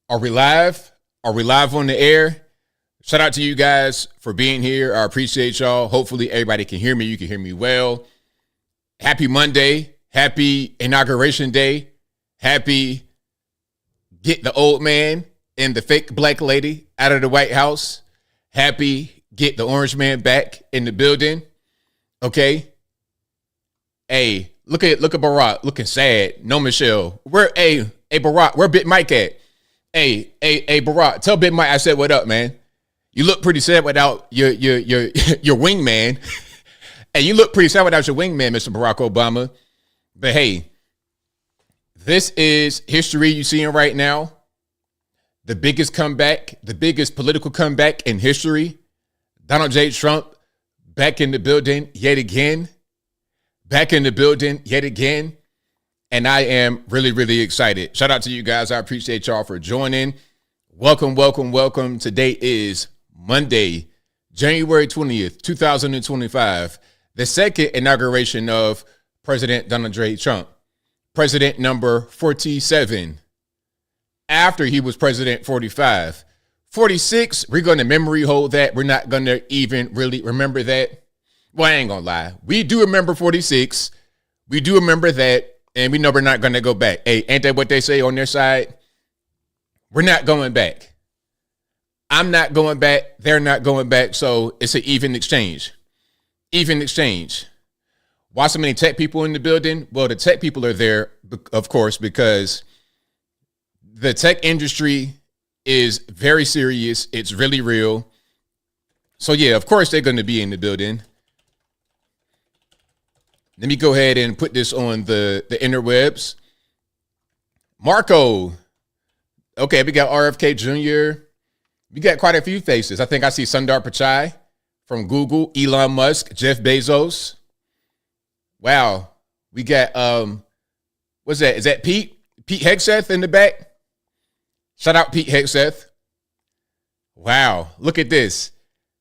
Are we live? Are we live on the air? Shout out to you guys for being here. I appreciate y'all. Hopefully everybody can hear me. You can hear me well. Happy Monday. Happy Inauguration Day. Happy get the old man and the fake black lady out of the White House. Happy get the orange man back in the building. Okay. Hey, look at Barack looking sad. No Michelle. Barack, where Big Mike at? Hey, Barack, tell Big Mike I said what up, man. You look pretty sad without your wingman. Hey, you look pretty sad without your wingman, Mr. Barack Obama. But hey, this is history you seeing right now. The biggest comeback, the biggest political comeback in history. Donald J. Trump back in the building yet again. Back in the building yet again. And I am really, really excited. Shout out to you guys. I appreciate y'all for joining. Welcome, welcome, welcome. Today is Monday, January 20th, 2025. The second inauguration of President Donald J. Trump. President number 47. After he was president 45. 46, we're going to memory hold that. We're not going to even really remember that. Well, I ain't going to lie. We do remember 46. We do remember that. And we know we're not going to go back. Hey, ain't that what they say on their side? We're not going back. I'm not going back. They're not going back. So it's an even exchange. Even exchange. Why so many tech people in the building? Well, the tech people are there, of course, because the tech industry is very serious. It's really real. So, yeah, of course, they're going to be in the building. Let me go ahead and put this on the interwebs. Marco. Okay, we got RFK Jr. We got quite a few faces. I think I see Sundar Pichai from Google, Elon Musk, Jeff Bezos. Wow. We got, what's that? Is that Pete? Pete Hegseth in the back? Shout out Pete Hegseth. Wow. Look at this.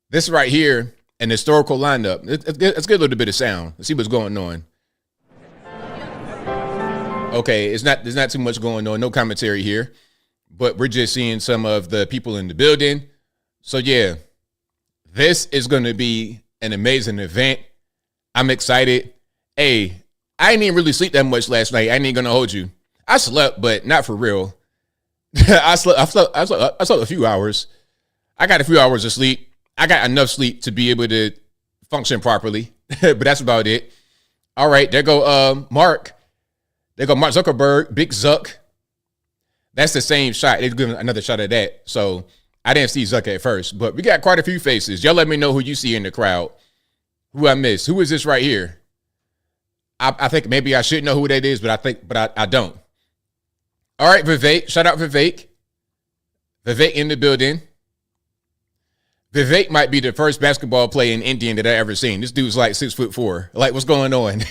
This right here. An historical lineup. Let's get a little bit of sound. Let's see what's going on. Okay, there's not too much going on. No commentary here. But we're just seeing some of the people in the building. So yeah, this is going to be an amazing event. I'm excited. Hey, I didn't even really sleep that much last night. I ain't going to hold you. I slept, but not for real. I slept a few hours. I got a few hours of sleep. I got enough sleep to be able to function properly, but that's about it. All right, there go Mark. There go Mark Zuckerberg, Big Zuck. That's the same shot. They're giving another shot of that. So I didn't see Zuck at first, but we got quite a few faces. Y'all let me know who you see in the crowd. Who I missed. Who is this right here? I think maybe I should know who that is, but I don't. All right, Vivek. Shout out Vivek. Vivek in the building. Vivek might be the first basketball player in Indian that I ever seen. This dude's like 6'4". Like, what's going on?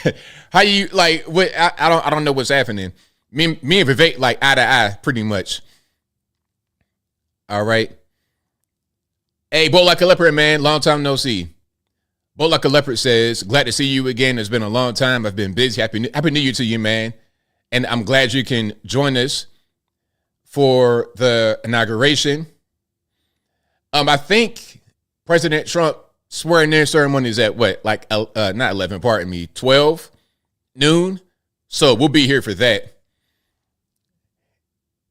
How you like? What? I don't know what's happening. Me and Vivek like eye to eye, pretty much. All right. Hey, Bolt Like a Leopard, man. Long time no see. Bolt Like a Leopard says, glad to see you again. It's been a long time. I've been busy. Happy New Year to you, man. And I'm glad you can join us for the inauguration. I think President Trump swearing in ceremony is at what? Like, not 11, pardon me, 12 noon. So we'll be here for that.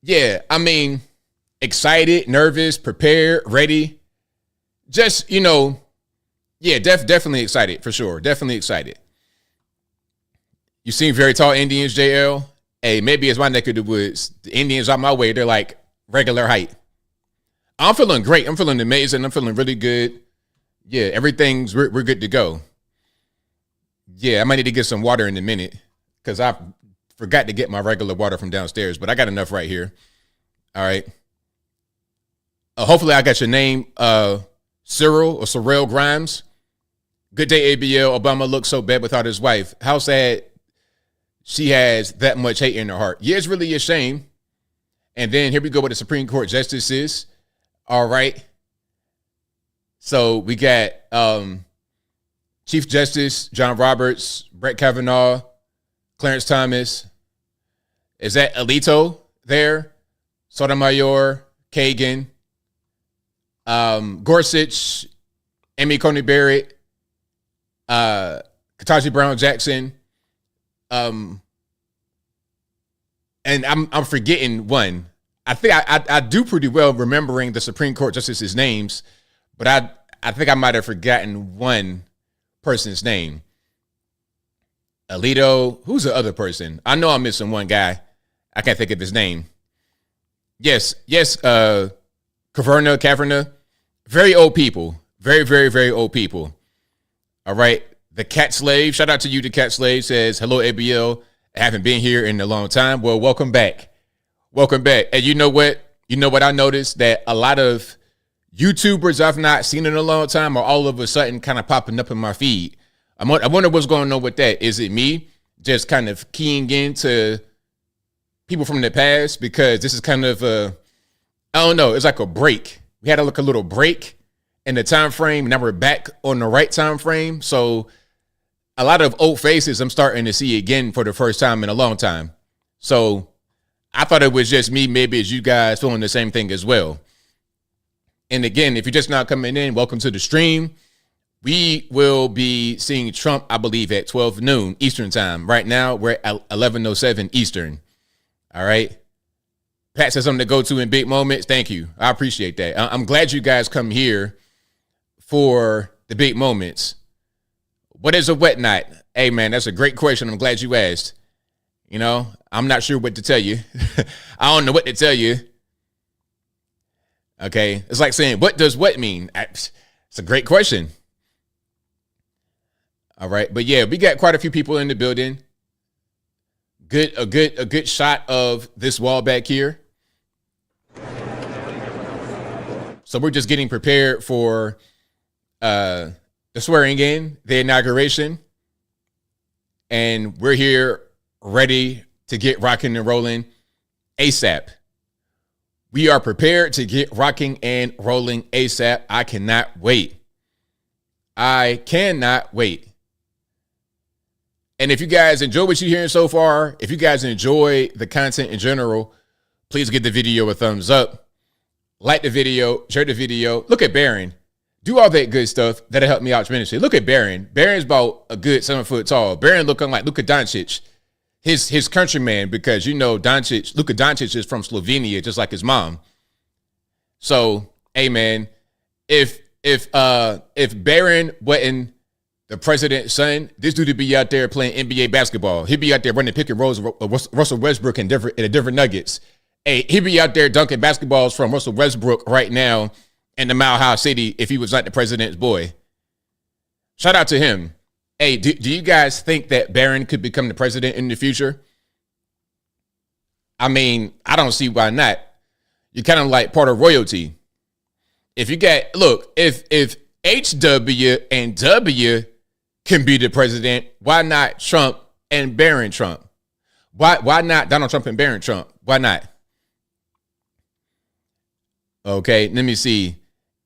Yeah, I mean, excited, nervous, prepared, ready. Just, yeah, definitely excited for sure. Definitely excited. You seem very tall Indians, JL. Hey, maybe it's my neck of the woods. The Indians on my way, they're like regular height. I'm feeling great. I'm feeling amazing. I'm feeling really good. Yeah, we're good to go. Yeah, I might need to get some water in a minute because I forgot to get my regular water from downstairs, but I got enough right here. All right. Hopefully I got your name, Cyril or Sorrel Grimes. Good day, ABL. Obama looks so bad without his wife. How sad she has that much hate in her heart. Yeah, it's really a shame. And then here we go with the Supreme Court justices. All right. So we got Chief Justice John Roberts, Brett Kavanaugh, Clarence Thomas. Is that Alito there? Sotomayor, Kagan, Gorsuch, Amy Coney Barrett, Ketanji Brown Jackson, and I'm forgetting one. I think I do pretty well remembering the Supreme Court justices' names, but I think I might have forgotten one person's name. Alito, who's the other person? I know I'm missing one guy. I can't think of his name. Yes, Kavanagh. Very old people. Very, very, very old people. All right. The Cat Slave, shout out to you, the Cat Slave, says, hello, ABL. I haven't been here in a long time. Well, welcome back. Welcome back. And you know what? You know what I noticed? That a lot of YouTubers I've not seen in a long time are all of a sudden kind of popping up in my feed. I wonder what's going on with that. Is it me just kind of keying into people from the past? Because this is kind of I don't know, it's like a break. We had a little break in the time frame. Now we're back on the right time frame. So a lot of old faces I'm starting to see again for the first time in a long time. So I thought it was just me. Maybe it's you guys feeling the same thing as well. And again, if you're just not coming in, welcome to the stream. We will be seeing Trump, I believe, at 12 noon Eastern time. Right now, we're at 11:07 Eastern. All right. Pat says something to go to in big moments. Thank you. I appreciate that. I'm glad you guys come here for the big moments. What is a whatnot? Hey, man, that's a great question. I'm glad you asked. You know, I'm not sure what to tell you. I don't know what to tell you. Okay. It's like saying, what does what mean? It's a great question. All right. But yeah, we got quite a few people in the building. A good shot of this wall back here. So we're just getting prepared for the swearing in, the inauguration. And we're here ready to get rocking and rolling ASAP. We are prepared to get rocking and rolling ASAP. I cannot wait. I cannot wait. And if you guys enjoy what you're hearing so far, if you guys enjoy the content in general, please give the video a thumbs up. Like the video, share the video. Look at Barron. Do all that good stuff. That'll help me out tremendously. Look at Barron. Barron's about a good 7 foot tall. Barron looking like Luka Doncic, his countryman, because you know Luka Doncic is from Slovenia, just like his mom. So, hey man, if Barron wasn't the president's son, this dude would be out there playing NBA basketball. He'd be out there running pick and rolls with Russell Westbrook and the different Nuggets. Hey, he'd be out there dunking basketballs from Russell Westbrook right now in the Mile High City if he was not the president's boy. Shout out to him. Hey, do you guys think that Barron could become the president in the future? I mean, I don't see why not. You're kind of like part of royalty. If you got, look, if HW and W can be the president, why not Trump and Barron Trump? Why not Donald Trump and Barron Trump? Why not? Okay, let me see.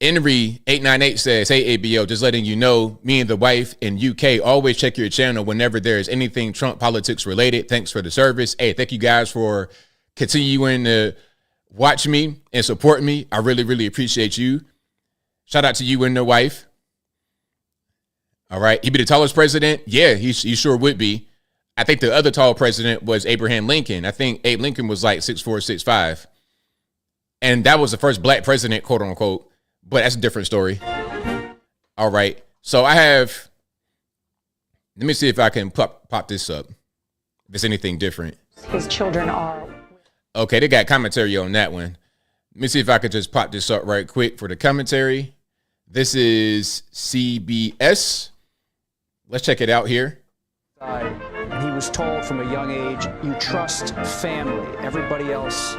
Henry898 says, hey, ABL, just letting you know, me and the wife in UK always check your channel whenever there is anything Trump politics related. Thanks for the service. Hey, thank you guys for continuing to watch me and support me. I really, really appreciate you. Shout out to you and the wife. All right. He'd be the tallest president. Yeah, he sure would be. I think the other tall president was Abraham Lincoln. I think Abe Lincoln was like 6'4", 6'5". And that was the first black president, quote unquote. But that's a different story. All right. So I have, let me see if I can pop this up. If it's anything different. His children are. Okay, they got commentary on that one. Let me see if I could just pop this up right quick for the commentary. This is CBS. Let's check it out here. And he was told from a young age, you trust family. Everybody else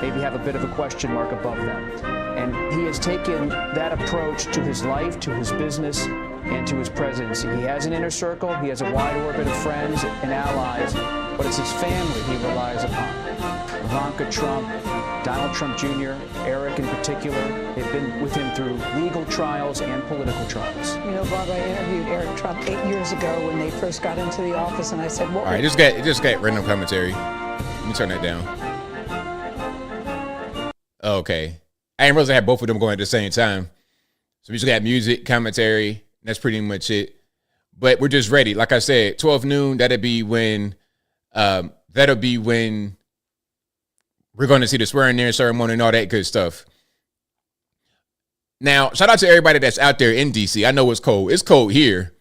maybe have a bit of a question mark above them. And he has taken that approach to his life, to his business, and to his presidency. He has an inner circle. He has a wide orbit of friends and allies, but it's his family he relies upon. Ivanka Trump, Donald Trump Jr., Eric in particular, they've been with him through legal trials and political trials. You know, Bob, I interviewed Eric Trump 8 years ago when they first got into the office, and I said, what? All right, just got random commentary. Let me turn that down. Okay. I didn't realize I had both of them going at the same time. So we just got music, commentary. That's pretty much it. But we're just ready. Like I said, 12 noon, that'll be when we're going to see the swearing in ceremony and all that good stuff. Now, shout out to everybody that's out there in DC. I know it's cold. It's cold here.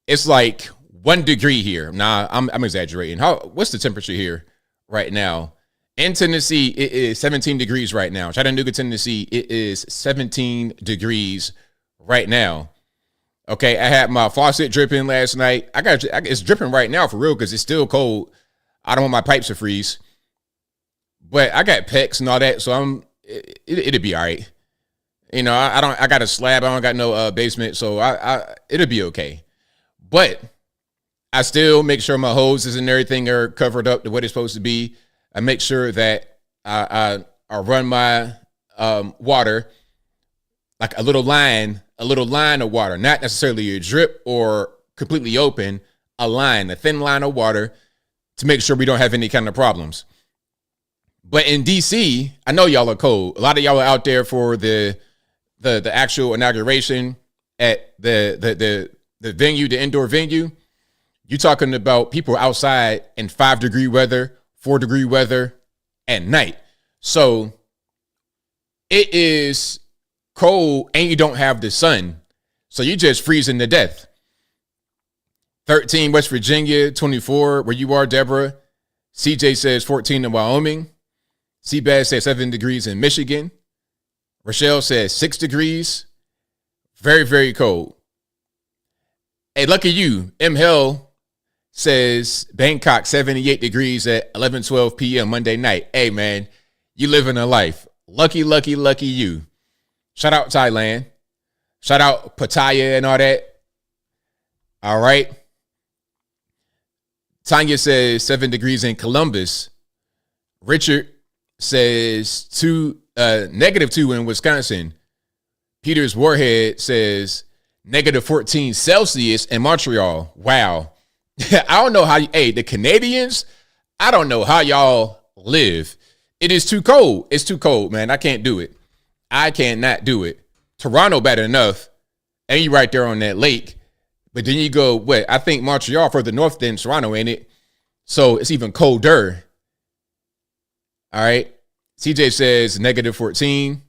It's like 1 degree here. Nah, I'm exaggerating. What's the temperature here right now? In Tennessee, it is 17 degrees right now. Chattanooga, Tennessee, it is 17 degrees right now. Okay, I had my faucet dripping last night. It's dripping right now for real because it's still cold. I don't want my pipes to freeze. But I got PEX and all that, so it'll be all right. You know, I got a slab. I don't got no basement, so it'll be okay. But I still make sure my hoses and everything are covered up to what it's supposed to be. I make sure that I run my water like a little line of water, not necessarily a drip or completely open, a thin line of water to make sure we don't have any kind of problems. But in DC, I know y'all are cold. A lot of y'all are out there for the actual inauguration at the venue, the indoor venue. You're talking about people outside in 5-degree weather, 4-degree weather at night. So it is cold and you don't have the sun. So you're just freezing to death. 13 West Virginia, 24 where you are, Deborah. CJ says 14 in Wyoming. Seabass says 7 degrees in Michigan. Rochelle says 6 degrees. Very, very cold. Hey, lucky you. M. Hill says Bangkok 78 degrees at 11:12 p.m. Monday night. Hey, man, you living a life. Lucky, lucky, lucky you. Shout out Thailand. Shout out Pattaya and all that. All right. Tanya says 7 degrees in Columbus. Richard says -2 in Wisconsin. Peters Warhead says -14 Celsius in Montreal. Wow. I don't know how the Canadians, I don't know how y'all live. It is too cold. It's too cold, man. I can't do it. I cannot do it. Toronto bad enough. And you right there on that lake. But then you go, I think Montreal further north than Toronto, ain't it? So it's even colder. All right. CJ says -14.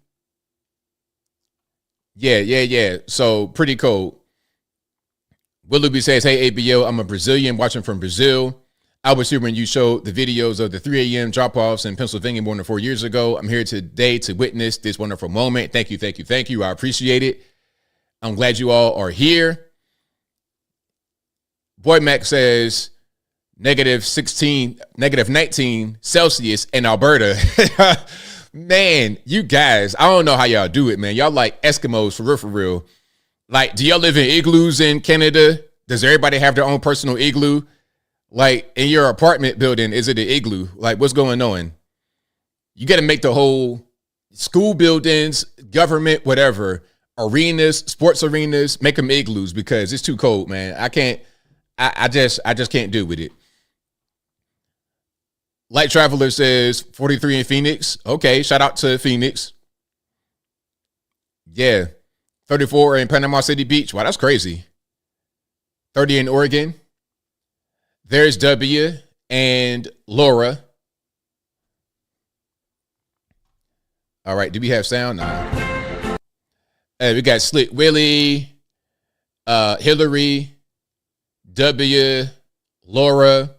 Yeah. So pretty cold. Willoughby says, hey, ABL, I'm a Brazilian watching from Brazil. I was here when you showed the videos of the 3 a.m. drop-offs in Pennsylvania more than 4 years ago. I'm here today to witness this wonderful moment. Thank you. I appreciate it. I'm glad you all are here. Boy Mac says -19 Celsius in Alberta. Man, you guys, I don't know how y'all do it, man. Y'all like Eskimos for real. Like, do y'all live in igloos in Canada? Does everybody have their own personal igloo? Like, in your apartment building, is it an igloo? Like, what's going on? You got to make the whole school buildings, government, whatever, arenas, sports arenas, make them igloos because it's too cold, man. I just can't do with it. Light Traveler says 43 in Phoenix. Okay, shout out to Phoenix. Yeah. 34 in Panama City Beach. Wow, that's crazy. 30 in Oregon. There's W and Laura. All right, do we have sound? Nah. We got Slick Willie, Hillary, W, Laura,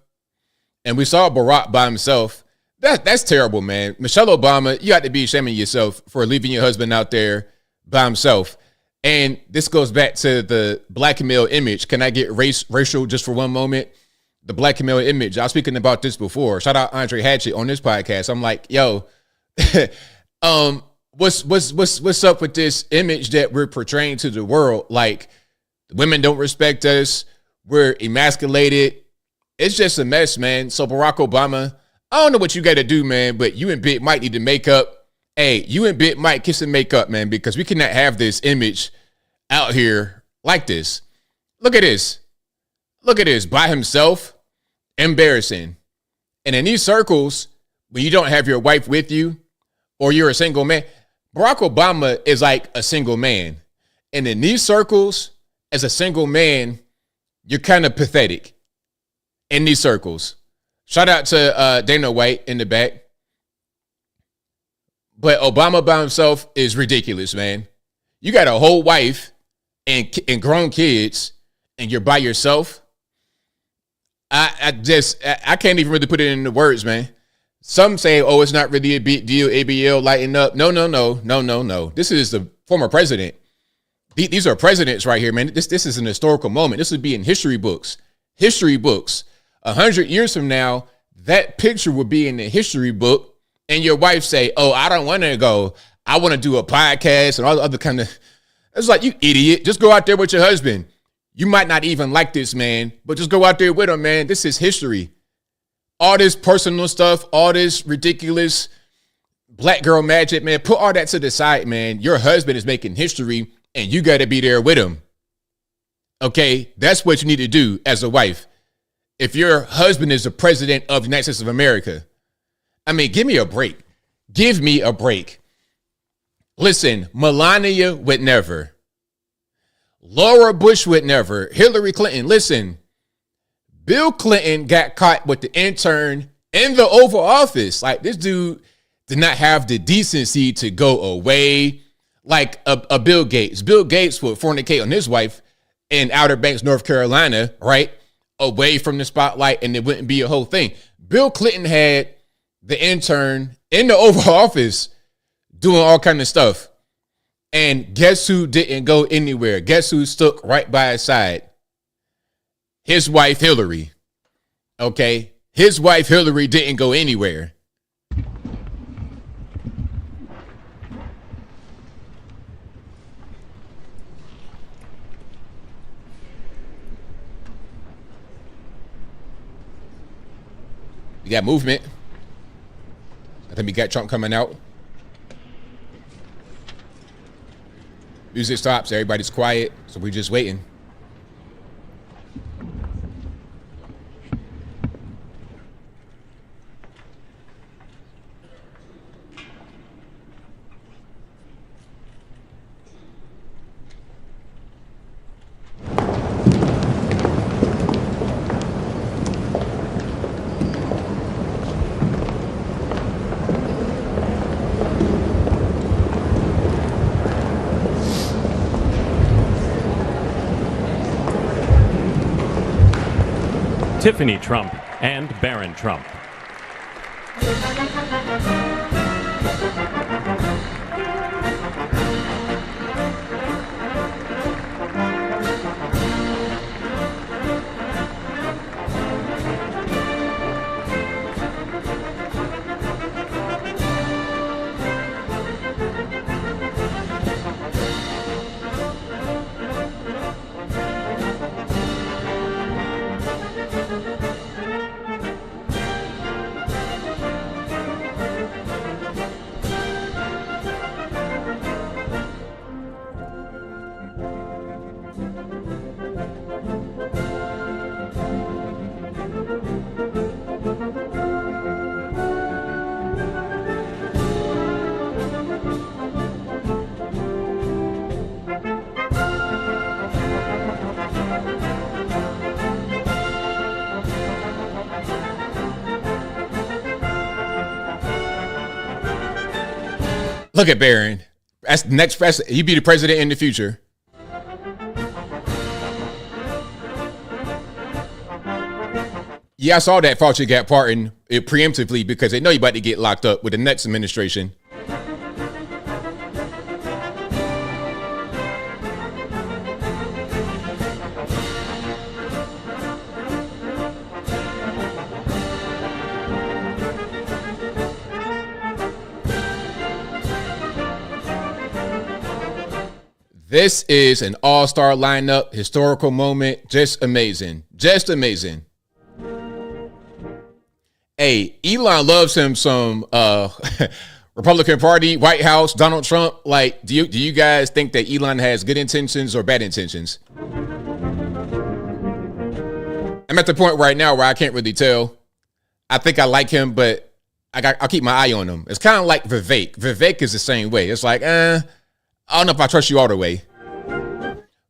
and we saw Barack by himself. That's terrible, man. Michelle Obama, you got to be ashamed of yourself for leaving your husband out there by himself. And this goes back to the black male image. Can I get racial just for one moment? The black male image. I was speaking about this before. Shout out Andre Hatchett on this podcast. I'm like, yo, what's up with this image that we're portraying to the world? Like, women don't respect us. We're emasculated. It's just a mess, man. So Barack Obama, I don't know what you got to do, man, but you and Big Mike need to make up. Hey, you and Big Mike kiss and make up, man, because we cannot have this image out here like this. Look at this. Look at this. By himself. Embarrassing. And in these circles, when you don't have your wife with you, or you're a single man. Barack Obama is like a single man. And in these circles, as a single man, you're kind of pathetic in these circles. Shout out to Dana White in the back. But Obama by himself is ridiculous, man. You got a whole wife and grown kids, and you're by yourself. I can't even really put it into words, man. Some say, oh, it's not really a big deal. ABL lighten up. No. This is the former president. These are presidents right here, man. This is an historical moment. This would be in history books. History books. 100 years from now, that picture will be in the history book. And your wife say, oh, I don't want to go. I want to do a podcast and all the other kind of. It's like, you idiot. Just go out there with your husband. You might not even like this man, but just go out there with him, man. This is history. All this personal stuff, all this ridiculous black girl magic, man. Put all that to the side, man. Your husband is making history, and you got to be there with him. Okay? That's what you need to do as a wife. If your husband is the president of the United States of America, I mean, give me a break. Give me a break. Listen, Melania would never. Laura Bush would never. Hillary Clinton, listen. Bill Clinton got caught with the intern in the Oval Office. Like, this dude did not have the decency to go away. Like a Bill Gates. Bill Gates would fornicate on his wife in Outer Banks, North Carolina, right? Away from the spotlight, and it wouldn't be a whole thing. Bill Clinton had the intern in the Oval Office doing all kind of stuff. And guess who didn't go anywhere? Guess who stuck right by his side? His wife, Hillary. Okay? His wife, Hillary, didn't go anywhere. We got movement. I think we got Trump coming out. Music stops. Everybody's quiet. So we're just waiting. Tiffany Trump and Barron Trump. Look at Barron. That's the next president. He'd be the president in the future. Yeah, I saw that Fauci got pardoned preemptively because they know you're about to get locked up with the next administration. This is an all-star lineup, historical moment, just amazing. Just amazing. Hey, Elon loves him some Republican Party, White House, Donald Trump. Like, do you guys think that Elon has good intentions or bad intentions? I'm at the point right now where I can't really tell. I think I like him, but I'll keep my eye on him. It's kind of like Vivek. Vivek is the same way. It's like, I don't know if I trust you all the way.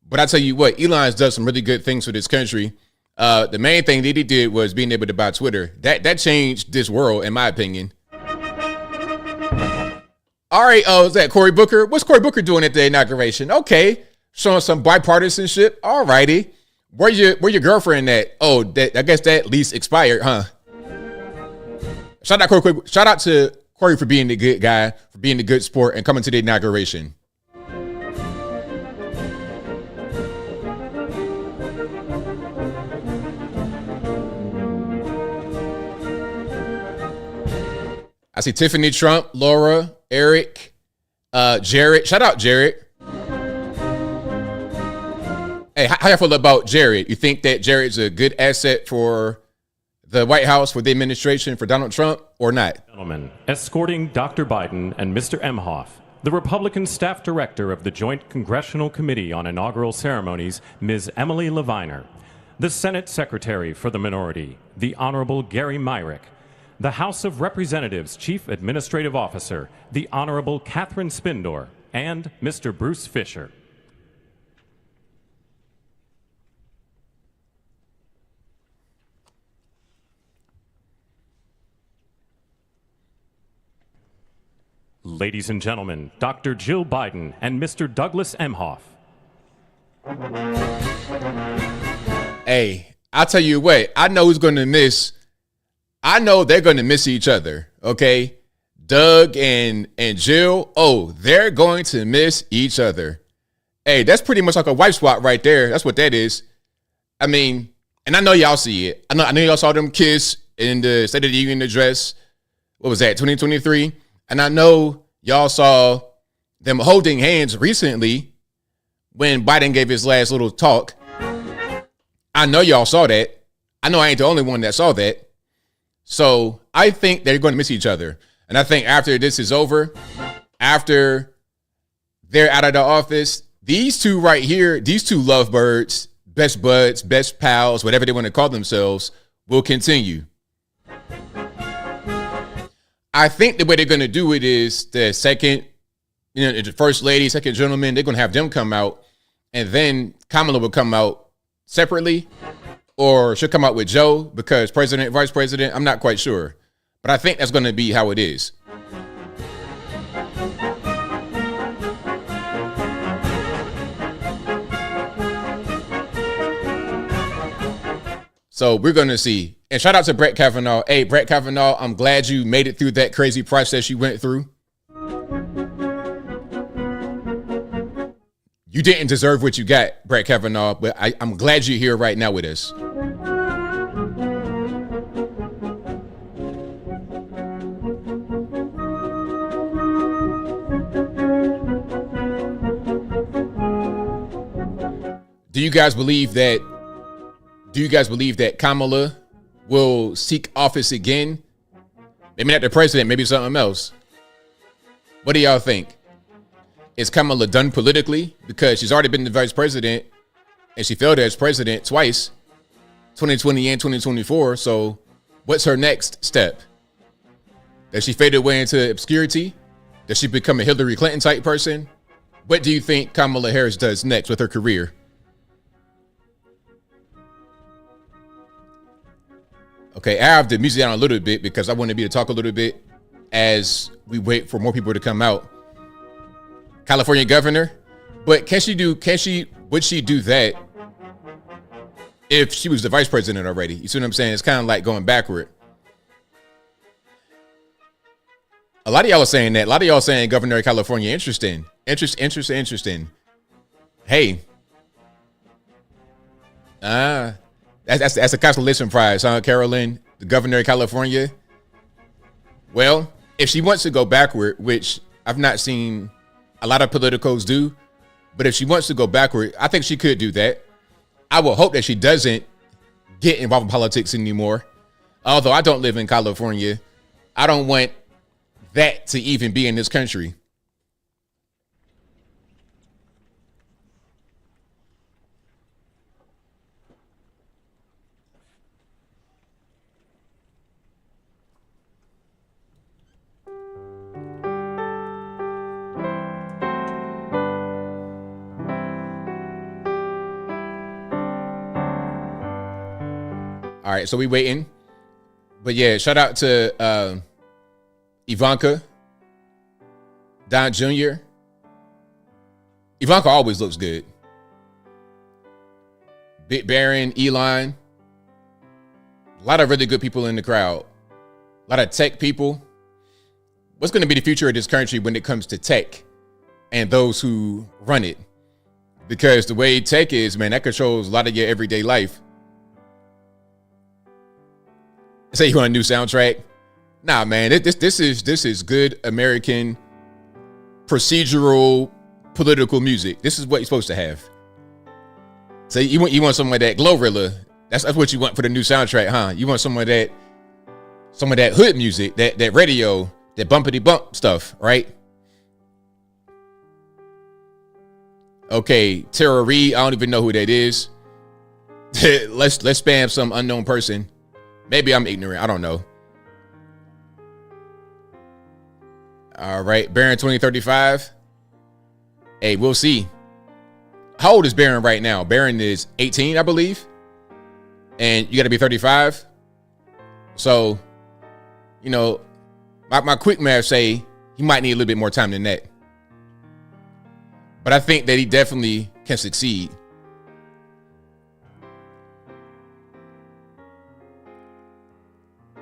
But I tell you what, Elon's done some really good things for this country. The main thing that he did was being able to buy Twitter. That changed this world, in my opinion. All right, is that Cory Booker? What's Cory Booker doing at the inauguration? Okay, showing some bipartisanship. All righty. Where your girlfriend at? Oh, I guess that lease expired, huh? Shout out to Cory for being the good guy, for being the good sport, and coming to the inauguration. I see Tiffany Trump, Laura, Eric, Jared. Shout out Jared. Hey, how you feel about Jared? You think that Jared's a good asset for the White House, for the administration, for Donald Trump, or not? Gentlemen, escorting Dr. Biden and Mr. Emhoff, the Republican staff director of the Joint Congressional Committee on Inaugural Ceremonies, Ms. Emily Leviner, the Senate Secretary for the Minority, the Honorable Gary Myrick, the House of Representatives Chief Administrative Officer, the Honorable Catherine Spindor, and Mr. Bruce Fisher. Ladies and gentlemen, Dr. Jill Biden and Mr. Douglas Emhoff. Hey, I'll tell you what, I know who's going to miss. I know they're going to miss each other, okay? Doug and Jill, they're going to miss each other. Hey, that's pretty much like a wife swap right there. That's what that is. I mean, and I know y'all see it. I know y'all saw them kiss in the State of the Union address. What was that, 2023? And I know y'all saw them holding hands recently when Biden gave his last little talk. I know y'all saw that. I know I ain't the only one that saw that. So I think they're going to miss each other. And I think after this is over, after they're out of the office, these two right here, these two lovebirds, best buds, best pals, whatever they want to call themselves, will continue. I think the way they're going to do it is the second, the first lady, second gentleman, they're going to have them come out, and then Kamala will come out separately, or she'll come out with Joe because president, vice president, I'm not quite sure. But I think that's going to be how it is. So we're going to see. And shout out to Brett Kavanaugh. Hey, Brett Kavanaugh, I'm glad you made it through that crazy process you went through. You didn't deserve what you got, Brett Kavanaugh, but I'm glad you're here right now with us. Do you guys believe that Kamala will seek office again? Maybe not the president, maybe something else. What do y'all think? Is Kamala done politically? Because she's already been the vice president and she failed as president twice, 2020 and 2024. So what's her next step? Does she fade away into obscurity? Does she become a Hillary Clinton type person? What do you think Kamala Harris does next with her career? Okay, I have the music down a little bit because I want to talk a little bit as we wait for more people to come out. California governor, but would she do that if she was the vice president already? You see what I'm saying? It's kind of like going backward. A lot of y'all are saying that. A lot of y'all saying governor of California, interesting. Hey. That's a consolation prize, huh, Carolyn, the governor of California? Well, if she wants to go backward, which I've not seen a lot of politicos do, but if she wants to go backward, I think she could do that. I will hope that she doesn't get involved in politics anymore. Although I don't live in California, I don't want that to even be in this country. All right, so we waiting. But yeah, shout out to Ivanka, Don Jr. Ivanka always looks good. Big Baron, Elon. A lot of really good people in the crowd. A lot of tech people. What's going to be the future of this country when it comes to tech and those who run it? Because the way tech is, man, that controls a lot of your everyday life. Say you want a new soundtrack? Nah, man, this is good American procedural political music. This is what you're supposed to have. So you want some of that Glorilla. That's what you want for the new soundtrack, huh? You want some of that hood music, that radio, that bumpity bump stuff, right? Okay, Tara Reid, I don't even know who that is. let's spam some unknown person. Maybe I'm ignorant, I don't know. All right, Baron 2035. Hey, we'll see. How old is Baron right now? Baron is 18, I believe. And you got to be 35. So, you know, my quick math say he might need a little bit more time than that. But I think that he definitely can succeed.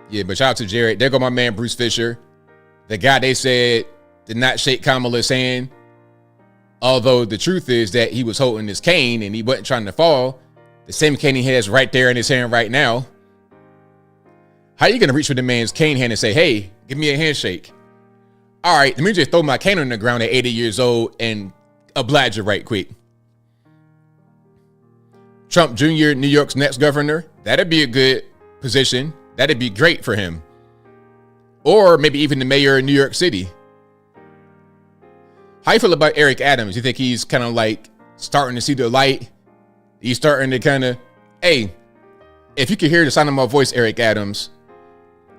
Yeah, but shout out to Jared. There go my man Bruce Fisher. The guy they said did not shake Kamala's hand. Although the truth is that he was holding his cane and he wasn't trying to fall. The same cane he has right there in his hand right now. How are you going to reach for the man's cane hand and say, hey, give me a handshake? All right, let me just throw my cane on the ground at 80 years old and oblige you right quick. Trump Jr., New York's next governor. That'd be a good position. That'd be great for him. Or maybe even the mayor of New York City. How you feel about Eric Adams? You think he's kind of like starting to see the light? He's starting to kind of, hey, if you can hear the sound of my voice, Eric Adams,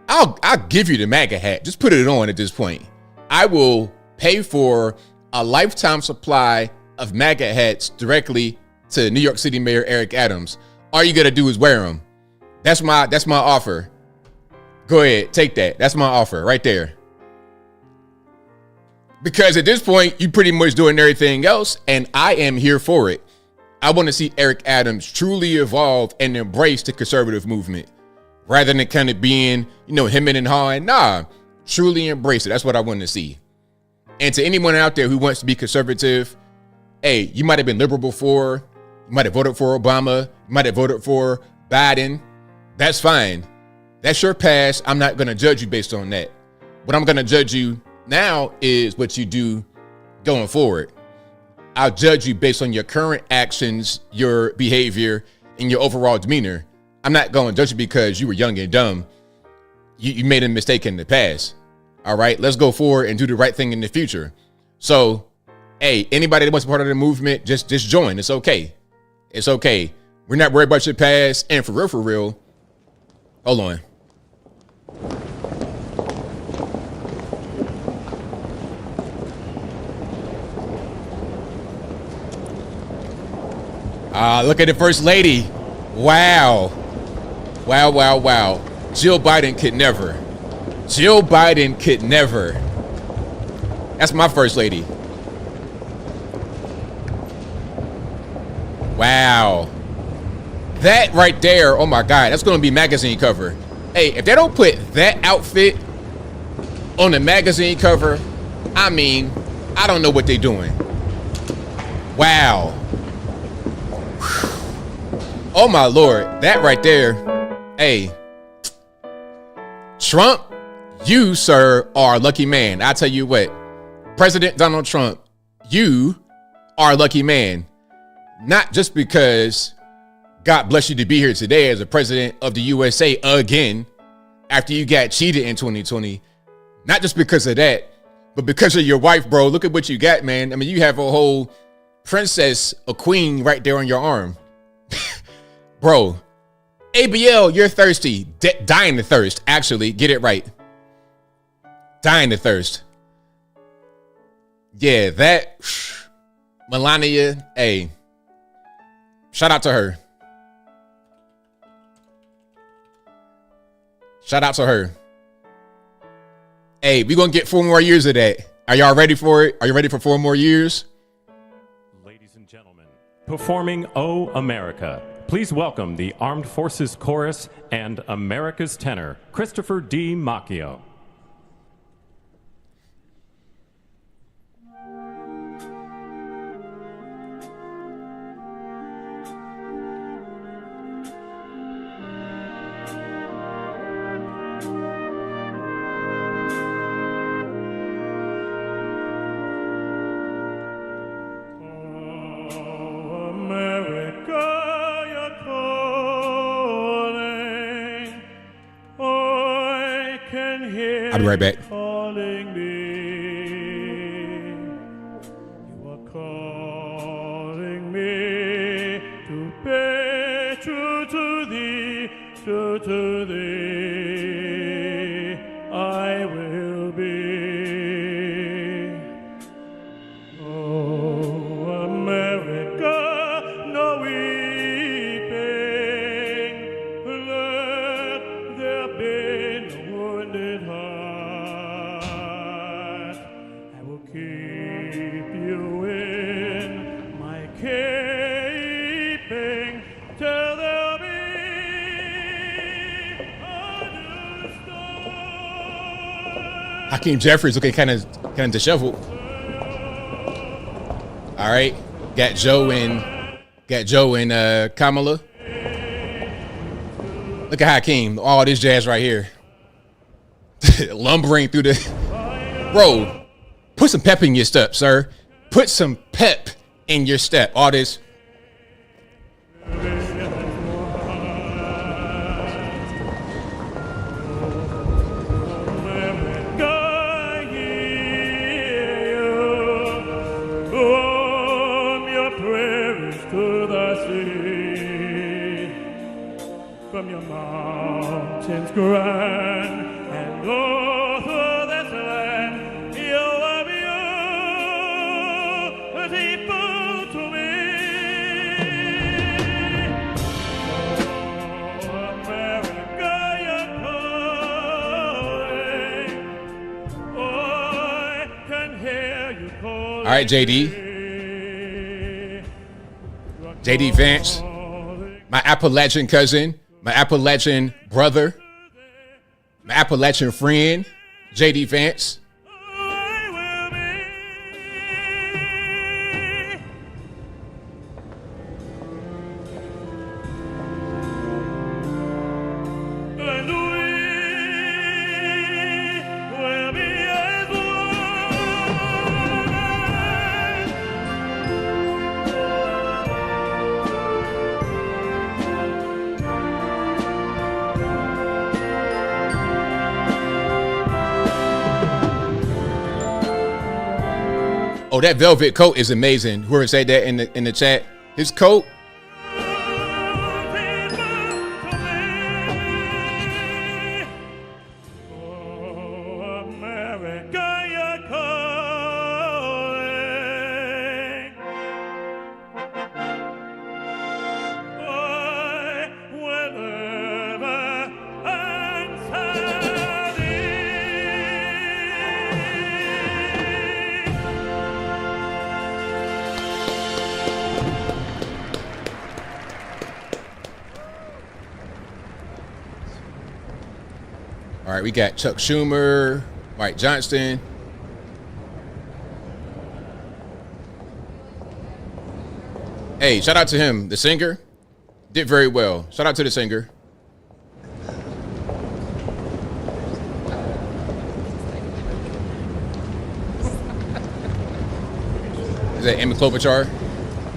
I'll give you the MAGA hat. Just put it on at this point. I will pay for a lifetime supply of MAGA hats directly to New York City Mayor Eric Adams. All you got to do is wear them. That's my offer. Go ahead, take that. That's my offer right there. Because at this point, you pretty much doing everything else, and I am here for it. I want to see Eric Adams truly evolve and embrace the conservative movement, rather than kind of being, hemming and hawing. Nah, truly embrace it. That's what I want to see. And to anyone out there who wants to be conservative, hey, you might have been liberal before. You might have voted for Obama. You might have voted for Biden. That's fine. That's your past. I'm not going to judge you based on that. What I'm going to judge you now is what you do going forward. I'll judge you based on your current actions, your behavior, and your overall demeanor. I'm not going to judge you because you were young and dumb. You made a mistake in the past. All right, let's go forward and do the right thing in the future. So, hey, anybody that wants to be part of the movement, just join. It's okay. It's okay. We're not worried about your past. And for real, hold on. Look at the First Lady. Wow. Jill Biden could never. Jill Biden could never. That's my First Lady. Wow. That right there, oh my God, that's going to be magazine cover. Hey, if they don't put that outfit on the magazine cover, I mean, I don't know what they're doing. Wow. Oh my Lord, that right there. Hey, Trump, you, sir, are a lucky man. I tell you what, President Donald Trump, you are a lucky man. Not just because God bless you to be here today as a president of the USA again, after you got cheated in 2020. Not just because of that, but because of your wife, bro. Look at what you got, man. I mean, you have a whole princess, a queen right there on your arm. Bro, ABL, you're thirsty. Dying to thirst, actually. Get it right. Dying to thirst. Yeah, that Melania, hey, shout out to her. Shout out to her. Hey, we're going to get 4 more years of that. Are y'all ready for it? Are you ready for 4 more years? Ladies and gentlemen, performing O America, please welcome the Armed Forces Chorus and America's tenor, Christopher D. Macchio. I'll be right back. Calling me. You are calling me to pay true to thee, true to thee. I will be. Oh, America, no weeping. Let there be no wounded heart. I will keep you in my keeping till there be a new start. Hakeem Jeffries looking kind of disheveled. All right, got Joe and Kamala. Look at Hakeem, all this jazz right here, lumbering through the. Bro, put some pep in your step, sir. Put some pep in your step. All this. From your mountains grand and all through this land, you are beautiful to me. Oh, America, you're calling. Oh, I can hear you calling. All right, JD Vance, my Appalachian cousin, my Appalachian brother, my Appalachian friend, JD Vance. And we will be as one. Oh, that velvet coat is amazing. Whoever said that in the chat, his coat. All right, we got Chuck Schumer, Mike Johnston. Hey, shout out to him, the singer. Did very well. Shout out to the singer. Is that Amy Klobuchar?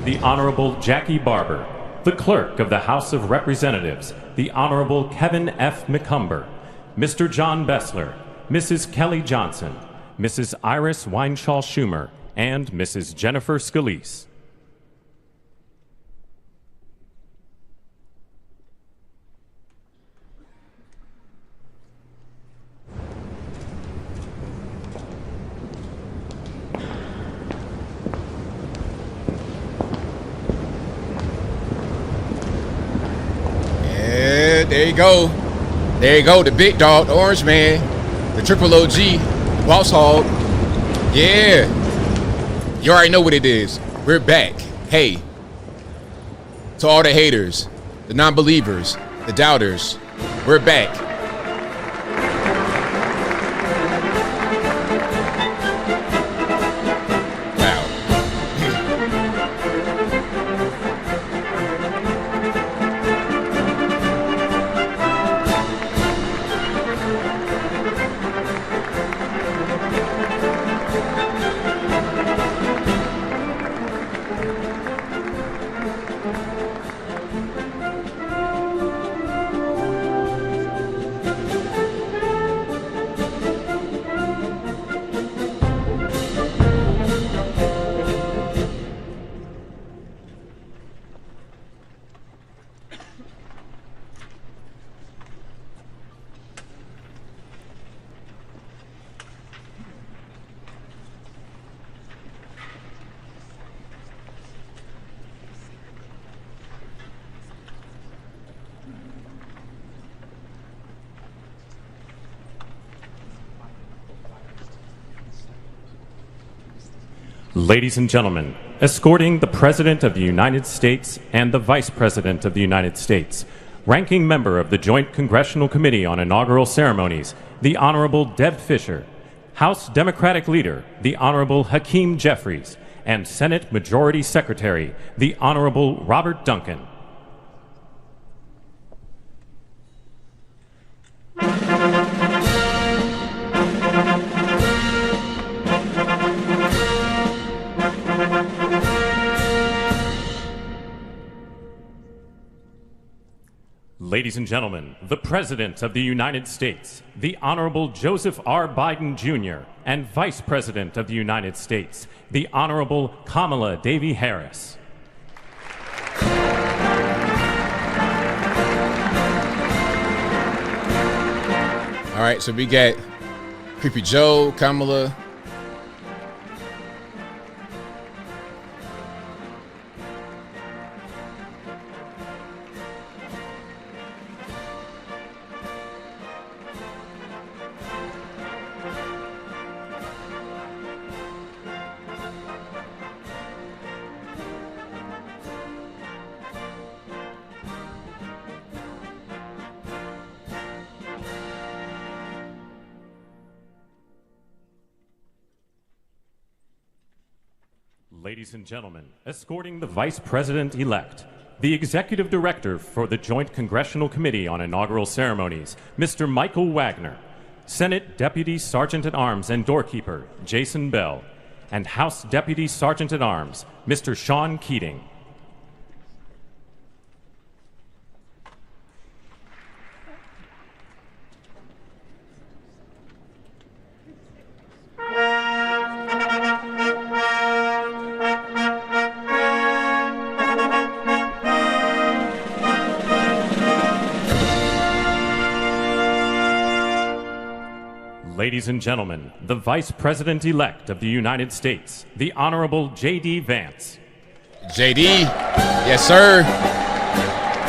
The Honorable Jackie Barber, the Clerk of the House of Representatives, the Honorable Kevin F. McCumber, Mr. John Bessler, Mrs. Kelly Johnson, Mrs. Iris Weinshaw Schumer, and Mrs. Jennifer Scalise. Yeah, there you go. There you go, the big dog, the orange man, the triple OG, the boss hog. Yeah. You already know what it is. We're back. Hey. To all the haters, the non-believers, the doubters, we're back. Ladies and gentlemen, escorting the President of the United States and the Vice President of the United States, Ranking Member of the Joint Congressional Committee on Inaugural Ceremonies, the Honorable Deb Fischer, House Democratic Leader, the Honorable Hakeem Jeffries, and Senate Majority Secretary, the Honorable Robert Duncan. Ladies and gentlemen, the President of the United States, the Honorable Joseph R. Biden Jr., and Vice President of the United States, the Honorable Kamala Devi Harris. All right, so we got Creepy Joe, Kamala. Ladies and gentlemen, escorting the Vice President-elect, the Executive Director for the Joint Congressional Committee on Inaugural Ceremonies, Mr. Michael Wagner, Senate Deputy Sergeant-at-Arms and Doorkeeper, Jason Bell, and House Deputy Sergeant-at-Arms, Mr. Sean Keating. Ladies and gentlemen, the Vice President-elect of the United States, the Honorable J.D. Vance. JD, yes, sir.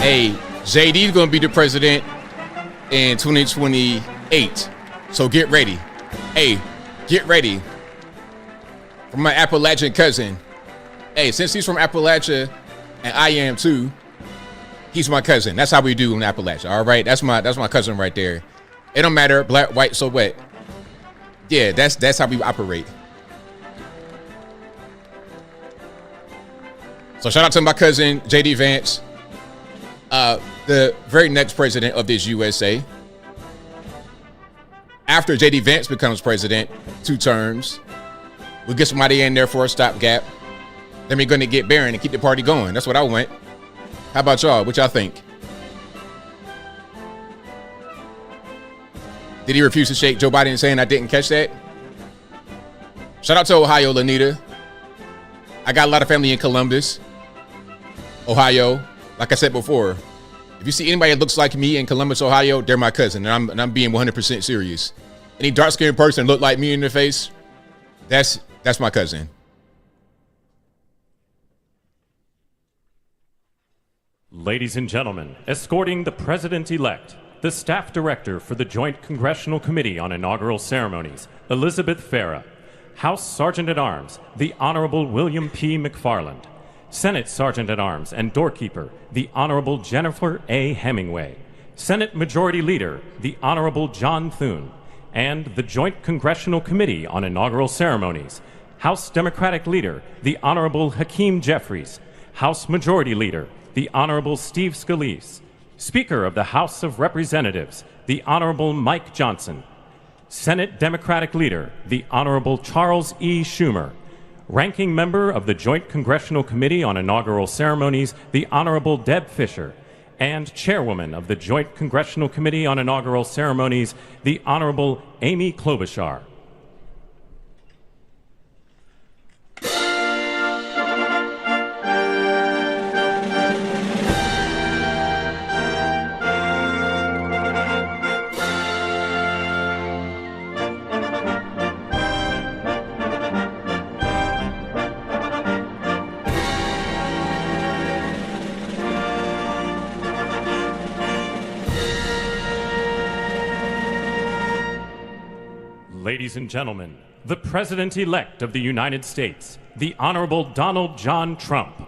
Hey, JD's going to be the president in 2028. So get ready. Hey, get ready. From my Appalachian cousin. Hey, since he's from Appalachia and I am too, he's my cousin. That's how we do in Appalachia. All right, that's my cousin right there. It don't matter, black, white, so what? Yeah, that's how we operate. So shout out to my cousin, JD Vance, the very next president of this USA. After JD Vance becomes president, 2 terms, we'll get somebody in there for a stopgap. Then we're going to get Barron and keep the party going. That's what I want. How about y'all? What y'all think? Did he refuse to shake Joe Biden saying I didn't catch that? Shout out to Ohio, Lanita. I got a lot of family in Columbus, Ohio. Like I said before, if you see anybody that looks like me in Columbus, Ohio, they're my cousin, and I'm being 100% serious. Any dark-skinned person look like me in the face, that's my cousin. Ladies and gentlemen, escorting the President-elect, the Staff Director for the Joint Congressional Committee on Inaugural Ceremonies, Elizabeth Farah. House Sergeant-at-Arms, the Honorable William P. McFarland. Senate Sergeant-at-Arms and Doorkeeper, the Honorable Jennifer A. Hemingway. Senate Majority Leader, the Honorable John Thune. And the Joint Congressional Committee on Inaugural Ceremonies, House Democratic Leader, the Honorable Hakeem Jeffries. House Majority Leader, the Honorable Steve Scalise. Speaker of the House of Representatives, the Honorable Mike Johnson. Senate Democratic Leader, the Honorable Charles E. Schumer. Ranking Member of the Joint Congressional Committee on Inaugural Ceremonies, the Honorable Deb Fischer. And Chairwoman of the Joint Congressional Committee on Inaugural Ceremonies, the Honorable Amy Klobuchar. Ladies and gentlemen, the President-elect of the United States, the Honorable Donald John Trump.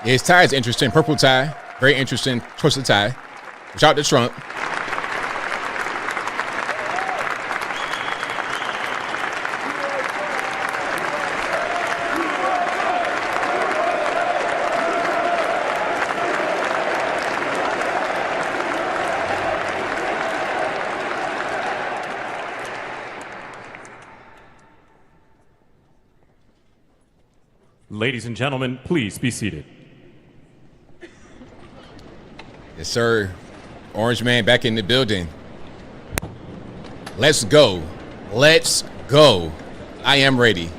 His tie is interesting. Purple tie. Very interesting twist of tie. Shout out to Trump. Ladies and gentlemen, please be seated. Yes, sir. Orange Man back in the building. Let's go. Let's go. I am ready.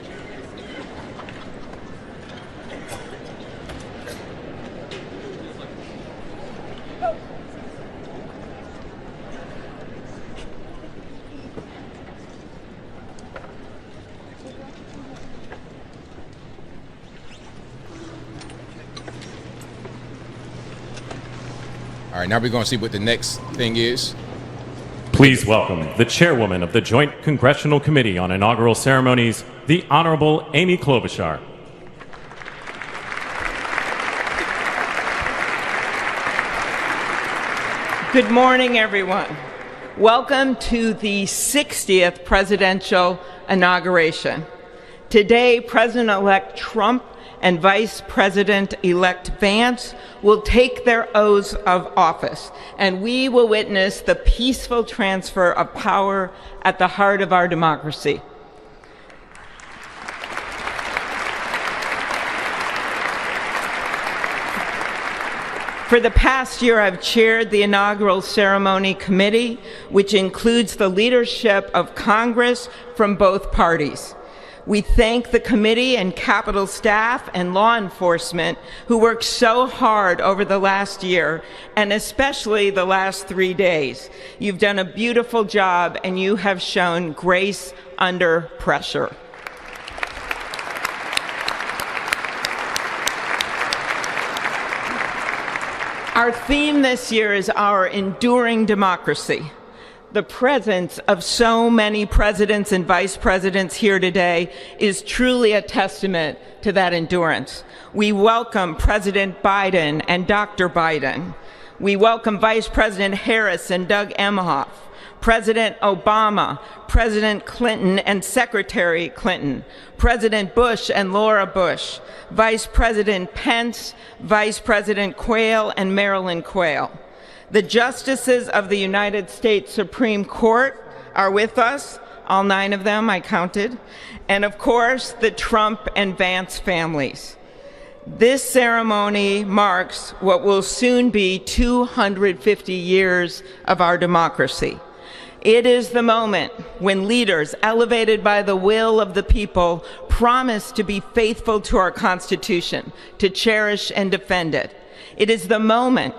All right, now we're going to see what the next thing is. Please welcome the Chairwoman of the Joint Congressional Committee on Inaugural Ceremonies, the Honorable Amy Klobuchar. Good morning, everyone. Welcome to the 60th presidential inauguration. Today, President-elect Trump and Vice President-elect Vance will take their oaths of office, and we will witness the peaceful transfer of power at the heart of our democracy. For the past year, I've chaired the Inaugural Ceremony Committee, which includes the leadership of Congress from both parties. We thank the committee and Capitol staff and law enforcement who worked so hard over the last year, and especially the last 3 days. You've done a beautiful job, and you have shown grace under pressure. Our theme this year is our enduring democracy. The presence of so many presidents and vice presidents here today is truly a testament to that endurance. We welcome President Biden and Dr. Biden. We welcome Vice President Harris and Doug Emhoff, President Obama, President Clinton and Secretary Clinton, President Bush and Laura Bush, Vice President Pence, Vice President Quayle and Marilyn Quayle. The justices of the United States Supreme Court are with us, all 9 of them I counted, and of course the Trump and Vance families. This ceremony marks what will soon be 250 years of our democracy. It is the moment when leaders, elevated by the will of the people, promise to be faithful to our Constitution, to cherish and defend it. It is the moment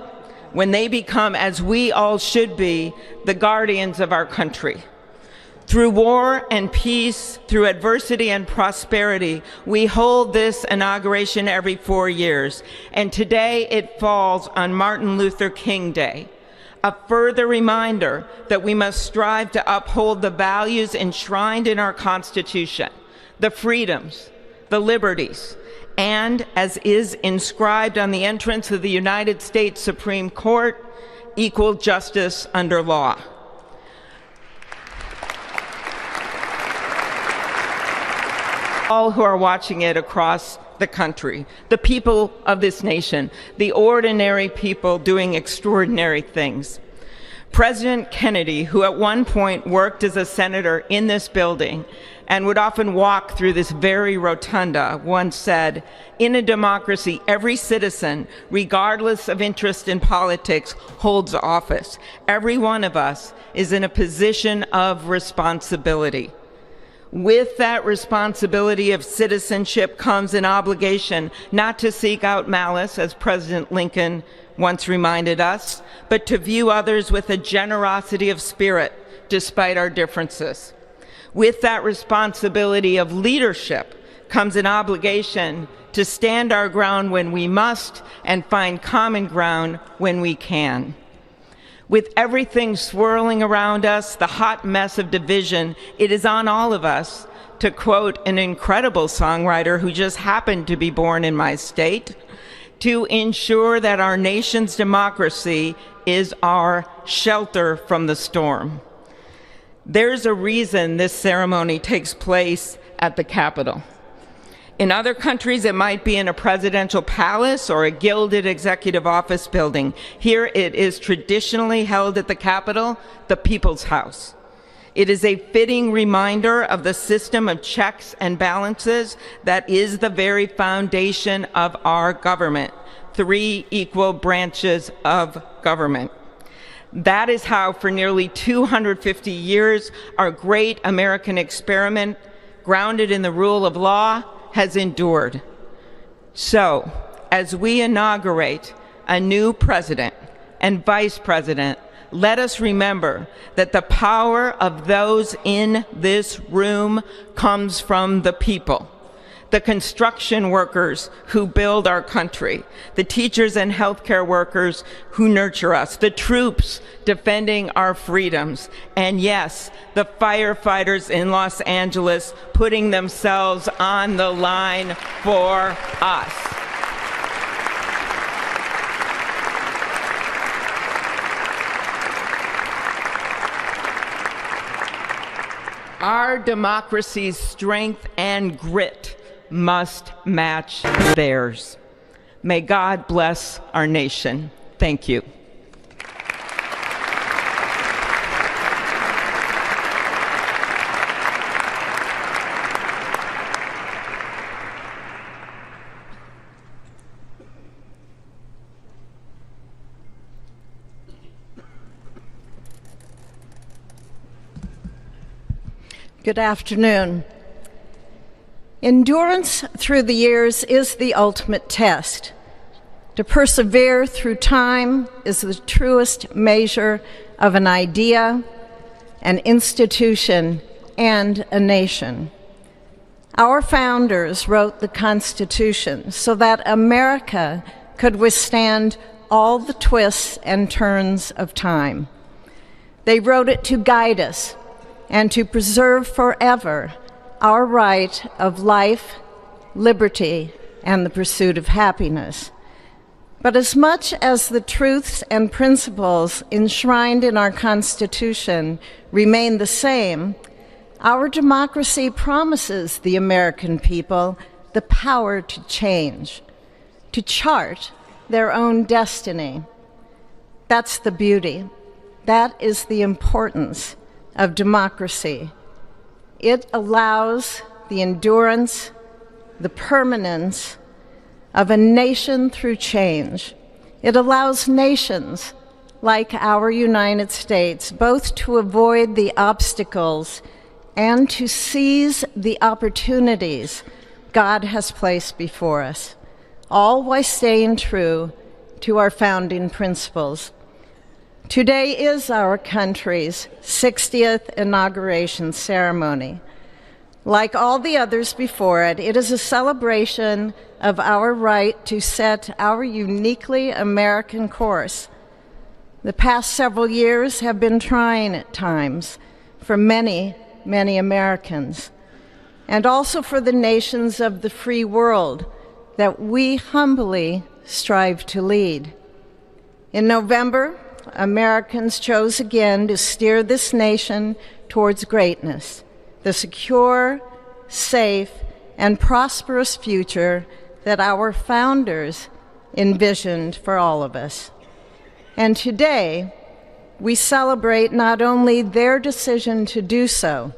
when they become, as we all should be, the guardians of our country. Through war and peace, through adversity and prosperity, we hold this inauguration every 4 years, and today it falls on Martin Luther King Day, a further reminder that we must strive to uphold the values enshrined in our Constitution, the freedoms, the liberties, and, as is inscribed on the entrance of the United States Supreme Court, equal justice under law. All who are watching it across the country, the people of this nation, the ordinary people doing extraordinary things. President Kennedy, who at one point worked as a senator in this building and would often walk through this very rotunda, once said, "In a democracy, every citizen, regardless of interest in politics, holds office. Every one of us is in a position of responsibility." With that responsibility of citizenship comes an obligation not to seek out malice, as President Lincoln once reminded us, but to view others with a generosity of spirit despite our differences. With that responsibility of leadership comes an obligation to stand our ground when we must and find common ground when we can. With everything swirling around us, the hot mess of division, it is on all of us, to quote an incredible songwriter who just happened to be born in my state, to ensure that our nation's democracy is our shelter from the storm. There's a reason this ceremony takes place at the Capitol. In other countries, it might be in a presidential palace or a gilded executive office building. Here it is traditionally held at the Capitol, the People's House. It is a fitting reminder of the system of checks and balances that is the very foundation of our government, 3 equal branches of government. That is how, for nearly 250 years, our great American experiment, grounded in the rule of law, has endured. So, as we inaugurate a new president and vice president, let us remember that the power of those in this room comes from the people. The construction workers who build our country, the teachers and healthcare workers who nurture us, the troops defending our freedoms, and yes, the firefighters in Los Angeles putting themselves on the line for us. Our democracy's strength and grit must match theirs. May God bless our nation. Thank you. Good afternoon. Endurance through the years is the ultimate test. To persevere through time is the truest measure of an idea, an institution, and a nation. Our founders wrote the Constitution so that America could withstand all the twists and turns of time. They wrote it to guide us and to preserve forever our right of life, liberty, and the pursuit of happiness. But as much as the truths and principles enshrined in our Constitution remain the same, our democracy promises the American people the power to change, to chart their own destiny. That's the beauty. That is the importance of democracy. It allows the endurance, the permanence of a nation through change. It allows nations like our United States both to avoid the obstacles and to seize the opportunities God has placed before us, all while staying true to our founding principles. Today is our country's 60th inauguration ceremony. Like all the others before it, it is a celebration of our right to set our uniquely American course. The past several years have been trying at times for many, many Americans, and also for the nations of the free world that we humbly strive to lead. In November, Americans chose again to steer this nation towards greatness, the secure, safe, and prosperous future that our founders envisioned for all of us. And today, we celebrate not only their decision to do so,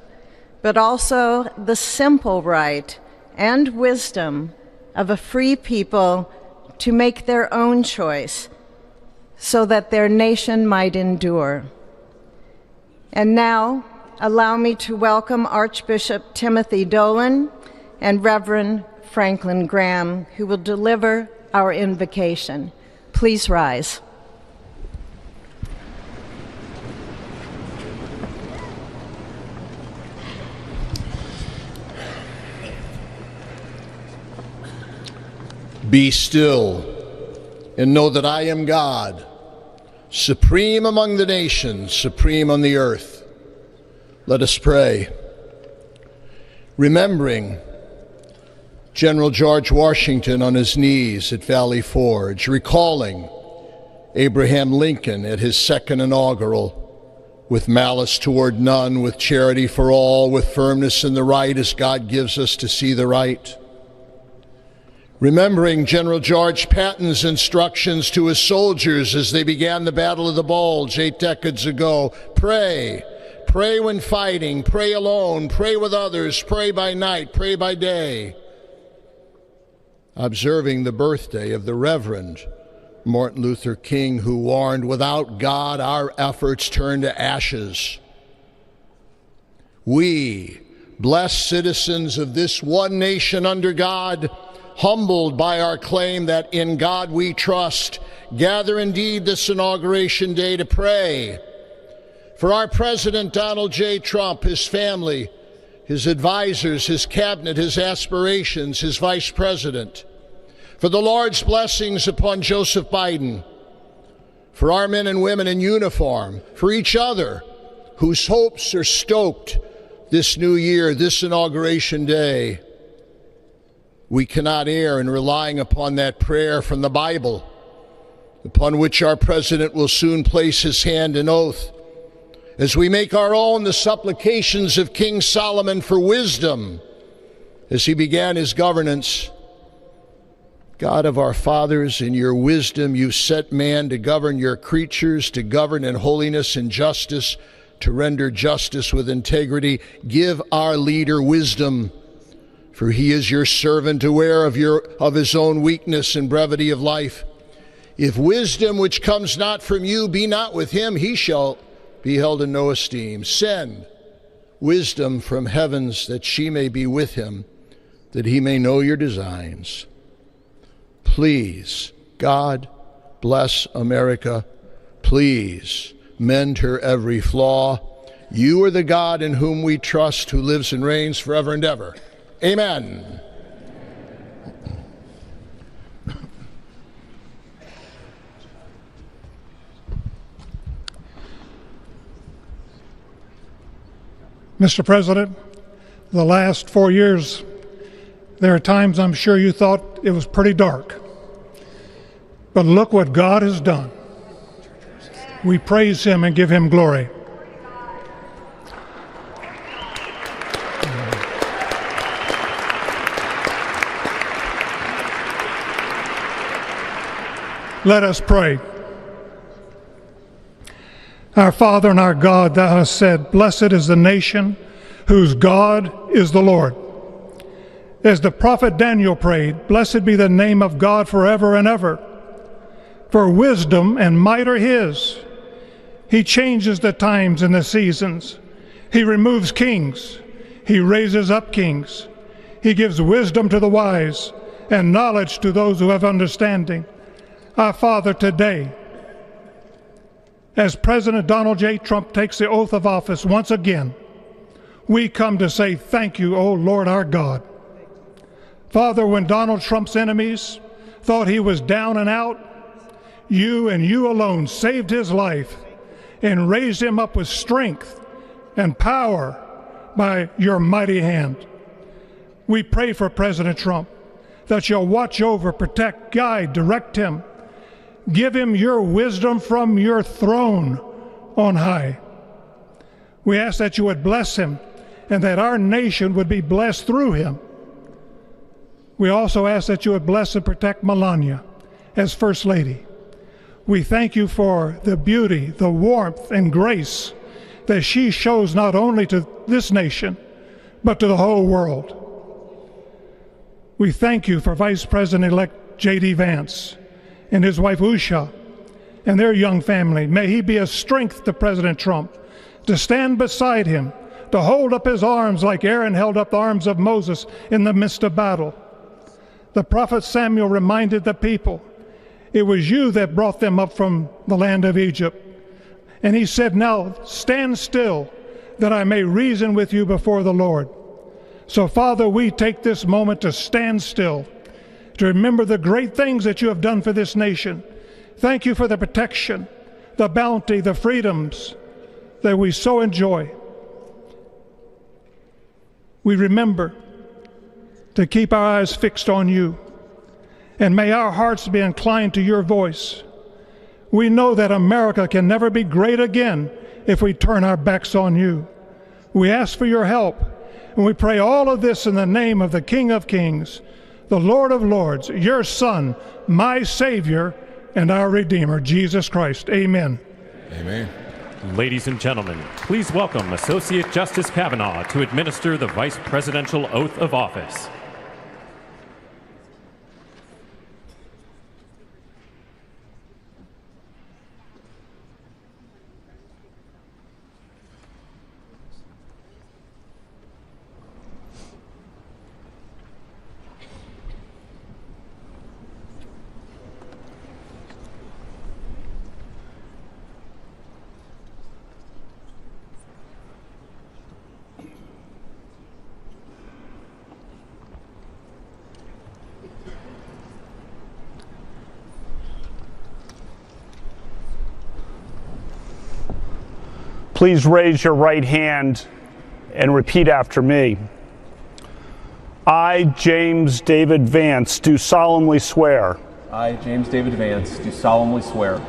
but also the simple right and wisdom of a free people to make their own choice so that their nation might endure. And now, allow me to welcome Archbishop Timothy Dolan and Reverend Franklin Graham, who will deliver our invocation. Please rise. Be still and know that I am God, supreme among the nations, supreme on the earth. Let us pray. Remembering General George Washington on his knees at Valley Forge, recalling Abraham Lincoln at his second inaugural, with malice toward none, with charity for all, with firmness in the right as God gives us to see the right. Remembering General George Patton's instructions to his soldiers as they began the Battle of the Bulge 8 decades ago. Pray. Pray when fighting. Pray alone. Pray with others. Pray by night. Pray by day. Observing the birthday of the Reverend Martin Luther King, who warned, without God, our efforts turn to ashes. We, blessed citizens of this one nation under God, humbled by our claim that in God we trust, gather indeed this inauguration day to pray for our President Donald J. Trump, his family, his advisors, his cabinet, his aspirations, his vice president, for the Lord's blessings upon Joseph Biden, for our men and women in uniform, for each other whose hopes are stoked this new year, this inauguration day. We cannot err in relying upon that prayer from the Bible, upon which our president will soon place his hand in oath, as we make our own the supplications of King Solomon for wisdom as he began his governance. God of our fathers, in your wisdom you set man to govern your creatures, to govern in holiness and justice, to render justice with integrity. Give our leader wisdom, for he is your servant, aware of his own weakness and brevity of life. If wisdom which comes not from you be not with him, he shall be held in no esteem. Send wisdom from heavens that she may be with him, that he may know your designs. Please, God, bless America. Please, mend her every flaw. You are the God in whom we trust, who lives and reigns forever and ever. Amen. Mr. President, the last 4 years, there are times I'm sure you thought it was pretty dark. But look what God has done. We praise him and give him glory. Let us pray. Our Father and our God, thou hast said, blessed is the nation whose God is the Lord. As the prophet Daniel prayed, blessed be the name of God forever and ever. For wisdom and might are his. He changes the times and the seasons. He removes kings. He raises up kings. He gives wisdom to the wise and knowledge to those who have understanding. Our Father, today, as President Donald J. Trump takes the oath of office once again, we come to say thank you, O Lord our God. Father, when Donald Trump's enemies thought he was down and out, you and you alone saved his life and raised him up with strength and power by your mighty hand. We pray for President Trump that you'll watch over, protect, guide, direct him. Give him your wisdom from your throne on high. We ask that you would bless him and that our nation would be blessed through him. We also ask that you would bless and protect Melania as First Lady. We thank you for the beauty, the warmth, and grace that she shows not only to this nation, but to the whole world. We thank you for Vice President-elect J.D. Vance and his wife Usha and their young family. May he be a strength to President Trump, to stand beside him, to hold up his arms like Aaron held up the arms of Moses in the midst of battle. The prophet Samuel reminded the people, it was you that brought them up from the land of Egypt. And he said, now stand still that I may reason with you before the Lord. So Father, we take this moment to stand still, to remember the great things that you have done for this nation. Thank you for the protection, the bounty, the freedoms that we so enjoy. We remember to keep our eyes fixed on you, and may our hearts be inclined to your voice. We know that America can never be great again if we turn our backs on you. We ask for your help, and we pray all of this in the name of the King of Kings, the Lord of Lords, your Son, my Savior, and our Redeemer, Jesus Christ. Amen. Amen. Ladies and gentlemen, please welcome Associate Justice Kavanaugh to administer the Vice Presidential Oath of Office. Please raise your right hand and repeat after me. I, James David Vance, do solemnly swear. I, James David Vance, do solemnly swear.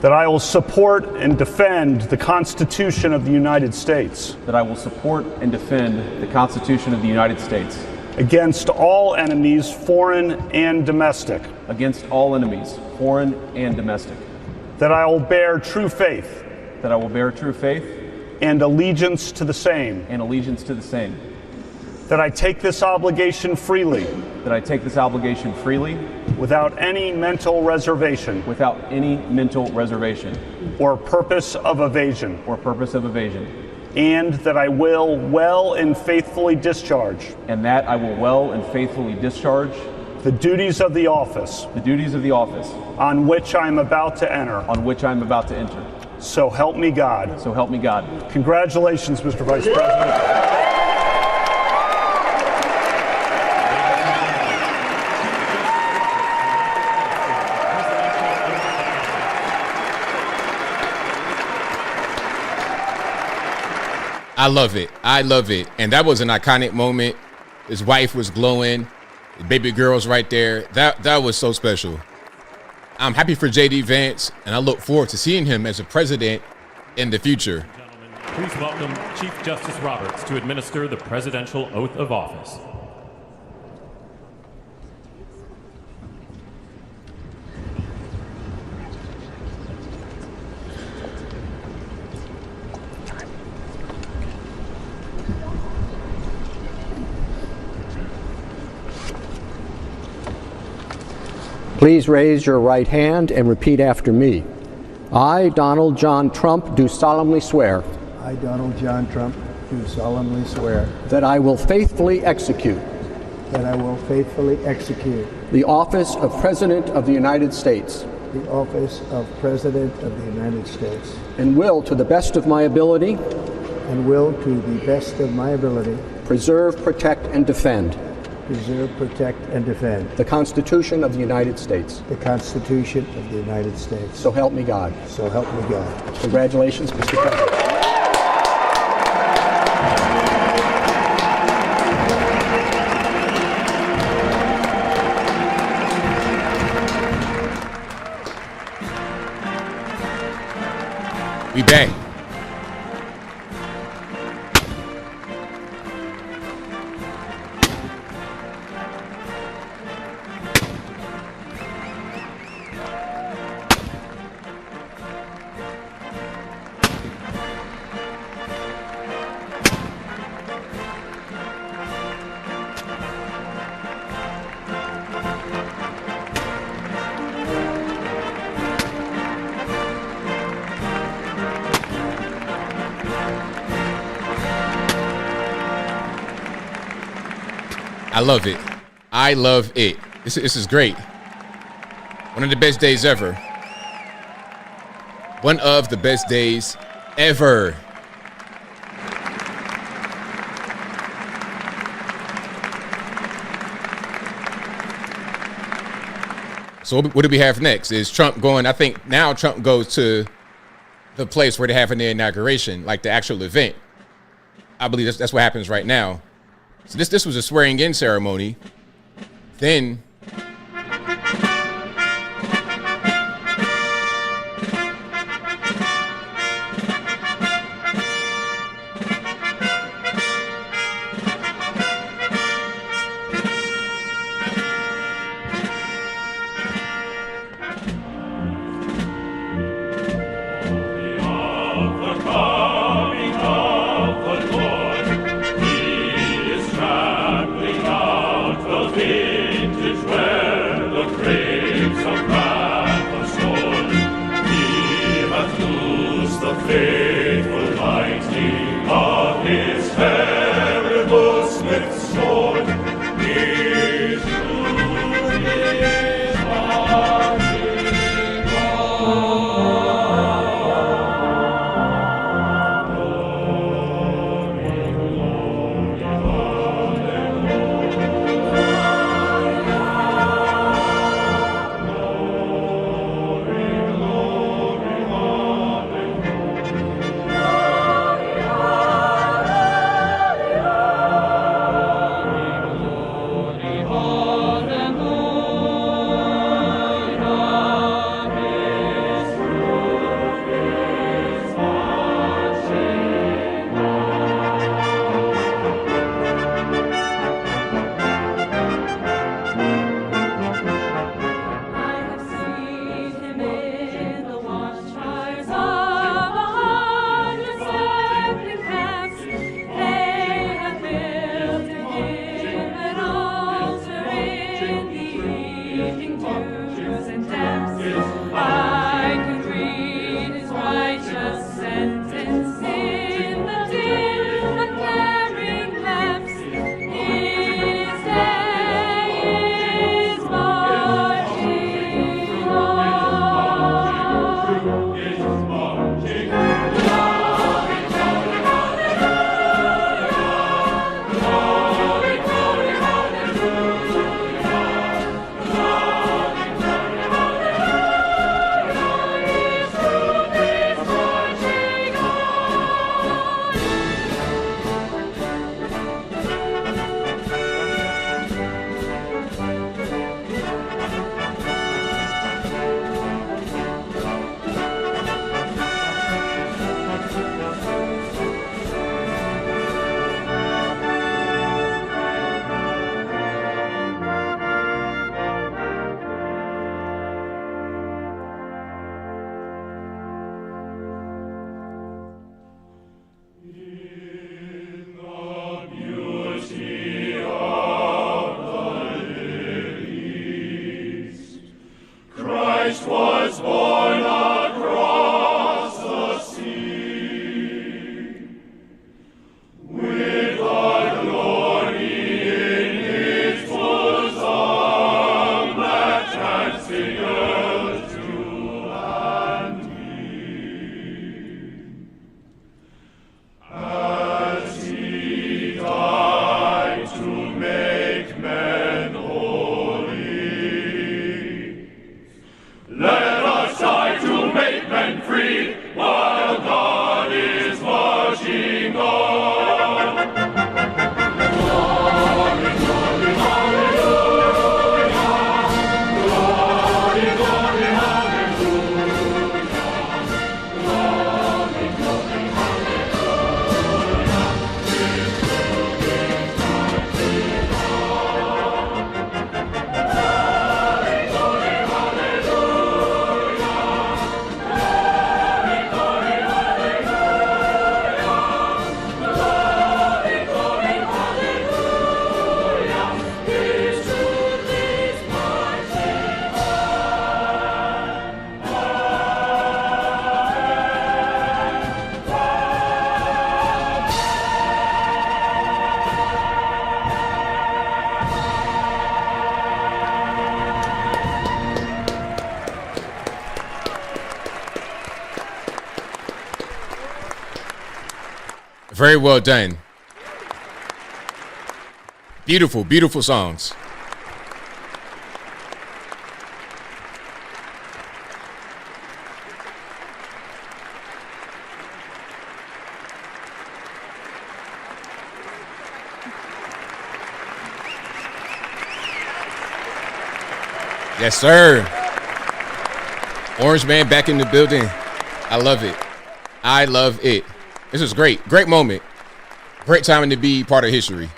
That I will support and defend the Constitution of the United States. That I will support and defend the Constitution of the United States. Against all enemies, foreign and domestic. Against all enemies, foreign and domestic. That I will bear true faith. That I will bear true faith. And allegiance to the same. And allegiance to the same. That I take this obligation freely. That I take this obligation freely. Without any mental reservation. Without any mental reservation. Or purpose of evasion. Or purpose of evasion. And that I will well and faithfully discharge. And that I will well and faithfully discharge. The duties of the office. The duties of the office. On which I am about to enter. On which I am about to enter. So help me God. So help me God. Congratulations, Mr. Vice President. I love it. I love it. And that was an iconic moment. His wife was glowing. The baby girl's right there. That was so special. I'm happy for J.D. Vance, and I look forward to seeing him as a president in the future. Please welcome Chief Justice Roberts to administer the presidential oath of office. Please raise your right hand and repeat after me. I, Donald John Trump, do solemnly swear. I, Donald John Trump, do solemnly swear. That I will faithfully execute. That I will faithfully execute. The office of President of the United States. The office of President of the United States. And will, to the best of my ability. And will, to the best of my ability. Preserve, protect, and defend. Preserve, protect, and defend. The Constitution of the United States. The Constitution of the United States. So help me God. So help me God. Congratulations, Mr. President. We back. I love it. I love it. This is great. One of the best days ever. One of the best days ever. So what do we have next? Is Trump going? I think now Trump goes to the place where they're having their inauguration, like the actual event. I believe that's what happens right now. So this was a swearing in ceremony. Then Vintage was born across the sea. With our glory in his bosom, that transfigured to and as he died to make men holy. Let us die to make men free while God is marching on. Glory, glory, hallelujah. Glory, glory, hallelujah. Glory, glory, hallelujah. His buildings mighty on. Glory, glory, hallelujah. Glory, glory, hallelujah. Glory, glory, hallelujah. His truth is mighty Very well done. Beautiful, beautiful songs. Yes, sir. Orange Man back in the building. I love it. I love it. This is great. Great moment. Great time to be part of history.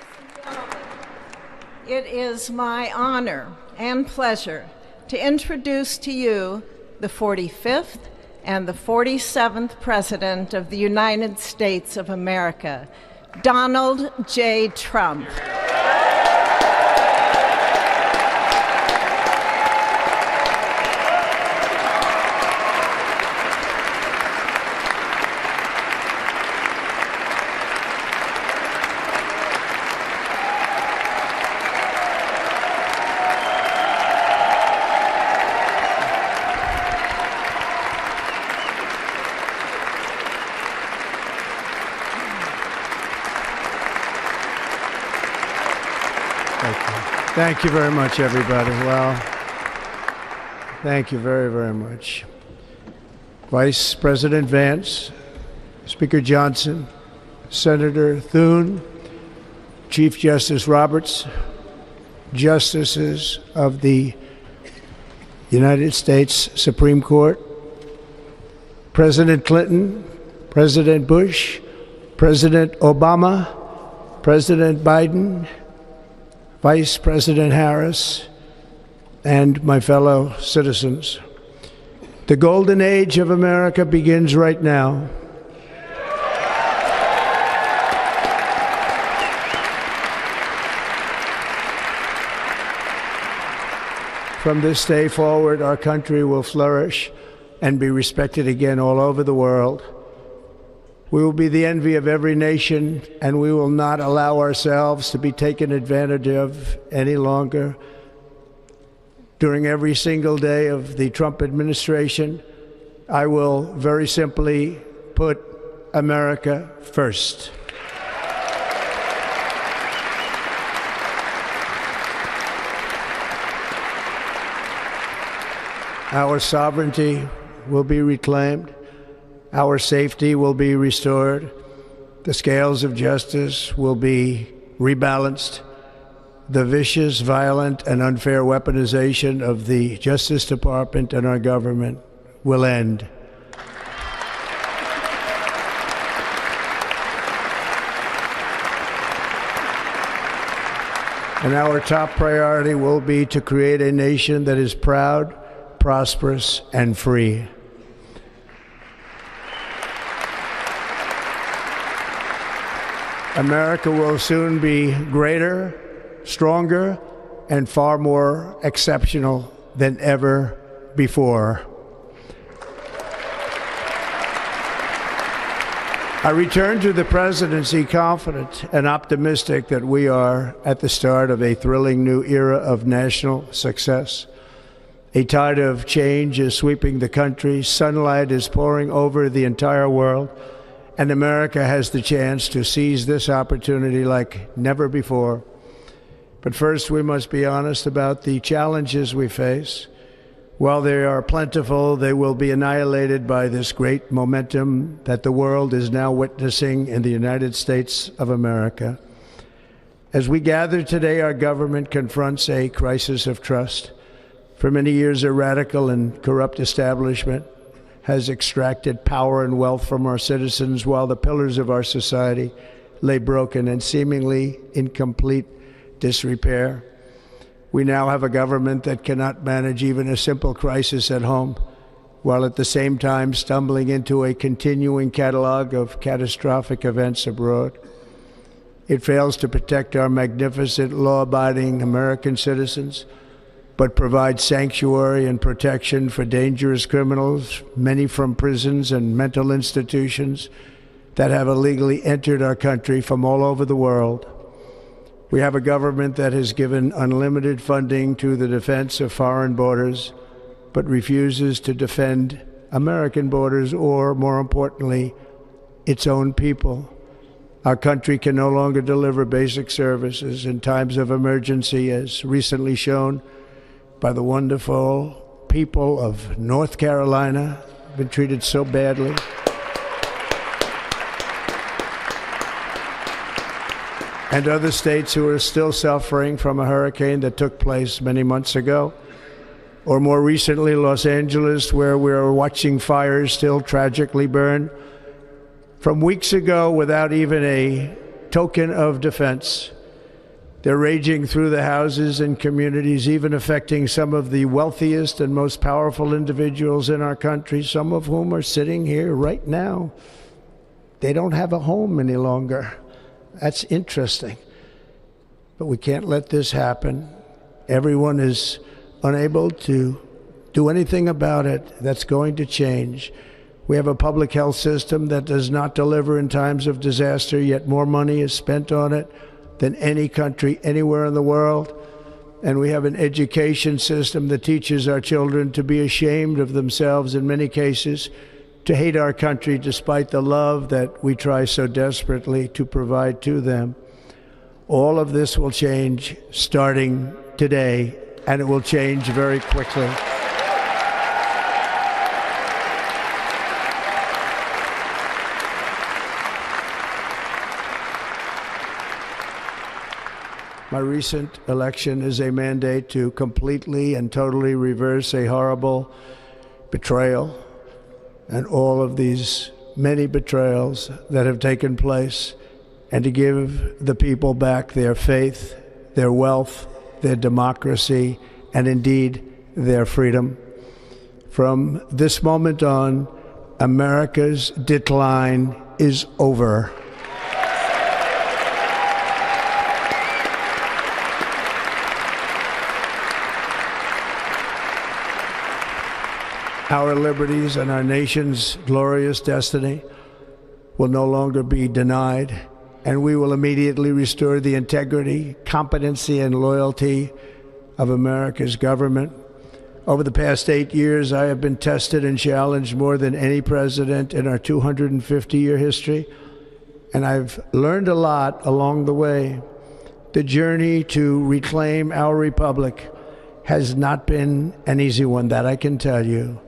It is my honor and pleasure to introduce to you the 45th and the 47th President of the United States of America, Donald J. Trump. Thank you very much, everybody. Well, thank you very, very much. Vice President Vance, Speaker Johnson, Senator Thune, Chief Justice Roberts, Justices of the United States Supreme Court, President Clinton, President Bush, President Obama, President Biden, Vice President Harris, and my fellow citizens. The golden age of America begins right now. From this day forward, our country will flourish and be respected again all over the world. We will be the envy of every nation, and we will not allow ourselves to be taken advantage of any longer. During every single day of the Trump administration, I will very simply put America first. Our sovereignty will be reclaimed. Our safety will be restored. The scales of justice will be rebalanced. The vicious, violent, and unfair weaponization of the Justice Department and our government will end. And our top priority will be to create a nation that is proud, prosperous, and free. America will soon be greater, stronger, and far more exceptional than ever before. I return to the presidency confident and optimistic that we are at the start of a thrilling new era of national success. A tide of change is sweeping the country, sunlight is pouring over the entire world, and America has the chance to seize this opportunity like never before. But first, we must be honest about the challenges we face. While they are plentiful, they will be annihilated by this great momentum that the world is now witnessing in the United States of America. As we gather today, our government confronts a crisis of trust. For many years, a radical and corrupt establishment has extracted power and wealth from our citizens while the pillars of our society lay broken and seemingly in complete disrepair. We now have a government that cannot manage even a simple crisis at home, while at the same time stumbling into a continuing catalog of catastrophic events abroad. It fails to protect our magnificent, law-abiding American citizens, but provides sanctuary and protection for dangerous criminals, many from prisons and mental institutions that have illegally entered our country from all over the world. We have a government that has given unlimited funding to the defense of foreign borders, but refuses to defend American borders or, more importantly, its own people. Our country can no longer deliver basic services in times of emergency, as recently shown by the wonderful people of North Carolina, been treated so badly. And other states who are still suffering from a hurricane that took place many months ago. Or more recently, Los Angeles, where we're watching fires still tragically burn from weeks ago without even a token of defense. They're raging through the houses and communities, even affecting some of the wealthiest and most powerful individuals in our country, some of whom are sitting here right now. They don't have a home any longer. That's interesting. But we can't let this happen. Everyone is unable to do anything about it. That's going to change. We have a public health system that does not deliver in times of disaster, yet more money is spent on it than any country anywhere in the world. And we have an education system that teaches our children to be ashamed of themselves in many cases, to hate our country despite the love that we try so desperately to provide to them. All of this will change starting today, and it will change very quickly. My recent election is a mandate to completely and totally reverse a horrible betrayal and all of these many betrayals that have taken place, and to give the people back their faith, their wealth, their democracy, and indeed their freedom. From this moment on, America's decline is over. Our liberties and our nation's glorious destiny will no longer be denied, and we will immediately restore the integrity, competency, and loyalty of America's government. Over the past 8 years, I have been tested and challenged more than any president in our 250-year history, and I've learned a lot along the way. The journey to reclaim our republic has not been an easy one, that I can tell you.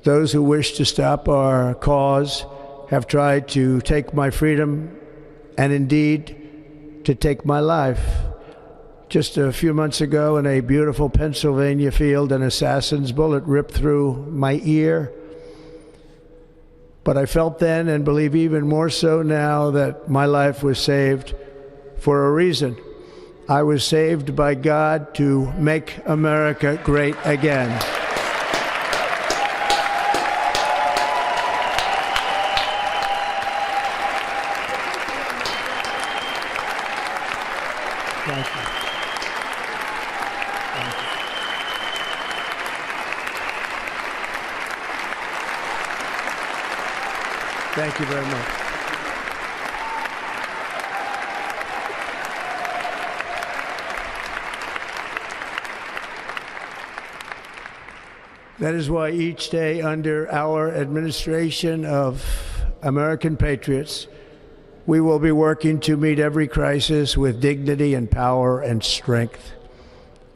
Those who wish to stop our cause have tried to take my freedom and indeed to take my life. Just a few months ago in a beautiful Pennsylvania field, an assassin's bullet ripped through my ear. But I felt then, and believe even more so now, that my life was saved for a reason. I was saved by God to make America great again. Thank you. Thank you very much. That is why each day under our administration of American patriots, we will be working to meet every crisis with dignity and power and strength.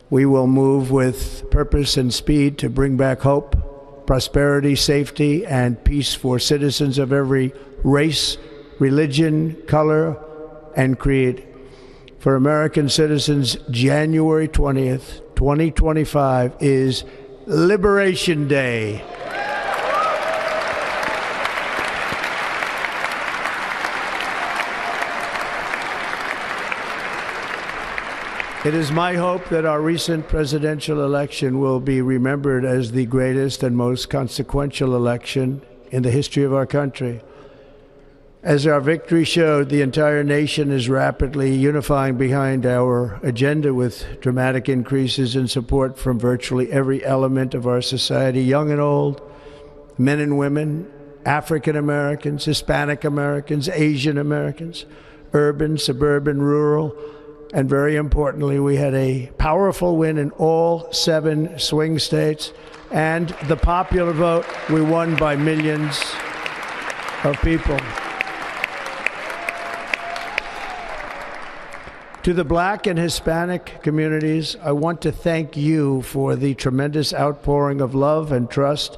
We will move with purpose and speed to bring back hope, prosperity, safety, and peace for citizens of every race, religion, color, and creed. For American citizens, January 20th, 2025 is Liberation Day. It is my hope that our recent presidential election will be remembered as the greatest and most consequential election in the history of our country. As our victory showed, the entire nation is rapidly unifying behind our agenda with dramatic increases in support from virtually every element of our society, young and old, men and women, African Americans, Hispanic Americans, Asian Americans, urban, suburban, rural, and very importantly, we had a powerful win in all 7 swing states, and the popular vote, we won by millions of people. To the Black and Hispanic communities, I want to thank you for the tremendous outpouring of love and trust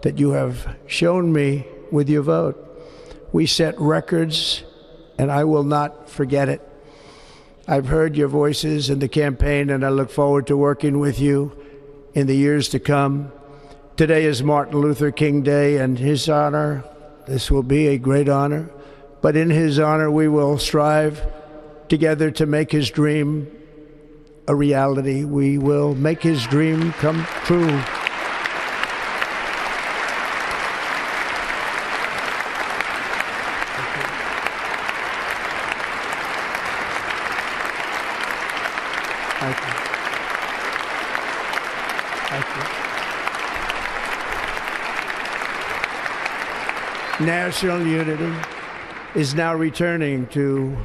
that you have shown me with your vote. We set records, and I will not forget it. I've heard your voices in the campaign, and I look forward to working with you in the years to come. Today is Martin Luther King Day, and his honor, this will be a great honor, but in his honor we will strive together to make his dream a reality. We will make his dream come true. Thank you. Thank you. National unity is now returning to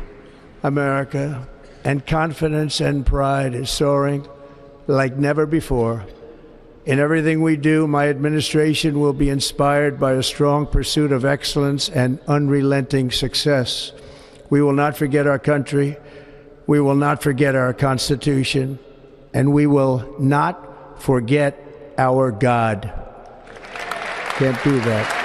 America, and confidence and pride is soaring like never before. In everything we do, my administration will be inspired by a strong pursuit of excellence and unrelenting success. We will not forget our country, we will not forget our Constitution, and we will not forget our God. Can't do that.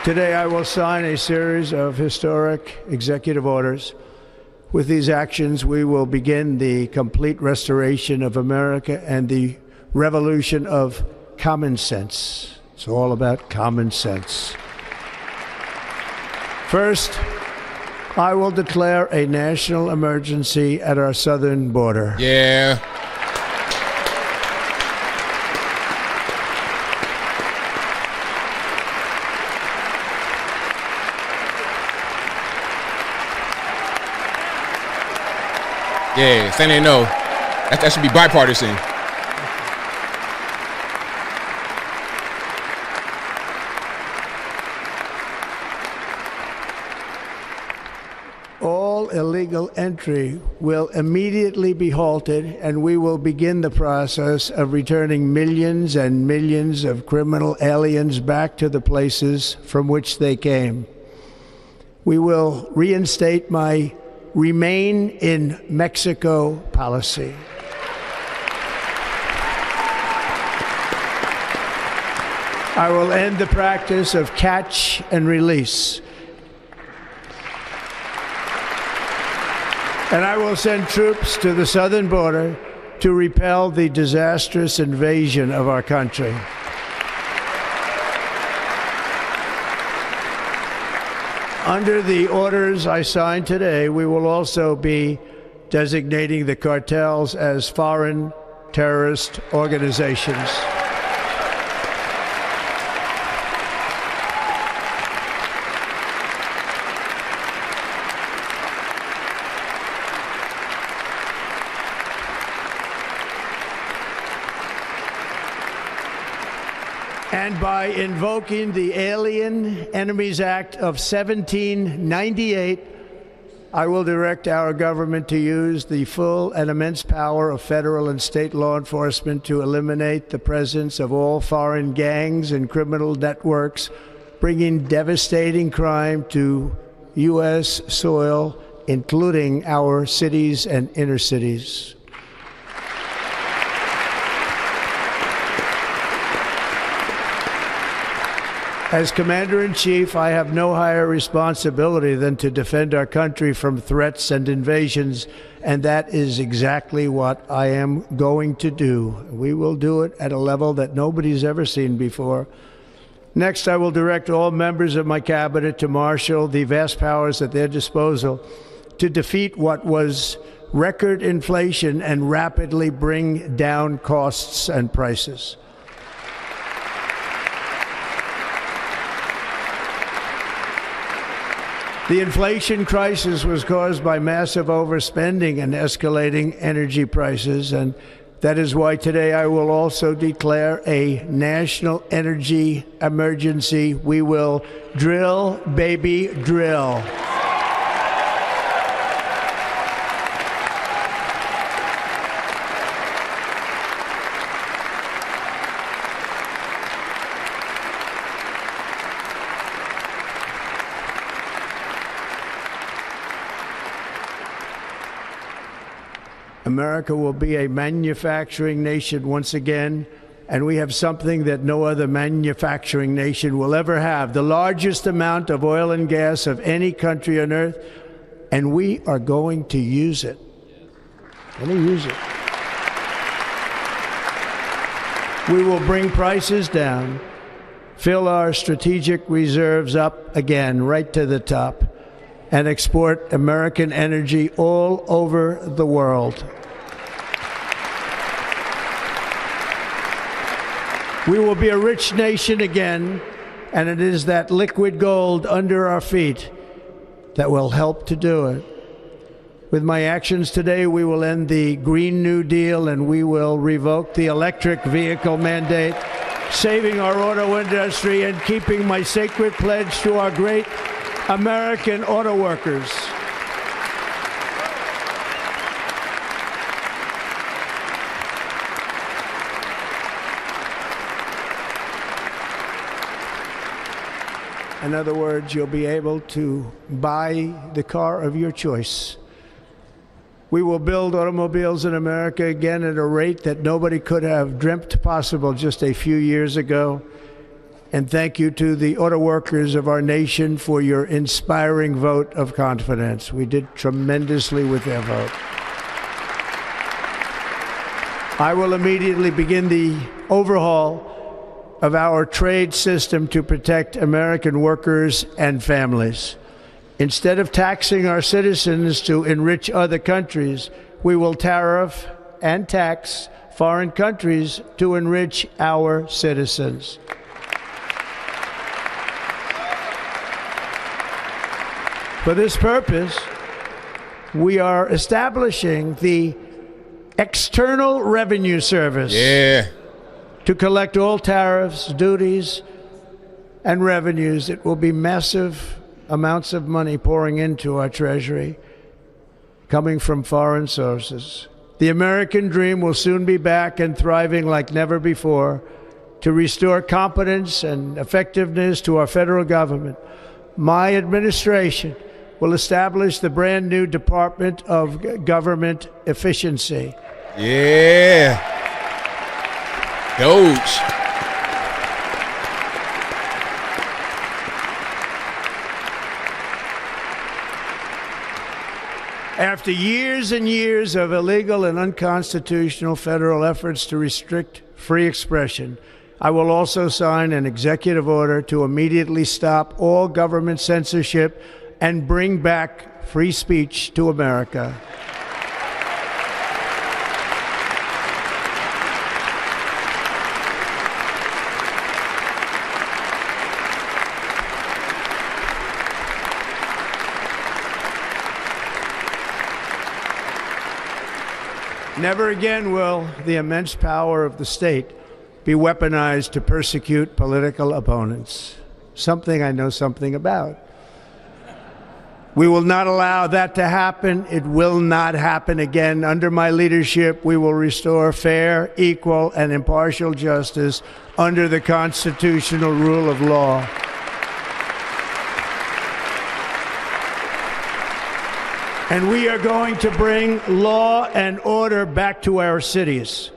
Today, I will sign a series of historic executive orders. With these actions, we will begin the complete restoration of America and the revolution of common sense. It's all about common sense. First, I will declare a national emergency at our southern border. Yeah. Yeah, saying they know. That should be bipartisan. All illegal entry will immediately be halted, and we will begin the process of returning millions and millions of criminal aliens back to the places from which they came. We will reinstate my Remain in Mexico policy. I will end the practice of catch and release. And I will send troops to the southern border to repel the disastrous invasion of our country. Under the orders I signed today, we will also be designating the cartels as foreign terrorist organizations. and by invoking the Alien Enemies Act of 1798, I will direct our government to use the full and immense power of federal and state law enforcement to eliminate the presence of all foreign gangs and criminal networks, bringing devastating crime to U.S. soil, including our cities and inner cities. As Commander-in-Chief, I have no higher responsibility than to defend our country from threats and invasions, and that is exactly what I am going to do. We will do it at a level that nobody's ever seen before. Next, I will direct all members of my cabinet to marshal the vast powers at their disposal to defeat what was record inflation and rapidly bring down costs and prices. The inflation crisis was caused by massive overspending and escalating energy prices, and that is why today I will also declare a national energy emergency. We will drill, baby, drill. America will be a manufacturing nation once again, and we have something that no other manufacturing nation will ever have, the largest amount of oil and gas of any country on earth, and we are going to use it. We're going to use it. We will bring prices down, fill our strategic reserves up again, right to the top, and export American energy all over the world. We will be a rich nation again, and it is that liquid gold under our feet that will help to do it. With my actions today, we will end the Green New Deal, and we will revoke the electric vehicle mandate, saving our auto industry and keeping my sacred pledge to our great American auto workers. In other words, you'll be able to buy the car of your choice. We will build automobiles in America again at a rate that nobody could have dreamt possible just a few years ago. And thank you to the auto workers of our nation for your inspiring vote of confidence. We did tremendously with their vote. I will immediately begin the overhaul of our trade system to protect American workers and families. Instead of taxing our citizens to enrich other countries, we will tariff and tax foreign countries to enrich our citizens. For this purpose, we are establishing the External Revenue Service. To collect all tariffs, duties, and revenues. It will be massive amounts of money pouring into our treasury, coming from foreign sources. The American dream will soon be back and thriving like never before to restore competence and effectiveness to our federal government. My administration will establish the brand new Department of Government Efficiency. Doge. After years and years of illegal and unconstitutional federal efforts to restrict free expression, I will also sign an executive order to immediately stop all government censorship and bring back free speech to America. Never again will the immense power of the state be weaponized to persecute political opponents. Something I know something about. We will not allow that to happen. It will not happen again. Under my leadership, we will restore fair, equal, and impartial justice under the constitutional rule of law. And we are going to bring law and order back to our cities.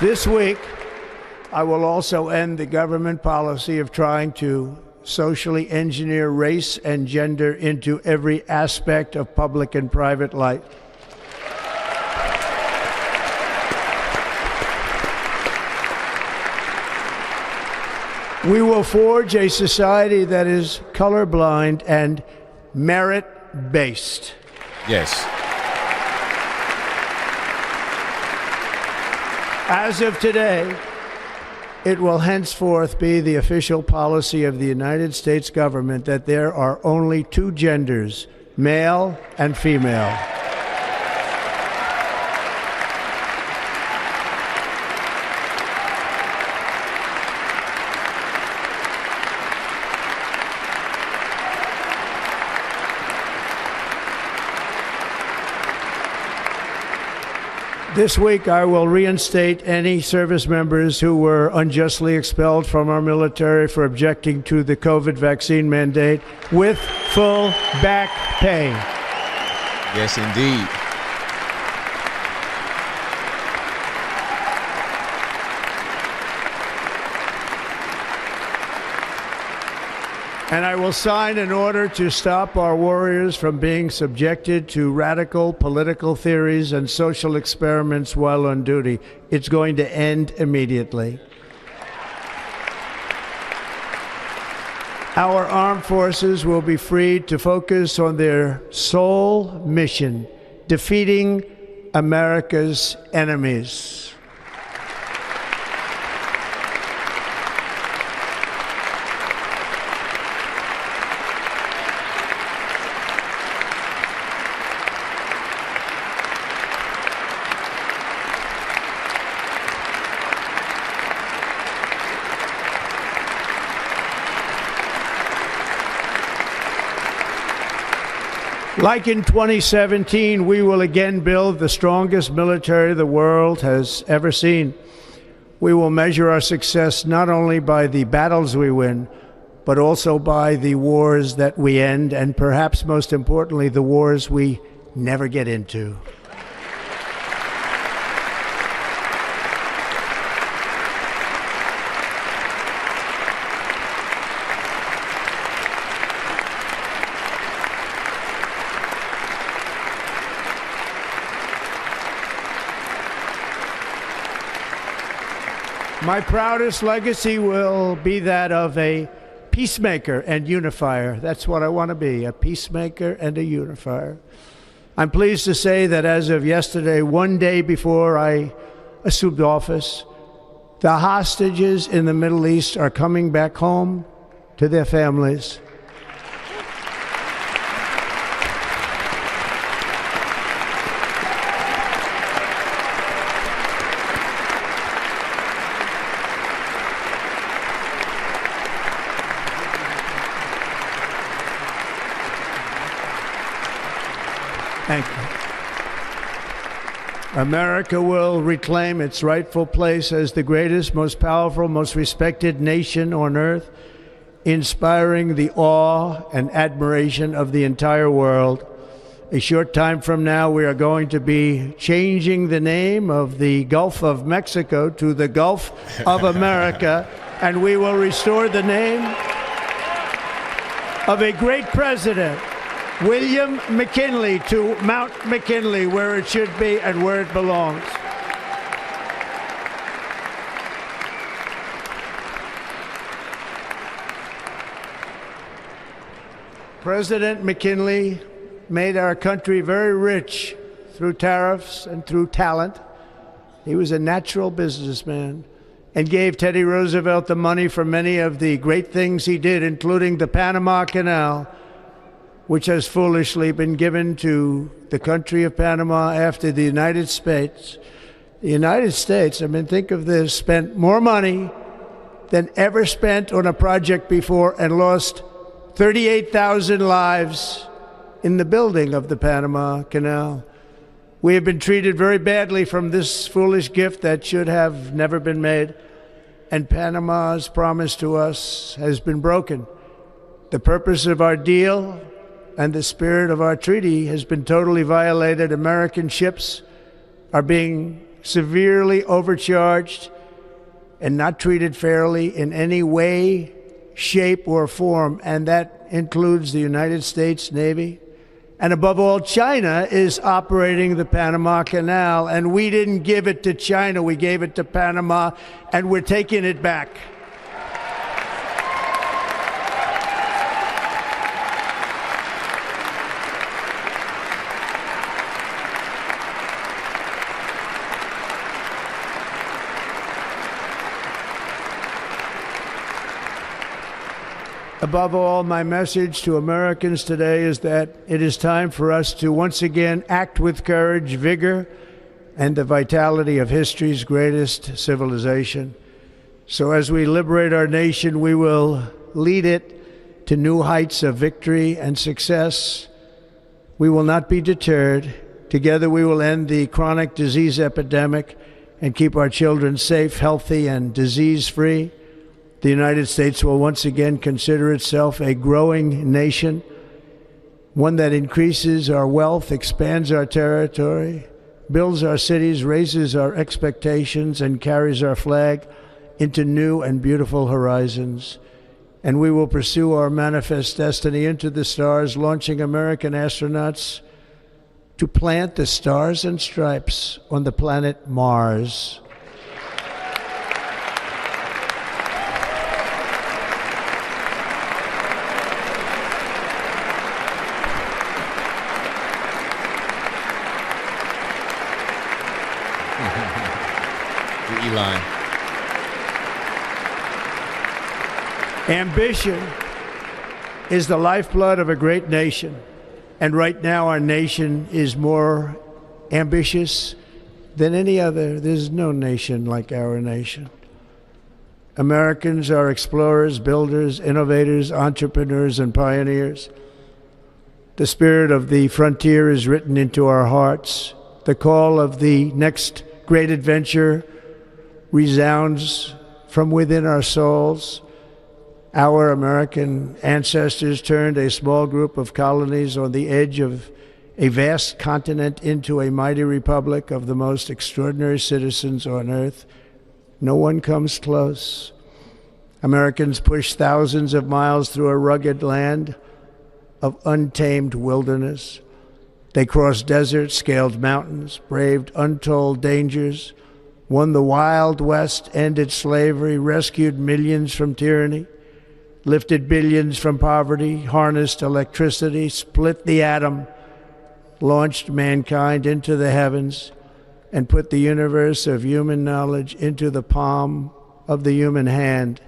This week, I will also end the government policy of trying to socially engineer race and gender into every aspect of public and private life. We will forge a society that is colorblind and merit-based. Yes. As of today, it will henceforth be the official policy of the United States government that there are only two genders, male and female. This week, I will reinstate any service members who were unjustly expelled from our military for objecting to the COVID vaccine mandate with full back pay. Yes, indeed. And I will sign an order to stop our warriors from being subjected to radical political theories and social experiments while on duty. It's going to end immediately. Our armed forces will be freed to focus on their sole mission, defeating America's enemies. Like in 2017, we will again build the strongest military the world has ever seen. We will measure our success not only by the battles we win, but also by the wars that we end, and perhaps most importantly, the wars we never get into. My proudest legacy will be that of a peacemaker and unifier. That's what I want to be, a peacemaker and a unifier. I'm pleased to say that as of yesterday, one day before I assumed office, the hostages in the Middle East are coming back home to their families. Thank you. America will reclaim its rightful place as the greatest, most powerful, most respected nation on earth, inspiring the awe and admiration of the entire world. A short time from now, we are going to be changing the name of the Gulf of Mexico to the Gulf of America, and we will restore the name of a great president, William McKinley, to Mount McKinley, where it should be and where it belongs. President McKinley made our country very rich through tariffs and through talent. He was a natural businessman and gave Teddy Roosevelt the money for many of the great things he did, including the Panama Canal, which has foolishly been given to the country of Panama after the United States. The United States, I mean, think of this, spent more money than ever spent on a project before and lost 38,000 lives in the building of the Panama Canal. We have been treated very badly from this foolish gift that should have never been made, and Panama's promise to us has been broken. The purpose of our deal and the spirit of our treaty has been totally violated. American ships are being severely overcharged and not treated fairly in any way, shape, or form, and that includes the United States Navy. And above all, China is operating the Panama Canal, and we didn't give it to China, we gave it to Panama, and we're taking it back. Above all, my message to Americans today is that it is time for us to once again act with courage, vigor, and the vitality of history's greatest civilization. So as we liberate our nation, we will lead it to new heights of victory and success. We will not be deterred. Together we will end the chronic disease epidemic and keep our children safe, healthy, and disease-free. The United States will once again consider itself a growing nation, one that increases our wealth, expands our territory, builds our cities, raises our expectations, and carries our flag into new and beautiful horizons. And we will pursue our manifest destiny into the stars, launching American astronauts to plant the stars and stripes on the planet Mars. Elon. Ambition is the lifeblood of a great nation. And right now our nation is more ambitious than any other. There's no nation like our nation. Americans are explorers, builders, innovators, entrepreneurs, and pioneers. The spirit of the frontier is written into our hearts. The call of the next great adventure resounds from within our souls. Our American ancestors turned a small group of colonies on the edge of a vast continent into a mighty republic of the most extraordinary citizens on earth. No one comes close. Americans pushed thousands of miles through a rugged land of untamed wilderness. They crossed deserts, scaled mountains, braved untold dangers, won the Wild West, ended slavery, rescued millions from tyranny, lifted billions from poverty, harnessed electricity, split the atom, launched mankind into the heavens, and put the universe of human knowledge into the palm of the human hand.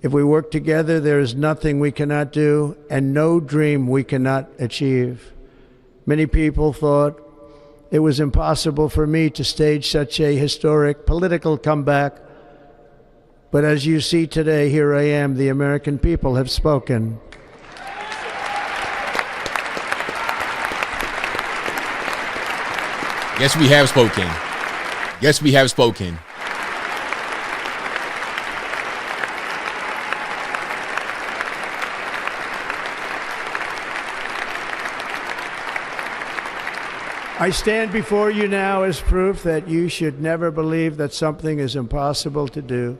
If we work together, there is nothing we cannot do and no dream we cannot achieve. Many people thought it was impossible for me to stage such a historic political comeback. But as you see today, here I am. The American people have spoken. Yes, we have spoken. Yes, we have spoken. I stand before you now as proof that you should never believe that something is impossible to do.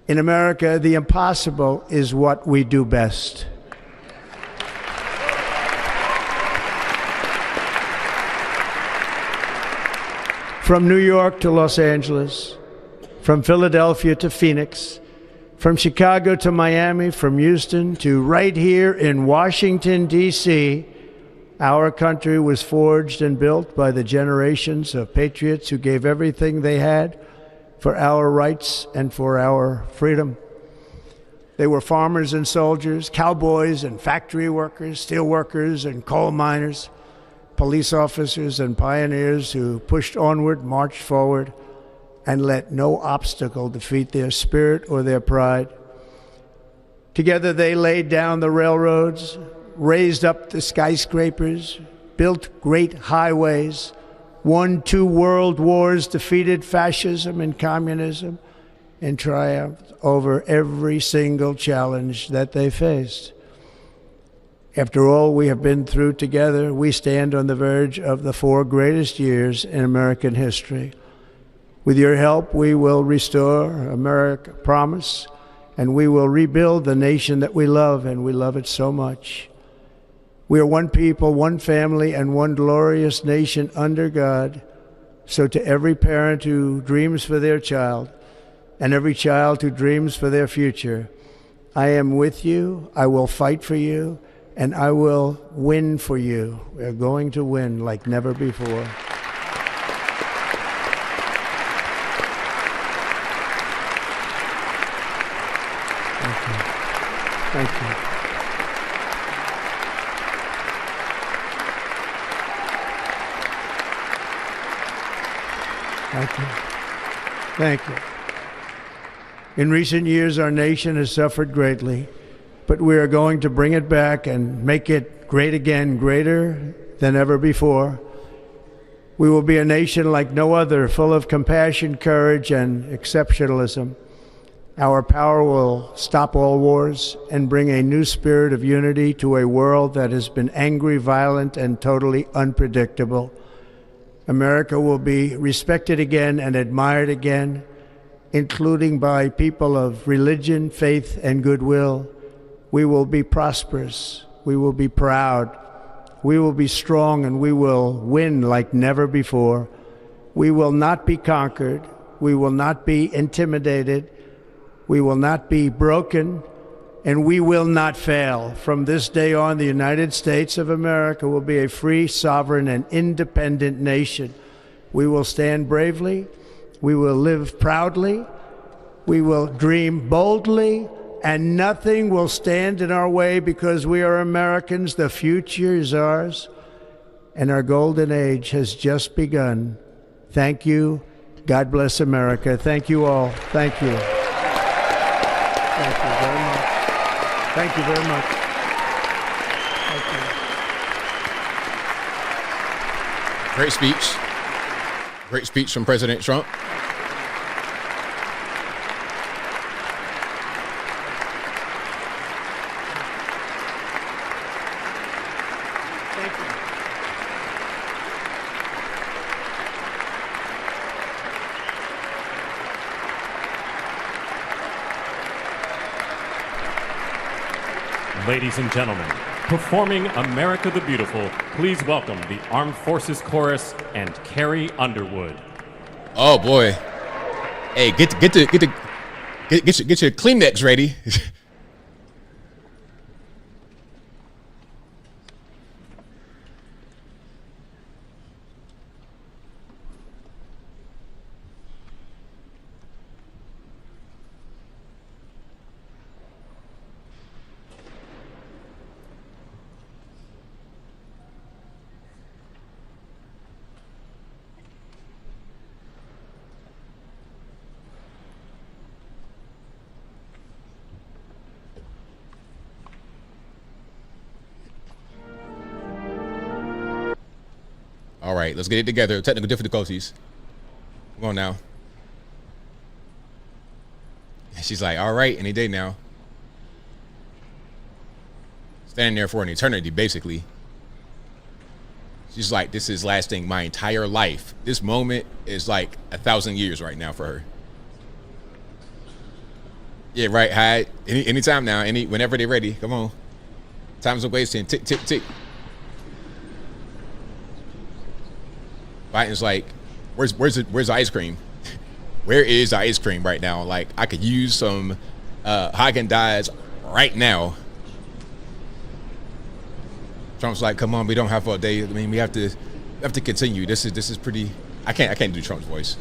In America, the impossible is what we do best. From New York to Los Angeles, from Philadelphia to Phoenix, from Chicago to Miami, from Houston to right here in Washington, D.C., our country was forged and built by the generations of patriots who gave everything they had for our rights and for our freedom. They were farmers and soldiers, cowboys and factory workers, steel workers and coal miners, police officers and pioneers who pushed onward, marched forward, and let no obstacle defeat their spirit or their pride. Together they laid down the railroads, raised up the skyscrapers, built great highways, won 2 world wars, defeated fascism and communism, and triumphed over every single challenge that they faced. After all we have been through together, we stand on the verge of the 4 greatest years in American history. With your help, we will restore America, promise, and we will rebuild the nation that we love, and we love it so much. We are one people, one family, and one glorious nation under God. So to every parent who dreams for their child, and every child who dreams for their future, I am with you, I will fight for you, and I will win for you. We are going to win like never before. Thank you. Thank you. Thank you. In recent years, our nation has suffered greatly, but we are going to bring it back and make it great again, greater than ever before. We will be a nation like no other, full of compassion, courage, and exceptionalism. Our power will stop all wars and bring a new spirit of unity to a world that has been angry, violent, and totally unpredictable. America will be respected again and admired again, including by people of religion, faith, and goodwill. We will be prosperous. We will be proud. We will be strong, and we will win like never before. We will not be conquered. We will not be intimidated. We will not be broken, and we will not fail. From this day on, the United States of America will be a free, sovereign, and independent nation. We will stand bravely. We will live proudly. We will dream boldly, and nothing will stand in our way because we are Americans. The future is ours, and our golden age has just begun. Thank you. God bless America. Thank you all. Thank you. Thank you very much. Thank you very much. Thank you. Great speech. Great speech from President Trump. Ladies and gentlemen, performing America the Beautiful, please welcome the Armed Forces Chorus and Carrie Underwood. Oh boy. Hey, get your Kleenex ready. All right, let's get it together. Technical difficulties. Come on now. She's like, all right, any day now. Standing there for an eternity, basically. She's like, this is lasting my entire life. This moment is like 1,000 years right now for her. Yeah, right, hi. Anytime now, whenever they're ready. Come on. Time's a wasting. Tick, tick, tick. Biden's like, where's the ice cream? Where is the ice cream right now? Like, I could use some Haagen-Dazs right now. Trump's like, come on, we don't have all day. I mean, we have to continue. This is pretty. I can't do Trump's voice.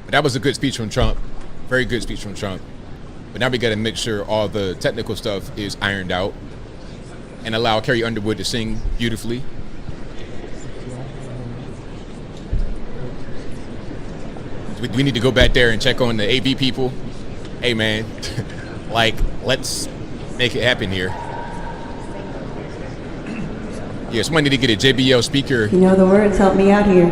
But that was a good speech from Trump. Very good speech from Trump. But now we got to make sure all the technical stuff is ironed out and allow Carrie Underwood to sing beautifully. We need to go back there and check on the AV people. Hey, man, like, let's make it happen here. Yeah, someone need to get a JBL speaker. You know the words, help me out here.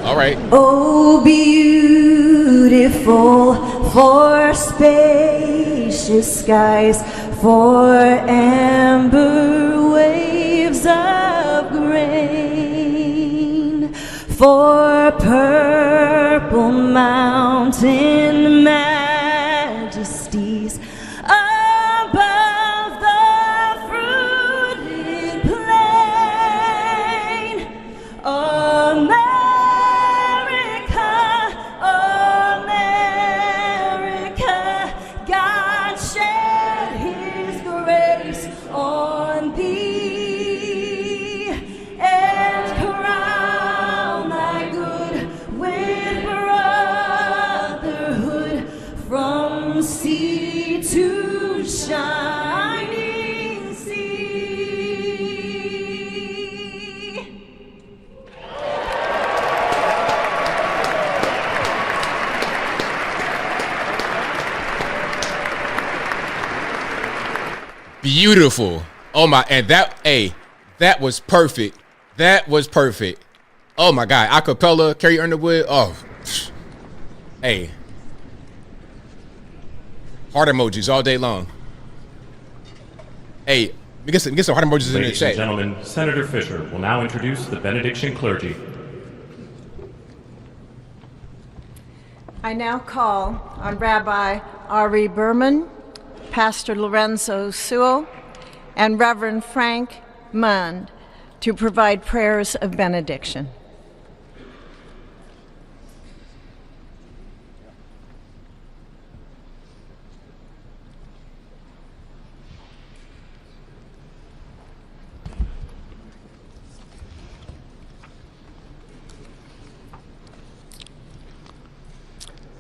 All right. Oh, beautiful for spacious skies, for amber waves of grain, for purple mountain majesties above the fruited plain. America, God shed his grace on thee and crown thy good with brotherhood from sea to shining sea. Beautiful. Oh my, and that was perfect. That was perfect. Oh my God, acapella, Carrie Underwood. Oh, hey, heart emojis all day long. Hey, we get some heart emojis in the Ladies chat. and gentlemen, Senator Fisher will now introduce the benediction clergy. I now call on Rabbi Ari Berman, Pastor Lorenzo Sewell, and Reverend Frank Mund to provide prayers of benediction.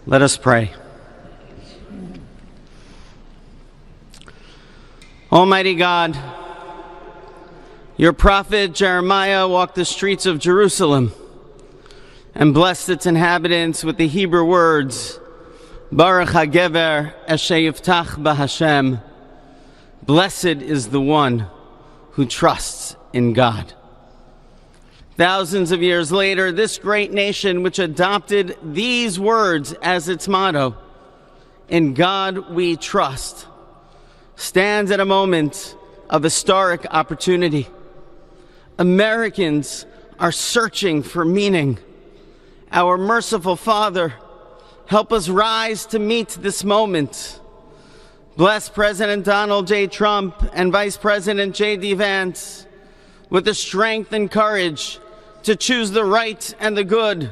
Let us pray. Almighty God, your prophet Jeremiah walked the streets of Jerusalem and blessed its inhabitants with the Hebrew words, Baruch HaGever Asher Yiftach BaHashem. Blessed is the one who trusts in God. Thousands of years later, this great nation, which adopted these words as its motto, "In God we trust," stands at a moment of historic opportunity. Americans are searching for meaning. Our merciful Father, help us rise to meet this moment. Bless President Donald J. Trump and Vice President J.D. Vance with the strength and courage to choose the right and the good.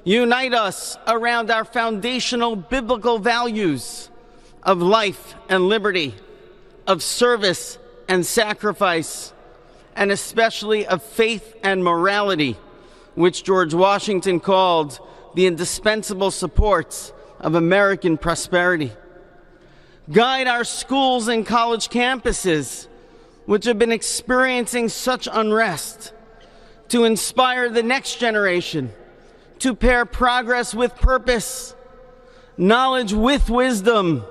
Unite us around our foundational biblical values of life and liberty, of service and sacrifice, and especially of faith and morality, which George Washington called the indispensable supports of American prosperity. Guide our schools and college campuses, which have been experiencing such unrest, to inspire the next generation, to pair progress with purpose, knowledge with wisdom,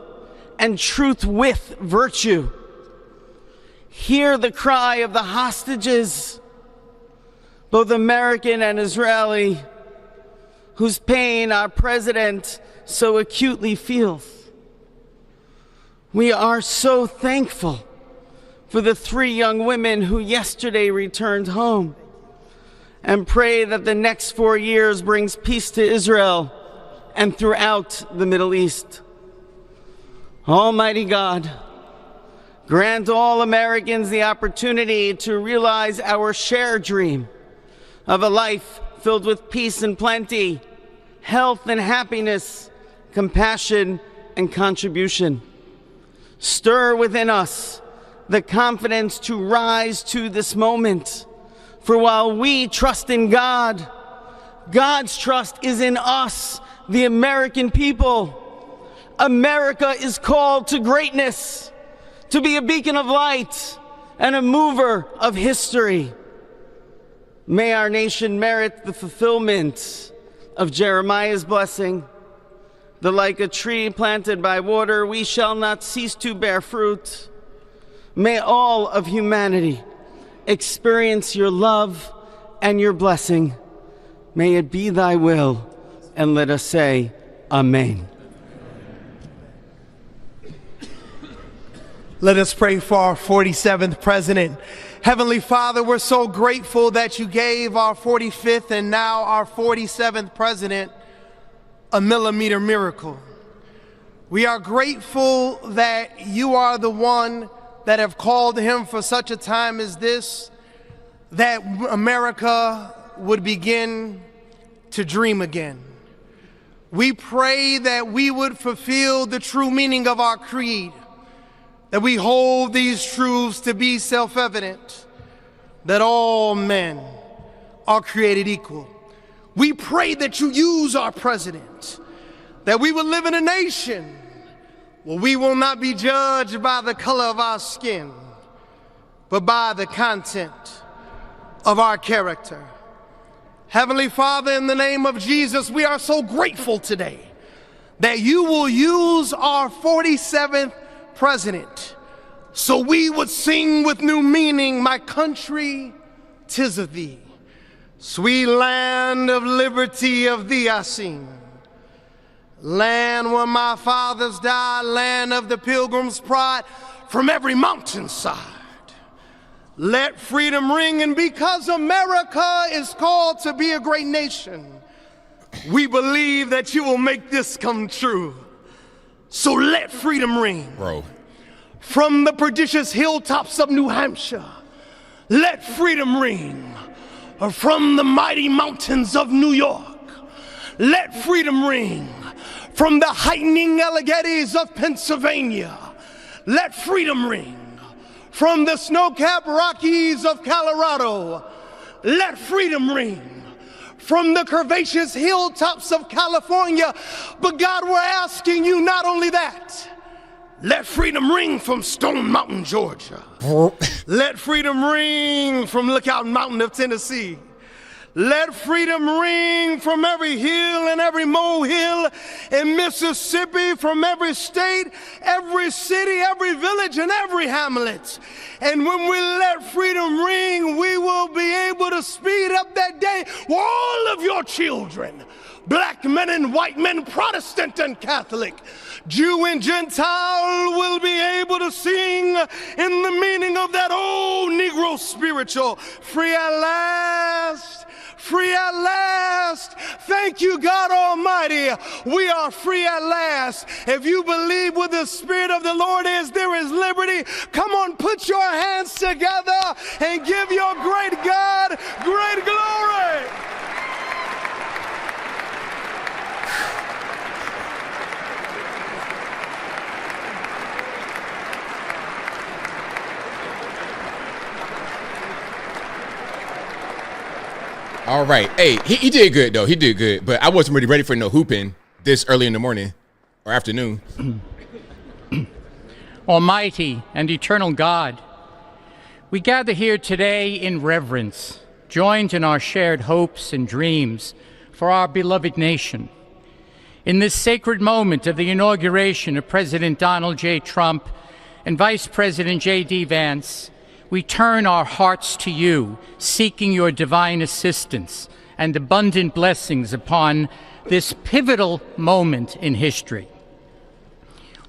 and truth with virtue. Hear the cry of the hostages, both American and Israeli, whose pain our president so acutely feels. We are so thankful for the 3 young women who yesterday returned home, and pray that the next 4 years brings peace to Israel and throughout the Middle East. Almighty God, grant all Americans the opportunity to realize our shared dream of a life filled with peace and plenty, health and happiness, compassion and contribution. Stir within us the confidence to rise to this moment. For while we trust in God, God's trust is in us, the American people. America is called to greatness, to be a beacon of light and a mover of history. May our nation merit the fulfillment of Jeremiah's blessing, that like a tree planted by water, we shall not cease to bear fruit. May all of humanity experience your love and your blessing. May it be thy will, and let us say, Amen. Let us pray for our 47th president. Heavenly Father, we're so grateful that you gave our 45th and now our 47th president a millimeter miracle. We are grateful that you are the one that have called him for such a time as this, that America would begin to dream again. We pray that we would fulfill the true meaning of our creed, that we hold these truths to be self-evident, that all men are created equal. We pray that you use our president, that we will live in a nation where we will not be judged by the color of our skin, but by the content of our character. Heavenly Father, in the name of Jesus, we are so grateful today that you will use our 47th president so we would sing with new meaning, my country, 'tis of thee. Sweet land of liberty, of thee I sing. Land where my fathers died, land of the pilgrim's pride, from every mountainside. Let freedom ring, and because America is called to be a great nation, we believe that you will make this come true. So let freedom ring. Bro. From the prodigious hilltops of New Hampshire, let freedom ring. From the mighty mountains of New York, let freedom ring. From the heightening Alleghenies of Pennsylvania, let freedom ring. From the snow-capped Rockies of Colorado, let freedom ring. From the curvaceous hilltops of California, but God, we're asking you not only that, let freedom ring from Stone Mountain, Georgia. Let freedom ring from Lookout Mountain of Tennessee. Let freedom ring from every hill and every molehill in Mississippi, from every state, every city, every village, and every hamlet. And when we let freedom ring, we will be able to speed up that day where all of your children, black men and white men, Protestant and Catholic, Jew and Gentile, will be able to sing in the meaning of that old Negro spiritual, free at last. Free at last. Thank you, God Almighty. We are free at last. If you believe where the Spirit of the Lord is, there is liberty. Come on, put your hands together and give your great God great glory. All right. Hey, he did good, though. He did good. But I wasn't really ready for no hooping this early in the morning or afternoon. Almighty and eternal God, we gather here today in reverence, joined in our shared hopes and dreams for our beloved nation. In this sacred moment of the inauguration of President Donald J. Trump and Vice President J.D. Vance, we turn our hearts to you, seeking your divine assistance and abundant blessings upon this pivotal moment in history.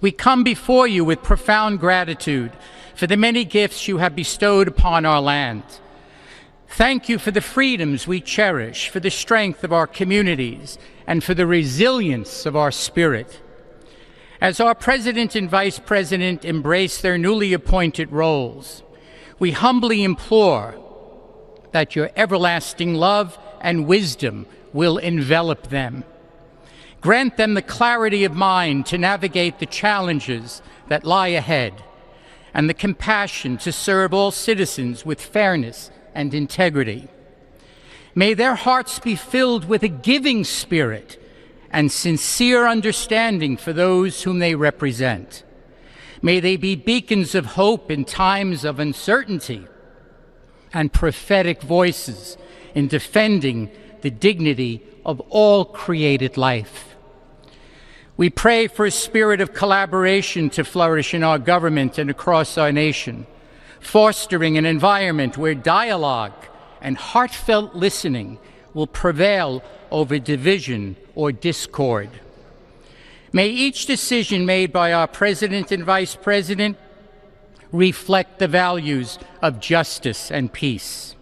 We come before you with profound gratitude for the many gifts you have bestowed upon our land. Thank you for the freedoms we cherish, for the strength of our communities, and for the resilience of our spirit. As our President and Vice President embrace their newly appointed roles, we humbly implore that your everlasting love and wisdom will envelop them. Grant them the clarity of mind to navigate the challenges that lie ahead, and the compassion to serve all citizens with fairness and integrity. May their hearts be filled with a giving spirit and sincere understanding for those whom they represent. May they be beacons of hope in times of uncertainty and prophetic voices in defending the dignity of all created life. We pray for a spirit of collaboration to flourish in our government and across our nation, fostering an environment where dialogue and heartfelt listening will prevail over division or discord. May each decision made by our President and Vice President reflect the values of justice and peace.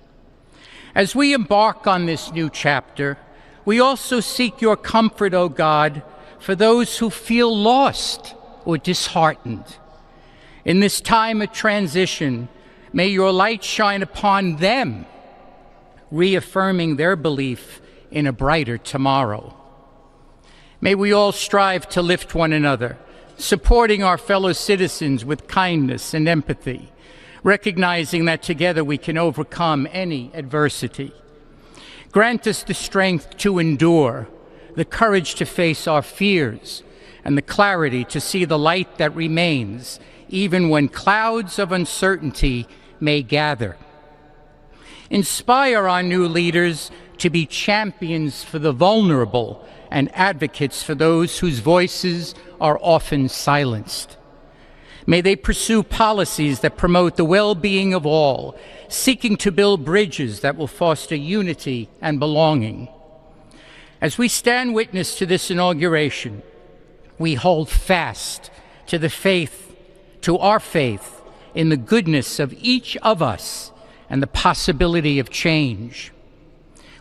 As we embark on this new chapter, we also seek your comfort, O God, for those who feel lost or disheartened. In this time of transition, may your light shine upon them, reaffirming their belief in a brighter tomorrow. May we all strive to lift one another, supporting our fellow citizens with kindness and empathy, recognizing that together we can overcome any adversity. Grant us the strength to endure, the courage to face our fears, and the clarity to see the light that remains, even when clouds of uncertainty may gather. Inspire our new leaders to be champions for the vulnerable and advocates for those whose voices are often silenced. May they pursue policies that promote the well-being of all, seeking to build bridges that will foster unity and belonging. As we stand witness to this inauguration, we hold fast to our faith in the goodness of each of us and the possibility of change.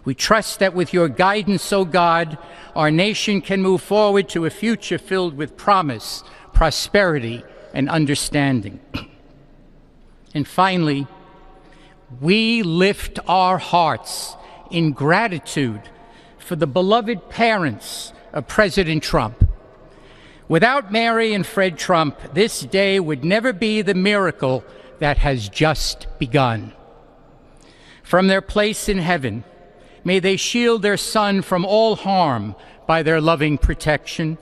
We trust that with your guidance, O God, our nation can move forward to a future filled with promise, prosperity, and understanding. And finally, we lift our hearts in gratitude for the beloved parents of President Trump. Without Mary and Fred Trump, this day would never be the miracle that has just begun. From their place in heaven, may they shield their son from all harm by their loving protection,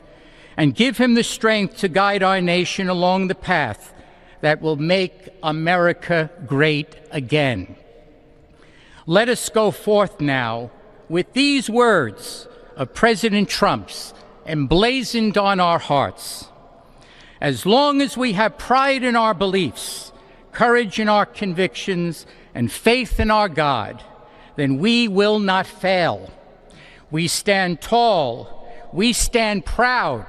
and give him the strength to guide our nation along the path that will make America great again. Let us go forth now with these words of President Trump's emblazoned on our hearts. As long as we have pride in our beliefs, courage in our convictions, and faith in our God, then we will not fail. We stand tall, we stand proud,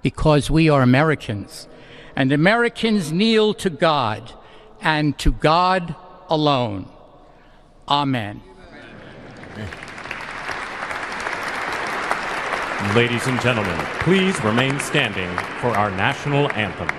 because we are Americans, and Americans kneel to God, and to God alone. Amen. Ladies and gentlemen, please remain standing for our national anthem.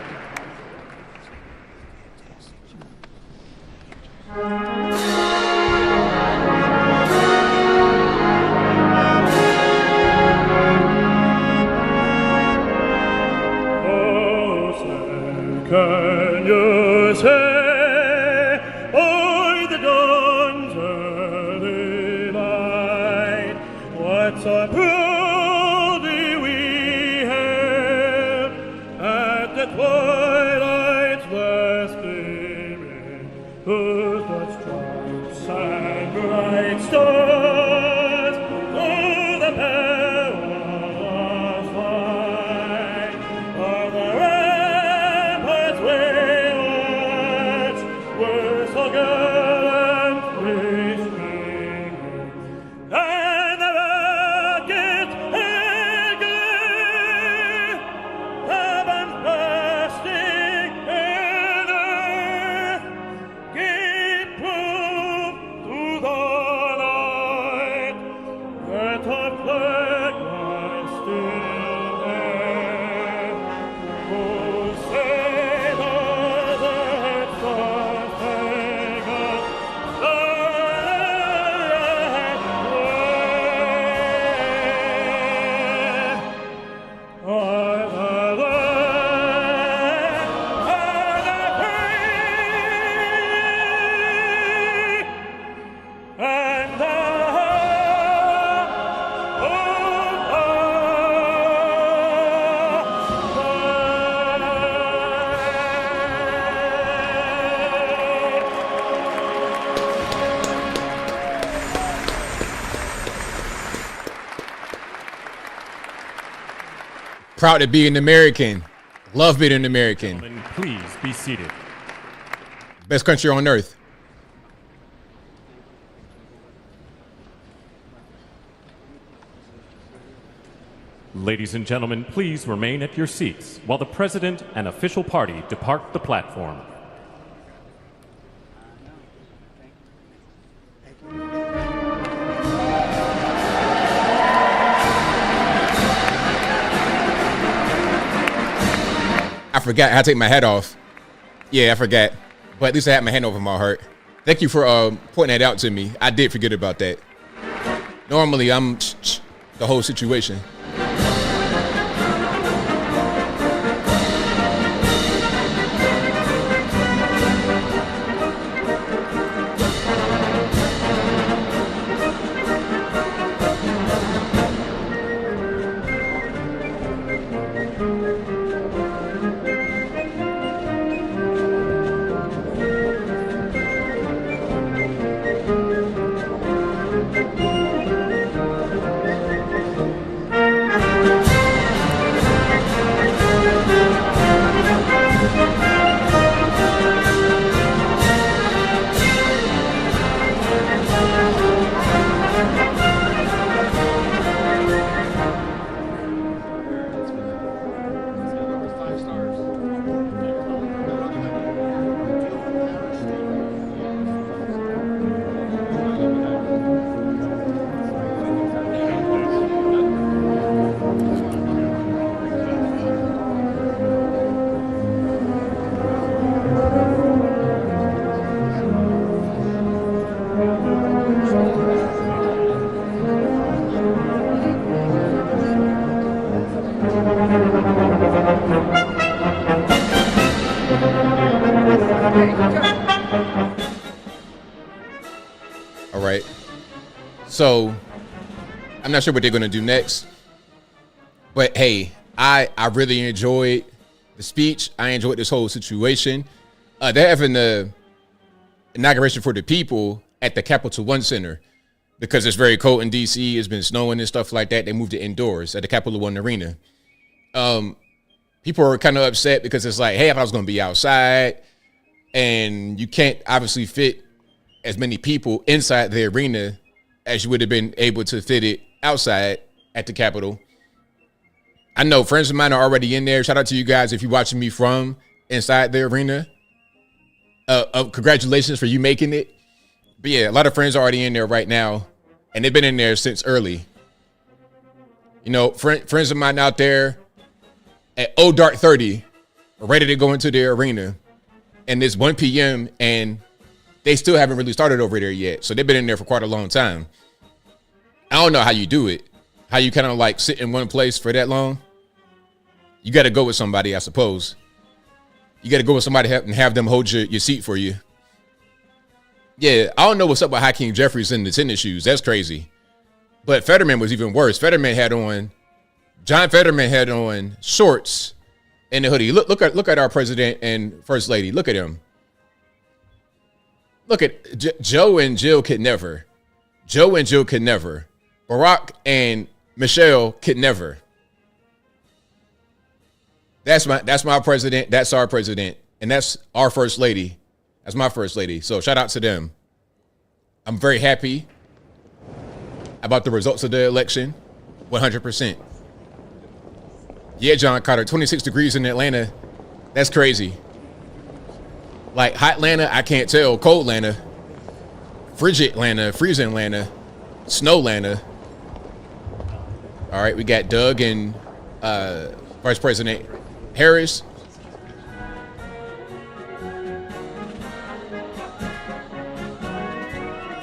Can you say, by the dawn's early light, what so proudly we hailed at the twilight's last gleaming, whose blood stripes and bright stars through the perilous fight of the the Proud to be an American. Love being an American. Gentlemen, please be seated. Best country on earth. Ladies and gentlemen, please remain at your seats while the President and official party depart the platform. I forgot how to take my hat off. Yeah, I forgot. But at least I had my hand over my heart. Thank you for pointing that out to me. I did forget about that. Normally, I'm the whole situation. All right. So I'm not sure what they're going to do next. But hey, I really enjoyed the speech. I enjoyed this whole situation. They're having the inauguration for the people at the Capital One Center because it's very cold in DC. It's been snowing and stuff like that. They moved it indoors at the Capital One Arena. People are kind of upset because it's like, hey, if I was going to be outside, and you can't obviously fit as many people inside the arena as you would have been able to fit it outside at the Capitol. I know friends of mine are already in there. Shout out to you guys if you're watching me from inside the arena. Congratulations for you making it. But yeah, a lot of friends are already in there right now, and they've been in there since early. You know, friends of mine out there at dark 30 are ready to go into the arena, and it's 1 p.m. and they still haven't really started over there yet. So they've been in there for quite a long time. I don't know how you do it. How you kind of like sit in one place for that long. You got to go with somebody, I suppose. You got to go with somebody and have them hold your seat for you. Yeah, I don't know what's up with Hakeem Jeffries in the tennis shoes. That's crazy. But Fetterman was even worse. John Fetterman had on shorts and a hoodie. Look at our president and first lady. Look at him. Look at Joe and Jill could never. Joe and Jill could never. Barack and Michelle could never. That's my president. That's our president. And that's our first lady. That's my first lady. So shout out to them. I'm very happy about the results of the election. 100%. Yeah, John Carter, 26 degrees in Atlanta. That's crazy. Like hot Atlanta, I can't tell. Cold Atlanta, frigid Atlanta, freezing Atlanta, snow Atlanta. All right, we got Doug and Vice President Harris.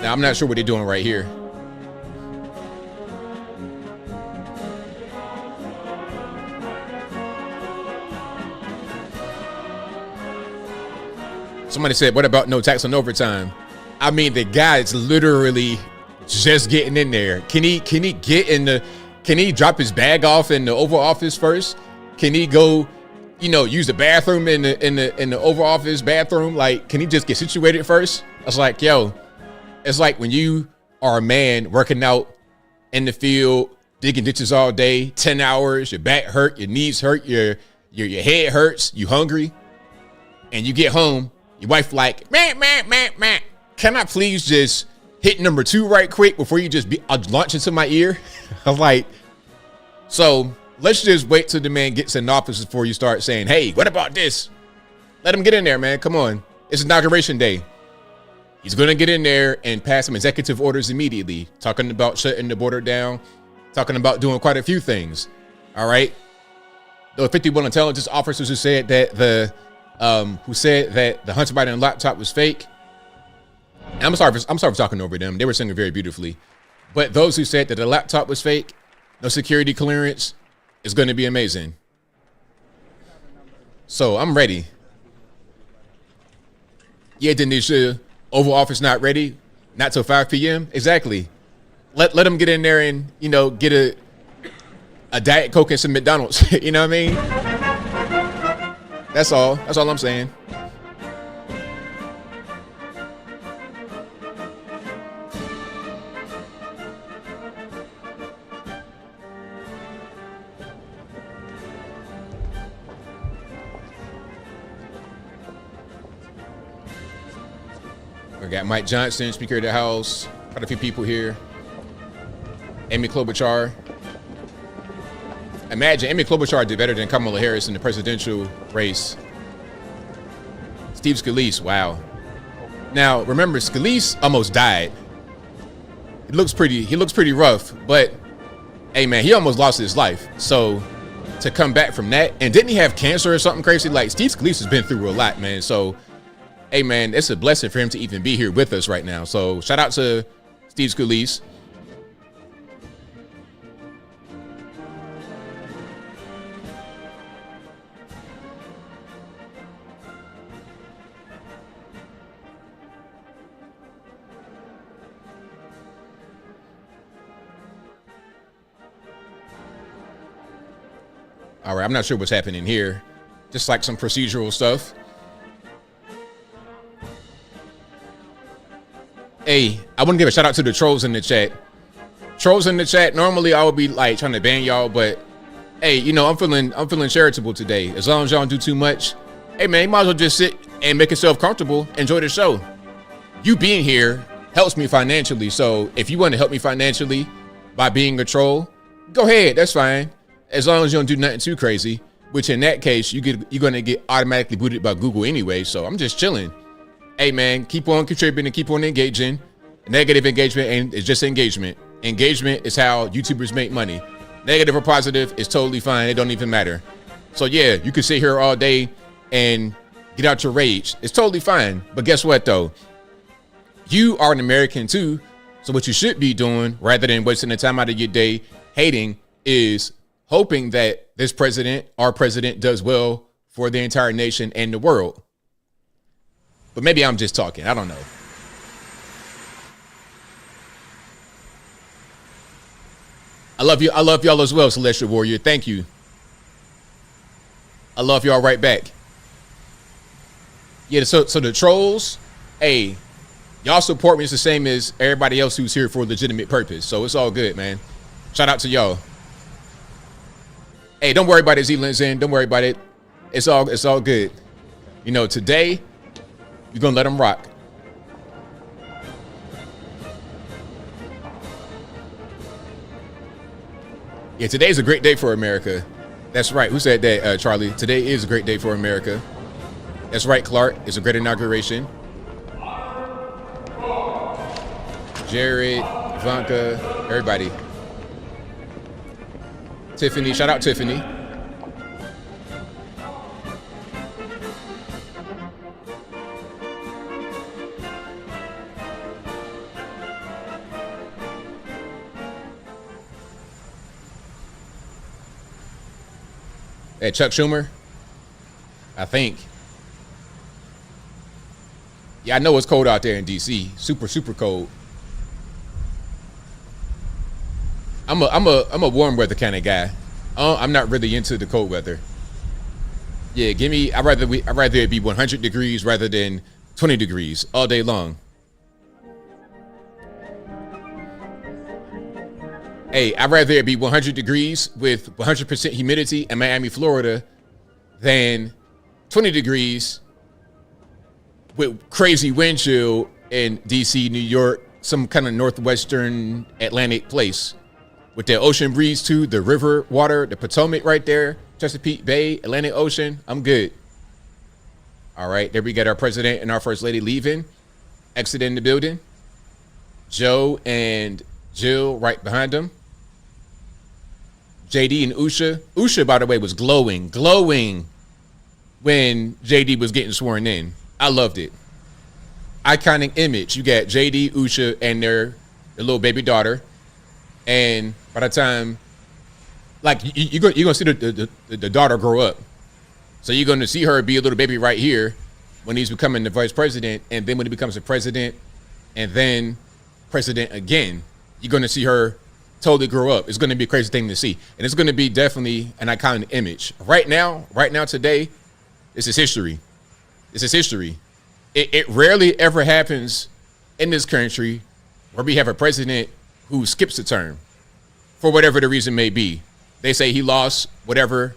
Now, I'm not sure what they're doing right here. Somebody said, what about no tax on overtime? I mean, the guy's literally just getting in there. Can he drop his bag off in the Oval Office first? Can he go, use the bathroom in the Oval Office bathroom? Like, can he just get situated first? I was like, yo, it's like when you are a man working out in the field, digging ditches all day, 10 hours, your back hurt, your knees hurt, your head hurts, you hungry, and you get home, your wife like, man, can I please just hit number 2 right quick before you just launch into my ear? I'm like, so let's just wait till the man gets in office before you start saying, hey, what about this? Let him get in there, man. Come on. It's Inauguration Day. He's going to get in there and pass some executive orders immediately, talking about shutting the border down, talking about doing quite a few things. All right. The 51 intelligence officers who said that the Hunter Biden laptop was fake. I'm sorry for talking over them. They were singing very beautifully. But those who said that the laptop was fake, no security clearance, is going to be amazing. So I'm ready. Yeah, Denisha, Oval Office not ready. Not till 5 p.m. Exactly. Let them get in there and, get a Diet Coke and some McDonald's. You know what I mean? That's all. That's all I'm saying. We got Mike Johnson, Speaker of the House, quite a few people here. Amy Klobuchar. Imagine Amy Klobuchar did better than Kamala Harris in the presidential race. Steve Scalise, wow. Now, remember, Scalise almost died. He looks pretty rough, but hey man, he almost lost his life. So to come back from that, and didn't he have cancer or something crazy? Like Steve Scalise has been through a lot, man. So hey man, it's a blessing for him to even be here with us right now. So shout out to Steve Scalise. All right, I'm not sure what's happening here. Just like some procedural stuff. Hey, I want to give a shout out to the trolls in the chat. Trolls in the chat, normally I would be like trying to ban y'all, but hey, I'm feeling charitable today. As long as y'all don't do too much. Hey man, you might as well just sit and make yourself comfortable, enjoy the show. You being here helps me financially. So if you want to help me financially by being a troll, go ahead, that's fine. As long as you don't do nothing too crazy, which in that case, you're going to get automatically booted by Google anyway. So I'm just chilling. Hey man, keep on contributing, keep on engaging. Negative engagement is just engagement. Engagement is how YouTubers make money. Negative or positive is totally fine. It don't even matter. So yeah, you can sit here all day and get out your rage. It's totally fine. But guess what though? You are an American too. So what you should be doing, rather than wasting the time out of your day hating, is hoping that this president, our president, does well for the entire nation and the world. But maybe I'm just talking. I don't know. I love you. I love y'all as well, Celestial Warrior. Thank you. I love y'all right back. Yeah, so the trolls, hey, y'all support me. It's the same as everybody else who's here for a legitimate purpose. So it's all good, man. Shout out to y'all. Hey, don't worry about it, Zealand's in. Don't worry about it. It's all good. Today, you're going to let them rock. Yeah, today's a great day for America. That's right. Who said that, Charlie? Today is a great day for America. That's right, Clark. It's a great inauguration. Jared, Ivanka, everybody. Tiffany, shout out Tiffany. Hey, Chuck Schumer, I think. Yeah, I know it's cold out there in DC. Super, super cold. I'm a warm weather kind of guy. I'm not really into the cold weather. Yeah, I'd rather it be 100 degrees rather than 20 degrees all day long. Hey, I'd rather it be 100 degrees with 100% humidity in Miami, Florida than 20 degrees with crazy wind chill in DC, New York, some kind of northwestern Atlantic place with the ocean breeze too, the river water, the Potomac right there, Chesapeake Bay, Atlantic Ocean. I'm good. All right, there we got our president and our first lady leaving, exiting the building. Joe and Jill right behind them. JD and Usha. Usha, by the way, was glowing when JD was getting sworn in. I loved it. Iconic image. You got JD, Usha, and their little baby daughter. And by the time, like, you're going to see the daughter grow up. So you're going to see her be a little baby right here when he's becoming the vice president. And then when he becomes the president and then president again, you're going to see her totally grow up. It's going to be a crazy thing to see. And it's going to be definitely an iconic image. Right now, today, this is history. This is history. It rarely ever happens in this country where we have a president who skips a term for whatever the reason may be. They say he lost, whatever.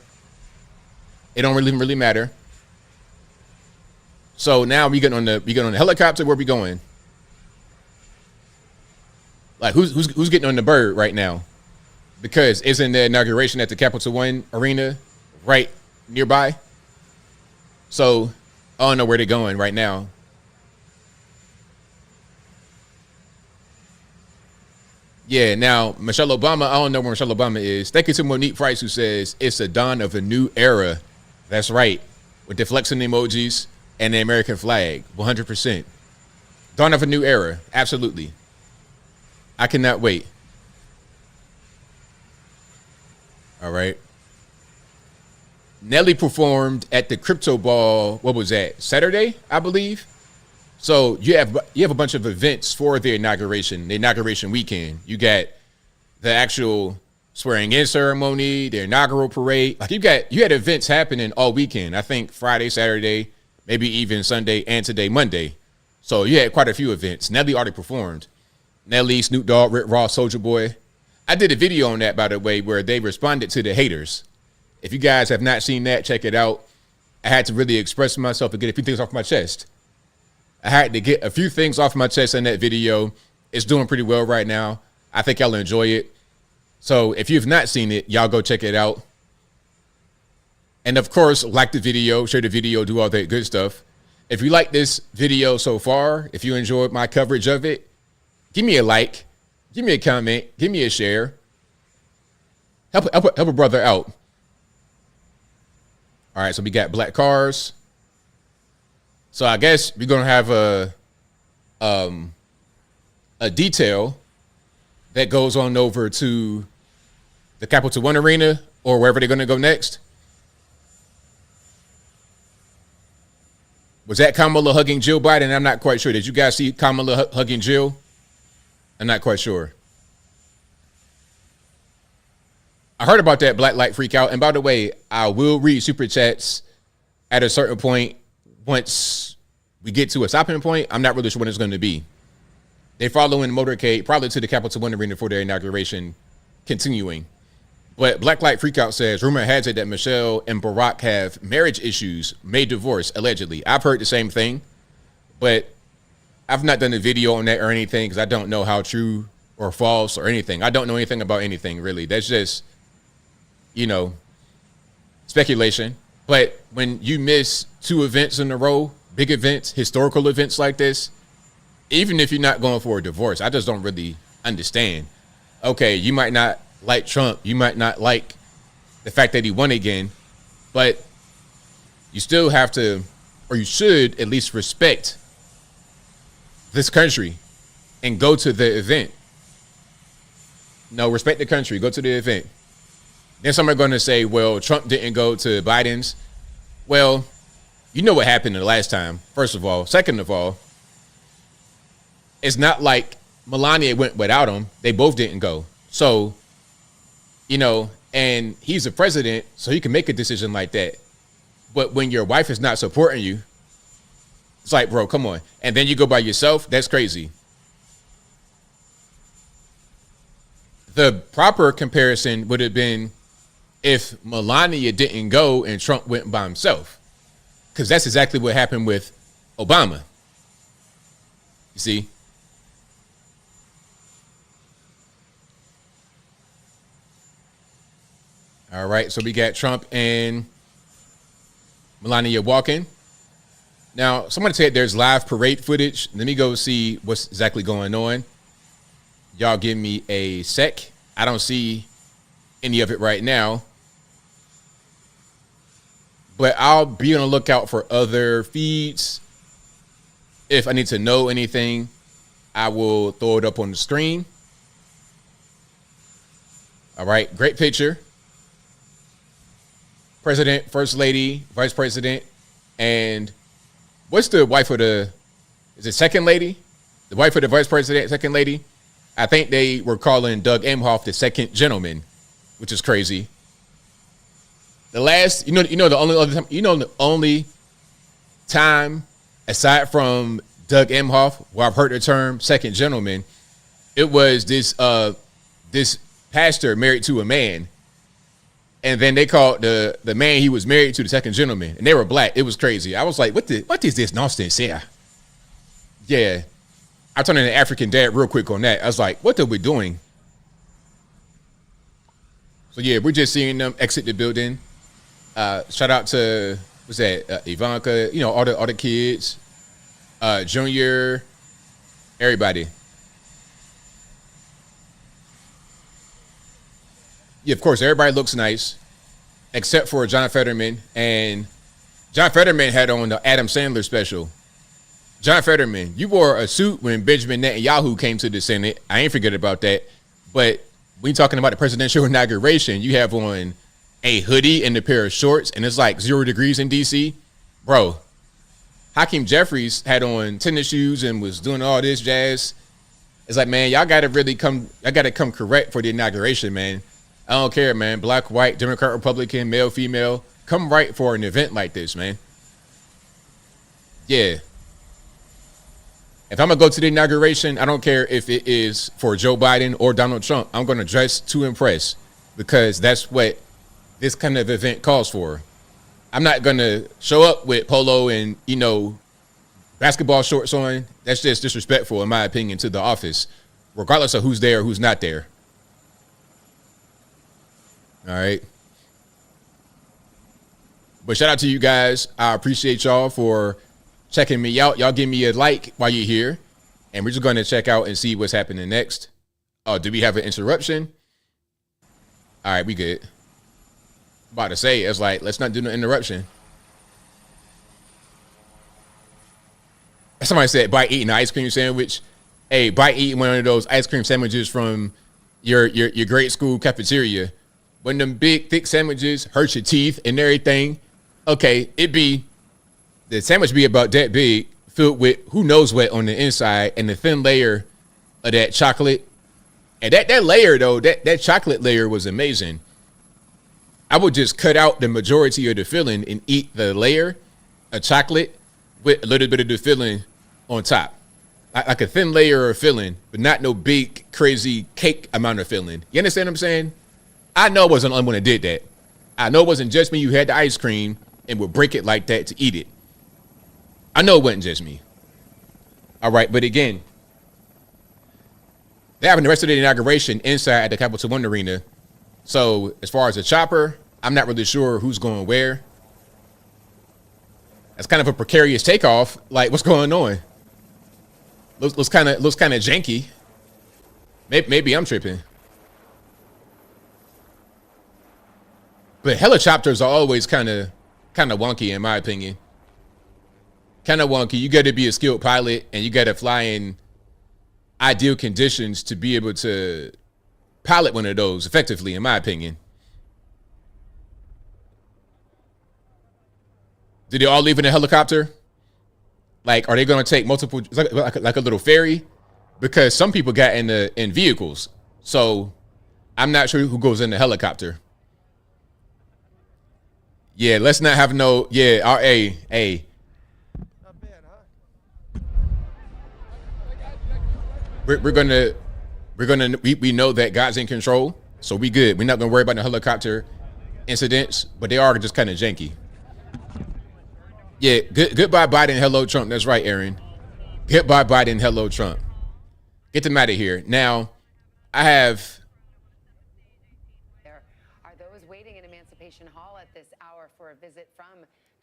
It don't really matter. So now we get on the helicopter. Where we going? Like who's getting on the bird right now? Because isn't the inauguration at the Capital One Arena right nearby? So I don't know where they're going right now. Yeah, now Michelle Obama, I don't know where Michelle Obama is. Thank you to Monique Price, who says it's the dawn of a new era. That's right. With the flexing emojis and the American flag. 100%. Dawn of a new era. Absolutely. I cannot wait. All right. Nelly performed at the Crypto Ball. What was that? Saturday, I believe. So you have a bunch of events for the inauguration weekend. You got the actual swearing in ceremony, the inaugural parade. Like you had events happening all weekend. I think Friday, Saturday, maybe even Sunday, and today, Monday. So you had quite a few events. Nelly already performed. Nelly, Snoop Dogg, Rick Ross, Soulja Boy. I did a video on that, by the way, where they responded to the haters. If you guys have not seen that, check it out. I had to really express myself and get a few things off my chest. I had to get a few things off my chest in that video. It's doing pretty well right now. I think y'all enjoy it. So if you've not seen it, y'all go check it out. And of course, like the video, share the video, do all that good stuff. If you like this video so far, if you enjoyed my coverage of it, give me a like, give me a comment, give me a share. Help a brother out. All right, so we got black cars. So I guess we're gonna have a detail that goes on over to the Capital One Arena or wherever they're gonna go next. Was that Kamala hugging Jill Biden? I'm not quite sure. Did you guys see Kamala hugging Jill? I'm not quite sure. I heard about that black light freak out. And by the way, I will read super chats at a certain point. Once we get to a stopping point, I'm not really sure when it's going to be. They follow in motorcade, probably to the Capital One Arena for their inauguration, continuing. But Black Light Freakout says, rumor has it that Michelle and Barack have marriage issues, may divorce, allegedly. I've heard the same thing, but I've not done a video on that or anything because I don't know how true or false or anything. I don't know anything about anything, really. That's just, speculation. But when you miss 2 events in a row, big events, historical events like this, even if you're not going for a divorce, I just don't really understand. Okay, you might not like Trump. You might not like the fact that he won again, but you still have to, or you should at least respect this country and go to the event. No, respect the country. Go to the event. Then some are going to say, well, Trump didn't go to Biden's. Well, you know what happened the last time, first of all. Second of all, it's not like Melania went without him. They both didn't go. So, and he's a president, so he can make a decision like that. But when your wife is not supporting you, it's like, bro, come on. And then you go by yourself. That's crazy. The proper comparison would have been if Melania didn't go and Trump went by himself, because that's exactly what happened with Obama. You see? All right, so we got Trump and Melania walking. Now, someone said there's live parade footage. Let me go see what's exactly going on. Y'all give me a sec. I don't see any of it right now. But I'll be on the lookout for other feeds. If I need to know anything, I will throw it up on the screen. All right, great picture. President, First Lady, Vice President, and what's the wife of the, is it Second Lady? The wife of the Vice President, Second Lady? I think they were calling Doug Emhoff the second gentleman, which is crazy. The last, the only time aside from Doug Emhoff where I've heard the term second gentleman, it was this pastor married to a man. And then they called the man he was married to the second gentleman, and they were black. It was crazy. I was like, what is this nonsense here? Yeah. I turned into African dad real quick on that. I was like, what are we doing? So yeah, we're just seeing them exit the building. Shout out to, what's that? Ivanka, all the kids, Junior, everybody. Yeah, of course, everybody looks nice, except for John Fetterman. And John Fetterman had on the Adam Sandler special. John Fetterman, you wore a suit when Benjamin Netanyahu came to the Senate. I ain't forget about that. But when you're talking about the presidential inauguration, you have on a hoodie and a pair of shorts, and it's like 0 degrees in D.C. Bro, Hakeem Jeffries had on tennis shoes and was doing all this jazz. It's like, man, y'all got to come correct for the inauguration, man. I don't care, man. Black, white, Democrat, Republican, male, female. Come right for an event like this, man. Yeah. If I'm going to go to the inauguration, I don't care if it is for Joe Biden or Donald Trump. I'm going to dress to impress because that's what this kind of event calls for. I'm not going to show up with polo and, basketball shorts on. That's just disrespectful, in my opinion, to the office, regardless of who's there or who's not there. All right. But shout out to you guys. I appreciate y'all for checking me out. Y'all give me a like while you're here. And we're just going to check out and see what's happening next. Oh, did we have an interruption? All right, we good. About to say, it's like, let's not do no interruption. Somebody said, by eating an ice cream sandwich. Hey, by eating one of those ice cream sandwiches from your grade school cafeteria. When them big, thick sandwiches hurt your teeth and everything, okay, the sandwich be about that big, filled with who knows what on the inside, and the thin layer of that chocolate. And that layer, though, that chocolate layer was amazing. I would just cut out the majority of the filling and eat the layer of chocolate with a little bit of the filling on top. Like a thin layer of filling, but not no big, crazy cake amount of filling. You understand what I'm saying? I know it wasn't the only one that did that. I know it wasn't just me who had the ice cream and would break it like that to eat it. I know it wasn't just me. All right, but again, they're having the rest of the inauguration inside at the Capital One Arena. So as far as the chopper, I'm not really sure who's going where. That's kind of a precarious takeoff. Like, what's going on? Looks kind of janky. Maybe I'm tripping. But helicopters are always kind of wonky, in my opinion. Kind of wonky. You got to be a skilled pilot, and you got to fly in ideal conditions to be able to pilot one of those effectively, in my opinion. Did they all leave in a helicopter? Like, are they going to take multiple, like a little ferry? Because some people got in vehicles. So I'm not sure who goes in the helicopter. Yeah, let's not have no, yeah, hey. We're gonna we know that God's in control, so we good. We're not gonna worry about the helicopter incidents, but they are just kind of janky. Yeah, goodbye Biden, hello Trump. That's right, Aaron. Goodbye Biden, hello Trump. Get them out of here. Now, I have. There are those waiting in Emancipation Hall at this hour for a visit from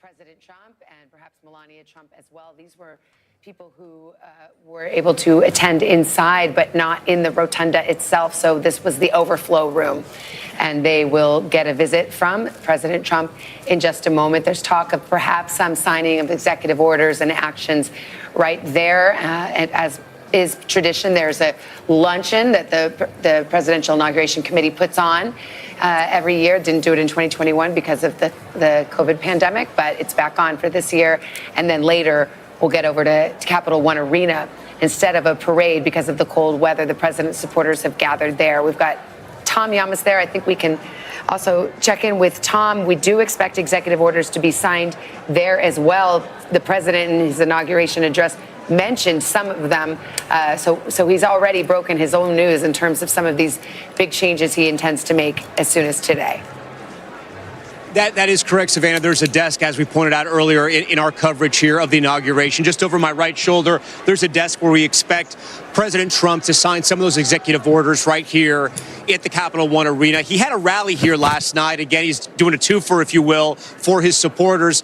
President Trump and perhaps Melania Trump as well. These were people who were able to attend inside, but not in the rotunda itself. So this was the overflow room. And they will get a visit from President Trump in just a moment. There's talk of perhaps some signing of executive orders and actions right there. And as is tradition, there's a luncheon that the Presidential Inauguration Committee puts on every year. Didn't do it in 2021 because of the COVID pandemic, but it's back on for this year. And then later, we'll get over to Capital One Arena instead of a parade because of the cold weather. The president's supporters have gathered there. We've got Tom Yamas there. I think we can also check in with Tom. We do expect executive orders to be signed there as well. The president in his inauguration address mentioned some of them. So he's already broken his own news in terms of some of these big changes he intends to make as soon as today. That is correct, Savannah. There's a desk, as we pointed out earlier in our coverage here of the inauguration. Just over my right shoulder, there's a desk where we expect President Trump to sign some of those executive orders right here at the Capital One Arena. He had a rally here last night. Again, he's doing a twofer, if you will, for his supporters.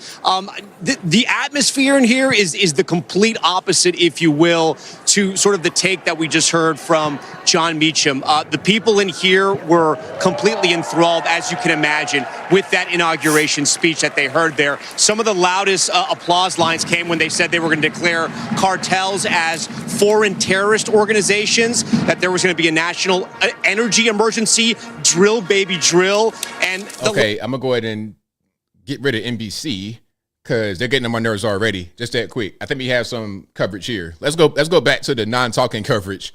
The atmosphere in here is the complete opposite, if you will, to sort of the take that we just heard from John Meacham. The people in here were completely enthralled, as you can imagine, with that inauguration speech that they heard there. Some of the loudest applause lines came when they said they were going to declare cartels as foreign terrorist organizations, that there was going to be a national energy emergency, drill, baby, drill. And okay, I'm going to go ahead and get rid of NBC because they're getting on my nerves already. Just that quick. I think we have some coverage here. Let's go back to the non-talking coverage.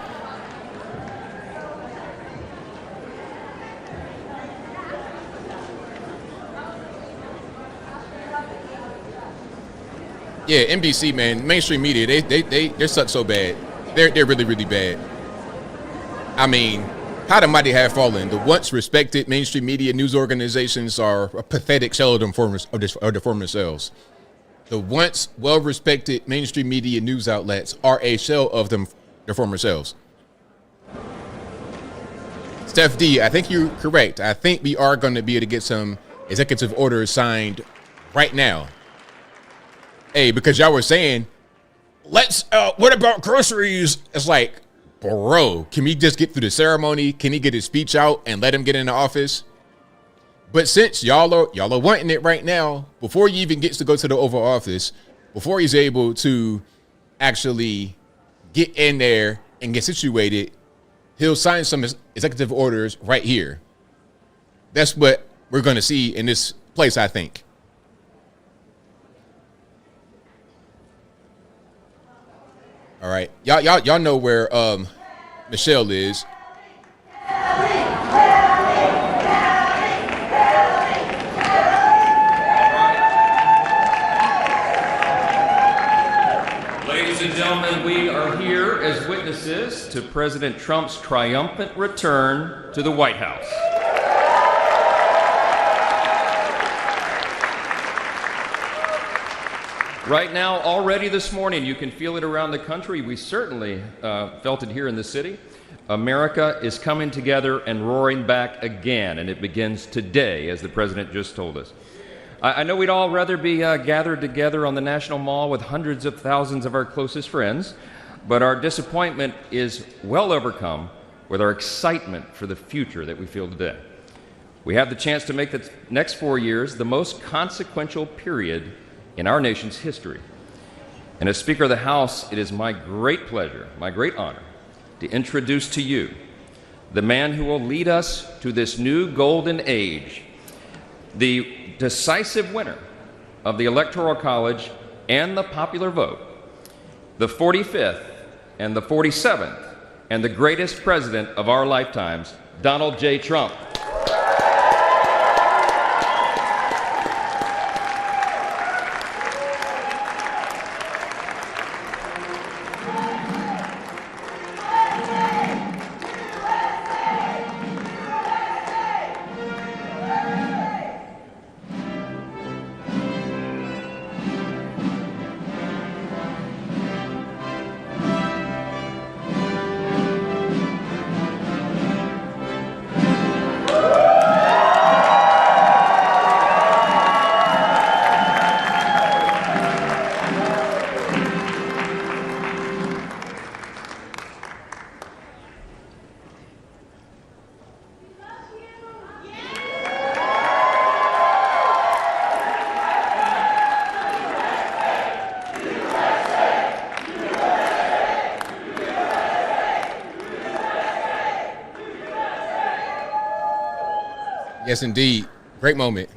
Yeah, NBC, man, mainstream media, they're such so bad. They're really, really bad. I mean, how the mighty have fallen. The once respected mainstream media news organizations are a pathetic shell of their former selves. The once well-respected mainstream media news outlets are a shell of their former selves. Steph D, I think you're correct. I think we are going to be able to get some executive orders signed right now. Hey, because y'all were saying, what about groceries? It's like, bro, can we just get through the ceremony? Can he get his speech out and let him get in the office? But since y'all are wanting it right now, before he even gets to go to the Oval Office, before he's able to actually get in there and get situated, he'll sign some executive orders right here. That's what we're going to see in this place, I think. All right, y'all know where Michelle is. Ladies and gentlemen, we are here as witnesses to President Trump's triumphant return to the White House. Right now, already this morning, you can feel it around the country. We certainly felt it here in the city. America is coming together and roaring back again, and it begins today, as the president just told us. I know we'd all rather be gathered together on the National Mall with hundreds of thousands of our closest friends, but our disappointment is well overcome with our excitement for the future that we feel today. We have the chance to make the next 4 years the most consequential period in our nation's history. And as Speaker of the House, it is my great pleasure, my great honor, to introduce to you the man who will lead us to this new golden age, the decisive winner of the Electoral College and the popular vote, the 45th and the 47th, and the greatest president of our lifetimes, Donald J. Trump. Yes, indeed. Great moment.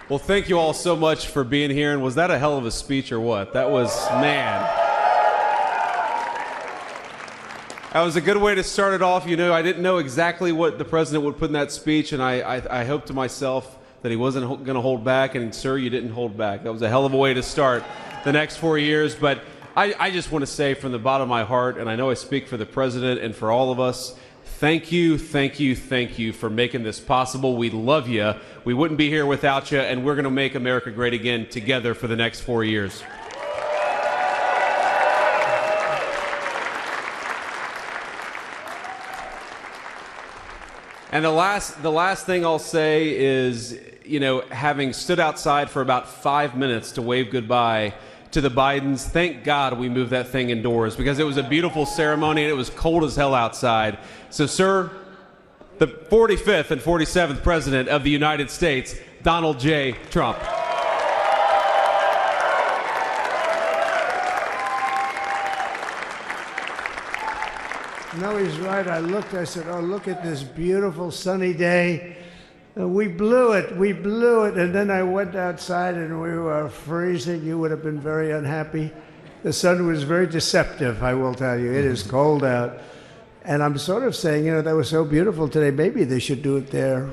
Well, thank you all so much for being here. And was that a hell of a speech or what? That was, man. That was a good way to start it off. You know, I didn't know exactly what the president would put in that speech, and I hoped to myself that he wasn't going to hold back, and sir, you didn't hold back. That was a hell of a way to start the next 4 years. But I just want to say from the bottom of my heart, and I know I speak for the president and for all of us, thank you, thank you, thank you for making this possible. We love you. We wouldn't be here without you, and we're going to make America great again together for the next 4 years. And the last thing I'll say is, you know, having stood outside for about 5 minutes to wave goodbye to the Bidens, thank God we moved that thing indoors because it was a beautiful ceremony and it was cold as hell outside. So, sir, the 45th and 47th President of the United States, Donald J. Trump. No, he's right. I said, oh, look at this beautiful sunny day. We blew it. And then I went outside and we were freezing. You would have been very unhappy. The sun was very deceptive, I will tell you. It is cold out. And I'm sort of saying, you know, that was so beautiful today. Maybe they should do it there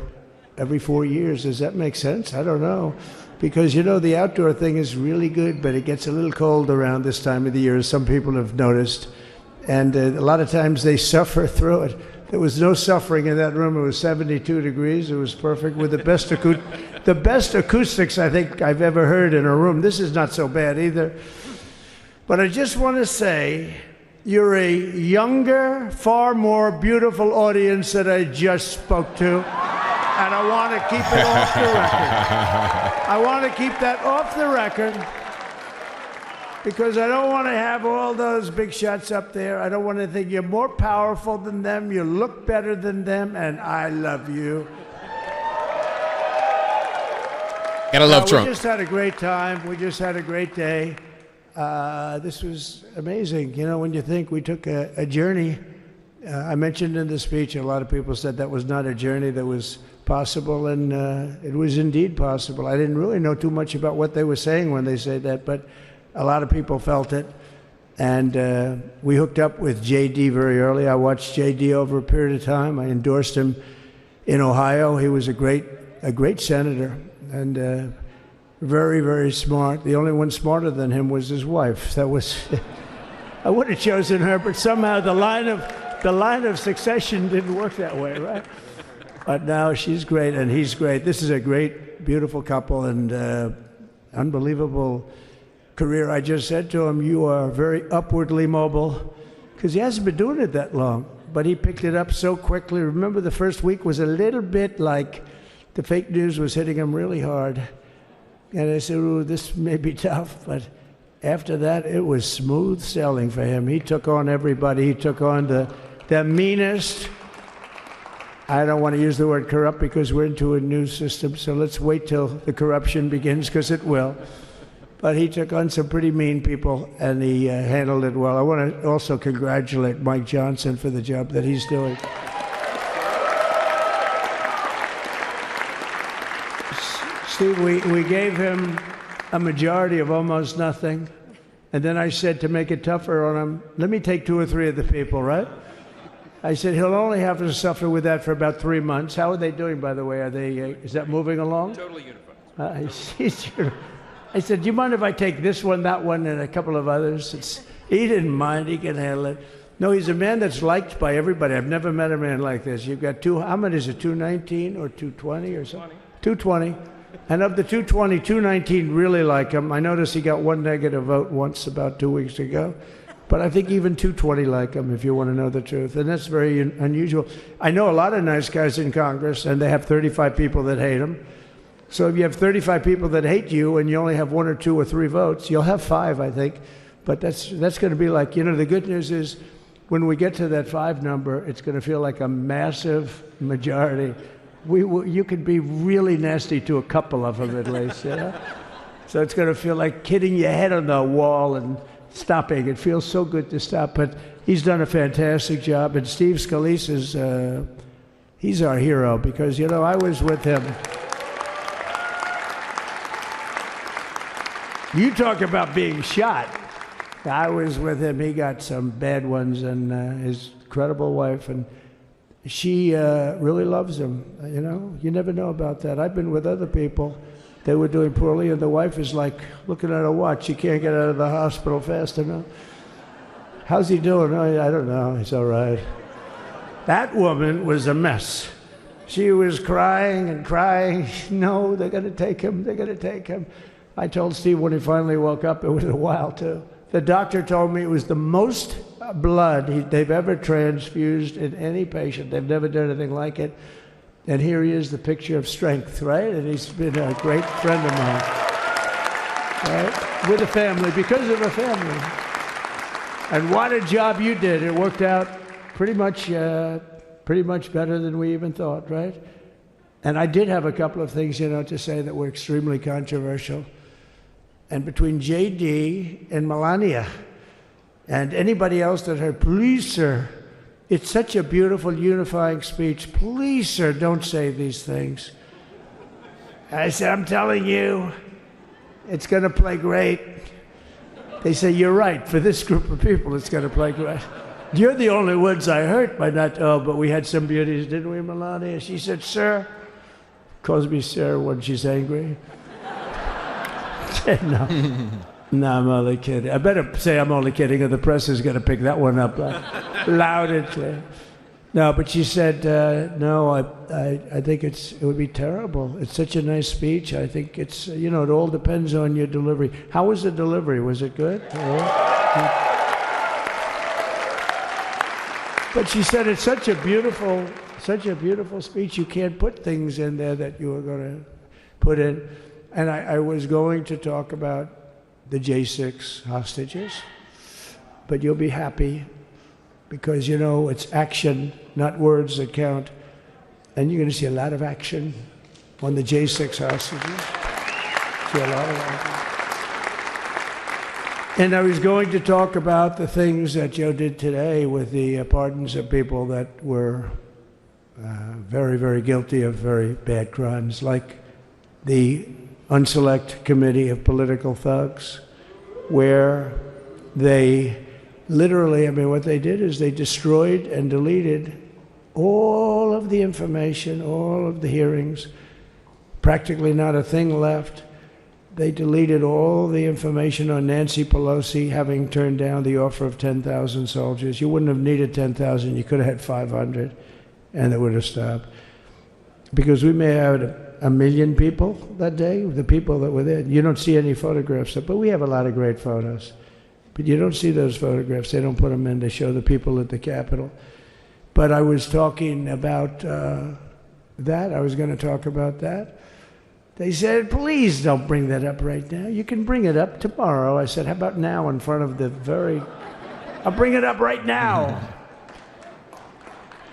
every 4 years. Does that make sense? I don't know. Because, you know, the outdoor thing is really good, but it gets a little cold around this time of the year, as some people have noticed. And a lot of times they suffer through it. There was no suffering in that room. It was 72 degrees. It was perfect with the best acoustics I think I've ever heard in a room. This is not so bad either. But I just want to say, you're a younger, far more beautiful audience that I just spoke to. And I want to keep it off the record. I want to keep that off the record. Because I don't want to have all those big shots up there. I don't want to think you're more powerful than them, you look better than them, and I love you. Gotta love Trump. We just had a great time. We just had a great day. This was amazing. You know, when you think we took a journey, I mentioned in the speech, a lot of people said that was not a journey that was possible, and it was indeed possible. I didn't really know too much about what they were saying when they said that, but a lot of people felt it, and we hooked up with J.D. very early. I watched J.D. over a period of time. I endorsed him in Ohio. He was a great senator and very, very smart. The only one smarter than him was his wife. That was I would have chosen her, but somehow the line of succession didn't work that way, right? But now she's great and he's great. This is a great, beautiful couple and unbelievable career. I just said to him, you are very upwardly mobile, because he hasn't been doing it that long, but he picked it up so quickly. Remember, the first week was a little bit like the fake news was hitting him really hard. And I said, ooh, this may be tough, but after that, it was smooth sailing for him. He took on everybody. He took on the meanest. I don't want to use the word corrupt because we're into a new system, so let's wait till the corruption begins, because it will. But he took on some pretty mean people, and he handled it well. I want to also congratulate Mike Johnson for the job that he's doing. Steve, we gave him a majority of almost nothing, and then I said to make it tougher on him, let me take 2 or 3 of the people, right? I said he'll only have to suffer with that for about 3 months. How are they doing, by the way? Are they? Is that moving along? Totally unified. I said, do you mind if I take this one, that one, and a couple of others? He didn't mind. He can handle it. No, he's a man that's liked by everybody. I've never met a man like this. You've got how many is it, 219 or 220 or something? 220. And of the 220, 219 really like him. I noticed he got 1 negative vote once about 2 weeks ago. But I think even 220 like him, if you want to know the truth. And that's very unusual. I know a lot of nice guys in Congress, and they have 35 people that hate him. So if you have 35 people that hate you and you only have 1 or 2 or 3 votes, you'll have 5, I think. But that's going to be like, the good news is when we get to that 5 number, it's going to feel like a massive majority. You could be really nasty to a couple of them at least, So it's going to feel like hitting your head on the wall and stopping. It feels so good to stop. But he's done a fantastic job. And Steve Scalise he's our hero because, I was with him. You talk about being shot. I was with him. He got some bad ones, and his incredible wife, and she really loves him. You never know about that. I've been with other people. They were doing poorly, and the wife is like looking at her watch. She can't get out of the hospital fast enough. How's he doing? Oh, I don't know. He's all right. That woman was a mess. She was crying and crying. No, they're going to take him. They're going to take him. I told Steve when he finally woke up, it was a while too. The doctor told me it was the most blood they've ever transfused in any patient. They've never done anything like it. And here he is, the picture of strength, right? And he's been a great friend of mine, right? With a family, because of a family. And what a job you did. It worked out pretty much better than we even thought, right? And I did have a couple of things, to say that were extremely controversial. And between JD and Melania and anybody else that heard, please, sir, it's such a beautiful unifying speech. Please, sir, don't say these things. I said, I'm telling you, it's going to play great. They say, you're right. For this group of people, it's going to play great. You're the only ones I hurt by not, but we had some beauties, didn't we, Melania? She said, sir, calls me sir when she's angry. No, I'm only kidding. I better say I'm only kidding, or the press is going to pick that one up loud and clear. No, but she said, no, I think it would be terrible. It's such a nice speech. I think it's, it all depends on your delivery. How was the delivery? Was it good? But she said it's such a beautiful speech. You can't put things in there that you were going to put in. And I was going to talk about the J6 hostages, but you'll be happy because, it's action, not words that count. And you're going to see a lot of action on the J6 hostages. See a lot of action. And I was going to talk about the things that Joe did today with the pardons of people that were very, very guilty of very bad crimes, like the Unselect Committee of Political Thugs, where they literally, what they did is they destroyed and deleted all of the information, all of the hearings, practically not a thing left. They deleted all the information on Nancy Pelosi having turned down the offer of 10,000 soldiers. You wouldn't have needed 10,000, you could have had 500, and it would have stopped. Because we may have had 1 million people that day, the people that were there. You don't see any photographs, but we have a lot of great photos. But you don't see those photographs. They don't put them in. They show the people at the Capitol. But I was talking about that. I was going to talk about that. They said, please don't bring that up right now. You can bring it up tomorrow. I said, how about now in front of I'll bring it up right now.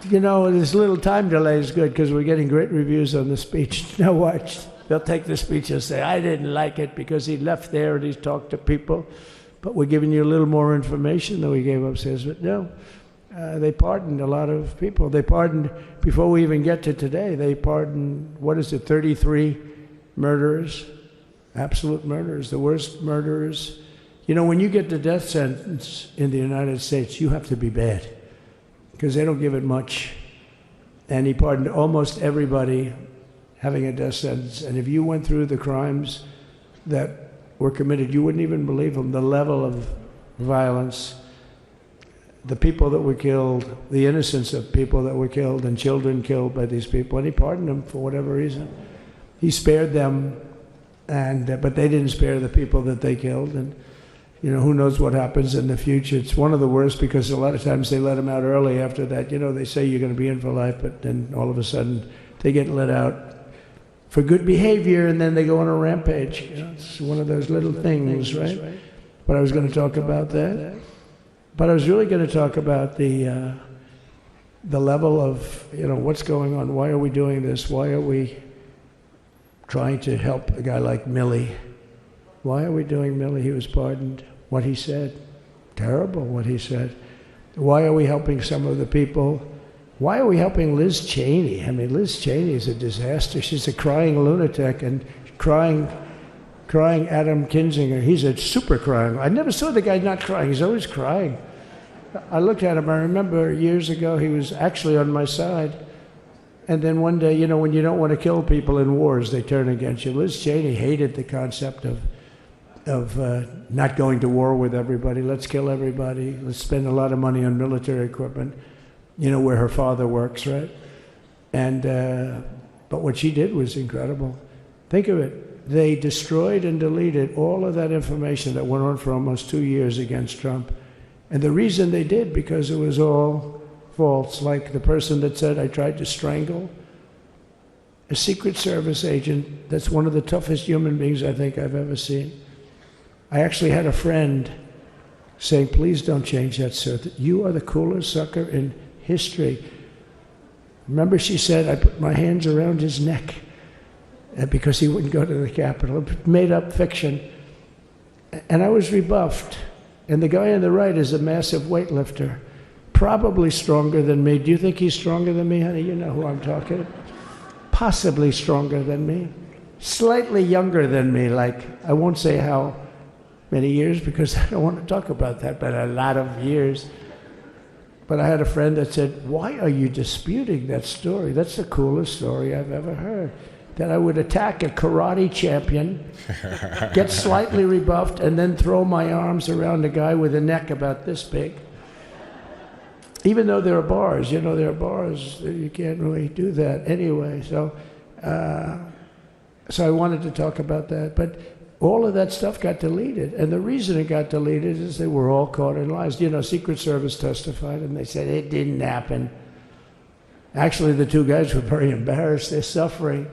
This little time delay is good because we're getting great reviews on the speech. Now watch. They'll take the speech and say, I didn't like it because he left there and he's talked to people. But we're giving you a little more information than we gave upstairs. But no, they pardoned a lot of people. They pardoned, before we even get to today, they pardoned, 33 murderers, absolute murderers, the worst murderers. When you get the death sentence in the United States, you have to be bad, because they don't give it much. And he pardoned almost everybody having a death sentence. And if you went through the crimes that were committed, you wouldn't even believe them. The level of violence, the people that were killed, the innocence of people that were killed, and children killed by these people. And he pardoned them for whatever reason. He spared them, but they didn't spare the people that they killed. And You know, who knows what happens in the future. It's one of the worst because a lot of times they let them out early after that. You know, they say you're going to be in for life, but then all of a sudden they get let out for good behavior, and then they go on a rampage. You know, it's one of those little things, right? But I was going to talk about that. But I was really going to talk about the level of, you know, what's going on. Why are we doing this? Why are we trying to help a guy like Millie? Why are we doing Millie? He was pardoned. What he said, terrible what he said. Why are we helping some of the people? Why are we helping Liz Cheney? I mean, Liz Cheney is a disaster. She's a crying lunatic and crying Adam Kinzinger. He's a super crying. I never saw the guy not crying. He's always crying. I looked at him. I remember years ago he was actually on my side. And then one day, you know, when you don't want to kill people in wars, they turn against you. Liz Cheney hated the concept of not going to war with everybody. Let's kill everybody. Let's spend a lot of money on military equipment. You know, where her father works, right? And but what she did was incredible. Think of it. They destroyed and deleted all of that information that went on for almost 2 years against Trump. And the reason they did, because it was all false. Like the person that said, I tried to strangle a Secret Service agent. That's one of the toughest human beings I think I've ever seen. I actually had a friend saying, please don't change that, sir. You are the coolest sucker in history. Remember, she said, I put my hands around his neck because he wouldn't go to the Capitol. Made up fiction. And I was rebuffed. And the guy on the right is a massive weightlifter, probably stronger than me. Do you think he's stronger than me, honey? You know who I'm talking. Possibly stronger than me. Slightly younger than me, like, I won't say how many years because I don't want to talk about that, but a lot of years. But I had a friend that said, why are you disputing that story? That's the coolest story I've ever heard. That I would attack a karate champion, get slightly rebuffed, and then throw my arms around a guy with a neck about this big. Even though there are bars, you know, there are bars, you can't really do that anyway. So I wanted to talk about that. But all of that stuff got deleted. And the reason it got deleted is they were all caught in lies. You know, Secret Service testified, and they said it didn't happen. Actually, the two guys were very embarrassed. They're suffering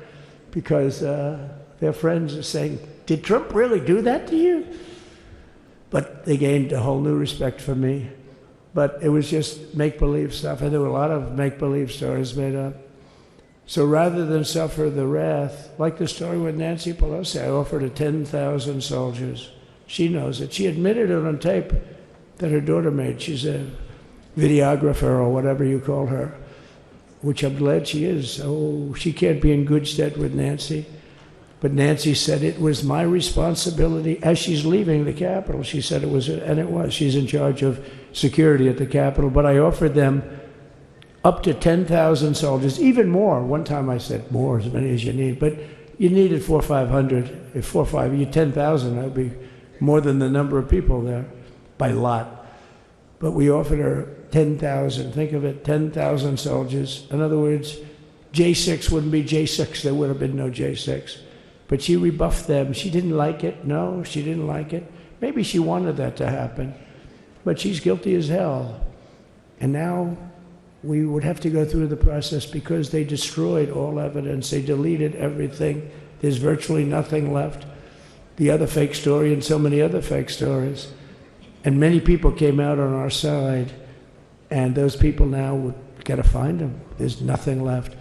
because their friends are saying, did Trump really do that to you? But they gained a whole new respect for me. But it was just make-believe stuff. And there were a lot of make-believe stories made up. So rather than suffer the wrath, like the story with Nancy Pelosi, I offered her 10,000 soldiers. She knows it. She admitted it on tape that her daughter made. She's a videographer or whatever you call her, which I'm glad she is. Oh, she can't be in good stead with Nancy. But Nancy said it was my responsibility as she's leaving the Capitol. She said it was, and it was. She's in charge of security at the Capitol. But I offered them up to 10,000 soldiers, even more. One time I said more, as many as you need. But you needed 400 or 500. If 4 or 5, you 10,000, that would be more than the number of people there by lot. But we offered her 10,000. Think of it, 10,000 soldiers. In other words, J6 wouldn't be J6. There would have been no J6. But she rebuffed them. She didn't like it. No, she didn't like it. Maybe she wanted that to happen. But she's guilty as hell. And now we would have to go through the process because they destroyed all evidence. They deleted everything. There's virtually nothing left. The other fake story and so many other fake stories. And many people came out on our side. And those people now would got to find them. There's nothing left.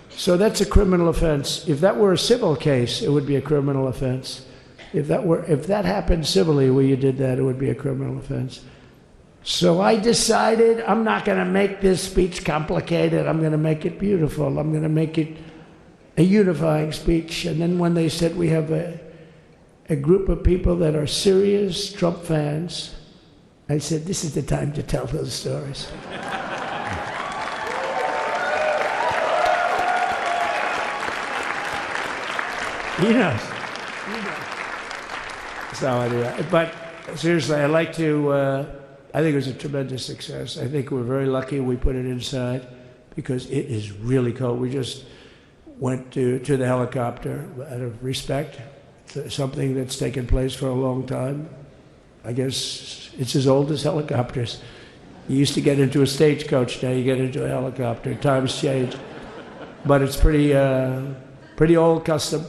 So that's a criminal offense. If that were a civil case, it would be a criminal offense. If that happened civilly where you did that, it would be a criminal offense. So I decided I'm not going to make this speech complicated. I'm going to make it beautiful. I'm going to make it a unifying speech. And then when they said we have a group of people that are serious Trump fans, I said, this is the time to tell those stories. He knows. So anyway, but seriously, I'd like to, I think it was a tremendous success. I think we're very lucky we put it inside because it is really cold. We just went to the helicopter out of respect to something that's taken place for a long time. I guess it's as old as helicopters. You used to get into a stagecoach, now you get into a helicopter. Times change. But it's pretty old custom.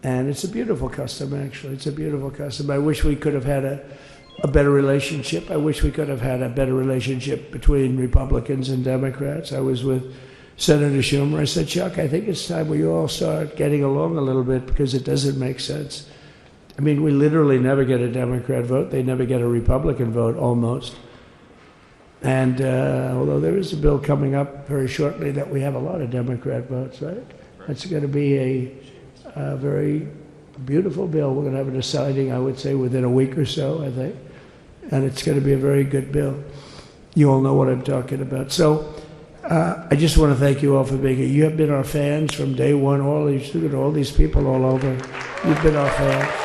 And it's a beautiful custom, actually. It's a beautiful custom. I wish we could have had a better relationship. I wish we could have had a better relationship between Republicans and Democrats. I was with Senator Schumer. I said, Chuck, I think it's time we all start getting along a little bit because it doesn't make sense. I mean, we literally never get a Democrat vote. They never get a Republican vote, almost. And although there is a bill coming up very shortly that we have a lot of Democrat votes, right? It's going to be a very beautiful bill. We're going to have a deciding, I would say, within a week or so, I think. And it's going to be a very good bill. You all know what I'm talking about. So I just want to thank you all for being here. You have been our fans from day one. All these people all over. You've been our fans.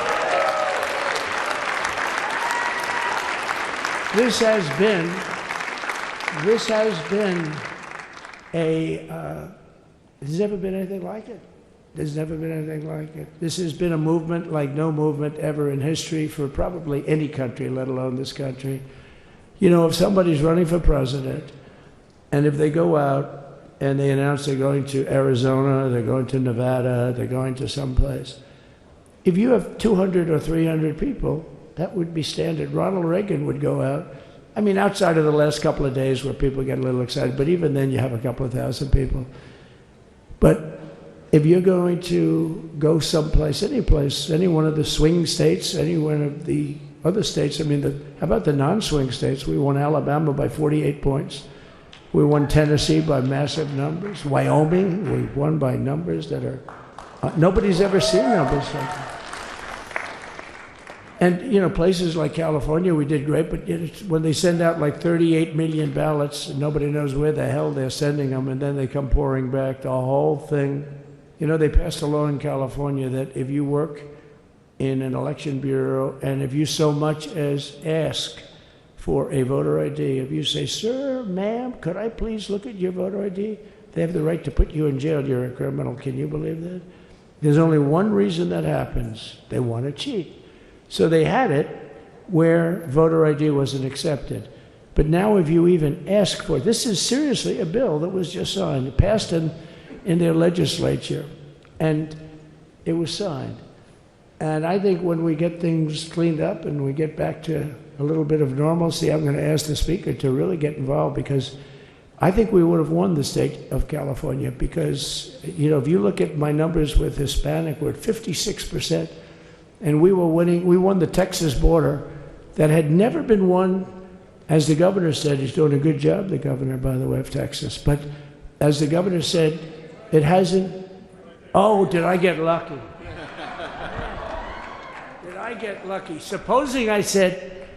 This has been there's never been anything like it. There's never been anything like it. This has been a movement like no movement ever in history for probably any country, let alone this country. You know, if somebody's running for president, and if they go out and they announce they're going to Arizona, they're going to Nevada, they're going to someplace, if you have 200 or 300 people, that would be standard. Ronald Reagan would go out. I mean, outside of the last couple of days where people get a little excited, but even then you have a couple of thousand people. But if you're going to go someplace, any place, any one of the swing states, any one of the other states, I mean, how about the non-swing states? We won Alabama by 48 points. We won Tennessee by massive numbers. Wyoming, we won by numbers that are, nobody's ever seen numbers like that. And, you know, places like California, we did great, but when they send out like 38 million ballots, nobody knows where the hell they're sending them, and then they come pouring back, the whole thing. You know, they passed a law in California that if you work in an election bureau and if you so much as ask for a voter ID, if you say, sir, ma'am, could I please look at your voter ID? They have the right to put you in jail. You're a criminal. Can you believe that? There's only one reason that happens. They want to cheat. So they had it where voter ID wasn't accepted. But now if you even ask for it, this is seriously a bill that was just signed. It passed in their legislature, and it was signed. And I think when we get things cleaned up and we get back to a little bit of normalcy, I'm going to ask the Speaker to really get involved, because I think we would have won the state of California, because, you know, if you look at my numbers with Hispanic, we're at 56%. And we won the Texas border that had never been won. As the governor said, he's doing a good job, the governor, by the way, of Texas. But as the governor said, it hasn't, oh, did I get lucky? Did I get lucky? Supposing I said,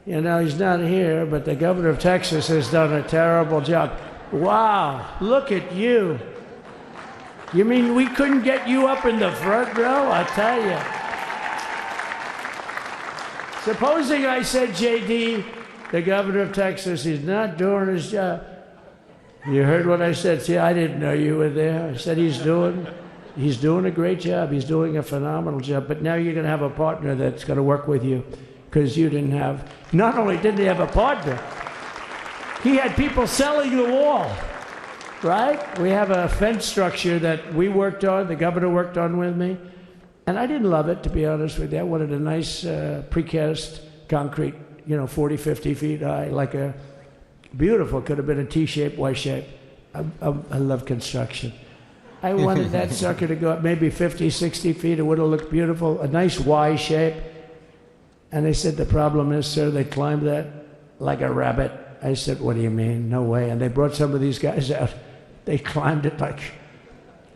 you know, he's not here, but the governor of Texas has done a terrible job. Wow, look at you. You mean we couldn't get you up in the front row? I tell you. Supposing I said, J.D., the governor of Texas, he's not doing his job. You heard what I said. See, I didn't know you were there. I said he's doing a great job. He's doing a phenomenal job. But now you're going to have a partner that's going to work with you, because you didn't have, not only didn't he have a partner, he had people selling the wall, right? We have a fence structure that we worked on, the governor worked on with me. And I didn't love it, to be honest with you. I wanted a nice precast concrete, you know, 40, 50 feet high, like a beautiful, could have been a T-shape, Y-shape. I love construction. I wanted that sucker to go up maybe 50, 60 feet. It would have looked beautiful, a nice Y shape. And they said, the problem is, sir, they climbed that like a rabbit. I said, what do you mean? No way. And they brought some of these guys out. They climbed it like...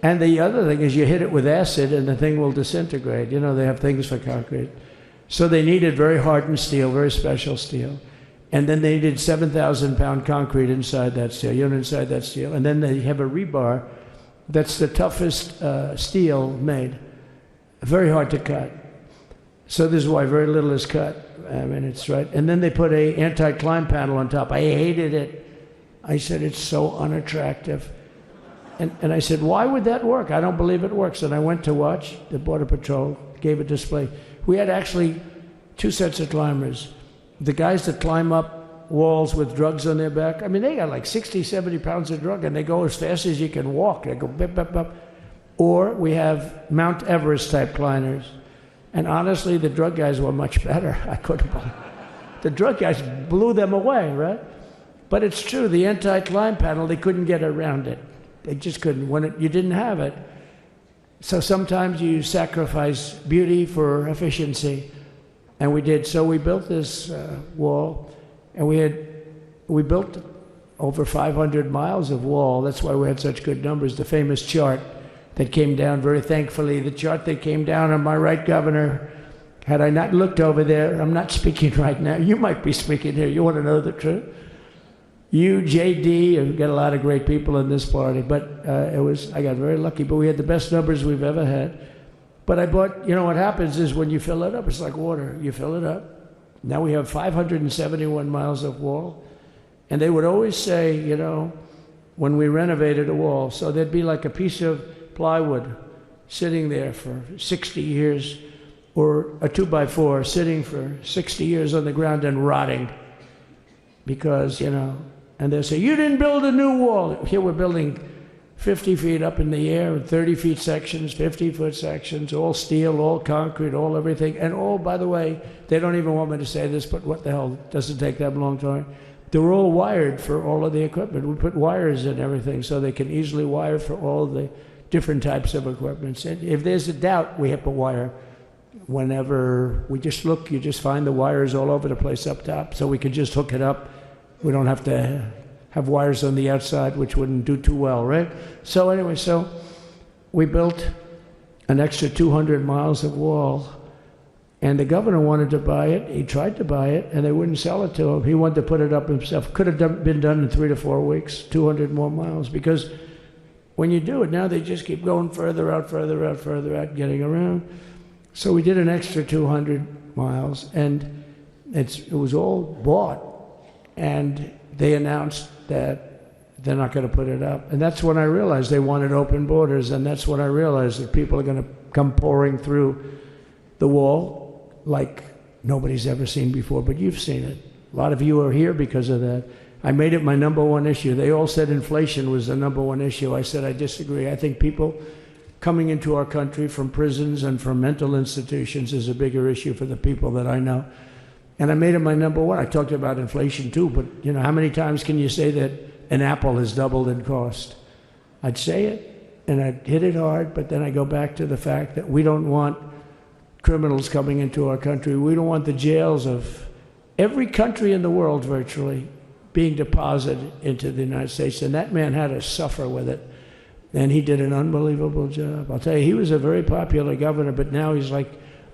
And the other thing is you hit it with acid and the thing will disintegrate. You know, they have things for concrete. So they needed very hardened steel, very special steel. And then they needed 7,000-pound concrete inside that steel, inside that steel. And then they have a rebar that's the toughest steel made. Very hard to cut. So this is why very little is cut. I mean, it's right. And then they put a anti-climb panel on top. I hated it. I said, it's so unattractive. And I said, why would that work? I don't believe it works. And I went to watch the Border Patrol, gave a display. We had actually two sets of climbers. The guys that climb up walls with drugs on their back, I mean, they got like 60, 70 pounds of drug, and they go as fast as you can walk. They go bip, bip, bip. Or we have Mount Everest type climbers. And honestly, the drug guys were much better. I couldn't believe it. The drug guys blew them away, right? But it's true, the anti-climb panel, they couldn't get around it. They just couldn't. You didn't have it. So sometimes you sacrifice beauty for efficiency. And we did. So we built this wall, and we built over 500 miles of wall. That's why we had such good numbers. The famous chart that came down, very thankfully, the chart that came down on my right, Governor. Had I not looked over there, I'm not speaking right now. You might be speaking here. You want to know the truth? You, JD, and we've got a lot of great people in this party, but I got very lucky, but we had the best numbers we've ever had. But I bought, you know what happens is when you fill it up, it's like water. You fill it up. Now we have 571 miles of wall. And they would always say, you know, when we renovated a wall, so there'd be like a piece of plywood sitting there for 60 years, or a 2x4 sitting for 60 years on the ground and rotting. Because, you know, and they say, you didn't build a new wall. Here we're building 50 feet up in the air, 30 feet sections, 50-foot sections, all steel, all concrete, all everything. And all, by the way, they don't even want me to say this, but what the hell, doesn't take that long time. They're all wired for all of the equipment. We put wires in everything so they can easily wire for all the different types of equipment. And if there's a doubt, we have a wire. Whenever we just look, you just find the wires all over the place up top, so we can just hook it up. We don't have to have wires on the outside, which wouldn't do too well, right? So anyway, so we built an extra 200 miles of wall, and the governor wanted to buy it. He tried to buy it, and they wouldn't sell it to him. He wanted to put it up himself. Could have been done in 3 to 4 weeks, 200 more miles, because when you do it, now they just keep going further out, further out, further out, getting around. So we did an extra 200 miles, and it was all bought. And they announced that they're not going to put it up. And that's when I realized they wanted open borders, and that's when I realized that people are going to come pouring through the wall like nobody's ever seen before. But you've seen it. A lot of you are here because of that. I made it my #1 issue. They all said inflation was the #1 issue. I said I disagree. I think people coming into our country from prisons and from mental institutions is a bigger issue for the people that I know. And I made it my #1. I talked about inflation too, but you know, how many times can you say that an apple has doubled in cost? I'd say it, and I'd hit it hard, but then I go back to the fact that we don't want criminals coming into our country. We don't want the jails of every country in the world virtually being deposited into the United States, and that man had to suffer with it. And he did an unbelievable job. I'll tell you, he was a very popular governor, but now he's like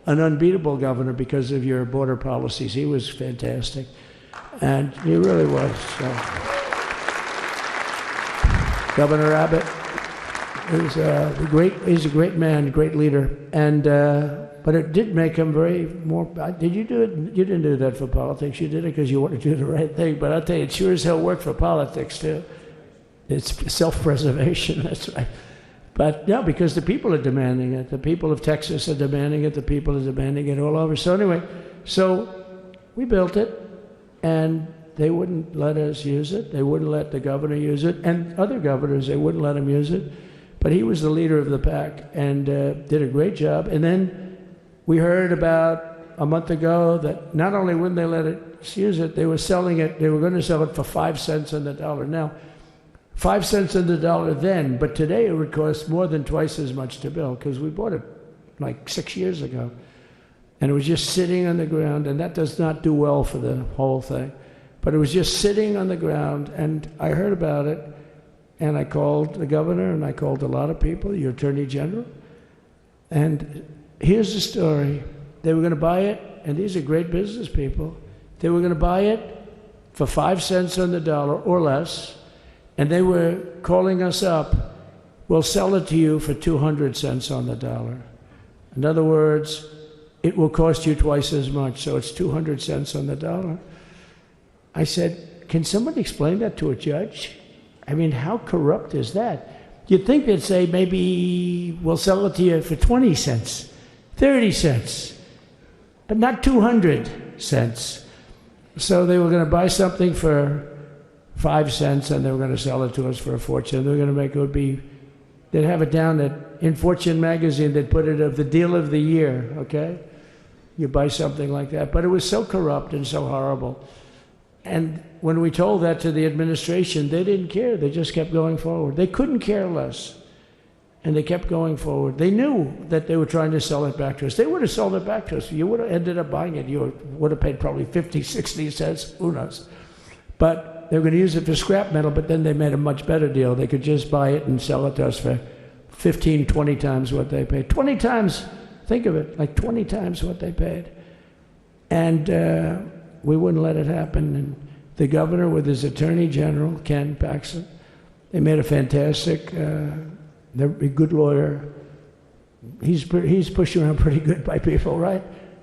an unbeatable governor because of your border policies. He was fantastic. And he really was. So. Governor Abbott is he's a great man, great leader. And but it did make him very more. Did you do it? You didn't do that for politics. You did it because you wanted to do the right thing. But I'll tell you, it sure as hell worked for politics too. It's self-preservation, that's right. But no, because the people are demanding it. The people of Texas are demanding it. The people are demanding it all over. So anyway, so we built it, and they wouldn't let us use it. They wouldn't let the governor use it. And other governors, they wouldn't let him use it. But he was the leader of the pack and did a great job. And then we heard about a month ago that not only wouldn't they let us use it, they were selling it. They were going to sell it for 5 cents on the dollar. Now, 5 cents on the dollar then, but today it would cost more than twice as much to build because we bought it like 6 years ago. And it was just sitting on the ground, and that does not do well for the whole thing. But it was just sitting on the ground, and I heard about it, and I called the governor, and I called a lot of people, your attorney general. And here's the story. They were going to buy it, and these are great business people. They were going to buy it for 5 cents on the dollar or less. And they were calling us up, we'll sell it to you for 200 cents on the dollar. In other words, it will cost you twice as much, so it's 200 cents on the dollar. I said, can somebody explain that to a judge? I mean, how corrupt is that? You'd think they'd say, maybe we'll sell it to you for 20 cents, 30 cents. but not 200 cents. So they were going to buy something for 5 cents, and they were going to sell it to us for a fortune. They were going to make it would be, they'd have it down that in Fortune magazine, they'd put it of the deal of the year, okay? You buy something like that. But it was so corrupt and so horrible. And when we told that to the administration, they didn't care. They just kept going forward. They couldn't care less. And they kept going forward. They knew that they were trying to sell it back to us. They would have sold it back to us. You would have ended up buying it. You would have paid probably 50, 60 cents, who knows. But they were going to use it for scrap metal, but then they made a much better deal. They could just buy it and sell it to us for 15, 20 times what they paid. 20 times, think of it, like 20 times what they paid. And we wouldn't let it happen. And the governor with his attorney general, Ken Paxton, they made a fantastic, they're a good lawyer. He's pushed around pretty good by people, right?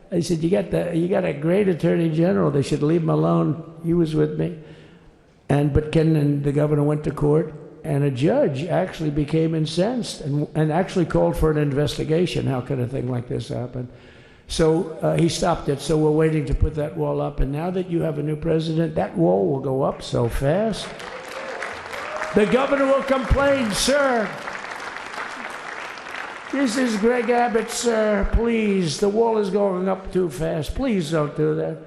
I said, you got a great attorney general. They should leave him alone. He was with me. But Ken and the governor went to court, and a judge actually became incensed and actually called for an investigation. How could a thing like this happen? So he stopped it. So we're waiting to put that wall up. And now that you have a new president, that wall will go up so fast. The governor will complain, sir. This is Greg Abbott, sir. Please, the wall is going up too fast. Please don't do that.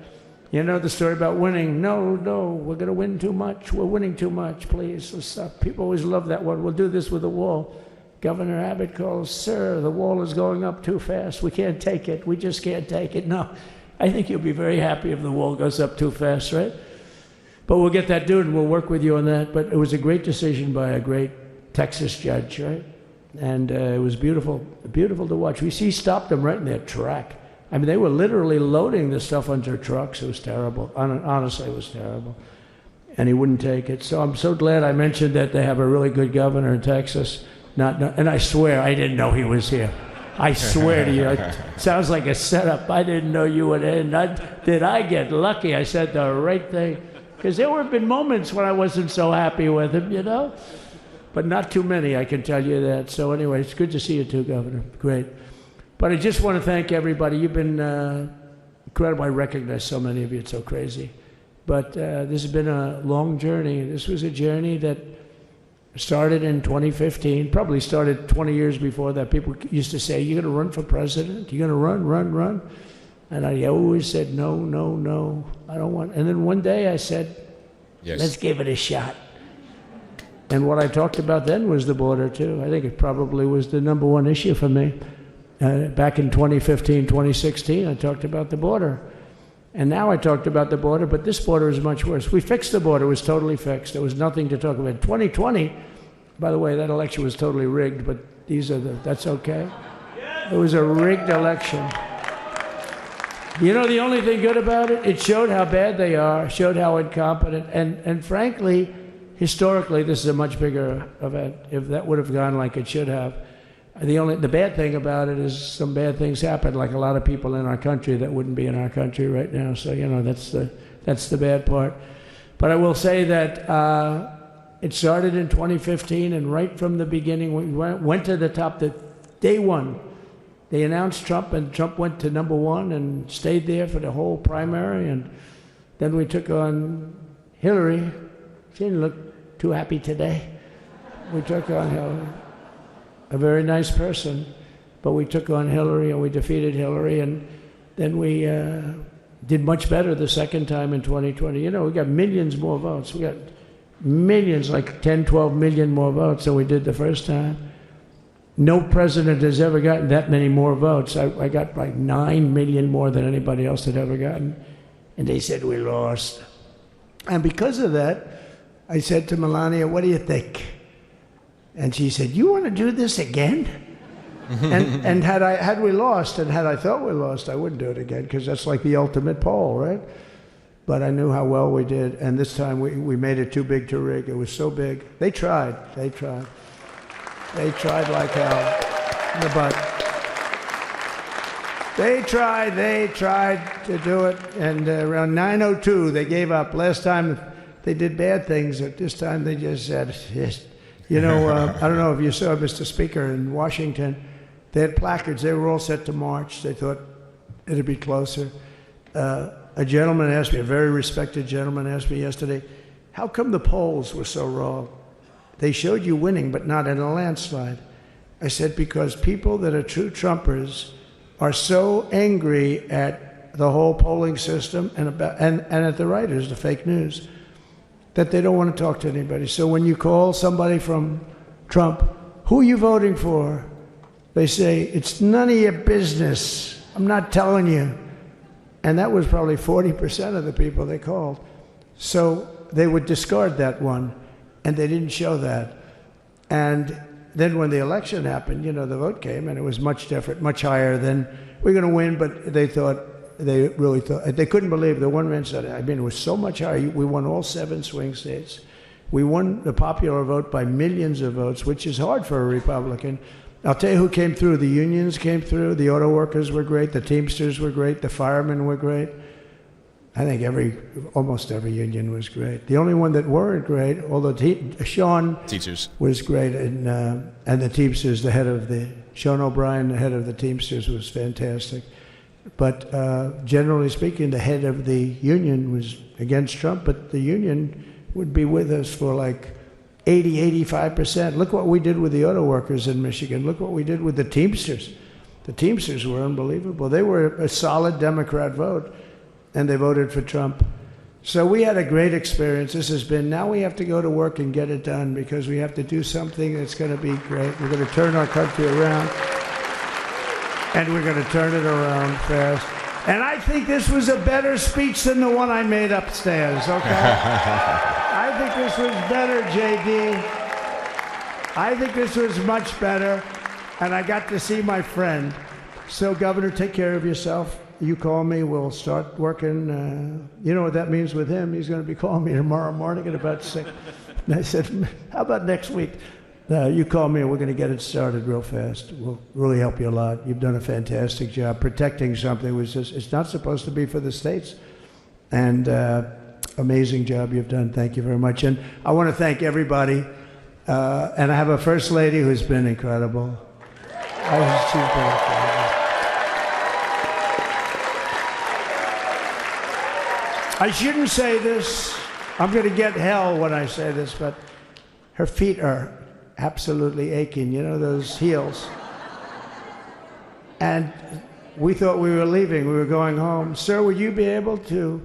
You know the story about winning. No, we're going to win too much. We're winning too much. Please, let's stop. People always love that one. We'll do this with the wall. Governor Abbott calls, sir, the wall is going up too fast. We can't take it. We just can't take it. No, I think you'll be very happy if the wall goes up too fast, right? But we'll get that done, and we'll work with you on that. But it was a great decision by a great Texas judge, right? And it was beautiful, beautiful to watch. He stopped them right in their track. I mean, they were literally loading this stuff onto trucks. It was terrible. Honestly, it was terrible. And he wouldn't take it. So I'm so glad I mentioned that they have a really good governor in Texas. And I swear, I didn't know he was here. I swear to you, it sounds like a setup. I didn't know you would end. Did I get lucky? I said the right thing. Because there have been moments when I wasn't so happy with him, you know? But not too many, I can tell you that. So anyway, it's good to see you too, Governor. Great. But I just want to thank everybody. You've been incredible. I recognize so many of you. It's so crazy. But this has been a long journey. This was a journey that started in 2015, probably started 20 years before that. People used to say, you're going to run for president? You're going to run? And I always said, no, I don't want. And then one day I said, yes. Let's give it a shot. And what I talked about then was the border, too. I think it probably was the number one issue for me. Back in 2015, 2016, I talked about the border. And now I talked about the border, but this border is much worse. We fixed the border. It was totally fixed. There was nothing to talk about. 2020, by the way, that election was totally rigged, but that's okay. It was a rigged election. You know the only thing good about it? It showed how bad they are, showed how incompetent, and frankly, historically, this is a much bigger event. If that would have gone like it should have. The bad thing about it is some bad things happened, like a lot of people in our country that wouldn't be in our country right now. So, you know, that's the bad part. But I will say that it started in 2015, and right from the beginning, we went to the top. Day one, they announced Trump, and Trump went to number one and stayed there for the whole primary. And then we took on Hillary. She didn't look too happy today. We took on Hillary. A very nice person, but we took on Hillary and we defeated Hillary, and then we did much better the second time in 2020. You know, we got millions more votes. We got millions, like 10, 12 million more votes than we did the first time. No president has ever gotten that many more votes. I got like 9 million more than anybody else had ever gotten, and they said we lost. And because of that, I said to Melania, what do you think? And she said, you want to do this again? and had we lost, and had I thought we lost, I wouldn't do it again, because that's like the ultimate poll, right? But I knew how well we did, and this time we made it too big to rig. It was so big. They tried like hell in the butt. They tried to do it, and around 9:02 they gave up. Last time they did bad things, at this time they just said, yes. You know, I don't know if you saw Mr. Speaker in Washington, they had placards. They were all set to march. They thought it'd be closer. A gentleman asked me, a very respected gentleman asked me yesterday, how come the polls were so wrong? They showed you winning, but not in a landslide. I said, because people that are true Trumpers are so angry at the whole polling system and at the writers, the fake news, that they don't want to talk to anybody. So when you call somebody from Trump, who are you voting for? They say, it's none of your business. I'm not telling you. And that was probably 40% of the people they called. So they would discard that one, and they didn't show that. And then when the election happened, the vote came, and it was much different, much higher than we're going to win, but they really thought, they couldn't believe the one man said, I mean, it was so much higher. We won all 7 swing states. We won the popular vote by millions of votes, which is hard for a Republican. I'll tell you who came through. The unions came through. The auto workers were great. The Teamsters were great. The firemen were great. I think almost every union was great. The only one that weren't great, although Sean Teachers was great, and the Teamsters, Sean O'Brien, the head of the Teamsters, was fantastic. But generally speaking, the head of the union was against Trump, but the union would be with us for like 85%. Look what we did with the auto workers in Michigan. Look what we did with the Teamsters. The Teamsters were unbelievable. They were a solid Democrat vote, and they voted for Trump. So we had a great experience. Now we have to go to work and get it done, because we have to do something that's going to be great. We're going to turn our country around, and we're going to turn it around fast. And I think this was a better speech than the one I made upstairs, okay? I think this was better, JD. I think this was much better, and I got to see my friend. So, Governor, take care of yourself. You call me, we'll start working. You know what that means with him? He's going to be calling me tomorrow morning at about 6. And I said, how about next week? You call me and we're going to get it started real fast. We'll really help you a lot. You've done a fantastic job protecting something which it's not supposed to be for the states. And amazing job you've done. Thank you very much. And I want to thank everybody. And I have a First Lady who's been incredible. She's been incredible. I shouldn't say this. I'm going to get hell when I say this, but her feet are absolutely aching, those heels. And we thought we were leaving. We were going home. Sir, would you be able to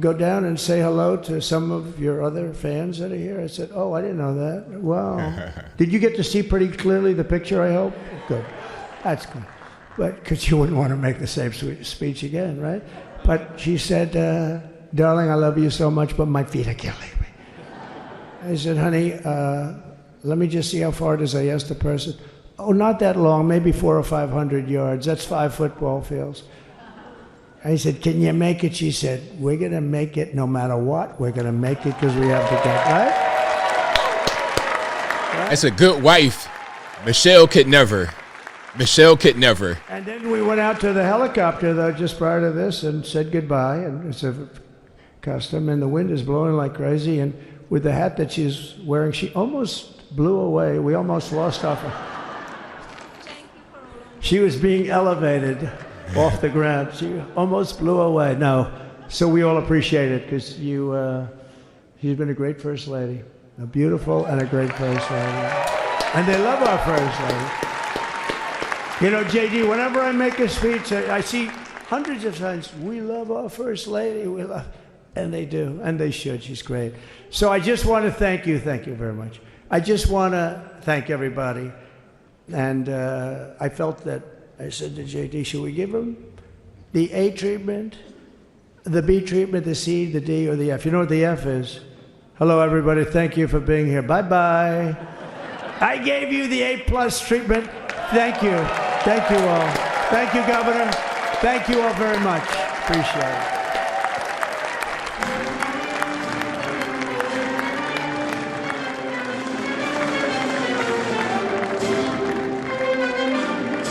go down and say hello to some of your other fans that are here? I said, oh, I didn't know that. Wow. Did you get to see pretty clearly the picture, I hope? Good. That's good. But because you wouldn't want to make the same speech again, right? But she said, darling, I love you so much, but my feet are killing me. I said, honey, let me just see how far it is. I asked the person. Oh, not that long, maybe 400 or 500 yards. That's 5 football fields. I said, can you make it? She said, we're going to make it no matter what. We're going to make it because we have to get, right? That's a good wife. Michelle could never. And then we went out to the helicopter, though, just prior to this, and said goodbye. And it's a custom, and the wind is blowing like crazy. And with the hat that she's wearing, she almost blew away. We almost lost off her. She was being elevated off the ground. She almost blew away. No. So we all appreciate it, because she's been a great First Lady. A beautiful and a great First Lady. And they love our First Lady. JD, whenever I make a speech, I see hundreds of times, we love our First Lady, and they do, and they should. She's great. So I just want to thank you very much. I just want to thank everybody. And I felt that, I said to JD, should we give him the A treatment, the B treatment, the C, the D, or the F? You know what the F is? Hello, everybody. Thank you for being here. Bye-bye. I gave you the A+ treatment. Thank you. Thank you all. Thank you, Governor. Thank you all very much. Appreciate it.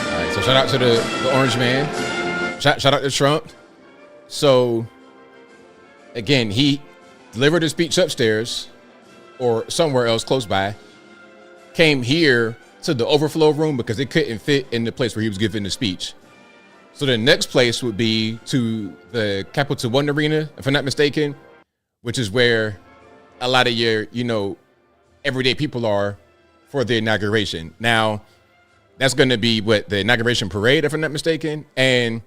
All right, so shout out to the Orange Man. Shout out to Trump. So, again, he delivered his speech upstairs or somewhere else close by, came here to the overflow room because it couldn't fit in the place where he was giving the speech. So the next place would be to the Capital One Arena, if I'm not mistaken, which is where a lot of your, everyday people are for the inauguration. Now, that's going to be the inauguration parade, if I'm not mistaken. And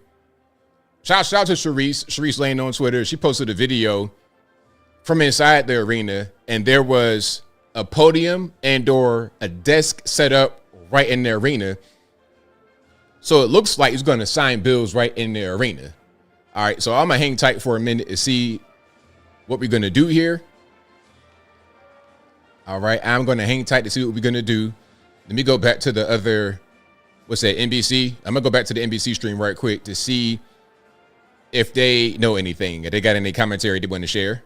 shout out to Sharice Lane on Twitter. She posted a video from inside the arena, and there was a podium and/or a desk set up right in the arena. So it looks like he's going to sign bills right in the arena. All right, so I'm going to hang tight for a minute to see what we're going to do here. All right, I'm going to hang tight to see what we're going to do. Let me go back to the other, NBC? I'm going to go back to the NBC stream right quick to see if they know anything, if they got any commentary they want to share.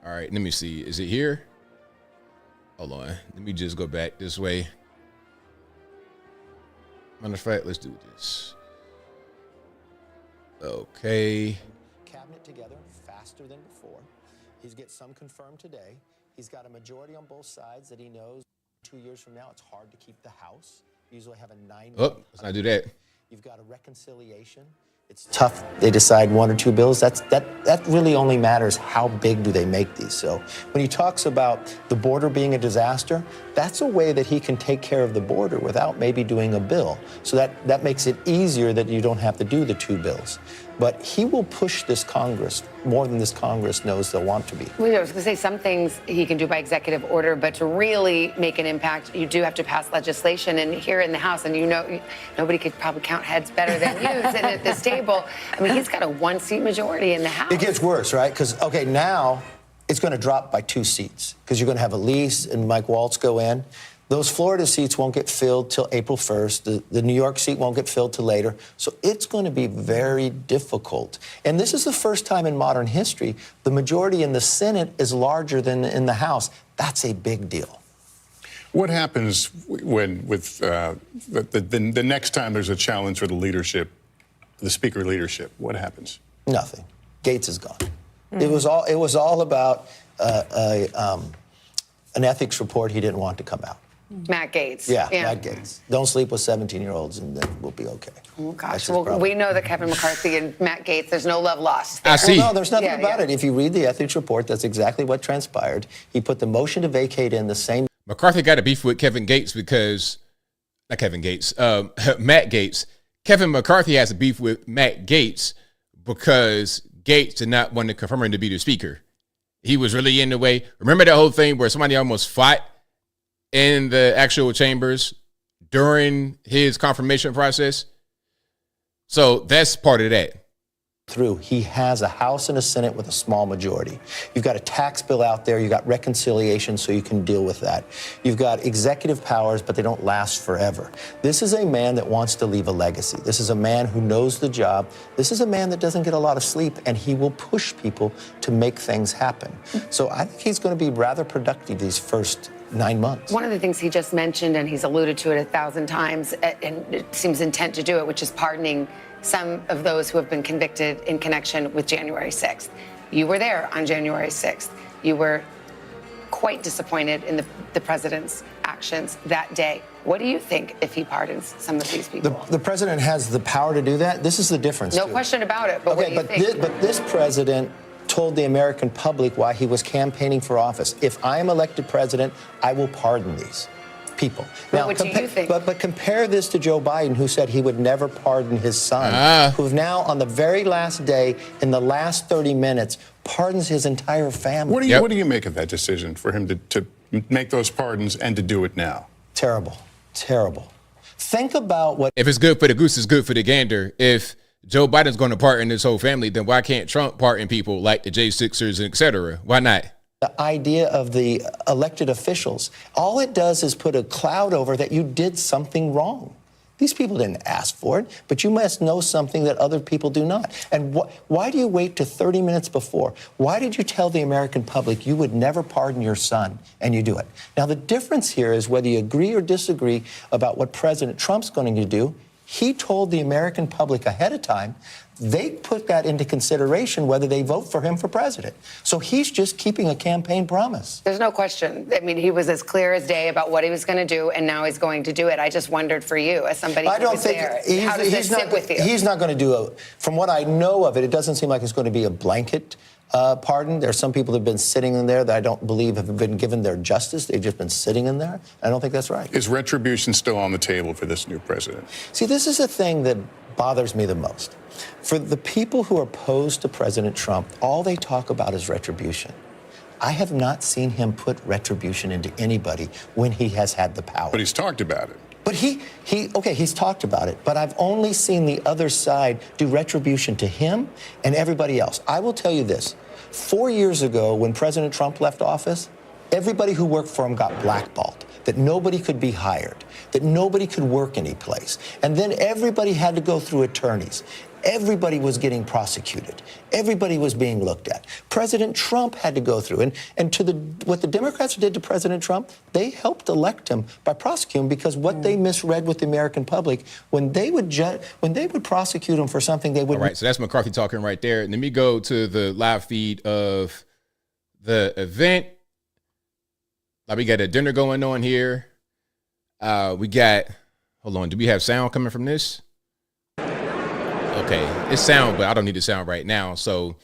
All right, let me see. Is it here? Hold on. Let me just go back this way. Matter of fact, let's do this. Okay. Cabinet together faster than before. He's got some confirmed today. He's got a majority on both sides that he knows 2 years from now it's hard to keep the House. You usually have a 9. Oh, let's not do that. You've got a reconciliation. It's tough. They decide 1 or 2 bills. That really only matters how big do they make these. So when he talks about the border being a disaster, that's a way that he can take care of the border without maybe doing a bill. So that makes it easier that you don't have to do the 2 bills. But he will push this Congress more than this Congress knows they'll want to be. Well, I was going to say some things he can do by executive order, but to really make an impact, you do have to pass legislation. And here in the House, and nobody could probably count heads better than you sitting at this table. I mean, he's got a 1-seat majority in the House. It gets worse, right? Because, now it's going to drop by 2 seats because you're going to have Elise and Mike Waltz go in. Those Florida seats won't get filled till April 1st. The New York seat won't get filled till later. So it's going to be very difficult. And this is the first time in modern history the majority in the Senate is larger than in the House. That's a big deal. What happens the next time there's a challenge for the leadership, the Speaker leadership? What happens? Nothing. Gates is gone. It was all about an ethics report he didn't want to come out. Matt Gaetz. Yeah, Matt Gaetz. Don't sleep with 17-year-olds and then we'll be okay. Oh, gosh. Well, we know that Kevin McCarthy and Matt Gaetz, there's no love lost. I see. Well, no, there's nothing about it. If you read the ethics report, that's exactly what transpired. He put the motion to vacate in the same. McCarthy got a beef with Kevin Gates because, not Kevin Gates, Matt Gaetz. Kevin McCarthy has a beef with Matt Gaetz because Gates did not want to confirm him to be the Speaker. He was really in the way. Remember that whole thing where somebody almost fought in the actual chambers during his confirmation process? So that's part of that. He has a House and a Senate with a small majority. You've got a tax bill out there. You've got reconciliation, so you can deal with that. You've got executive powers, but they don't last forever. This is a man that wants to leave a legacy. This is a man who knows the job. This is a man that doesn't get a lot of sleep, and he will push people to make things happen. So I think he's going to be rather productive these first 9 months. One of the things he just mentioned, and he's alluded to it 1,000 times, and it seems intent to do it, which is pardoning some of those who have been convicted in connection with January 6th. You were there on January 6th. You were quite disappointed in the president's actions that day. What do you think if he pardons some of these people? The president has the power to do that. This is the difference. No question about it. But what do you think? But this president told the American public why he was campaigning for office. If I am elected president, I will pardon these people. Now, what do you think? But compare this to Joe Biden, who said he would never pardon his son, who now, on the very last day, in the last 30 minutes, pardons his entire family. What do you make of that decision for him to make those pardons and to do it now? Terrible. Terrible. Think about what... If it's good for the goose, it's good for the gander. If Joe Biden's going to pardon his whole family, then why can't Trump pardon people like the J6ers, et cetera? Why not? The idea of the elected officials, all it does is put a cloud over that you did something wrong. These people didn't ask for it, but you must know something that other people do not. And why do you wait to 30 minutes before? Why did you tell the American public you would never pardon your son, and you do it? Now, the difference here is whether you agree or disagree about what President Trump's going to do, He told the American public ahead of time. They put that into consideration whether they vote for him for president. So he's just keeping a campaign promise. There's no question. I mean, he was as clear as day about what he was going to do, and now he's going to do it. I just wondered for you, as somebody who was there, how does this sit with you? He's not going to do from what I know of it, it doesn't seem like it's going to be a blanket pardon. There are some people that have been sitting in there that I don't believe have been given their justice. They've just been sitting in there. I don't think that's right. Is retribution still on the table for this new president? See, this is the thing that bothers me the most. For the people who are opposed to President Trump, all they talk about is retribution. I have not seen him put retribution into anybody when he has had the power. But he's talked about it. But he's talked about it, but I've only seen the other side do retribution to him and everybody else. I will tell you this. 4 years ago, when President Trump left office, everybody who worked for him got blackballed, that nobody could be hired, that nobody could work any place. And then everybody had to go through attorneys. Everybody was getting prosecuted. Everybody was being looked at. President Trump had to go through. And to what the Democrats did to President Trump, they helped elect him by prosecuting him, because what they misread with the American public, when they would prosecute him for something, they would. All right, so that's McCarthy talking right there. And let me go to the live feed of the event. We got a dinner going on here. We got, hold on, do we have sound coming from this? Okay, it's sound, but I don't need the sound right now. So,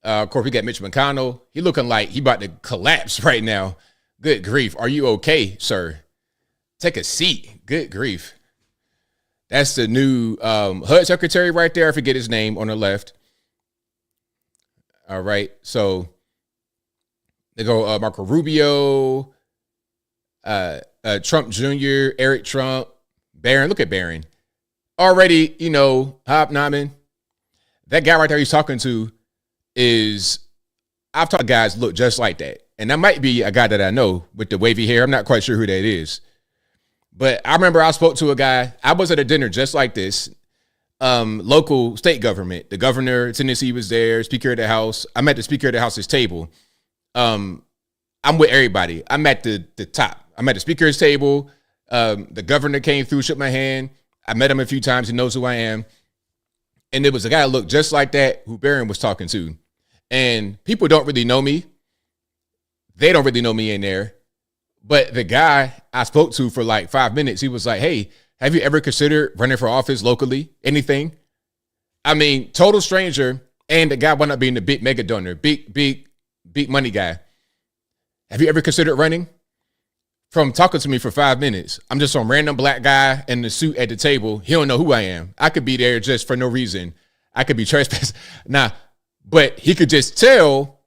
of course, we got Mitch McConnell. He looking like he about to collapse right now. Good grief. Are you okay, sir? Take a seat. Good grief. That's the new HUD secretary right there. I forget his name on the left. All right, so they go Marco Rubio, Trump Jr., Eric Trump, Barron. Look at Barron. Already, hobnobbing. That guy right there he's talking to I've talked to guys look just like that. And that might be a guy that I know with the wavy hair. I'm not quite sure who that is. But I remember I spoke to a guy. I was at a dinner just like this. Local state government. The governor of Tennessee was there, Speaker of the House. I'm at the Speaker of the House's table. I'm with everybody. I'm at the top. I'm at the Speaker's table. The governor came through, shook my hand. I met him a few times. He knows who I am. And there was a guy that looked just like that who Barron was talking to. And people don't really know me. They don't really know me in there. But the guy I spoke to for like 5 minutes, he was like, hey, have you ever considered running for office locally? Anything? I mean, total stranger. And the guy wound up being the big mega donor, big money guy. Have you ever considered running? From talking to me for 5 minutes, I'm just some random black guy in the suit at the table. He don't know who I am. I could be there just for no reason. I could be trespassing. But he could just tell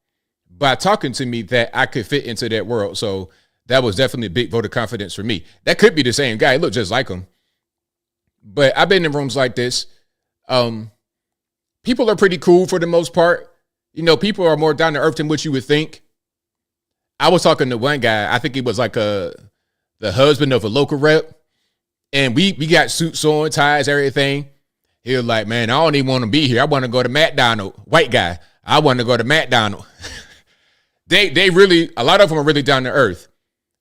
by talking to me that I could fit into that world. So that was definitely a big vote of confidence for me. That could be the same guy. He looked just like him. But I've been in rooms like this. People are pretty cool for the most part. People are more down to earth than what you would think. I was talking to one guy, I think he was like the husband of a local rep. And we got suits on, ties, everything. He was like, man, I don't even want to be here. I want to go to McDonald's. White guy. I want to go to McDonald's. They really, a lot of them are really down to earth.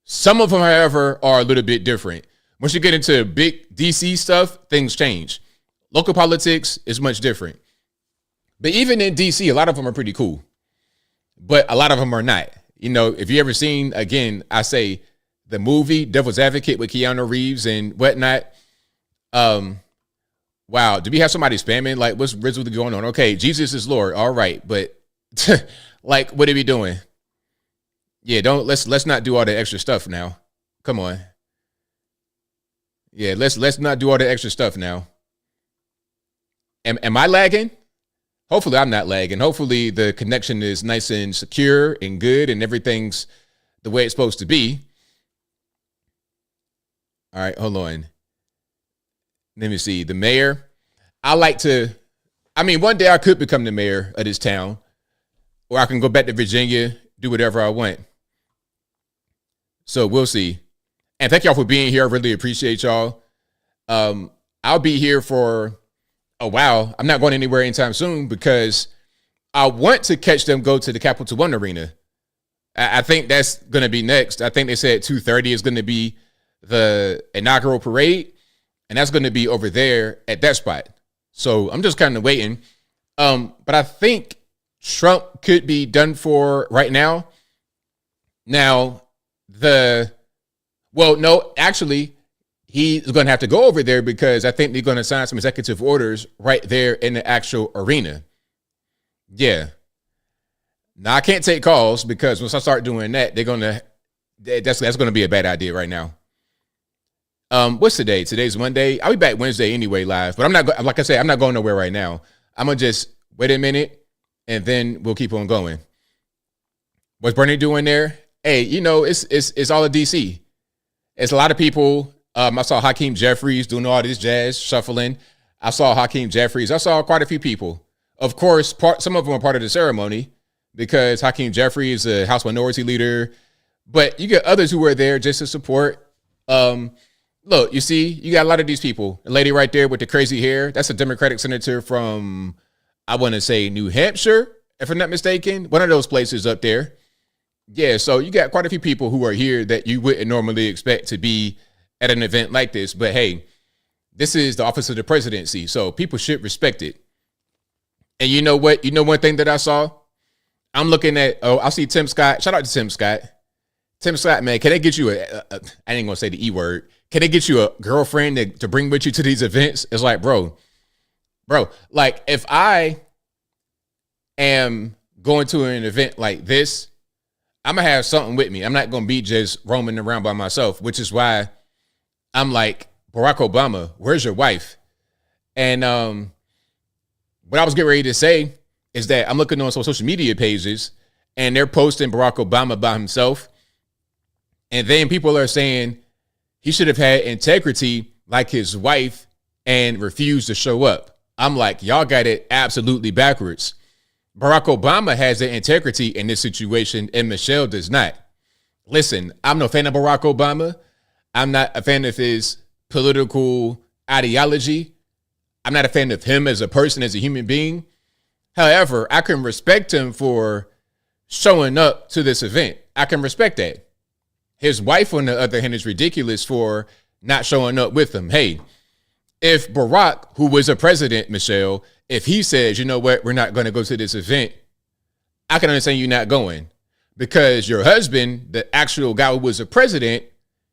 Some of them, however, are a little bit different. Once you get into big DC stuff, things change. Local politics is much different. But even in DC, a lot of them are pretty cool. But a lot of them are not. If you ever seen, again, I say the movie Devil's Advocate with Keanu Reeves and whatnot. Wow. Do we have somebody spamming? Like, what's really going on? Okay. Jesus is Lord. All right. But like, what are we doing? Yeah. Let's not do all the extra stuff now. Come on. Yeah. Let's not do all the extra stuff now. Am I lagging? Hopefully I'm not lagging. Hopefully the connection is nice and secure and good and everything's the way it's supposed to be. All right, hold on. Let me see. The mayor. One day I could become the mayor of this town, or I can go back to Virginia, do whatever I want. So we'll see. And thank y'all for being here. I really appreciate y'all. I'll be here for a while. I'm not going anywhere anytime soon because I want to catch them go to the Capital One Arena. I think that's going to be next. I think they said 2:30 is going to be the inaugural parade. And that's going to be over there at that spot. So I'm just kind of waiting. But I think Trump could be done for right now. Now, no, actually, he's going to have to go over there because I think they're going to sign some executive orders right there in the actual arena. Yeah. Now, I can't take calls because once I start doing that, that's going to be a bad idea right now. What's today? Today's Monday. I'll be back Wednesday anyway, live. But I'm not, like I said, I'm not going nowhere right now. I'm going to just wait a minute and then we'll keep on going. What's Bernie doing there? Hey, it's all of DC. It's a lot of people. I saw Hakeem Jeffries doing all this jazz shuffling. I saw Hakeem Jeffries. I saw quite a few people. Of course, some of them are part of the ceremony because Hakeem Jeffries is a House Minority Leader. But you get others who were there just to support. Look, you see, you got a lot of these people. The lady right there with the crazy hair, that's a Democratic senator from, I want to say, New Hampshire, if I'm not mistaken. One of those places up there. Yeah, so you got quite a few people who are here that you wouldn't normally expect to be at an event like this. But hey, this is the office of the presidency, so people should respect it. And you know what? You know one thing that I saw? I'm looking at, I see Tim Scott. Shout out to Tim Scott. Tim Scott, man, can they get you I ain't going to say the E word. Can they get you a girlfriend to bring with you to these events? It's like, bro, like if I am going to an event like this, I'm going to have something with me. I'm not going to be just roaming around by myself, which is why I'm like, Barack Obama, where's your wife? And what I was getting ready to say is that I'm looking on some social media pages and they're posting Barack Obama by himself. And then people are saying he should have had integrity like his wife and refused to show up. I'm like, y'all got it absolutely backwards. Barack Obama has the integrity in this situation and Michelle does not. Listen, I'm no fan of Barack Obama. I'm not a fan of his political ideology. I'm not a fan of him as a person, as a human being. However, I can respect him for showing up to this event. I can respect that. His wife, on the other hand, is ridiculous for not showing up with him. Hey, if Barack, who was a president, Michelle, if he says, you know what, we're not going to go to this event, I can understand you not going because your husband, the actual guy who was a president,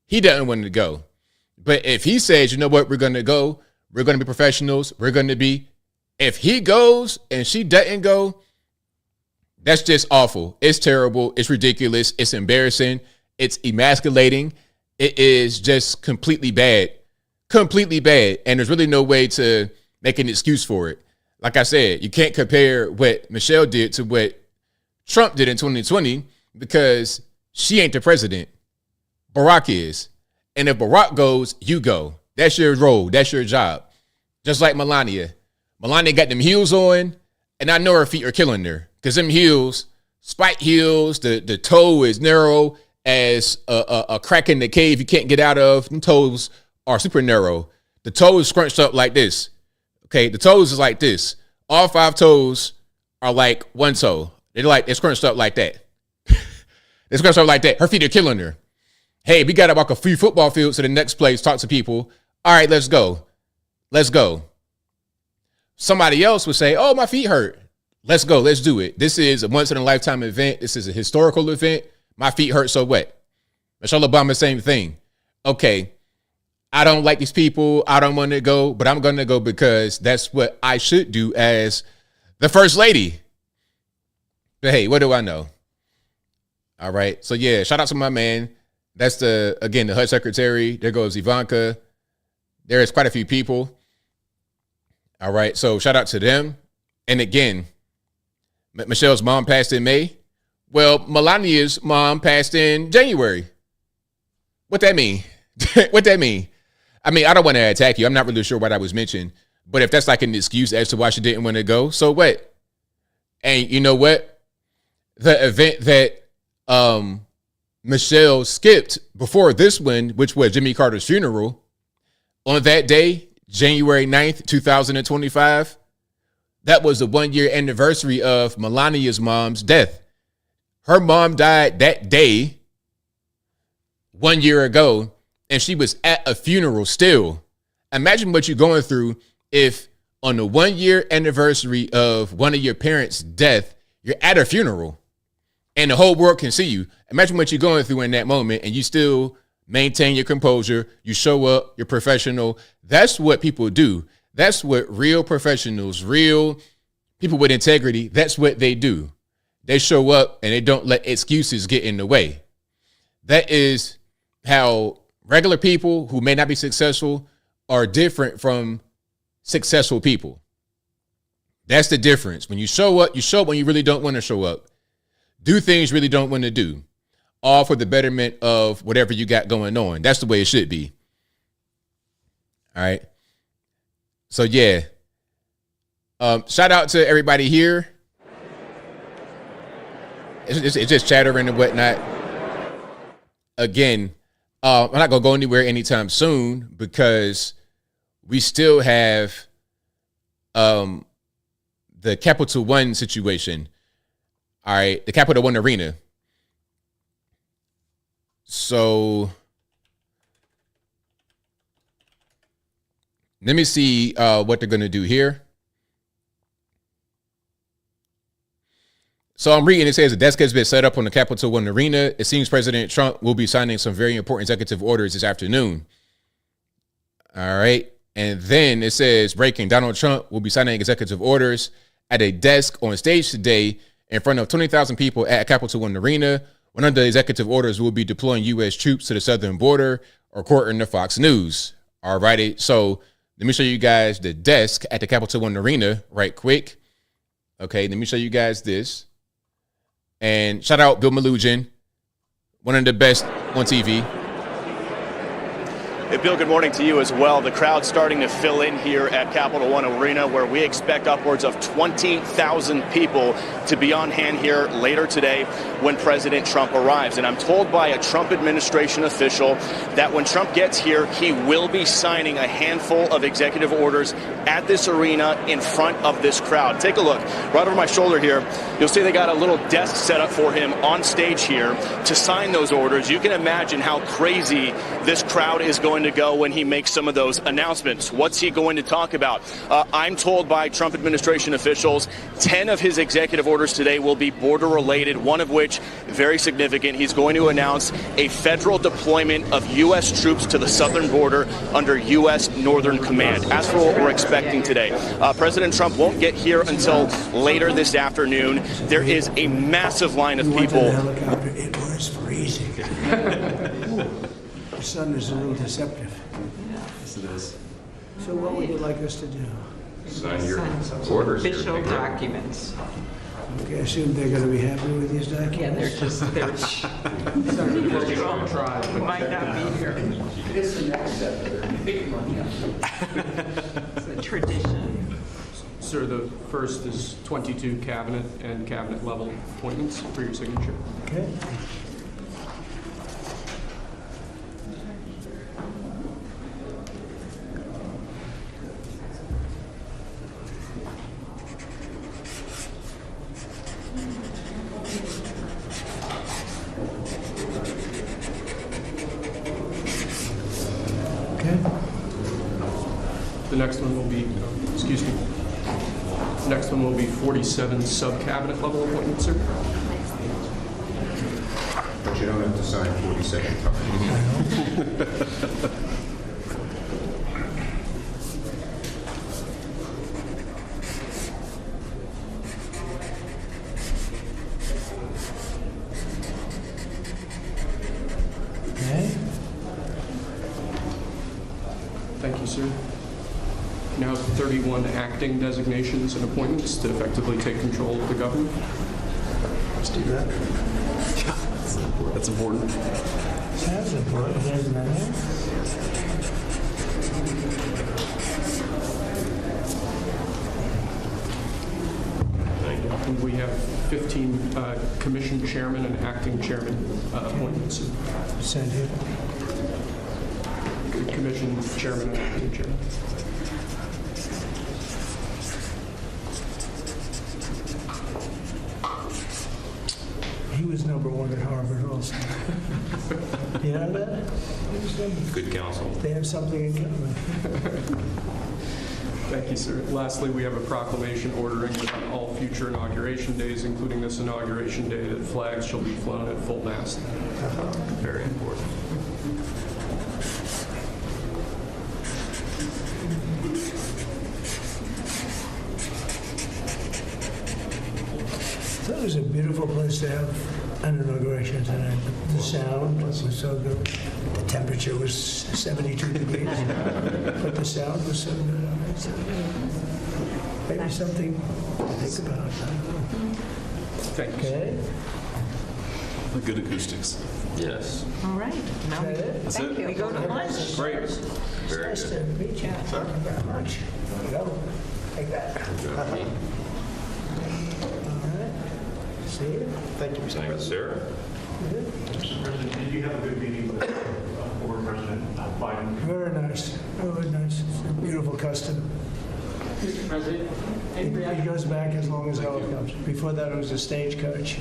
he doesn't want to go. But if he says, you know what, we're going to go, we're going to be professionals, if he goes and she doesn't go, that's just awful. It's terrible. It's ridiculous. It's embarrassing. It's emasculating. It is just completely bad. Completely bad. And there's really no way to make an excuse for it. Like I said, you can't compare what Michelle did to what Trump did in 2020 because she ain't the president. Barack is. And if Barack goes, you go. That's your role. That's your job. Just like Melania. Melania got them heels on, and I know her feet are killing her because them heels, spike heels, the toe is narrow as a crack in the cave you can't get out of. Them toes are super narrow. The toe is scrunched up like this. Okay, the toes is like this. All 5 toes are like one toe. They're scrunched up like that. They're scrunched up like that. Her feet are killing her. Hey, we got to walk a few football fields to the next place, talk to people. All right, let's go. Let's go. Somebody else would say, oh, my feet hurt. Let's go. Let's do it. This is a once-in-a-lifetime event. This is a historical event. My feet hurt, so what? Michelle Obama, same thing. Okay, I don't like these people. I don't want to go, but I'm going to go because that's what I should do as the first lady. But hey, what do I know? All right. So yeah, shout out to my man. That's the HUD secretary. There goes Ivanka. There is quite a few people. All right. So shout out to them. And again, Michelle's mom passed in May. Well, Melania's mom passed in January. What that mean? What that mean? I mean, I don't want to attack you. I'm not really sure why that was mentioned. But if that's like an excuse as to why she didn't want to go, so what? And you know what? The event that Michelle skipped before this one, which was Jimmy Carter's funeral, on that day, January 9th, 2025, that was the 1-year anniversary of Melania's mom's death. Her mom died that day 1 year ago, and she was at a funeral still. Imagine what you're going through if on the 1 year anniversary of one of your parents' death, you're at a funeral and the whole world can see you. Imagine what you're going through in that moment and you still maintain your composure. You show up, you're professional. That's what people do. That's what real professionals, real people with integrity, that's what they do. They show up and they don't let excuses get in the way. That is how regular people who may not be successful are different from successful people. That's the difference. When you show up when you really don't want to show up. Do things you really don't want to do. All for the betterment of whatever you got going on. That's the way it should be. All right. So yeah. Shout out to everybody here. It's just chattering and whatnot. Again, I'm not gonna go anywhere anytime soon because we still have the Capital One situation. All right, the Capital One Arena. So let me see what they're gonna do here. So I'm reading, it says a desk has been set up on the Capital One Arena. It seems President Trump will be signing some very important executive orders this afternoon. All right. And then it says breaking, Donald Trump will be signing executive orders at a desk on stage today in front of 20,000 people at Capital One Arena. One of the executive orders will be deploying U.S. troops to the southern border, according to Fox News. All righty. So let me show you guys the desk at the Capital One Arena right quick. Okay. Let me show you guys this. And shout out Bill Melugin, one of the best on TV. Hey, Bill, good morning to you as well. The crowd's starting to fill in here at Capital One Arena, where we expect upwards of 20,000 people to be on hand here later today when President Trump arrives. And I'm told by a Trump administration official that when Trump gets here, he will be signing a handful of executive orders at this arena in front of this crowd. Take a look. Right over my shoulder here, you'll see they got a little desk set up for him on stage here to sign those orders. You can imagine how crazy this crowd is going to go when he makes some of those announcements. What's he going to talk about? I'm told by Trump administration officials 10 of his executive orders today will be border related, one of which very significant. He's going to announce a federal deployment of U.S. troops to the southern border under U.S. Northern Command. As for what we're expecting today, President Trump won't get here until later this afternoon. There is a massive line of people. It was freezing. The sun is a little deceptive. Yes, it is. So what would you like us to do? Sign your orders. Official documents. Okay, I assume they're going to be happy with these documents? Yeah, they're we might not be here. It's the next step. It's a tradition. Sir, the first is 22 cabinet and cabinet level appointments for your signature. Okay. The next one will be, excuse me, the next one will be 47 sub-cabinet level appointments, sir. But you don't have to sign 47 times. Thank you, sir. Now 31 acting designations and appointments to effectively take control of the government. Let's do that. That's important. Sounds important, isn't it? And we have 15 commission chairman and acting chairman appointments. Send here. Commission chairman and acting chairman. He was #1 at Harvard also. You know that? Good counsel. They have something in common. Thank you, sir. Lastly, we have a proclamation ordering that on all future inauguration days, including this inauguration day, that flags shall be flown at full mast. Very important. So it was a beautiful place to have an inauguration tonight. The sound was so good. The temperature was 72 degrees, but the sound was so good. So maybe something to think about. Thank you. Okay. Good acoustics. Yes. All right. Now That's thank it. you. We go to lunch. Great. Very Nice to good. meet you. Thank you very much. There you go. Take that. All right. See you. Thank you, Mr. President. Sir. President, did you have a good meeting with former President Biden? Very nice. Very nice. It's a beautiful custom. Mr. President, It goes back as long as helicopters. Before that, it was a stagecoach.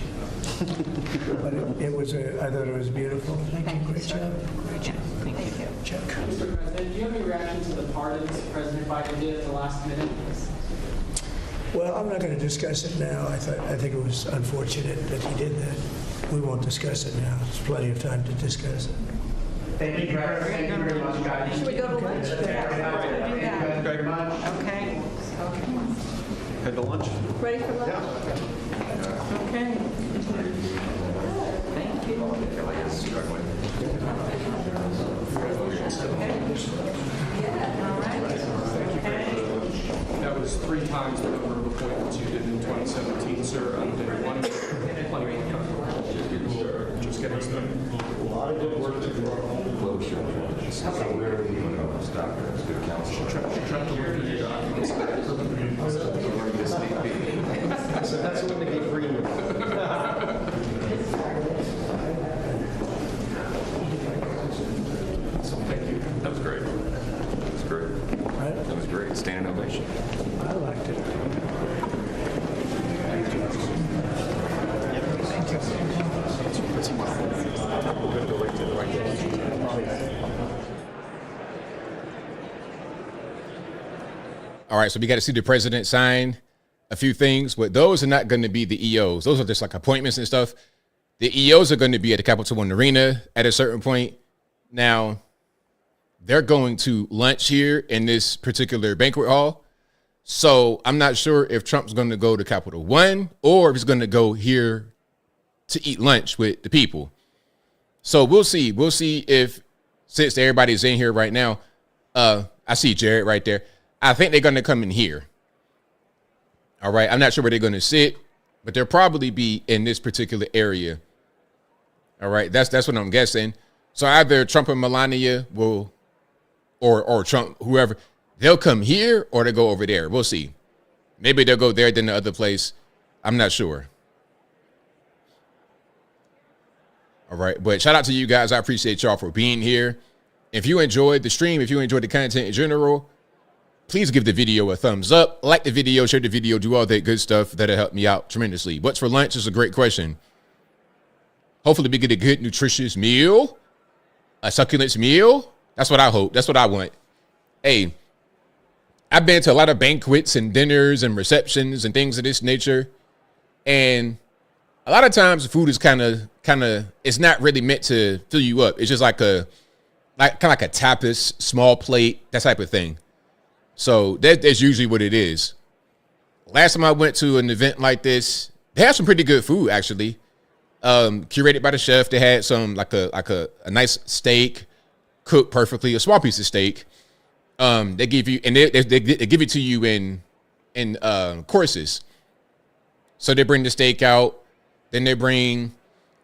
But it was, I thought it was beautiful. Thank you. Great job. Great job. Thank you. Check. Mr. President, do you have any reaction to the pardons President Biden did at the last minute? Well, I'm not going to discuss it now. I think it was unfortunate that he did that. We won't discuss it now. There's plenty of time to discuss it. Thank you very much, guys. Should we go to lunch? Thank you very much. Okay. Head to lunch. Ready for lunch? Okay. Thank you. That was 3 times the number of appointments you did in 2017, sir, on day 1. Plenty of time. Just getting started. A lot of good work to do. Closure. So where are we going to stop it? It's good counsel. Try to look at your documents. That's when they get green. Thank you. That was great. That was great. That was great. Standing ovation. I liked it. All right, so we got to see the president sign a few things, but those are not going to be the EOs. Those are just like appointments and stuff. The EOs are going to be at the Capital One Arena at a certain point. Now, they're going to lunch here in this particular banquet hall. So I'm not sure if Trump's going to go to Capital One or if he's going to go here to eat lunch with the people. So we'll see. We'll see if, since everybody's in here right now, I see Jared right there. I think they're going to come in here. All right. I'm not sure where they're going to sit, but they'll probably be in this particular area. All right. That's what I'm guessing. So either Trump and Melania will, or Trump, whoever, they'll come here or they'll go over there. We'll see. Maybe they'll go there, then the other place. I'm not sure. All right. But shout out to you guys. I appreciate y'all for being here. If you enjoyed the stream, if you enjoyed the content in general, please give the video a thumbs up, like the video, share the video, do all that good stuff. That'll help me out tremendously. What's for lunch is a great question. Hopefully we get a good, nutritious meal, a succulent meal. That's what I hope. That's what I want. Hey, I've been to a lot of banquets and dinners and receptions and things of this nature. And a lot of times the food is kind of, it's not really meant to fill you up. It's just like kind of like a tapas, small plate, that type of thing. So that's usually what it is. Last time I went to an event like this, they had some pretty good food, actually. Curated by the chef. They had some like a nice steak, cooked perfectly, a small piece of steak. They give you, and they give it to you in courses. So they bring the steak out, then they bring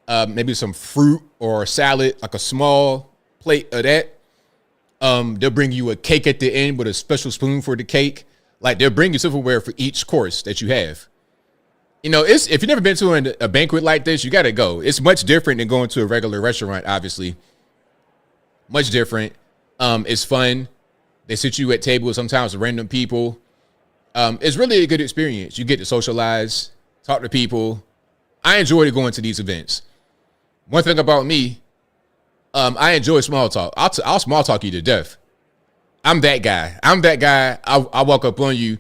maybe some fruit or salad, like a small plate of that. They'll bring you a cake at the end with a special spoon for the cake. Like they'll bring you silverware for each course that you have. You know, if you've never been to a banquet like this, you got to go. It's much different than going to a regular restaurant, obviously. Much different. It's fun. They sit you at tables, sometimes with random people. It's really a good experience. You get to socialize, talk to people. I enjoy going to these events. One thing about me, I enjoy small talk. I'll small talk you to death. I'm that guy. I'll walk up on you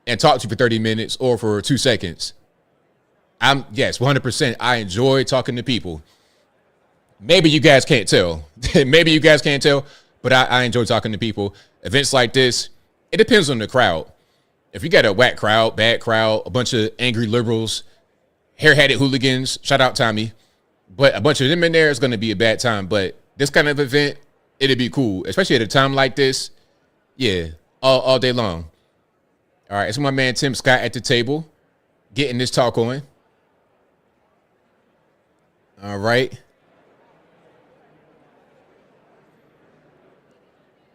and talk to you for 30 minutes or for 2 seconds. Yes, 100%. I enjoy talking to people. Maybe you guys can't tell. But I enjoy talking to people. Events like this, it depends on the crowd. If you got a whack crowd, bad crowd, a bunch of angry liberals, hair-hatted hooligans, shout out Tommy, but a bunch of them in there is going to be a bad time. But this kind of event, it'd be cool, especially at a time like this. Yeah, all day long. All right, it's my man Tim Scott at the table, getting this talk on. All right.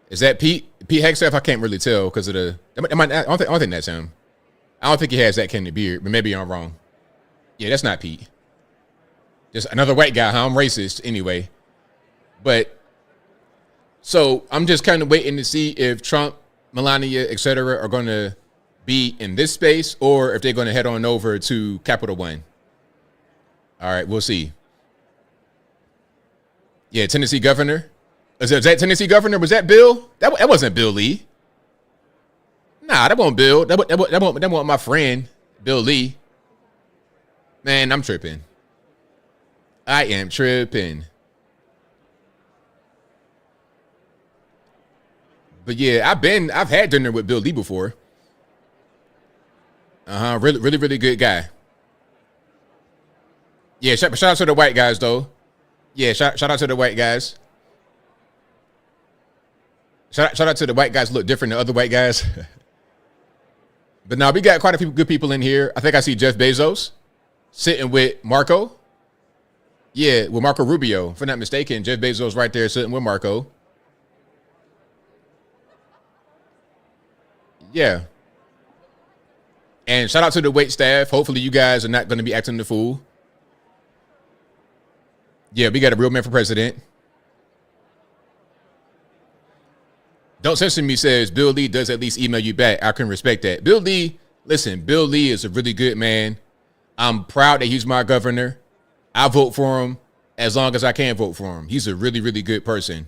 Is that Pete? Pete Hexteth? I can't really tell because of the. I don't think that's him. I don't think he has that kind of beard, but maybe I'm wrong. Yeah, that's not Pete. Just another white guy, huh? I'm racist anyway. But so I'm just kind of waiting to see if Trump, Melania, etc. are going to be in this space or if they're going to head on over to Capital One. All right, we'll see. Yeah, Tennessee governor. Is that Tennessee governor? Was that Bill? That wasn't Bill Lee. Nah, that wasn't Bill. That wasn't my friend, Bill Lee. Man, I'm tripping. I am tripping. But yeah, I've had dinner with Bill Lee before. Really good guy. Yeah, shout out to the white guys though. Yeah, shout out to the white guys. Shout out to the white guys look different than other white guys. But now we got quite a few good people in here. I think I see Jeff Bezos sitting with Marco. Yeah, with Marco Rubio. If I'm not mistaken, Jeff Bezos right there sitting with Marco. Yeah. And shout out to the wait staff. Hopefully you guys are not going to be acting the fool. Yeah, we got a real man for president. Don't Censor Me says Bill Lee does at least email you back. I can respect that. Bill Lee, listen, Bill Lee is a really good man. I'm proud that he's my governor. I vote for him as long as I can vote for him. He's a really, really good person.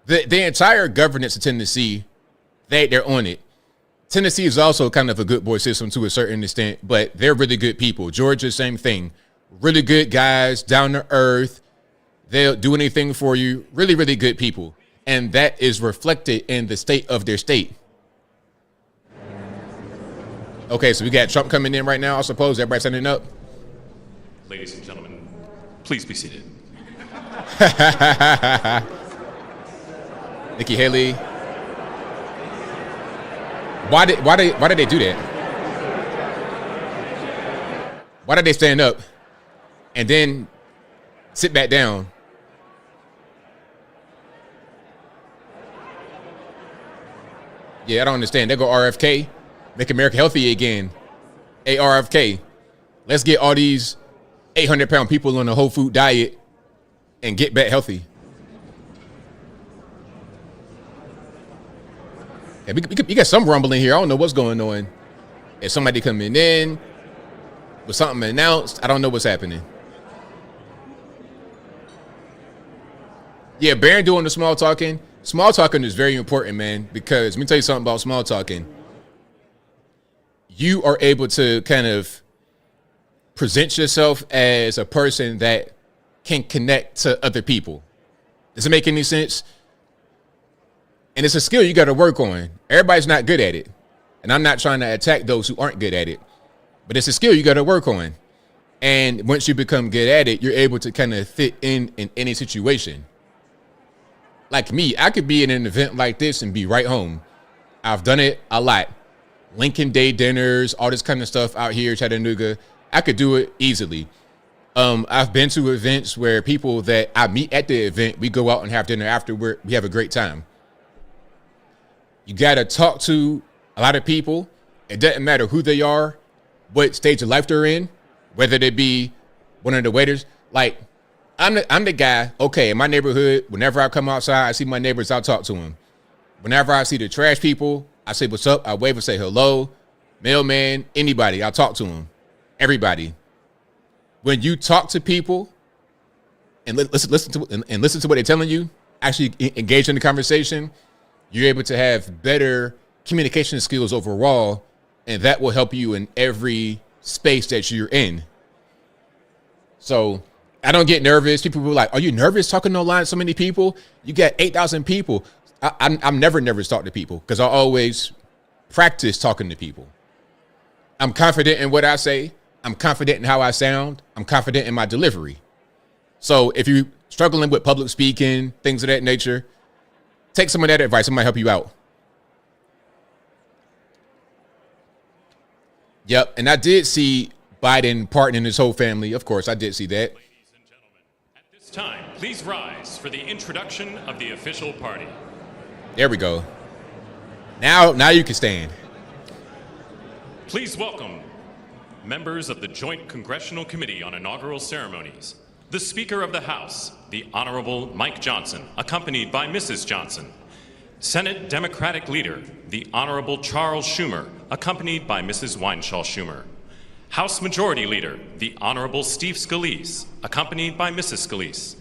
The entire governance of Tennessee, they're on it. Tennessee is also kind of a good boy system to a certain extent, but they're really good people. Georgia, same thing. Really good guys, down to earth. They'll do anything for you. Really, really good people. And that is reflected in the state of their state. Okay, so we got Trump coming in right now, I suppose. Everybody standing up. Ladies and gentlemen, please be seated. Nikki Haley. Why did they do that? Why did they stand up and then sit back down? Yeah, I don't understand. They go RFK, make America healthy again. Hey, RFK, let's get all these 800-pound people on a whole food diet and get back healthy. Yeah, we got some rumbling here. I don't know what's going on. Is somebody coming in with something announced? I don't know what's happening. Yeah, Baron doing the small talking. Small talking is very important, man, because let me tell you something about small talking. You are able to kind of present yourself as a person that can connect to other people. Does it make any sense? And it's a skill you got to work on. Everybody's not good at it. And I'm not trying to attack those who aren't good at it. But it's a skill you got to work on. And once you become good at it, you're able to kind of fit in any situation. Like me, I could be in an event like this and be right home. I've done it a lot. Lincoln Day dinners, all this kind of stuff out here in Chattanooga. I could do it easily. I've been to events where people that I meet at the event, we go out and have dinner afterward. We have a great time. You got to talk to a lot of people. It doesn't matter who they are, what stage of life they're in, whether they be one of the waiters. Like, I'm the guy, okay, in my neighborhood, whenever I come outside, I see my neighbors, I'll talk to them. Whenever I see the trash people, I say, what's up? I wave and say hello. Mailman, anybody, I'll talk to them. Everybody. When you talk to people, and listen to what they're telling you, actually engage in the conversation, you're able to have better communication skills overall, and that will help you in every space that you're in. So I don't get nervous. People were like, are you nervous talking online to so many people? You got 8,000 people. I'm never nervous to talk to people because I always practice talking to people. I'm confident in what I say. I'm confident in how I sound. I'm confident in my delivery. So if you're struggling with public speaking, things of that nature, take some of that advice. It might help you out. Yep. And I did see Biden pardoning his whole family. Of course, I did see that. Ladies and gentlemen, at this time, please rise for the introduction of the official party. There we go. Now you can stand. Please welcome members of the Joint Congressional Committee on Inaugural Ceremonies, the Speaker of the House, the Honorable Mike Johnson, accompanied by Mrs. Johnson, Senate Democratic Leader, the Honorable Charles Schumer, accompanied by Mrs. Weinschall Schumer, House Majority Leader, the Honorable Steve Scalise, accompanied by Mrs. Scalise,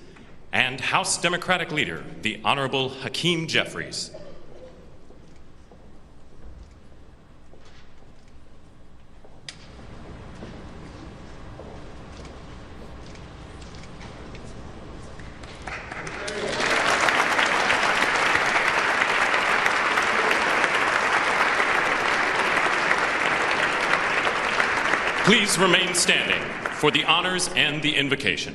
and House Democratic Leader, the Honorable Hakeem Jeffries. Please remain standing for the honors and the invocation.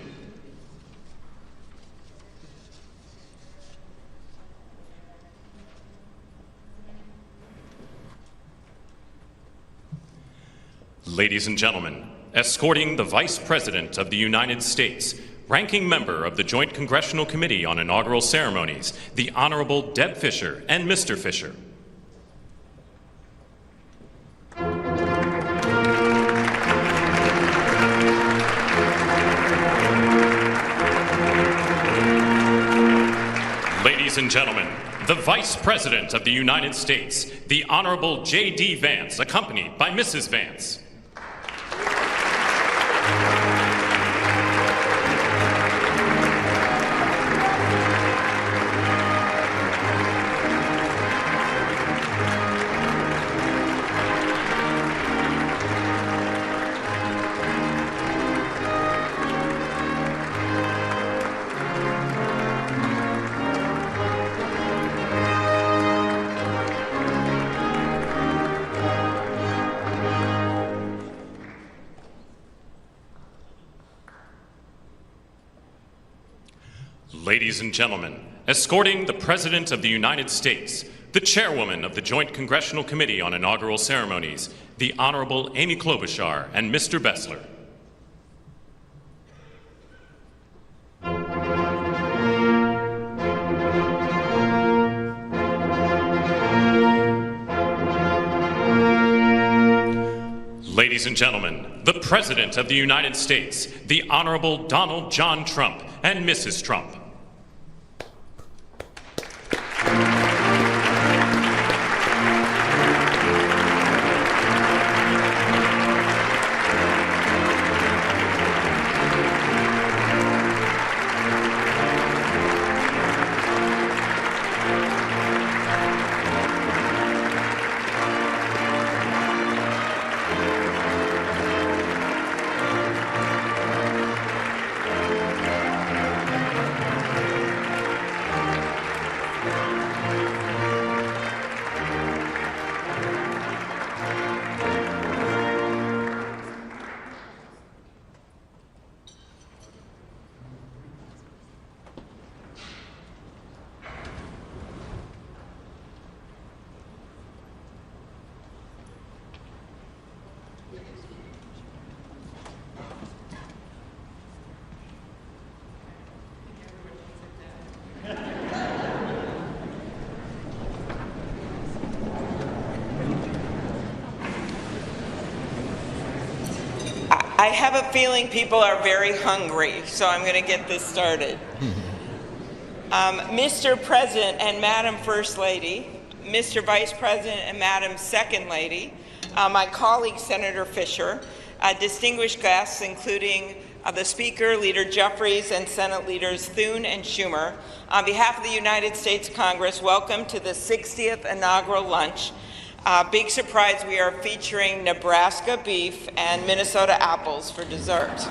Ladies and gentlemen, escorting the Vice President of the United States, ranking member of the Joint Congressional Committee on Inaugural Ceremonies, the Honorable Deb Fischer and Mr. Fischer. Ladies and gentlemen, the Vice President of the United States, the Honorable J.D. Vance, accompanied by Mrs. Vance. Ladies and gentlemen, escorting the President of the United States, the Chairwoman of the Joint Congressional Committee on Inaugural Ceremonies, the Honorable Amy Klobuchar and Mr. Bessler. Ladies and gentlemen, the President of the United States, the Honorable Donald John Trump and Mrs. Trump. I have a feeling people are very hungry, so I'm going to get this started. Mr. President and Madam First Lady, Mr. Vice President and Madam Second Lady, my colleague Senator Fischer, distinguished guests including the Speaker, Leader Jeffries, and Senate Leaders Thune and Schumer, on behalf of the United States Congress, welcome to the 60th inaugural lunch. Big surprise, we are featuring Nebraska beef and Minnesota apples for dessert.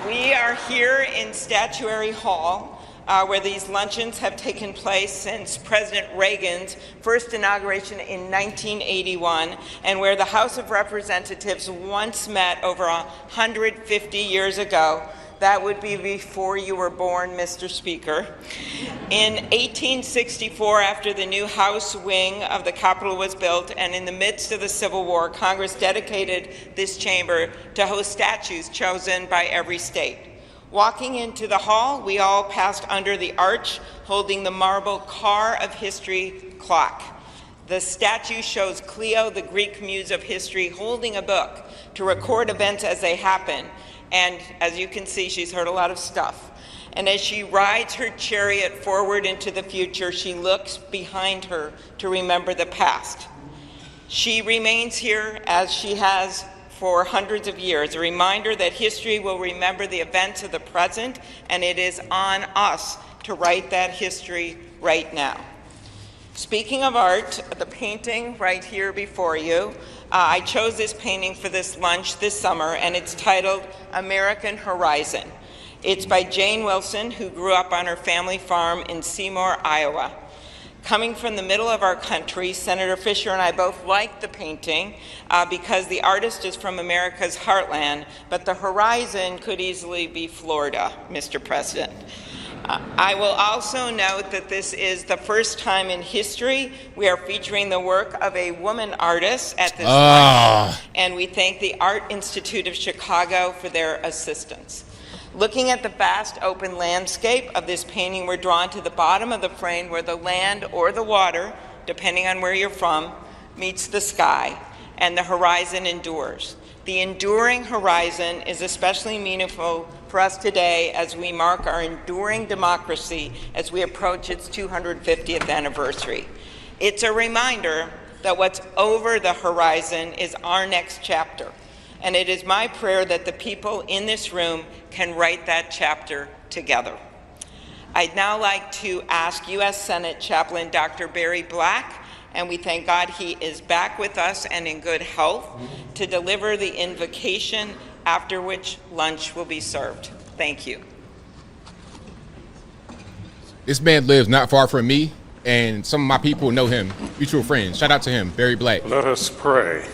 We are here in Statuary Hall, where these luncheons have taken place since President Reagan's first inauguration in 1981, and where the House of Representatives once met over 150 years ago. That would be before you were born, Mr. Speaker. In 1864, after the new House wing of the Capitol was built, and in the midst of the Civil War, Congress dedicated this chamber to host statues chosen by every state. Walking into the hall, we all passed under the arch, holding the marble Car of History clock. The statue shows Clio, the Greek muse of history, holding a book to record events as they happen. And as you can see, she's heard a lot of stuff. And as she rides her chariot forward into the future, she looks behind her to remember the past. She remains here as she has for hundreds of years, a reminder that history will remember the events of the present, and it is on us to write that history right now. Speaking of art, the painting right here before you, I chose this painting for this lunch this summer, and it's titled American Horizon. It's by Jane Wilson, who grew up on her family farm in Seymour, Iowa. Coming from the middle of our country, Senator Fisher and I both like the painting because the artist is from America's heartland, but the horizon could easily be Florida, Mr. President. I will also note that this is the first time in history we are featuring the work of a woman artist at this time, and we thank the Art Institute of Chicago for their assistance. Looking at the vast open landscape of this painting, we're drawn to the bottom of the frame where the land or the water, depending on where you're from, meets the sky, and the horizon endures. The enduring horizon is especially meaningful for us today as we mark our enduring democracy as we approach its 250th anniversary. It's a reminder that what's over the horizon is our next chapter. And it is my prayer that the people in this room can write that chapter together. I'd now like to ask U.S. Senate Chaplain Dr. Barry Black, and we thank God he is back with us and in good health, to deliver the invocation, after which lunch will be served. Thank you. This man lives not far from me, and some of my people know him, mutual friends. Shout out to him, Barry Black. Let us pray.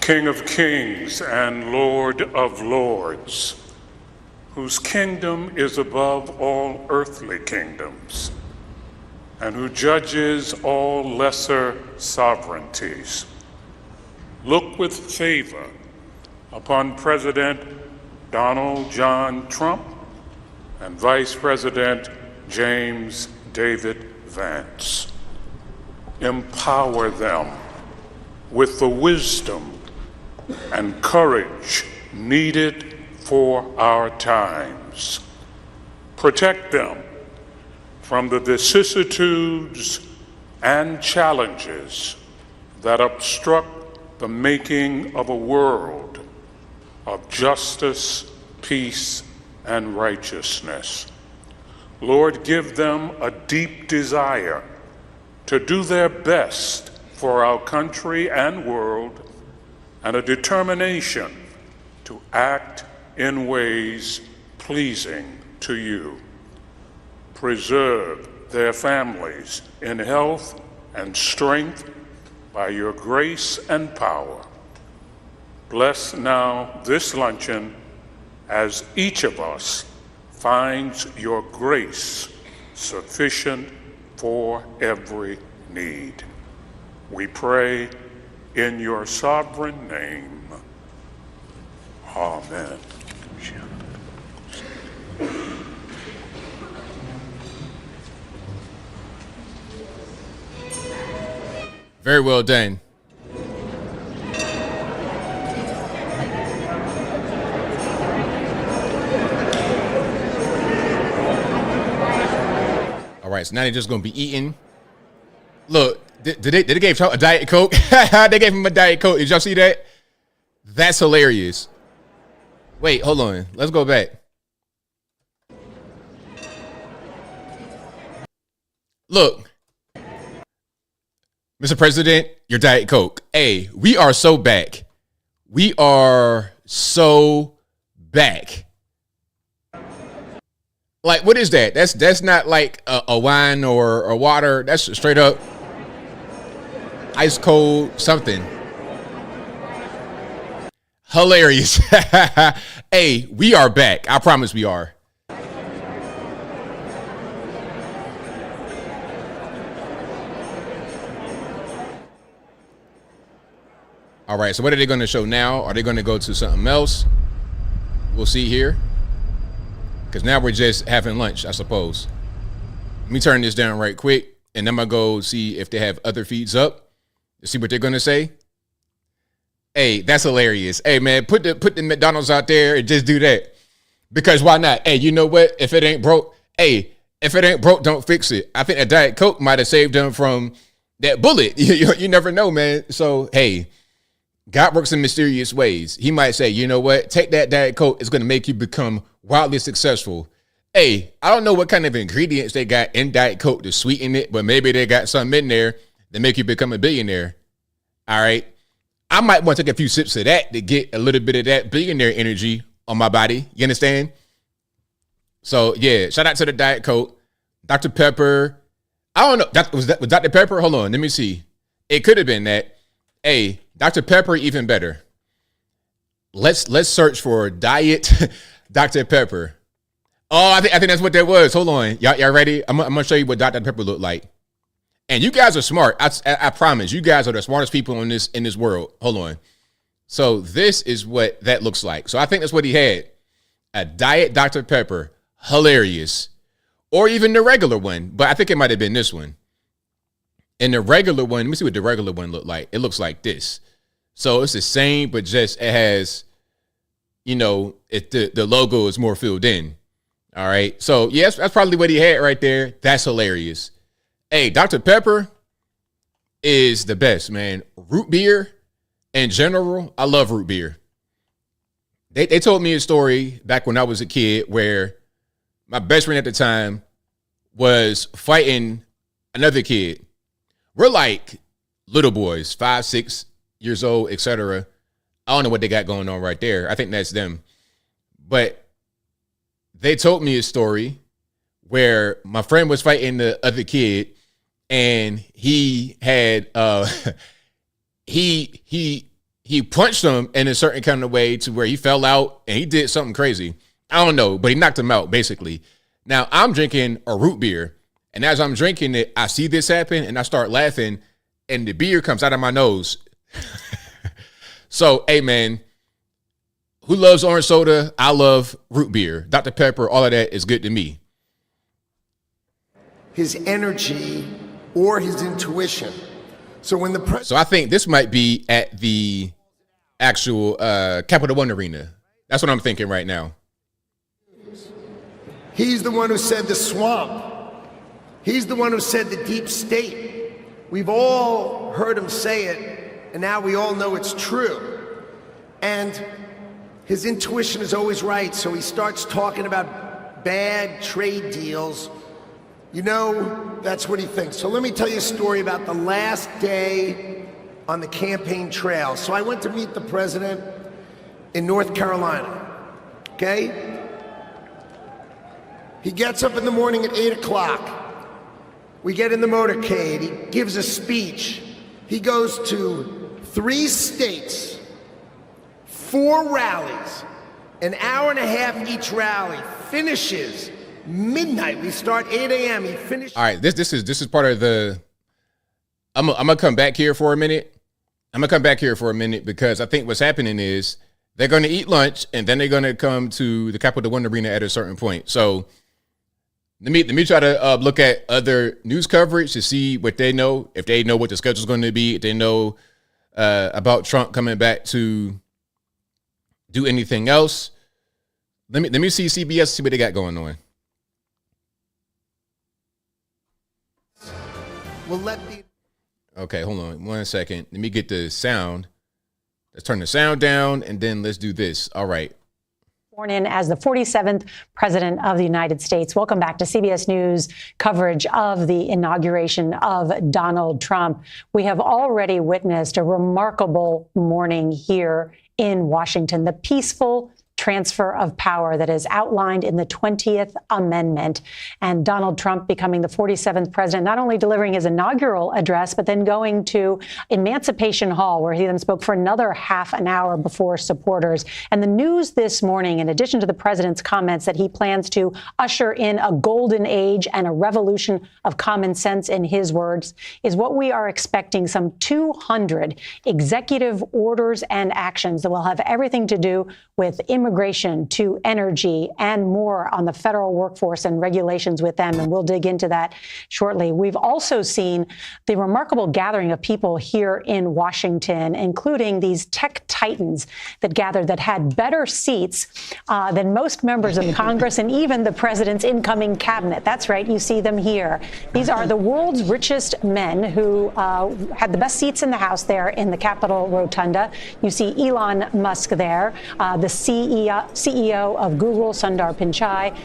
King of kings and Lord of lords, whose kingdom is above all earthly kingdoms, and who judges all lesser sovereignties, look with favor upon President Donald John Trump and Vice President James David Vance. Empower them with the wisdom and courage needed for our times. Protect them from the vicissitudes and challenges that obstruct the making of a world of justice, peace, and righteousness. Lord, give them a deep desire to do their best for our country and world, and a determination to act in ways pleasing to you. Preserve their families in health and strength by your grace and power. Bless now this luncheon as each of us finds your grace sufficient for every need. We pray in your sovereign name. Amen. Very well done. All right, so now they're just going to be eating. Look, did they give a Diet Coke? They gave him a Diet Coke. Did y'all see that? That's hilarious. Wait, hold on. Let's go back. Look, Mr. President, your Diet Coke. Hey, we are so back. We are so back. Like, what is that? That's not like a wine or a water. That's straight up ice cold something. Hilarious. Hey, we are back. I promise we are. All right, so what are they going to show now? Are they going to go to something else? We'll see here. Because now we're just having lunch, I suppose. Let me turn this down right quick, and I'm going to go see if they have other feeds up to see what they're going to say. Hey, that's hilarious. Hey, man, put the McDonald's out there and just do that. Because why not? Hey, you know what? If it ain't broke, don't fix it. I think a Diet Coke might have saved them from that bullet. You never know, man. So, hey, God works in mysterious ways. He might say, you know what? Take that Diet Coke. It's going to make you become wildly successful. Hey, I don't know what kind of ingredients they got in Diet Coke to sweeten it, but maybe they got something in there that make you become a billionaire. All right. I might want to take a few sips of that to get a little bit of that billionaire energy on my body. You understand? So, yeah, shout out to the Diet Coke. Dr. Pepper. I don't know. Was Dr. Pepper? Hold on. Let me see. It could have been that. Hey, Dr. Pepper, even better. Let's search for Diet Dr. Pepper. Oh, I think that's what that was. Hold on. Y'all ready? I'm going to show you what Dr. Pepper looked like. And you guys are smart. I promise. You guys are the smartest people in this world. Hold on. So this is what that looks like. So I think that's what he had. A Diet Dr. Pepper. Hilarious. Or even the regular one. But I think it might have been this one. And the regular one, let me see what the regular one looked like. It looks like this. So it's the same, but just it has, the logo is more filled in. All right. So, yes, that's probably what he had right there. That's hilarious. Hey, Dr. Pepper is the best, man. Root beer in general, I love root beer. They told me a story back when I was a kid where my best friend at the time was fighting another kid. We're like little boys, 5, 6 years old, etc. I don't know what they got going on right there. I think that's them. But they told me a story where my friend was fighting the other kid, and he had he punched him in a certain kind of way to where he fell out and he did something crazy. I don't know, but he knocked him out basically. Now I'm drinking a root beer, and as I'm drinking it, I see this happen and I start laughing, and the beer comes out of my nose. So, hey man, who loves orange soda? I love root beer. Dr. Pepper, all of that is good to me. His energy or his intuition. So when the So I think this might be at the actual Capital One Arena. That's what I'm thinking right now. He's the one who said the swamp. He's the one who said the deep state. We've all heard him say it, and now we all know it's true. And his intuition is always right, so he starts talking about bad trade deals. That's what he thinks. So let me tell you a story about the last day on the campaign trail. So I went to meet the president in North Carolina, okay? He gets up in the morning at 8 o'clock. We get in the motorcade. He gives a speech. He goes to 3 states, 4 rallies, an hour and a half each rally, finishes midnight. We start 8 a.m. He finished. All right, this is part of the. I'm gonna come back here for a minute. Because I think what's happening is they're gonna eat lunch and then they're gonna come to the Capital One Arena at a certain point. So let me try to look at other news coverage to see what they know, if they know what the schedule's going to be, if they know about Trump coming back to do anything else. Let me see CBS, see what they got going on. Okay, hold on 1 second. Let me get the sound. Let's turn the sound down and then let's do this. All right. In as the 47th president of the United States. Welcome back to CBS News coverage of the inauguration of Donald Trump. We have already witnessed a remarkable morning here in Washington, the peaceful transfer of power that is outlined in the 20th Amendment, and Donald Trump becoming the 47th president, not only delivering his inaugural address, but then going to Emancipation Hall, where he then spoke for another half an hour before supporters. And the news this morning, in addition to the president's comments that he plans to usher in a golden age and a revolution of common sense, in his words, is what we are expecting: some 200 executive orders and actions that will have everything to do with immigration, to energy, and more on the federal workforce and regulations with them. And we'll dig into that shortly. We've also seen the remarkable gathering of people here in Washington, including these tech titans that gathered that had better seats than most members of Congress and even the president's incoming cabinet. That's right. You see them here. These are the world's richest men who had the best seats in the House there in the Capitol Rotunda. You see Elon Musk there, the CEO of Google, Sundar Pichai,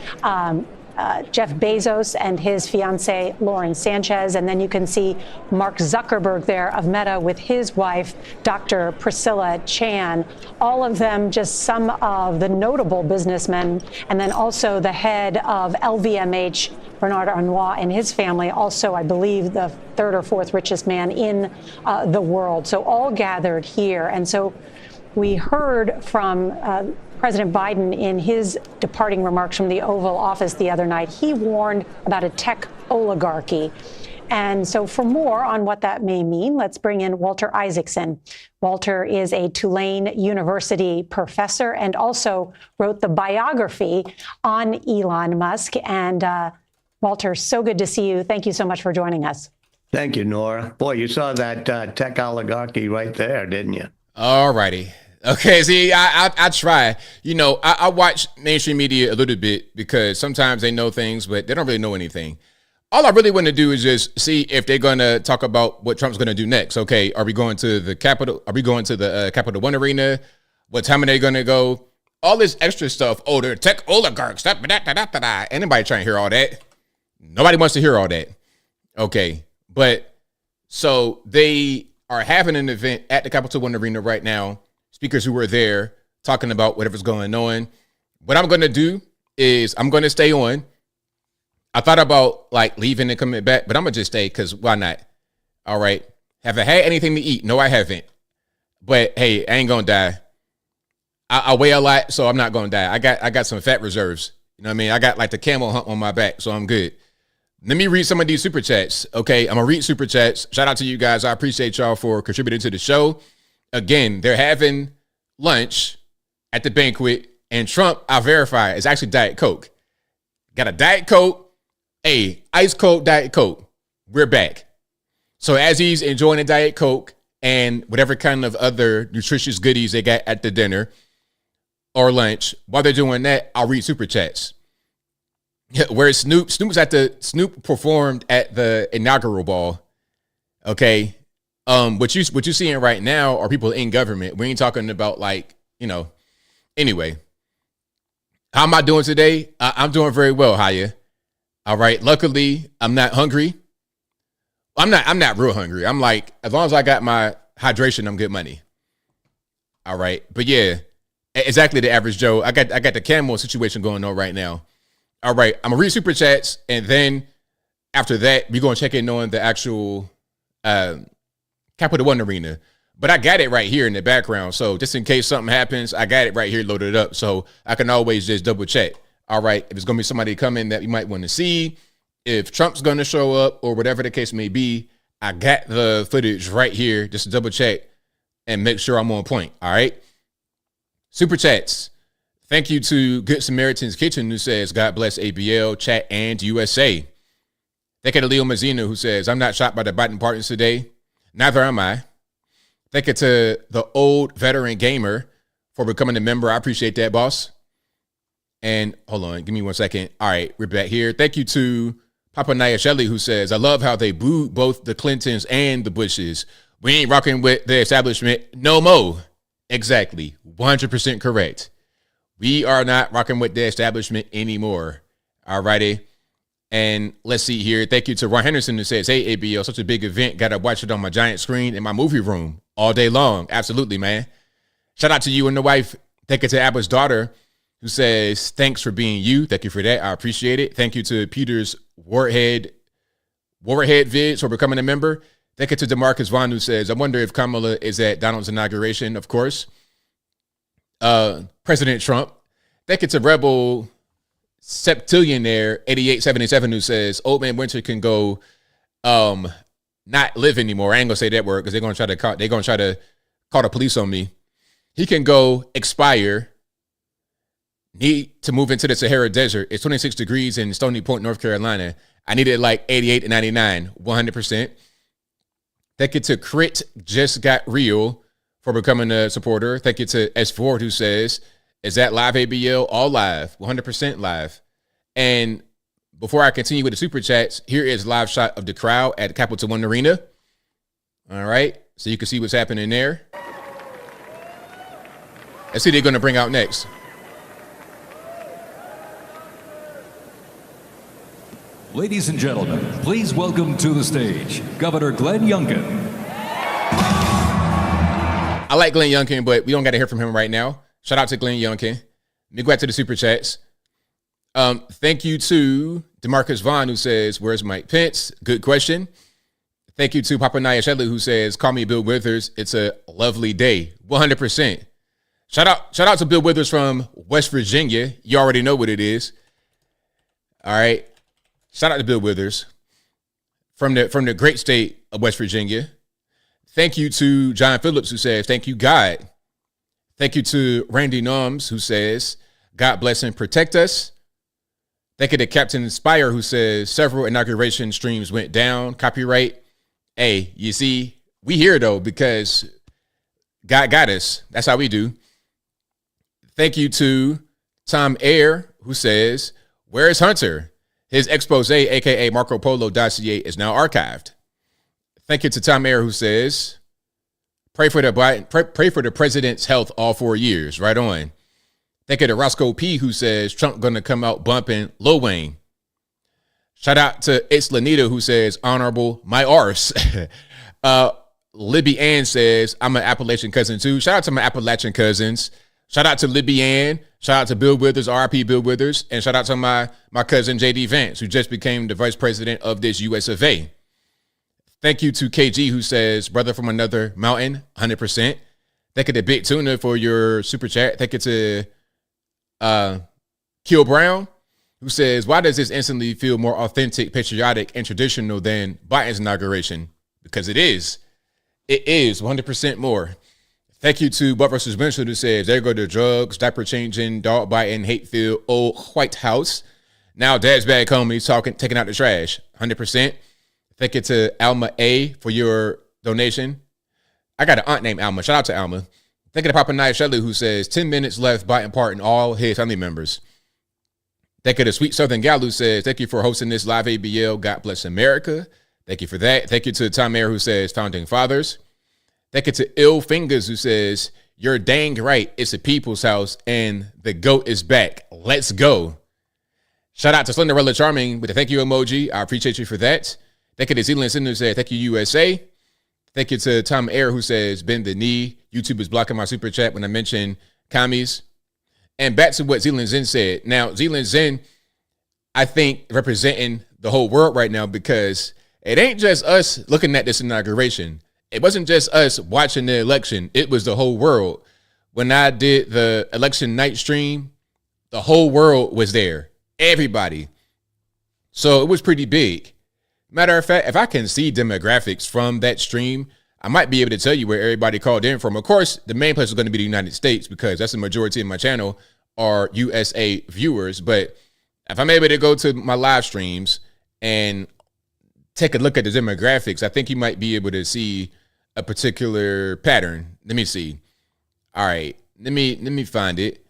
Jeff Bezos and his fiancée, Lauren Sanchez. And then you can see Mark Zuckerberg there of Meta with his wife, Dr. Priscilla Chan. All of them just some of the notable businessmen. And then also the head of LVMH, Bernard Arnault, and his family, also, I believe, the third or fourth richest man in the world. So all gathered here. And so we heard from President Biden in his departing remarks from the Oval Office the other night. He warned about a tech oligarchy. And so for more on what that may mean, let's bring in Walter Isaacson. Walter is a Tulane University professor and also wrote the biography on Elon Musk. And Walter, so good to see you. Thank you so much for joining us. Thank you, Nora. Boy, you saw that tech oligarchy right there, didn't you? All righty. Okay, see, I try. You know, I watch mainstream media a little bit because sometimes they know things, but they don't really know anything. All I really want to do is just see if they're going to talk about what Trump's going to do next. Okay, are we going to the Capitol? Are we going to the Capital One Arena? What time are they going to go? All this extra stuff. Oh, they're tech oligarchs. Anybody trying to hear all that? Nobody wants to hear all that. Okay, but so they are having an event at the Capital One Arena right now. Speakers who were there talking about whatever's going on. What I'm going to do is I'm going to stay on. I thought about like leaving and coming back, but I'm going to just stay because why not? All right. Have I had anything to eat? No, I haven't. But hey, I ain't going to die. I weigh a lot, so I'm not going to die. I got some fat reserves. You know what I mean? I got like the camel hump on my back, so I'm good. Let me read some of these super chats. Okay, I'm going to read super chats. Shout out to you guys. I appreciate y'all for contributing to the show. Again, they're having lunch at the banquet, and Trump, I verify, is actually Diet Coke. Got a Diet Coke, a ice cold Diet Coke. We're back. So as he's enjoying a Diet Coke and whatever kind of other nutritious goodies they got at the dinner or lunch, while they're doing that, I'll read super chats. Where Snoop performed at the inaugural ball. Okay. What you seeing right now are people in government. We ain't talking about like, you know, anyway. How am I doing today? I'm doing very well, Haya. All right. Luckily, I'm not hungry. I'm not real hungry. I'm like, as long as I got my hydration, I'm good money. All right. But yeah, exactly the average Joe. I got the camel situation going on right now. All right. I'm gonna read super chats, and then after that, we're gonna check in on the actual Capital One Arena. But I got it right here in the background. So just in case something happens, I got it right here loaded up. So I can always just double check. All right. If it's going to be somebody coming that you might want to see, if Trump's going to show up or whatever the case may be, I got the footage right here just to double check and make sure I'm on point. All right. Super chats. Thank you to Good Samaritan's Kitchen, who says, God bless ABL, chat, and USA. Thank you to Leo Mazzina, who says, I'm not shocked by the Biden pardons today. Neither am I. Thank you to the old veteran gamer for becoming a member. I appreciate that, boss. And hold on, give me 1 second. All right, we're back here. Thank you to Papa Nayasheli, who says, I love how they booed both the Clintons and the Bushes. We ain't rocking with the establishment no more. Exactly. 100% correct. We are not rocking with the establishment anymore. All righty. And let's see here. Thank you to Ron Henderson who says, hey, ABL, such a big event. Got to watch it on my giant screen in my movie room all day long. Absolutely, man. Shout out to you and the wife. Thank you to Abba's daughter who says, thanks for being you. Thank you for that. I appreciate it. Thank you to Peter's Warhead Vids for becoming a member. Thank you to DeMarcus Vaughn who says, I wonder if Kamala is at Donald's inauguration. Of course. President Trump. Thank you to Rebel Septillionaire 8877 who says Old Man Winter can go not live anymore. I ain't gonna say that word because they're gonna try to call the police on me. He can go expire. Need to move into the Sahara Desert. It's 26 degrees in Stony Point, North Carolina. I needed like 88 and 99, 100%. Thank you to Crit Just Got Real for becoming a supporter. Thank you to S Ford who says, is that live ABL? All live, 100% live. And before I continue with the super chats, here is a live shot of the crowd at Capital One Arena. All right, so you can see what's happening there. Let's see what they're going to bring out next. Ladies and gentlemen, please welcome to the stage Governor Glenn Youngkin. I like Glenn Youngkin, but we don't got to hear from him right now. Shout out to Glenn Youngkin. Let me go back to the super chats. Thank you to DeMarcus Vaughn who says, where's Mike Pence? Good question. Thank you to Papa Naya Shedley who says, call me Bill Withers. It's a lovely day. 100%. Shout out to Bill Withers from West Virginia. You already know what it is. All right. Shout out to Bill Withers from the great state of West Virginia. Thank you to John Phillips who says, thank you, God. Thank you to Randy Noms who says, God bless and protect us. Thank you to Captain Inspire who says, several inauguration streams went down. Copyright. Hey, you see, we here though because God got us. That's how we do. Thank you to Tom Ayer who says, where is Hunter? His expose, a.k.a. Marco Polo dossier, is now archived. Thank you to Tom Ayer who says, pray for the president's health all 4 years. Right on. Thank you to Roscoe P who says, Trump going to come out bumping Lil Wayne. Shout out to It's Lanita who says, honorable my arse. Libby Ann says, I'm an Appalachian cousin too. Shout out to my Appalachian cousins. Shout out to Libby Ann. Shout out to Bill Withers, RIP Bill Withers. And shout out to my cousin JD Vance, who just became the vice president of this US of A. Thank you to KG who says, brother from another mountain, 100%. Thank you to Big Tuna for your super chat. Thank you to Kill Brown who says, why does this instantly feel more authentic, patriotic, and traditional than Biden's inauguration? Because it is. It is 100% more. Thank you to Butt vs. Benson who says, there go the drugs, diaper changing, dog biting, hate-filled old White House. Now dad's back home. He's taking out the trash. 100%. Thank you to Alma A for your donation. I got an aunt named Alma. Shout out to Alma. Thank you to Papa Nia Shelley who says, 10 minutes left, Biden pardon all his family members. Thank you to Sweet Southern Gal who says, thank you for hosting this live ABL. God bless America. Thank you for that. Thank you to Tom Ayer who says, founding fathers. Thank you to Ill Fingers who says, you're dang right. It's a people's house and the GOAT is back. Let's go. Shout out to Slenderella Charming with the thank you emoji. I appreciate you for that. Thank you to Zealand Sin who said, thank you USA. Thank you to Tom Ayer who says, bend the knee. YouTube is blocking my super chat when I mention commies. And back to what Zealand Zen said. Now, Zealand Zen, I think, representing the whole world right now because it ain't just us looking at this inauguration. It wasn't just us watching the election. It was the whole world. When I did the election night stream, the whole world was there. Everybody. So it was pretty big. Matter of fact, if I can see demographics from that stream, I might be able to tell you where everybody called in from. Of course, the main place is going to be the United States because that's the majority of my channel are USA viewers. But if I'm able to go to my live streams and take a look at the demographics, I think you might be able to see a particular pattern. Let me see. All right. Let me find it.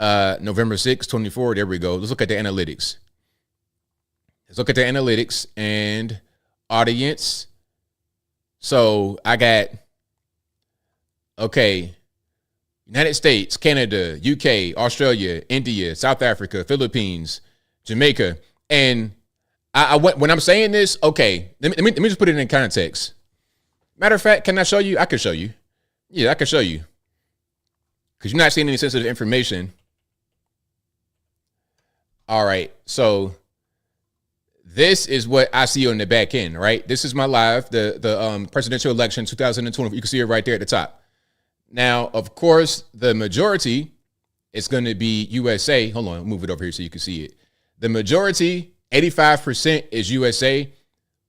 November 6, 24. There we go. Let's look at the analytics. Let's look at the analytics and audience. So I got, okay. United States, Canada, UK, Australia, India, South Africa, Philippines, Jamaica. And I when I'm saying this, okay, let me just put it in context. Matter of fact, can I show you? I can show you. Yeah, I can show you. Because you're not seeing any sensitive information. All right, so this is what I see on the back end, right? This is my live, the presidential election 2020. You can see it right there at the top. Now, of course, the majority is going to be USA. Hold on, I'll move it over here so you can see it. The majority, 85%, is USA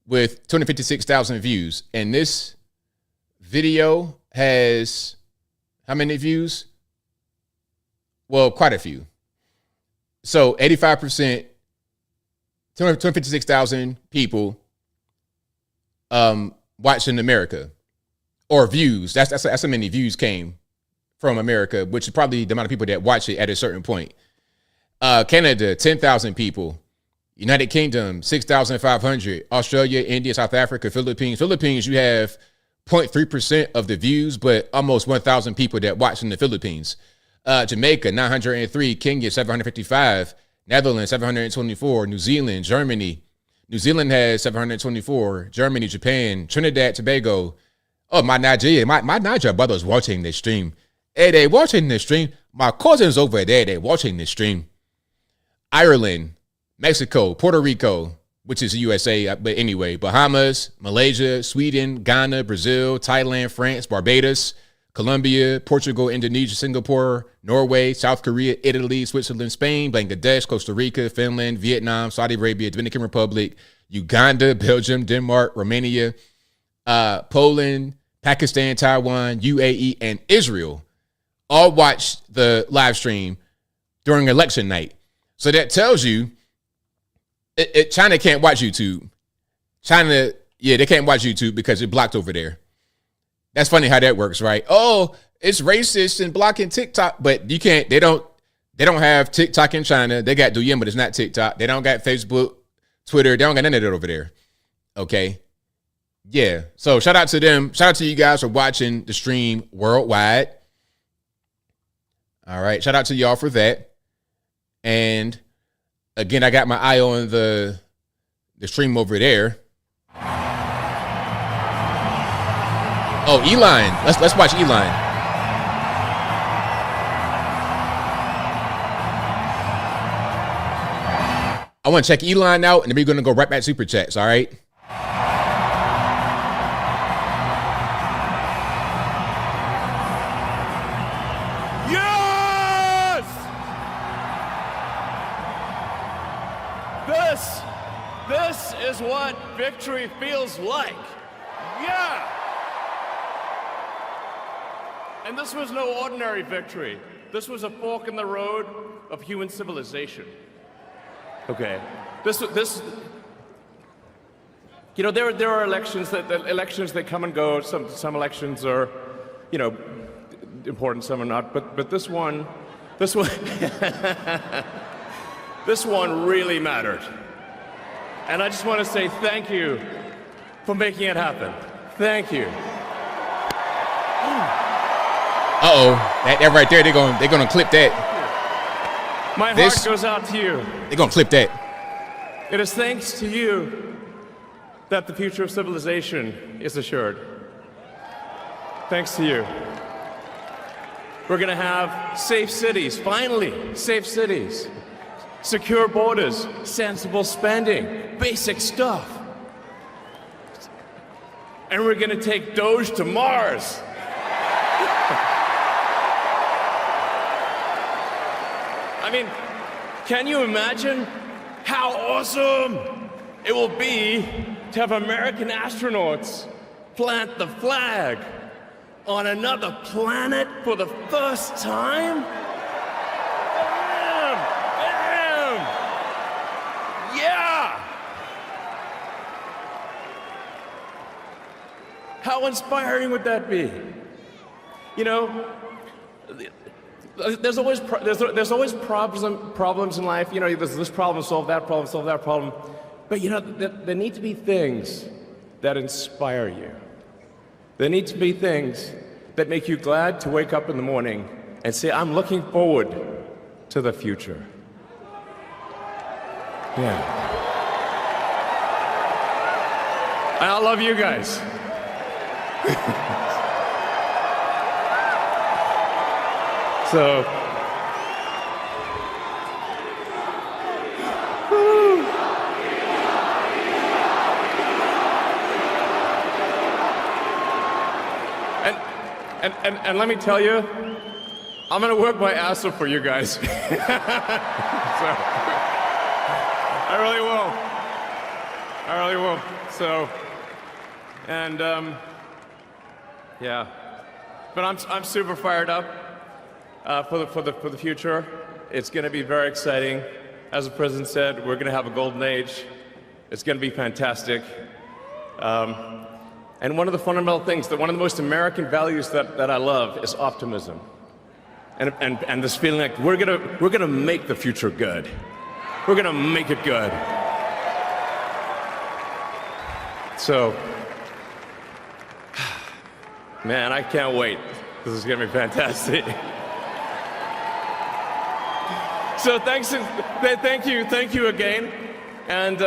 with 256,000 views. And this video has how many views? Well, quite a few. So 85%, 256,000 people watching America. Or views. That's how many views came from America, which is probably the amount of people that watch it at a certain point. Canada, 10,000 people. United Kingdom, 6,500. Australia, India, South Africa, Philippines. Philippines, you have 0.3% of the views, but almost 1,000 people that watch in the Philippines. Jamaica, 903. Kenya, 755. Netherlands, 724. New Zealand, Germany. New Zealand has 724. Germany, Japan, Trinidad, Tobago. Oh, my Nigeria brothers watching this stream. Hey, they watching this stream. My cousins over there, they watching this stream. Ireland, Mexico, Puerto Rico, which is USA, but anyway, Bahamas, Malaysia, Sweden, Ghana, Brazil, Thailand, France, Barbados, Colombia, Portugal, Indonesia, Singapore, Norway, South Korea, Italy, Switzerland, Spain, Bangladesh, Costa Rica, Finland, Vietnam, Saudi Arabia, Dominican Republic, Uganda, Belgium, Denmark, Romania, Poland, Pakistan, Taiwan, UAE, and Israel all watched the live stream during election night. So that tells you China can't watch YouTube. China, yeah, they can't watch YouTube because it's blocked over there. That's funny how that works, right? Oh, it's racist and blocking TikTok, but you can't, they don't have TikTok in China. They got Douyin, but it's not TikTok. They don't got Facebook, Twitter. They don't got none of that over there. Okay. Yeah, so shout out to them. Shout out to you guys for watching the stream worldwide. All right, shout out to y'all for that. And again, I got my eye on the stream over there. Oh, Elon. Let's watch Elon. I want to check Elon out, and then we're going to go right back to Super Chats, all right? This is what victory feels like. Yeah! And this was no ordinary victory. This was a fork in the road of human civilization. Okay. This you know, there are elections that come and go. Some elections are, you know, important, some are not. But this one this one really mattered. And I just want to say thank you for making it happen. Thank you. That right there, they're gonna clip that. My heart goes out to you. They're gonna clip that. It is thanks to you that the future of civilization is assured. Thanks to you. We're gonna have safe cities, finally, safe cities. Secure borders, sensible spending, basic stuff. And we're gonna take Doge to Mars. I mean, can you imagine how awesome it will be to have American astronauts plant the flag on another planet for the first time? Yeah! How inspiring would that be? You know, there's always problems in life. You know, there's this problem, solve that problem. But you know, there need to be things that inspire you. There need to be things that make you glad to wake up in the morning and say, I'm looking forward to the future. Yeah. And I love you guys. So, and let me tell you, I'm gonna work my ass off for you guys. So, I really will. I really will. So, and yeah, but I'm super fired up for the future. It's going to be very exciting. As the president said, we're going to have a golden age. It's going to be fantastic. And one of the fundamental things, that one of the most American values that I love is optimism, and this feeling like we're gonna make the future good. We're gonna make it good. So, man, I can't wait. This is gonna be fantastic. So thank you again, and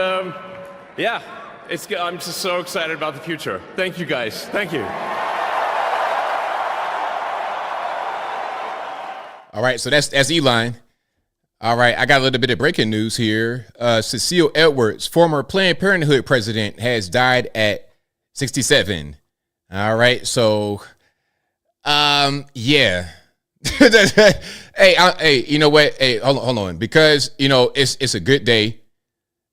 yeah, I'm just so excited about the future. Thank you guys. Thank you. All right, so that's Elon. All right, I got a little bit of breaking news here. Cecile Edwards, former Planned Parenthood president, has died at 67. All right, so, yeah. Hey, you know what? Hey, hold on, because it's a good day.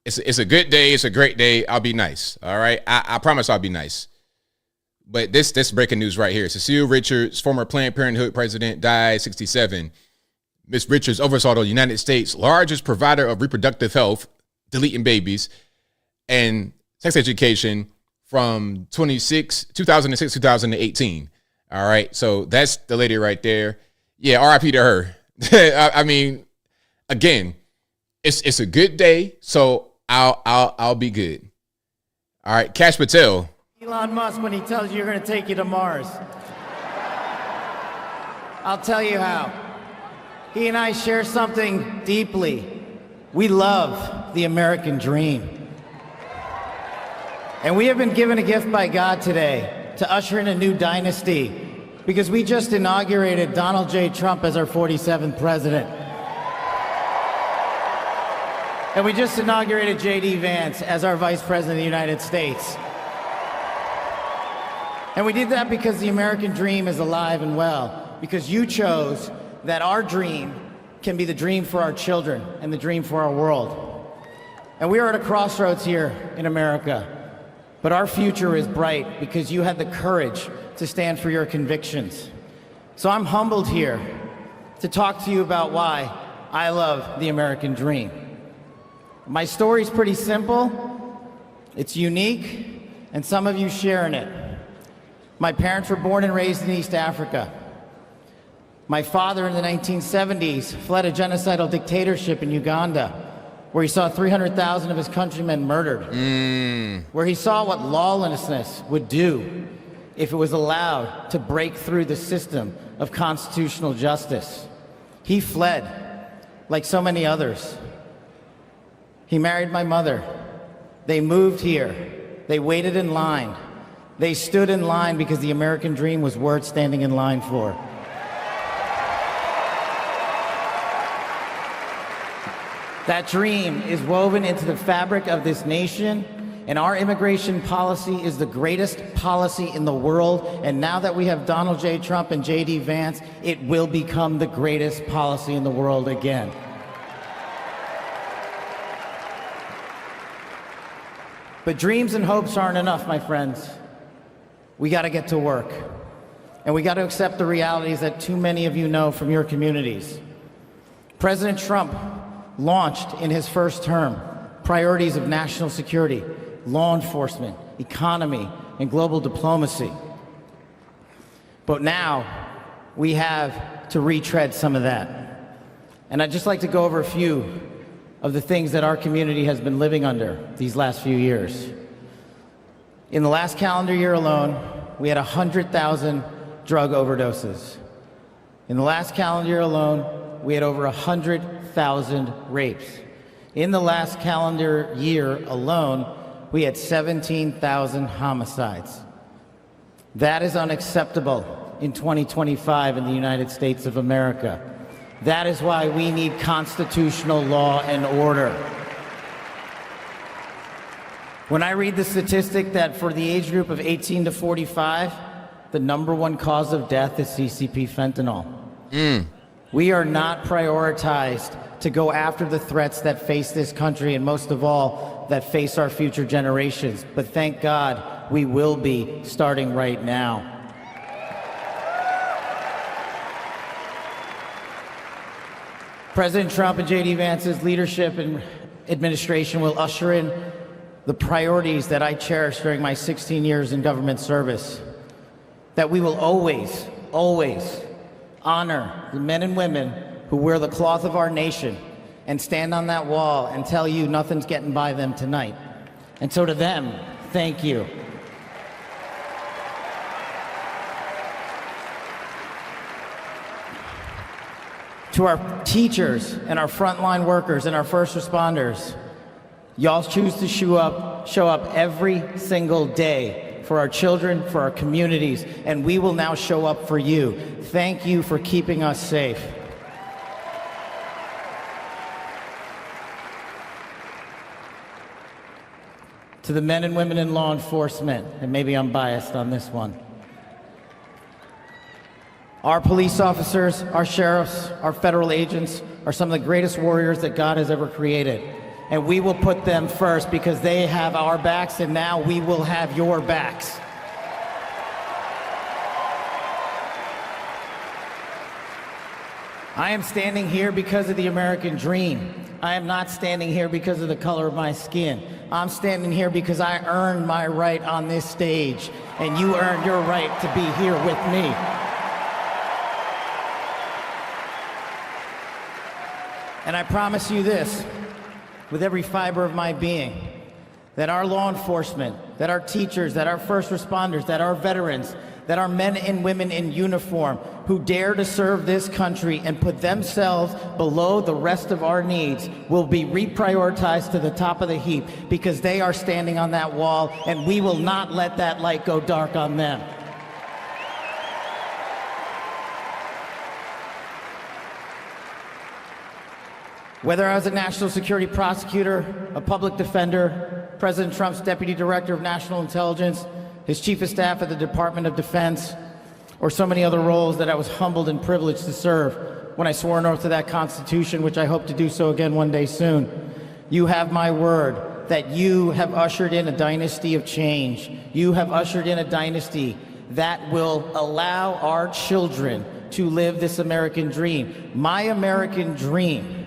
It's a good day. It's a great day. I'll be nice. All right, I promise I'll be nice. But this breaking news right here: Cecile Richards, former Planned Parenthood president, died 67. Ms. Richards oversaw the United States' largest provider of reproductive health, deleting babies, and sex education from 2006 to 2018. All right, so that's the lady right there. Yeah, RIP to her. I mean, again, it's a good day, so I'll be good. All right, Cash Patel. Elon Musk, when he tells you you're going to take you to Mars, I'll tell you how. He and I share something deeply. We love the American dream. And we have been given a gift by God today to usher in a new dynasty, because we just inaugurated Donald J. Trump as our 47th president. And we just inaugurated J.D. Vance as our Vice President of the United States. And we did that because the American dream is alive and well, because you chose that our dream can be the dream for our children and the dream for our world. And we are at a crossroads here in America, but our future is bright because you had the courage to stand for your convictions. So I'm humbled here to talk to you about why I love the American dream. My story's pretty simple, it's unique, and some of you share in it. My parents were born and raised in East Africa. My father in the 1970s fled a genocidal dictatorship in Uganda, where he saw 300,000 of his countrymen murdered, where he saw what lawlessness would do if it was allowed to break through the system of constitutional justice. He fled, like so many others. He married my mother. They moved here. They waited in line. They stood in line because the American dream was worth standing in line for. That dream is woven into the fabric of this nation, and our immigration policy is the greatest policy in the world. And now that we have Donald J. Trump and J.D. Vance, it will become the greatest policy in the world again. But dreams and hopes aren't enough, my friends. We got to get to work. And we got to accept the realities that too many of you know from your communities. President Trump launched in his first term priorities of national security, law enforcement, economy, and global diplomacy. But now we have to retread some of that. And I'd just like to go over a few of the things that our community has been living under these last few years. In the last calendar year alone, we had 100,000 drug overdoses. In the last calendar year alone, we had over 100,000 rapes. In the last calendar year alone, we had 17,000 homicides. That is unacceptable in 2025 in the United States of America. That is why we need constitutional law and order. When I read the statistic that for the age group of 18 to 45, the #1 cause of death is CCP fentanyl. We are not prioritized to go after the threats that face this country, and most of all, that face our future generations. But thank God, we will be starting right now. President Trump and J.D. Vance's leadership and administration will usher in the priorities that I cherished during my 16 years in government service. That we will always, always honor the men and women who wear the cloth of our nation and stand on that wall and tell you nothing's getting by them tonight. And so to them, thank you. To our teachers and our frontline workers and our first responders, y'all choose to show up every single day for our children, for our communities, and we will now show up for you. Thank you for keeping us safe. To the men and women in law enforcement, and maybe I'm biased on this one, our police officers, our sheriffs, our federal agents are some of the greatest warriors that God has ever created. And we will put them first because they have our backs, and now we will have your backs. I am standing here because of the American dream. I am not standing here because of the color of my skin. I'm standing here because I earned my right on this stage, and you earned your right to be here with me. And I promise you this, with every fiber of my being, that our law enforcement, that our teachers, that our first responders, that our veterans, that our men and women in uniform who dare to serve this country and put themselves below the rest of our needs will be reprioritized to the top of the heap because they are standing on that wall, and we will not let that light go dark on them. Whether I was a national security prosecutor, a public defender, President Trump's deputy director of national intelligence, his chief of staff at the Department of Defense, or so many other roles that I was humbled and privileged to serve when I swore an oath to that Constitution, which I hope to do so again one day soon. You have my word that you have ushered in a dynasty of change. You have ushered in a dynasty that will allow our children to live this American dream. My American dream.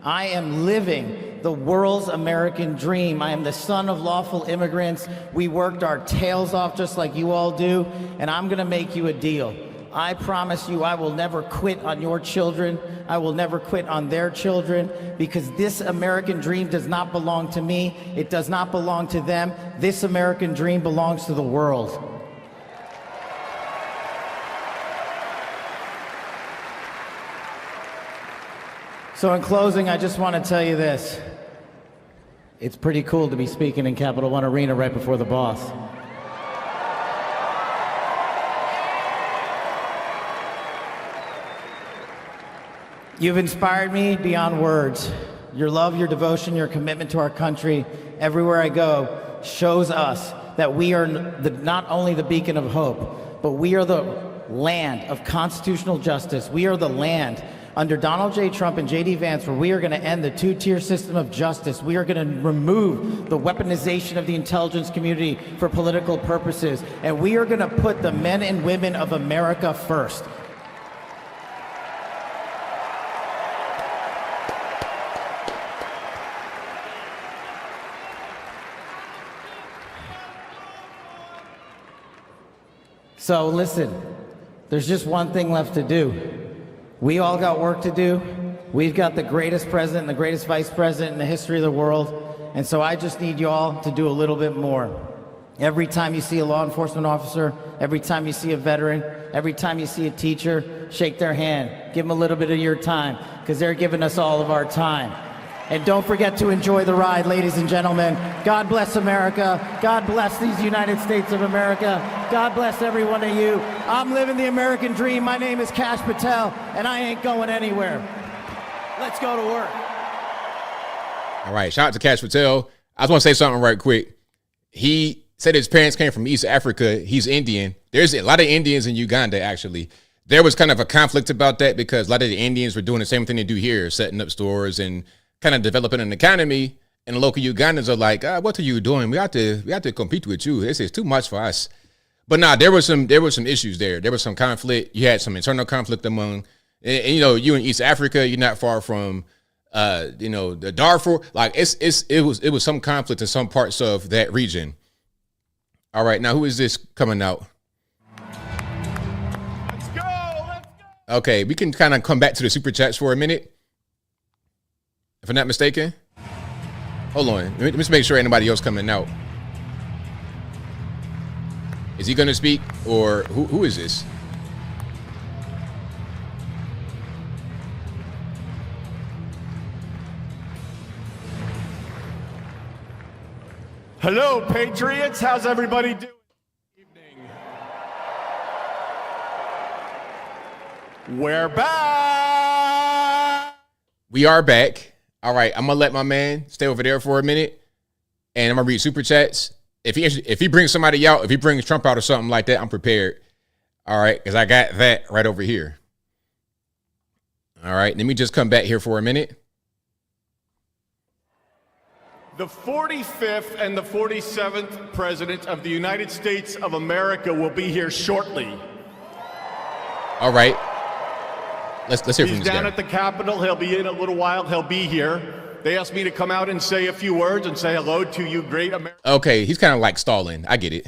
I am living the world's American dream. I am the son of lawful immigrants. We worked our tails off just like you all do, and I'm gonna make you a deal. I promise you I will never quit on your children. I will never quit on their children, because this American dream does not belong to me. It does not belong to them. This American dream belongs to the world. So in closing, I just want to tell you this. It's pretty cool to be speaking in Capital One Arena right before the boss. You've inspired me beyond words. Your love, your devotion, your commitment to our country, everywhere I go, shows us that we are not only the beacon of hope, but we are the land of constitutional justice. We are the land under Donald J. Trump and J.D. Vance, where we are going to end the two-tier system of justice. We are going to remove the weaponization of the intelligence community for political purposes. And we are going to put the men and women of America first. So listen, there's just one thing left to do. We all got work to do. We've got the greatest president and the greatest vice president in the history of the world. And so I just need you all to do a little bit more. Every time you see a law enforcement officer, every time you see a veteran, every time you see a teacher, shake their hand. Give them a little bit of your time, because they're giving us all of our time. And don't forget to enjoy the ride, ladies and gentlemen. God bless America. God bless these United States of America. God bless every one of you. I'm living the American dream. My name is Kash Patel, and I ain't going anywhere. Let's go to work. All right, shout out to Kash Patel. I just want to say something right quick. He said his parents came from East Africa. He's Indian. There's a lot of Indians in Uganda, actually. There was kind of a conflict about that because a lot of the Indians were doing the same thing they do here, setting up stores and kind of developing an economy. And the local Ugandans are like, what are you doing? We have to compete with you. This is too much for us. But nah, there were some issues there. There was some conflict. You had some internal conflict among, and you in East Africa, you're not far from the Darfur. Like it was some conflict in some parts of that region. All right, now who is this coming out? Let's go. Okay, we can kind of come back to the super chats for a minute, if I'm not mistaken. Hold on, let me just make sure anybody else coming out. Is he gonna speak, or who is this? Hello, Patriots. How's everybody doing? We're back. We are back. All right, I'm gonna let my man stay over there for a minute, and I'm gonna read super chats. If he brings somebody out, if he brings Trump out or something like that, I'm prepared. All right, because I got that right over here. All right, let me just come back here for a minute. The 45th and the 47th President of the United States of America will be here shortly. All right. Let's hear from He's this guy. down at the Capitol. He'll be in a little while. He'll be here. They asked me to come out and say a few words and say hello to you, great America. Okay, he's kind of like stalling. I get it.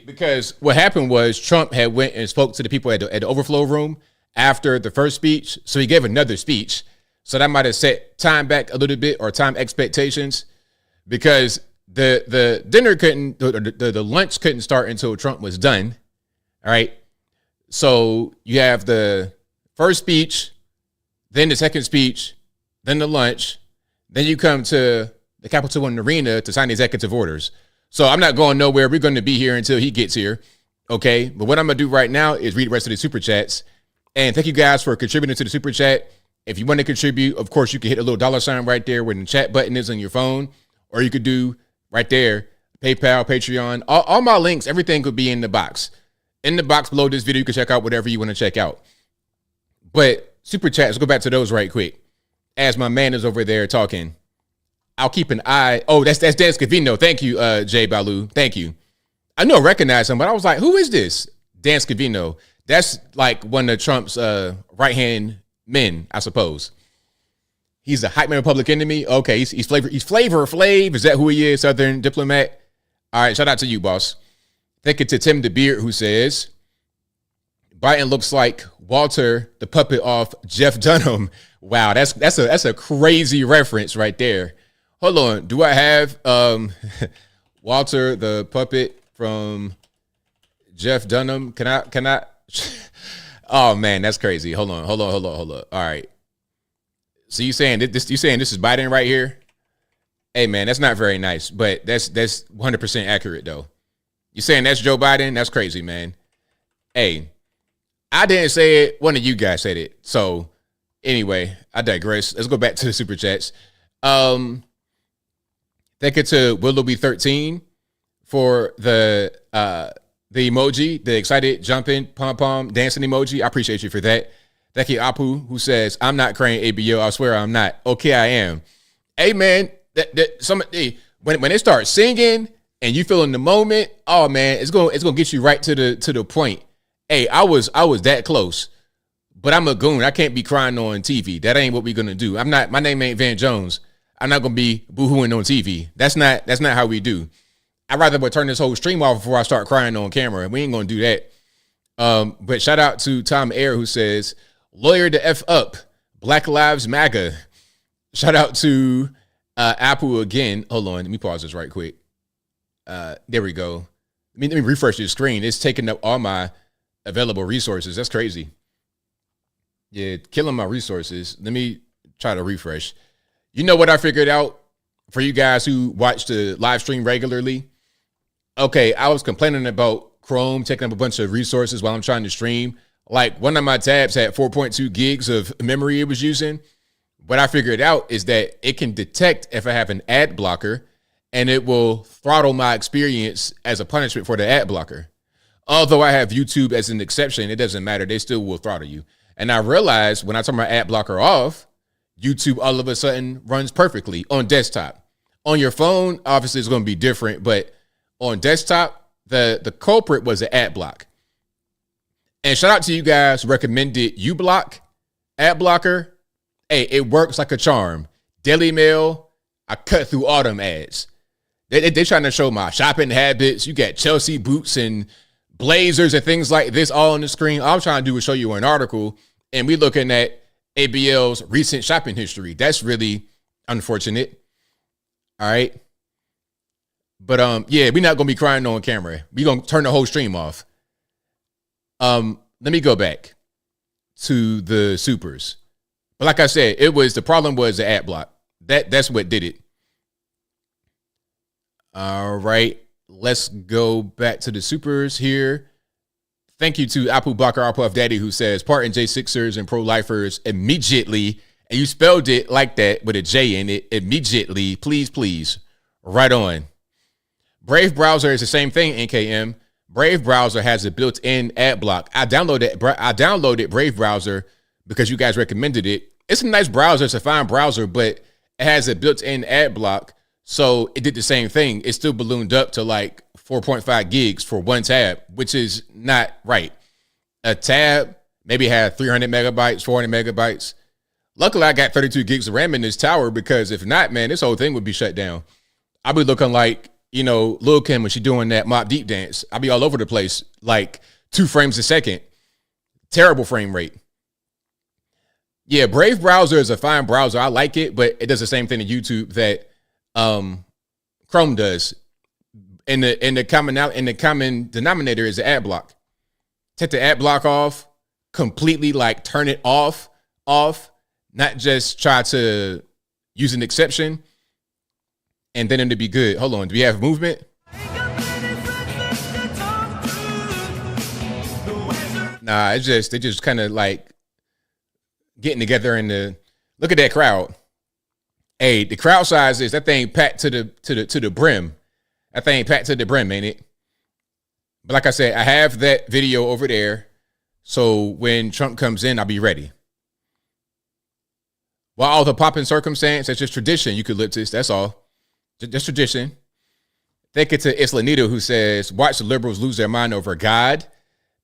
Because what happened was Trump had went and spoke to the people at the overflow room after the first speech. So he gave another speech. So that might have set time back a little bit, or time expectations, because the dinner couldn't, the lunch couldn't start until Trump was done. All right. So you have the first speech, then the second speech, then the lunch, then you come to the Capitol One Arena to sign the executive orders. So I'm not going nowhere. We're going to be here until he gets here. Okay. But what I'm going to do right now is read the rest of the super chats. And thank you guys for contributing to the super chat. If you want to contribute, of course, you can hit a little $sign right there where the chat button is on your phone, or you could do right there, PayPal, Patreon, all my links, everything could be in the box. In the box below this video, you can check out whatever you want to check out. But super chats, let's go back to those right quick. As my man is over there talking, I'll keep an eye. Oh, that's Dan Scavino. Thank you, Jay Balu. Thank you. I know I recognize him, but I was like, who is this? Dan Scavino. That's like one of Trump's right-hand men, I suppose. He's a hype man of Public Enemy. Okay, he's Flavor Flav. Is that who he is? Southern diplomat. All right, shout out to you, boss. Thank you to Tim the Beard, who says Biden looks like Walter the puppet off Jeff Dunham. Wow, that's a crazy reference right there. Hold on, do I have Walter the puppet from Jeff Dunham? Can I? Oh man, that's crazy. Hold on. All right. So you saying this is Biden right here? Hey man, that's not very nice, but that's 100% accurate though. You saying that's Joe Biden? That's crazy, man. Hey, I didn't say it. One of you guys said it. So anyway, I digress. Let's go back to the super chats. Thank you to Willoughby13 for the emoji, the excited, jumping, pom-pom, dancing emoji. I appreciate you for that. Thank you, Apu, who says, I'm not crying ABL. I swear I'm not. Okay, I am. Hey, man, when they start singing and you feel in the moment, oh, man, it's gonna get you right to the point. Hey, I was that close, but I'm a goon. I can't be crying on TV. That ain't what we're going to do. My name ain't Van Jones. I'm not going to be boohooing on TV. That's not how we do. I'd rather turn this whole stream off before I start crying on camera. We ain't going to do that. But shout out to Tom Air, who says, lawyer to F up, Black Lives MAGA. Shout out to Apple again. Hold on. Let me pause this right quick. There we go. Let me refresh your screen. It's taking up all my available resources. That's crazy. Yeah, killing my resources. Let me try to refresh. You know what I figured out for you guys who watch the live stream regularly? Okay, I was complaining about Chrome taking up a bunch of resources while I'm trying to stream. Like one of my tabs had 4.2 gigs of memory it was using. What I figured out is that it can detect if I have an ad blocker, and it will throttle my experience as a punishment for the ad blocker. Although I have YouTube as an exception, it doesn't matter. They still will throttle you. And I realized when I turn my ad blocker off, YouTube all of a sudden runs perfectly on desktop. On your phone, obviously it's going to be different, but on desktop, the culprit was an ad block. And shout out to you guys who recommended uBlock, ad blocker. Hey, it works like a charm. Daily Mail, I cut through all them ads. They trying to show my shopping habits. You got Chelsea boots and blazers and things like this all on the screen. All I'm trying to do is show you an article, and we looking at ABL's recent shopping history. That's really unfortunate. All right. But yeah, we're not gonna be crying on camera. We're gonna turn the whole stream off. Let me go back to the supers. But like I said, the problem was the ad block. That's what did it. All right, let's go back to the supers here. Thank you to Apu Bakar Puff Daddy, who says, pardon J6ers and pro-lifers immediately. And you spelled it like that with a J in it, immediately. Please, please. Right on. Brave Browser is the same thing, NKM. Brave Browser has a built-in ad block. I downloaded Brave Browser because you guys recommended it. It's a nice browser. It's a fine browser, but it has a built-in ad block. So it did the same thing. It still ballooned up to like 4.5 gigs for one tab, which is not right. A tab maybe had 300 megabytes, 400 megabytes. Luckily, I got 32 gigs of RAM in this tower, because if not, man, this whole thing would be shut down. I'll be looking like, Lil' Kim when she doing that Mop Deep dance. I'll be all over the place, like 2 frames a second. Terrible frame rate. Yeah, Brave Browser is a fine browser. I like it, but it does the same thing to YouTube that Chrome does. And the common denominator is the ad block. Take the ad block off, completely like turn it off, not just try to use an exception, and then it'll be good. Hold on, do we have movement? Nah, they just kind of like getting together and look at that crowd. Hey, the crowd size is that thing packed to the brim. That thing packed to the brim, ain't it? But like I said, I have that video over there, so when Trump comes in, I'll be ready. While all the popping circumstance, that's just tradition. You could live this. That's all. Just tradition. Thank you to Islanito, who says, watch the liberals lose their mind over God.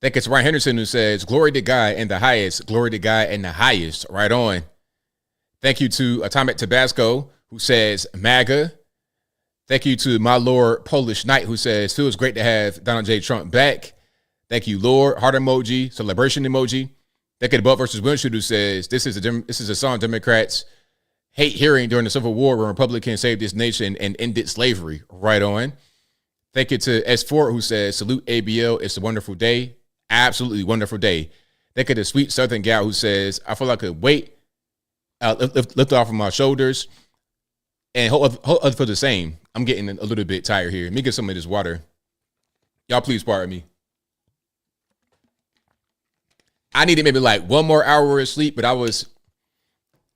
Thank you to Ryan Henderson, who says, glory to God in the highest. Glory to God in the highest. Right on. Thank you to Atomic Tabasco, who says, MAGA. Thank you to my Lord Polish Knight, who says, feels great to have Donald J. Trump back. Thank you, Lord. Heart emoji, celebration emoji. Thank you to Butt versus Windshield, who says, this is a song Democrats hate hearing during the Civil War when Republicans saved this nation and ended slavery. Right on. Thank you to S4, who says, salute ABL. It's a wonderful day. Absolutely wonderful day. Thank you to Sweet Southern Gal, who says, I feel like a weight lift off of my shoulders, and hope others feel the same. I'm getting a little bit tired here. Let me get some of this water. Y'all please pardon me. I needed maybe like 1 more hour of sleep, but I was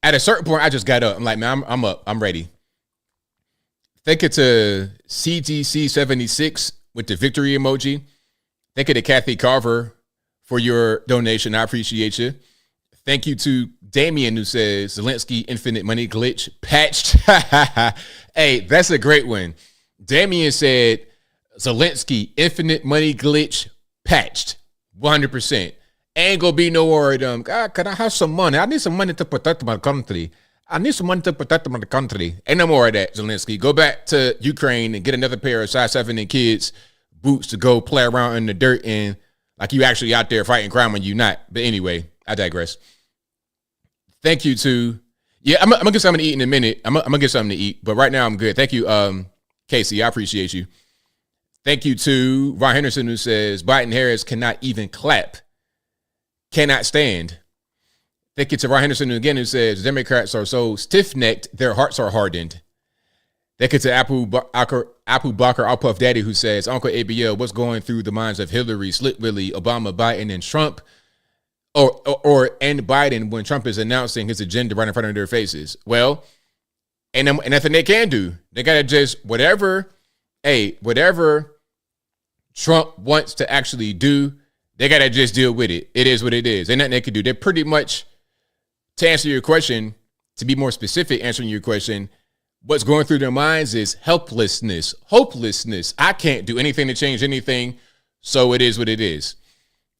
at a certain point, I just got up. I'm like, man, I'm up. I'm ready. Thank you to CTC76 with the victory emoji. Thank you to Kathy Carver for your donation. I appreciate you. Thank you to Damien, who says, Zelensky infinite money glitch patched. Hey, that's a great one. Damien said, Zelensky infinite money glitch patched. 100%. Ain't gonna be no word. God, can I have some money? I need some money to protect my country. Ain't no more of that, Zelensky. Go back to Ukraine and get another pair of size 7 and kids boots to go play around in the dirt and like you actually out there fighting crime when you not. But anyway, I digress. Thank you to, I'm gonna get something to eat in a minute. I'm gonna get something to eat, but right now I'm good. Thank you, Casey. I appreciate you. Thank you to Ron Henderson, who says Biden Harris cannot even clap, cannot stand. Thank you to Ron Henderson again, who says Democrats are so stiff-necked, their hearts are hardened. Thank you to Apu Bakr Al Puff Daddy, who says, Uncle ABL, what's going through the minds of Hillary, Slick Willie, Obama, Biden, and Trump, and Biden when Trump is announcing his agenda right in front of their faces? Well, and nothing they can do. They got to just, whatever Trump wants to actually do, they got to just deal with it. It is what it is. Ain't nothing they can do. They're pretty much, to answer your question, to be more specific, answering your question, what's going through their minds is helplessness, hopelessness. I can't do anything to change anything, so it is what it is.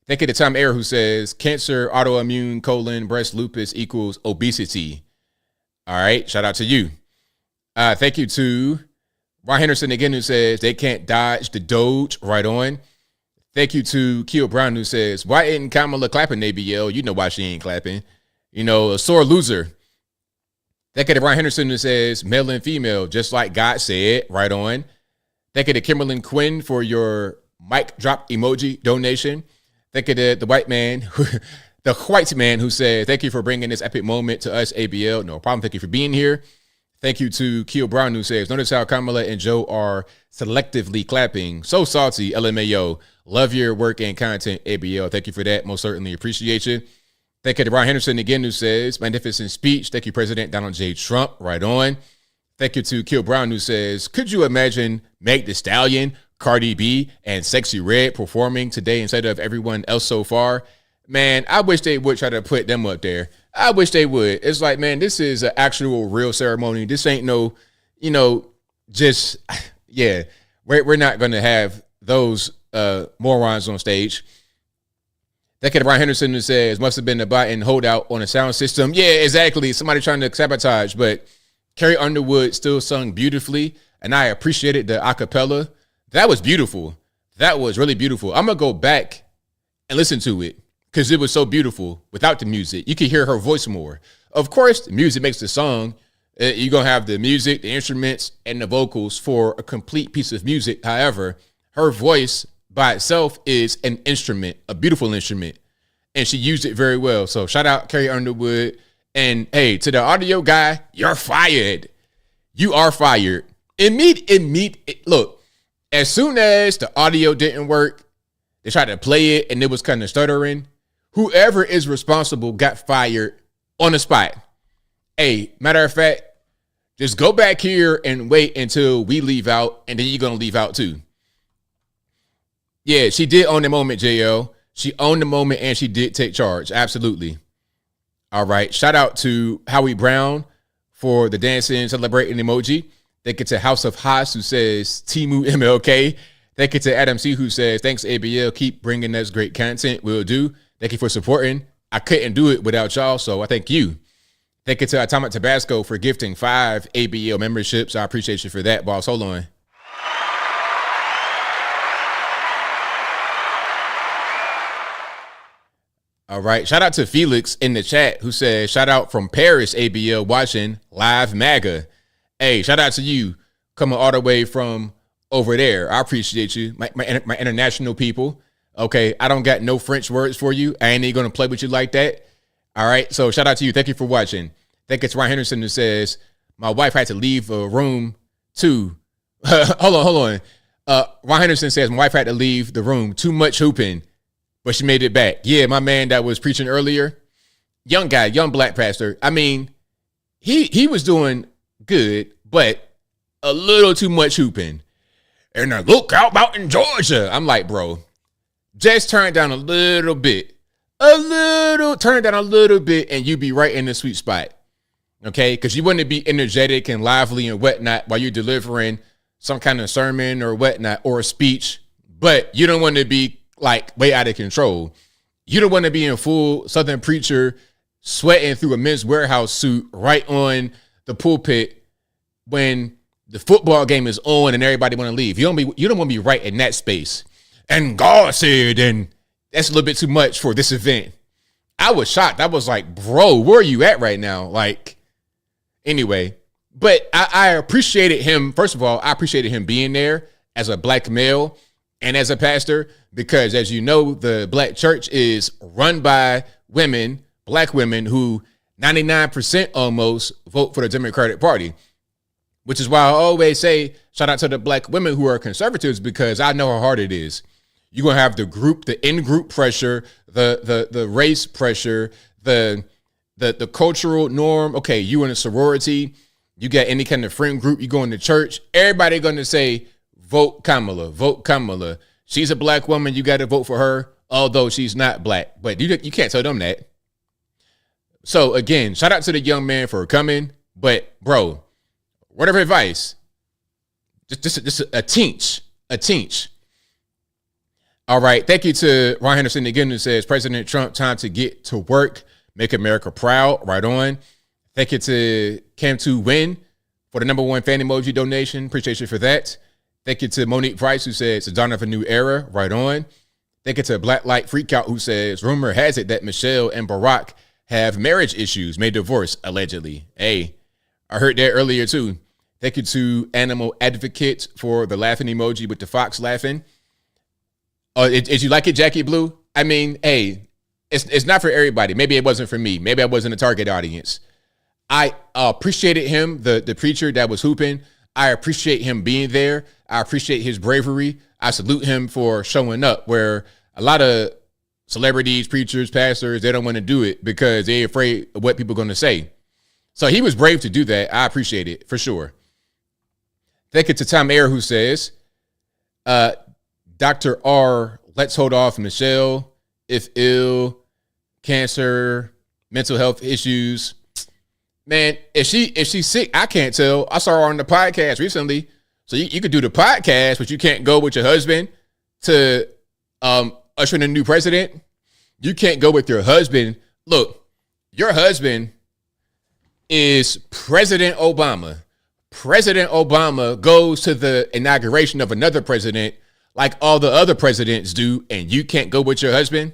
Think of the Tom Ayer, who says cancer, autoimmune, colon, breast, lupus equals obesity. All right, shout out to you. Thank you to Ron Henderson again, who says they can't dodge the Doge. Right on. Thank you to Keel Brown, who says, why isn't Kamala clapping, ABL? You know why she ain't clapping. You know, a sore loser. Thank you to Ron Henderson, who says male and female, just like God said. Right on. Thank you to Kimberlyn Quinn for your mic drop emoji donation. Thank you to the white man, who said, thank you for bringing this epic moment to us, ABL. No problem. Thank you for being here. Thank you to Keel Brown, who says, notice how Kamala and Joe are selectively clapping. So salty, LMAO. Love your work and content, ABL. Thank you for that. Most certainly appreciate you. Thank you to Ron Henderson again, who says, magnificent speech. Thank you, President Donald J. Trump. Right on. Thank you to Keel Brown, who says, could you imagine Meg Thee Stallion, Cardi B, and Sexy Red performing today instead of everyone else so far? Man, I wish they would try to put them up there. I wish they would. It's like, man, this is an actual real ceremony. This ain't no, just, yeah, we're not going to have those morons on stage. That kid, Ron Henderson, who says, must have been a Biden holdout on a sound system. Yeah, exactly. Somebody trying to sabotage. But Carrie Underwood still sung beautifully, and I appreciated the acapella. That was beautiful. That was really beautiful. I'm going to go back and listen to it because it was so beautiful without the music. You can hear her voice more. Of course, the music makes the song. You're going to have the music, the instruments, and the vocals for a complete piece of music. However, her voice by itself is an instrument, a beautiful instrument, and she used it very well. So shout out Carrie Underwood. And hey, to the audio guy, you're fired. You are fired. Look, as soon as the audio didn't work, they tried to play it and it was kind of stuttering. Whoever is responsible got fired on the spot. Hey, matter of fact, just go back here and wait until we leave out, and then you're going to leave out too. Yeah, she did own the moment, JL. She owned the moment and she did take charge. Absolutely. All right. Shout out to Howie Brown for the dancing, celebrating emoji. Thank you to House of Haas, who says Timu MLK. Thank you to Adam C, who says, thanks, ABL. Keep bringing us great content. Will do. Thank you for supporting. I couldn't do it without y'all, so I thank you. Thank you to Atomic Tabasco for gifting 5 ABL memberships. I appreciate you for that, boss. Hold on. All right. Shout out to Felix in the chat, who says, shout out from Paris, ABL, watching Live MAGA. Hey, shout out to you coming all the way from over there. I appreciate you, my international people. Okay, I don't got no French words for you. I ain't even going to play with you like that. All right, so shout out to you. Thank you for watching. Thank you to Ron Henderson, who says, my wife had to leave a room too. Hold on. Ron Henderson says, my wife had to leave the room. Too much hooping, but she made it back. Yeah, my man that was preaching earlier, young guy, young black pastor. I mean, he was doing good, but a little too much hooping. And a lookout out in Georgia. I'm like, bro, just turn it down a little bit. Turn it down a little bit, and you be right in the sweet spot. Okay? Because you want to be energetic and lively and whatnot while you're delivering some kind of sermon or whatnot or a speech, but you don't want to be like way out of control. You don't want to be in full Southern preacher sweating through a Men's Warehouse suit right on the pulpit when the football game is on and everybody want to leave. You don't want to be right in that space. And God said, and that's a little bit too much for this event. I was shocked. I was like, bro, where are you at right now? Like, anyway, but I appreciated him. First of all, I appreciated him being there as a black male and as a pastor, because as you know, the black church is run by women, black women who 99% almost vote for the Democratic Party, which is why I always say, shout out to the black women who are conservatives, because I know how hard it is. You're going to have the in-group pressure, the race pressure, the cultural norm. Okay, you in a sorority, you got any kind of friend group, you go in the church, everybody going to say, vote Kamala, vote Kamala. She's a black woman, you got to vote for her, although she's not black. But you can't tell them that. So again, shout out to the young man for coming. But bro, word of advice, just a teach. All right, thank you to Ron Henderson again, who says, President Trump, time to get to work. Make America proud. Right on. Thank you to Cam2 Win for the #1 fan emoji donation. Appreciate you for that. Thank you to Monique Price, who says, it's the dawn of a new era. Right on. Thank you to Black Light Freakout, who says, rumor has it that Michelle and Barack have marriage issues, may divorce, allegedly. Hey, I heard that earlier too. Thank you to Animal Advocate for the laughing emoji with the fox laughing. Did you like it, Jackie Blue? I mean, hey, it's not for everybody. Maybe it wasn't for me. Maybe I wasn't a target audience. I appreciated him, the preacher that was hooping. I appreciate him being there. I appreciate his bravery. I salute him for showing up, where a lot of celebrities, preachers, pastors, they don't want to do it because they're afraid of what people are going to say. So he was brave to do that. I appreciate it for sure. Thank you to Tom Ayer, who says, Dr. R, let's hold off Michelle if ill, cancer, mental health issues. Man, if she's sick, I can't tell. I saw her on the podcast recently. So you could do the podcast, but you can't go with your husband to usher in a new president. You can't go with your husband. Look, your husband is President Obama. President Obama goes to the inauguration of another president like all the other presidents do, and you can't go with your husband?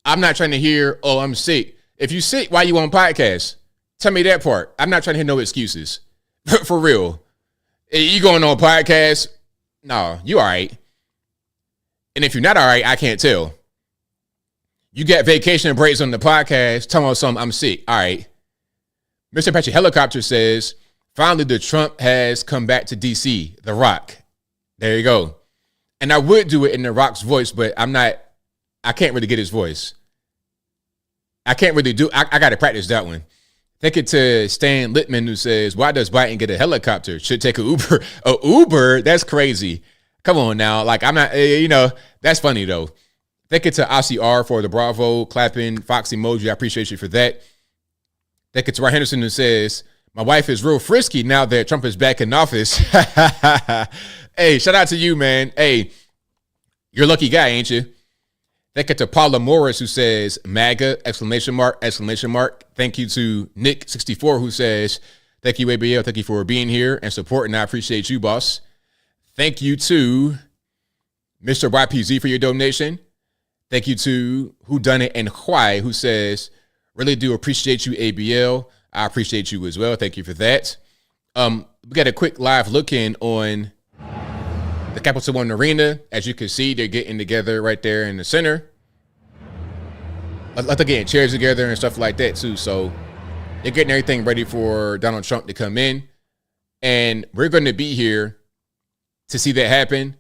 I'm not trying to hear, oh, I'm sick. If you sick, why you on podcast? Tell me that part. I'm not trying to hear no excuses. For real. You going on a podcast? No, you all right. And if you're not all right, I can't tell. You got vacation breaks on the podcast, tell me something, I'm sick. All right. Mr. Apache Helicopter says, finally, the Trump has come back to D.C., The Rock. There you go. And I would do it in The Rock's voice, but I can't really get his voice. I can't really I got to practice that one. Thank you to Stan Littman, who says, why does Biden get a helicopter? Should take a Uber. A Uber? That's crazy. Come on now. Like, I'm not, that's funny though. Thank you to Aussie R for the Bravo, clapping, Fox emoji. I appreciate you for that. Thank you to Ron Henderson, who says, my wife is real frisky now that Trump is back in office. Hey, shout out to you, man. Hey, you're a lucky guy, ain't you? Thank you to Paula Morris, who says, MAGA, exclamation mark, exclamation mark. Thank you to Nick64, who says, thank you, ABL. Thank you for being here and supporting. I appreciate you, boss. Thank you to Mr. YPZ for your donation. Thank you to Whodunit and Why, who says, really do appreciate you, ABL. I appreciate you as well. Thank you for that. We got a quick live look in on the Capital One Arena. As you can see, they're getting together right there in the center. Like they're getting chairs together and stuff like that too. So they're getting everything ready for Donald Trump to come in. And we're going to be here to see that happen.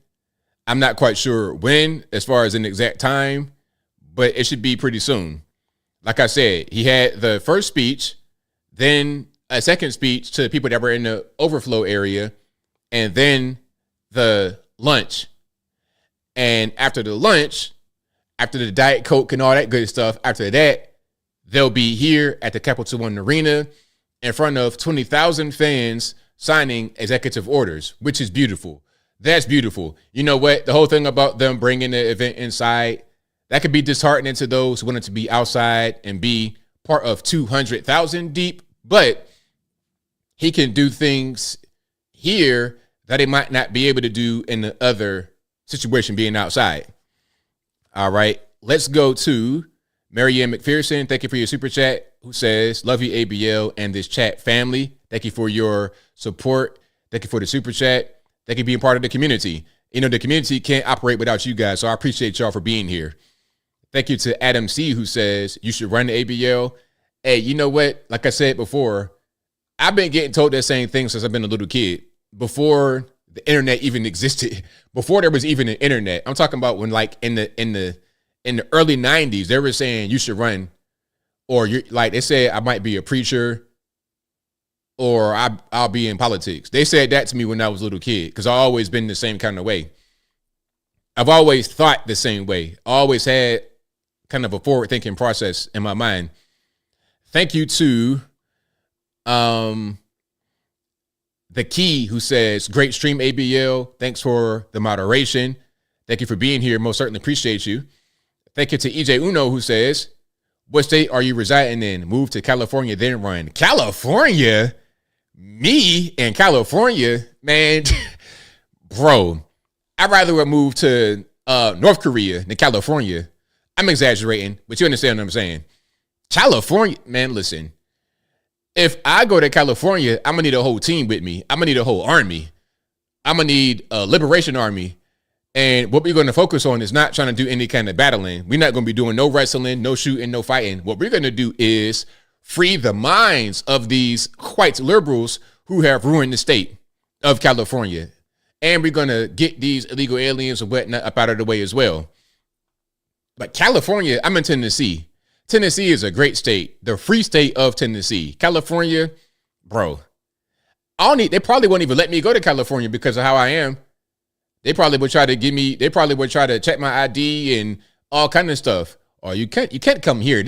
I'm not quite sure when, as far as an exact time, but it should be pretty soon. Like I said, he had the first speech, then a second speech to people that were in the overflow area, and then the lunch. And after the lunch, after the Diet Coke and all that good stuff, after that, they'll be here at the Capital One Arena in front of 20,000 fans signing executive orders, which is beautiful. That's beautiful. You know what? The whole thing about them bringing the event inside, that could be disheartening to those who wanted to be outside and be part of 200,000 deep, but he can do things here that he might not be able to do in the other situation being outside. All right, let's go to Marianne McPherson. Thank you for your super chat, who says, love you, ABL, and this chat family. Thank you for your support. Thank you for the super chat. Thank you for being part of the community. The community can't operate without you guys. So I appreciate y'all for being here. Thank you to Adam C, who says you should run the ABL. Hey, you know what? Like I said before, I've been getting told that same thing since I've been a little kid. Before the internet even existed, before there was even an internet. I'm talking about when, like, in the early 90s, they were saying you should run, or you're like, they said I might be a preacher, or I'll be in politics. They said that to me when I was a little kid, because I've always been the same kind of way. I've always thought the same way. I always had kind of a forward-thinking process in my mind. Thank you to The Key, who says, great stream, ABL. Thanks for the moderation. Thank you for being here. Most certainly appreciate you. Thank you to EJ Uno, who says, what state are you residing in? Move to California, then run. California? Me in California? Man, bro, I'd rather move to North Korea than California. I'm exaggerating, but you understand what I'm saying. California, man, listen. If I go to California, I'm going to need a whole team with me. I'm going to need a whole army. I'm going to need a liberation army. And what we're going to focus on is not trying to do any kind of battling. We're not going to be doing no wrestling, no shooting, no fighting. What we're going to do is free the minds of these white liberals who have ruined the state of California. And we're going to get these illegal aliens and whatnot up out of the way as well. But California, I'm in Tennessee. Tennessee is a great state, the free state of Tennessee. California, bro, they probably won't even let me go to California because of how I am. They probably would try to check my ID and all kind of stuff. Or you can't come here.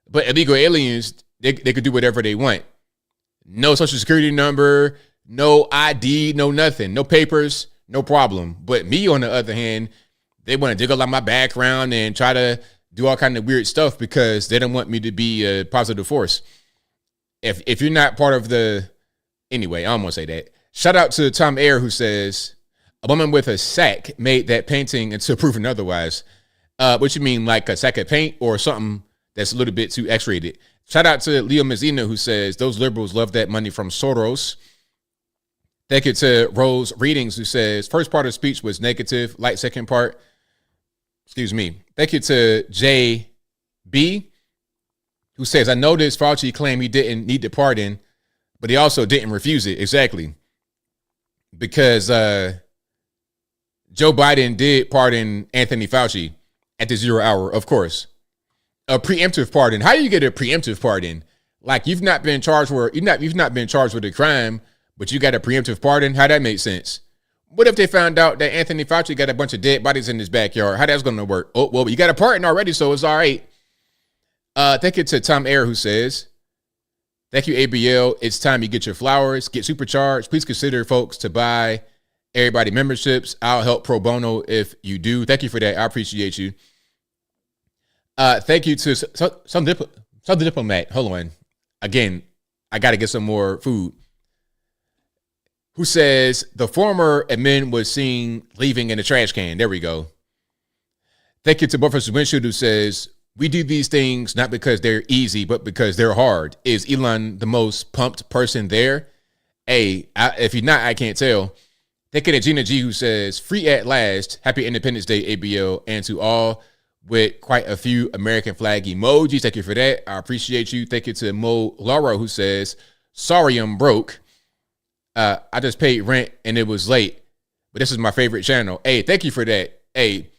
But illegal aliens, they could do whatever they want. No social security number, no ID, no nothing, no papers, no problem. But me, on the other hand, they want to dig up my background and try to do all kind of weird stuff because they don't want me to be a positive force. If you're not part of anyway, I almost say that. Shout out to Tom Ayer, who says, a woman with a sack made that painting until proven otherwise. What you mean, like a sack of paint or something that's a little bit too X-rated? Shout out to Leo Mazzina, who says, those liberals love that money from Soros. Thank you to Rose Readings, who says, first part of speech was negative, like second part. Excuse me. Thank you to JB, who says, I noticed Fauci claimed he didn't need the pardon, but he also didn't refuse it. Exactly. Because Joe Biden did pardon Anthony Fauci at the 0 hour, of course. A preemptive pardon. How do you get a preemptive pardon? Like, you've not been charged with a crime, but you got a preemptive pardon? How that make sense? What if they found out that Anthony Fauci got a bunch of dead bodies in his backyard? How that's going to work? Oh, well, you got a pardon already, so it's all right. Thank you to Tom Ayer, who says, thank you, ABL. It's time you get your flowers, get supercharged. Please consider, folks, to buy everybody memberships. I'll help pro bono if you do. Thank you for that. I appreciate you. Thank you to some diplomat. Hold on. Again, I got to get some more food. Who says the former admin was seen leaving in a trash can. There we go. Thank you to Professor Winship, who says, we do these things not because they're easy, but because they're hard. Is Elon the most pumped person there? Hey, if he's not, I can't tell. Thank you to Gina G, who says, free at last. Happy Independence Day, ABL. And to all with quite a few American flag emojis. Thank you for that. I appreciate you. Thank you to Mo Laura, who says, sorry, I'm broke. I just paid rent and it was late, but this is my favorite channel. Hey, thank you for that. Hey,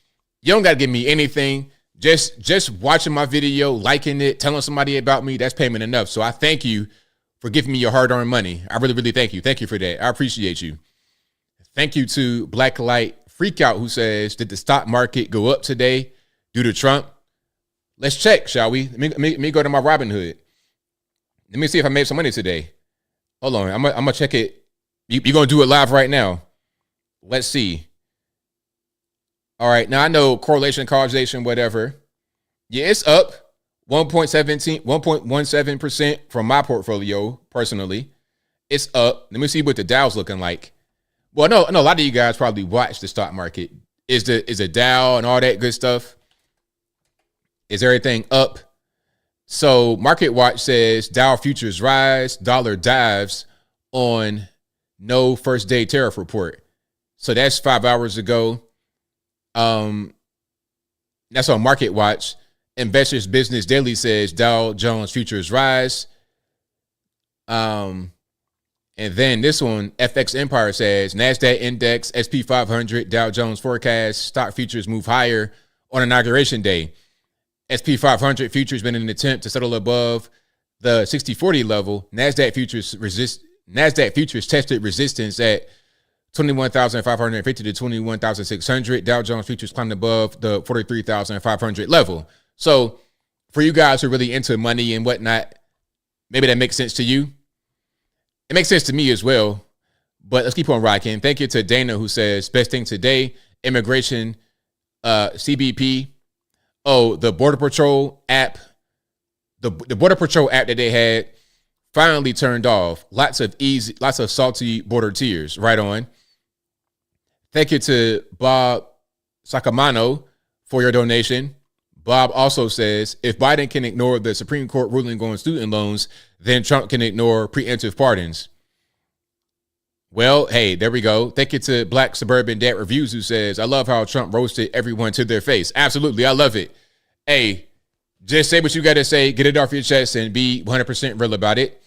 you don't got to give me anything. Just watching my video, liking it, telling somebody about me, that's payment enough. So I thank you for giving me your hard-earned money. I really, really thank you. Thank you for that. I appreciate you. Thank you to Blacklight Freakout, who says, did the stock market go up today due to Trump? Let's check, shall we? Let me go to my Robinhood. Let me see if I made some money today. Hold on. I'm going to check it. You're going to do it live right now. Let's see. All right. Now, I know correlation, causation, whatever. Yeah, it's up 1.17% from my portfolio, personally. It's up. Let me see what the Dow's looking like. Well, no, a lot of you guys probably watch the stock market. Is the Dow and all that good stuff? Is everything up? So Market Watch says Dow futures rise, dollar dives on no first day tariff report. So that's 5 hours ago. That's on Market Watch. Investors Business Daily says Dow Jones futures rise. And then this one, FX Empire says NASDAQ index, SP 500, Dow Jones forecast, stock futures move higher on Inauguration Day. SP 500 futures been in an attempt to settle above the 60-40 level. NASDAQ futures tested resistance at 21,550 to 21,600. Dow Jones futures climbed above the 43,500 level. So for you guys who are really into money and whatnot, maybe that makes sense to you. It makes sense to me as well, but let's keep on rocking. Thank you to Dana who says, best thing today, immigration, CBP. Oh, the Border Patrol app, the Border Patrol app that they had finally turned off. Lots of salty border tears. Right on. Thank you to Bob Sacamano for your donation. Bob also says, if Biden can ignore the Supreme Court ruling on student loans, then Trump can ignore preemptive pardons. Well, hey, there we go. Thank you to Black Suburban Dad Reviews who says, I love how Trump roasted everyone to their face. Absolutely. I love it. Hey, just say what you got to say, get it off your chest, and be 100% real about it.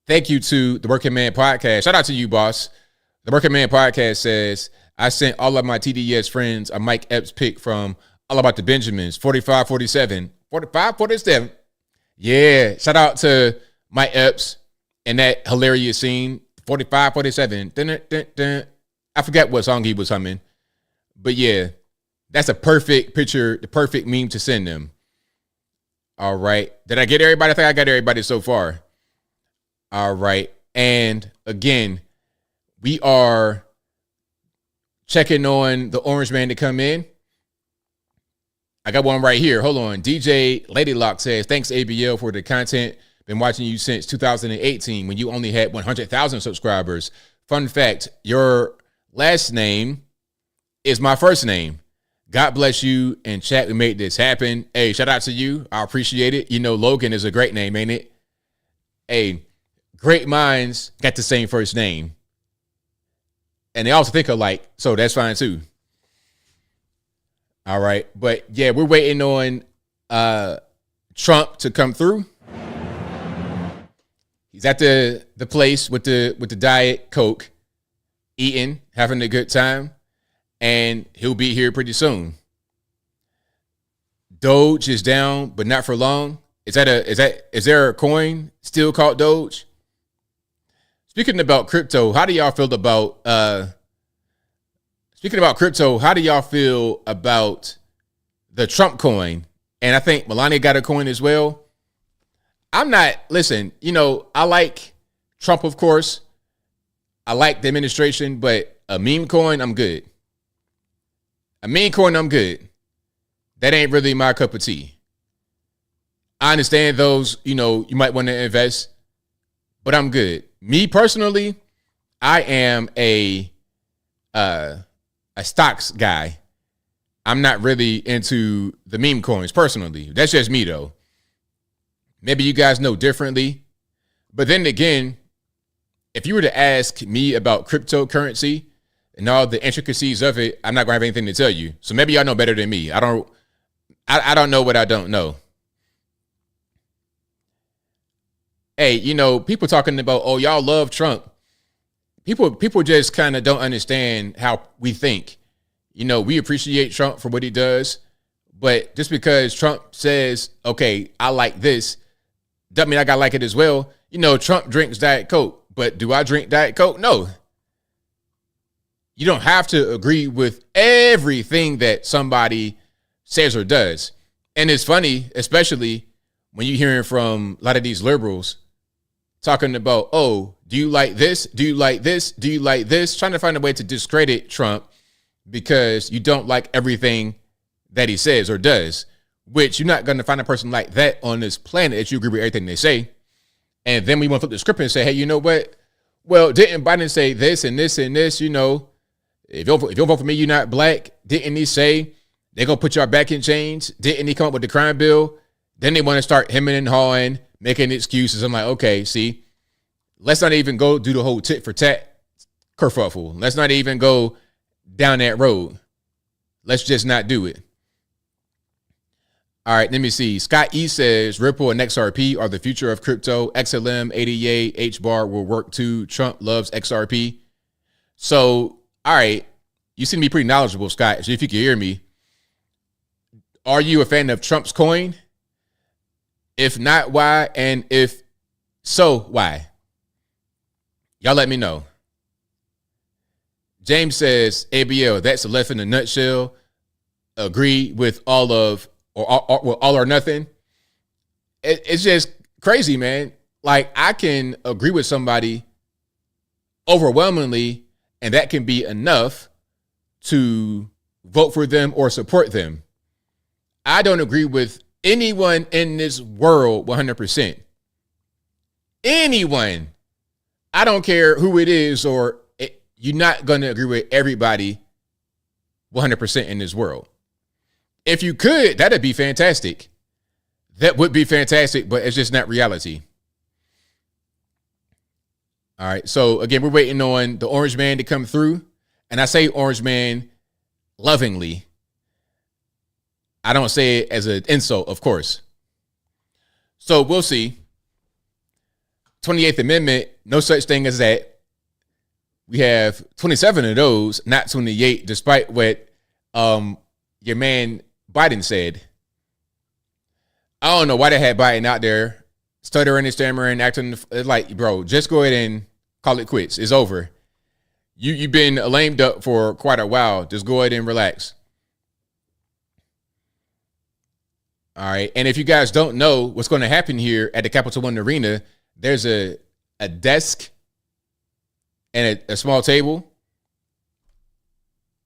Thank you to the Working Man Podcast. Shout out to you, boss. The Working Man Podcast says, I sent all of my TDS friends a Mike Epps pick from All About the Benjamins, 45-47. 45-47. Yeah, shout out to Mike Epps and that hilarious scene, 45-47. Dun, dun, dun. I forgot what song he was humming. But yeah, that's a perfect picture, the perfect meme to send them. All right. Did I get everybody? I think I got everybody so far. All right. And again, we are checking on the Orange Man to come in. I got one right here. Hold on. DJ Ladylock says, thanks, ABL, for the content. Been watching you since 2018 when you only had 100,000 subscribers. Fun fact, your last name is my first name. God bless you and chat. We made this happen. Hey, shout out to you. I appreciate it. You know, Logan is a great name, ain't it? Hey, great minds got the same first name. And they also think alike, so that's fine too. All right. But yeah, we're waiting on Trump to come through. He's at the place with the Diet Coke, eating, having a good time, and he'll be here pretty soon. Doge is down, but not for long. Is there a coin still called Doge? Speaking about crypto, how do y'all feel about the Trump coin? And I think Melania got a coin as well. Listen, you know, I like Trump, of course. I like the administration, but a meme coin, I'm good. A meme coin, I'm good. That ain't really my cup of tea. I understand those, you know, you might want to invest, but I'm good. Me personally, I am a stocks guy. I'm not really into the meme coins personally. That's just me though. Maybe you guys know differently. But then again, if you were to ask me about cryptocurrency and all the intricacies of it, I'm not gonna have anything to tell you. So maybe y'all know better than me. I don't know what I don't know. Hey, you know, people talking about, oh, y'all love Trump. People just kind of don't understand how we think. You know, we appreciate Trump for what he does, but just because Trump says, okay, I like this, doesn't mean I gotta like it as well. You know, Trump drinks Diet Coke, but do I drink Diet Coke? No. You don't have to agree with everything that somebody says or does. And it's funny, especially when you're hearing from a lot of these liberals talking about, oh, do you like this? Do you like this? Do you like this? Trying to find a way to discredit Trump because you don't like everything that he says or does, which you're not going to find a person like that on this planet that you agree with everything they say. And then we want to flip the script and say, hey, you know what? Well, didn't Biden say this and this and this? You know, if you don't vote for me, you're not black. Didn't he say they're going to put y'all back in chains? Didn't he come up with the crime bill? Then they want to start hemming and hawing, making excuses. I'm like, okay, see, let's not even go do the whole tit for tat kerfuffle. Let's not even go down that road. Let's just not do it. All right, let me see. Scott E says Ripple and XRP are the future of crypto. XLM, ADA, HBAR will work too. Trump loves XRP. So, all right, you seem to be pretty knowledgeable, Scott. So if you can hear me, are you a fan of Trump's coin? If not, why? And if so, why? Y'all let me know. James says, ABL, that's a left in a nutshell. Agree with all or nothing. It's just crazy, man. Like, I can agree with somebody overwhelmingly, and that can be enough to vote for them or support them. I don't agree with anyone in this world 100%. Anyone. I don't care who it is, you're not going to agree with everybody 100% in this world. If you could, that'd be fantastic. That would be fantastic, but it's just not reality. All right. So again, we're waiting on the orange man to come through. And I say orange man lovingly. I don't say it as an insult, of course. So we'll see. 28th Amendment, no such thing as that. We have 27 of those, not 28, despite what your man Biden said. I don't know why they had Biden out there stuttering and stammering, acting like, bro, just go ahead and call it quits. It's over. You've been lamed up for quite a while. Just go ahead and relax. All right. And if you guys don't know what's going to happen here at the Capital One Arena, there's a desk and a small table.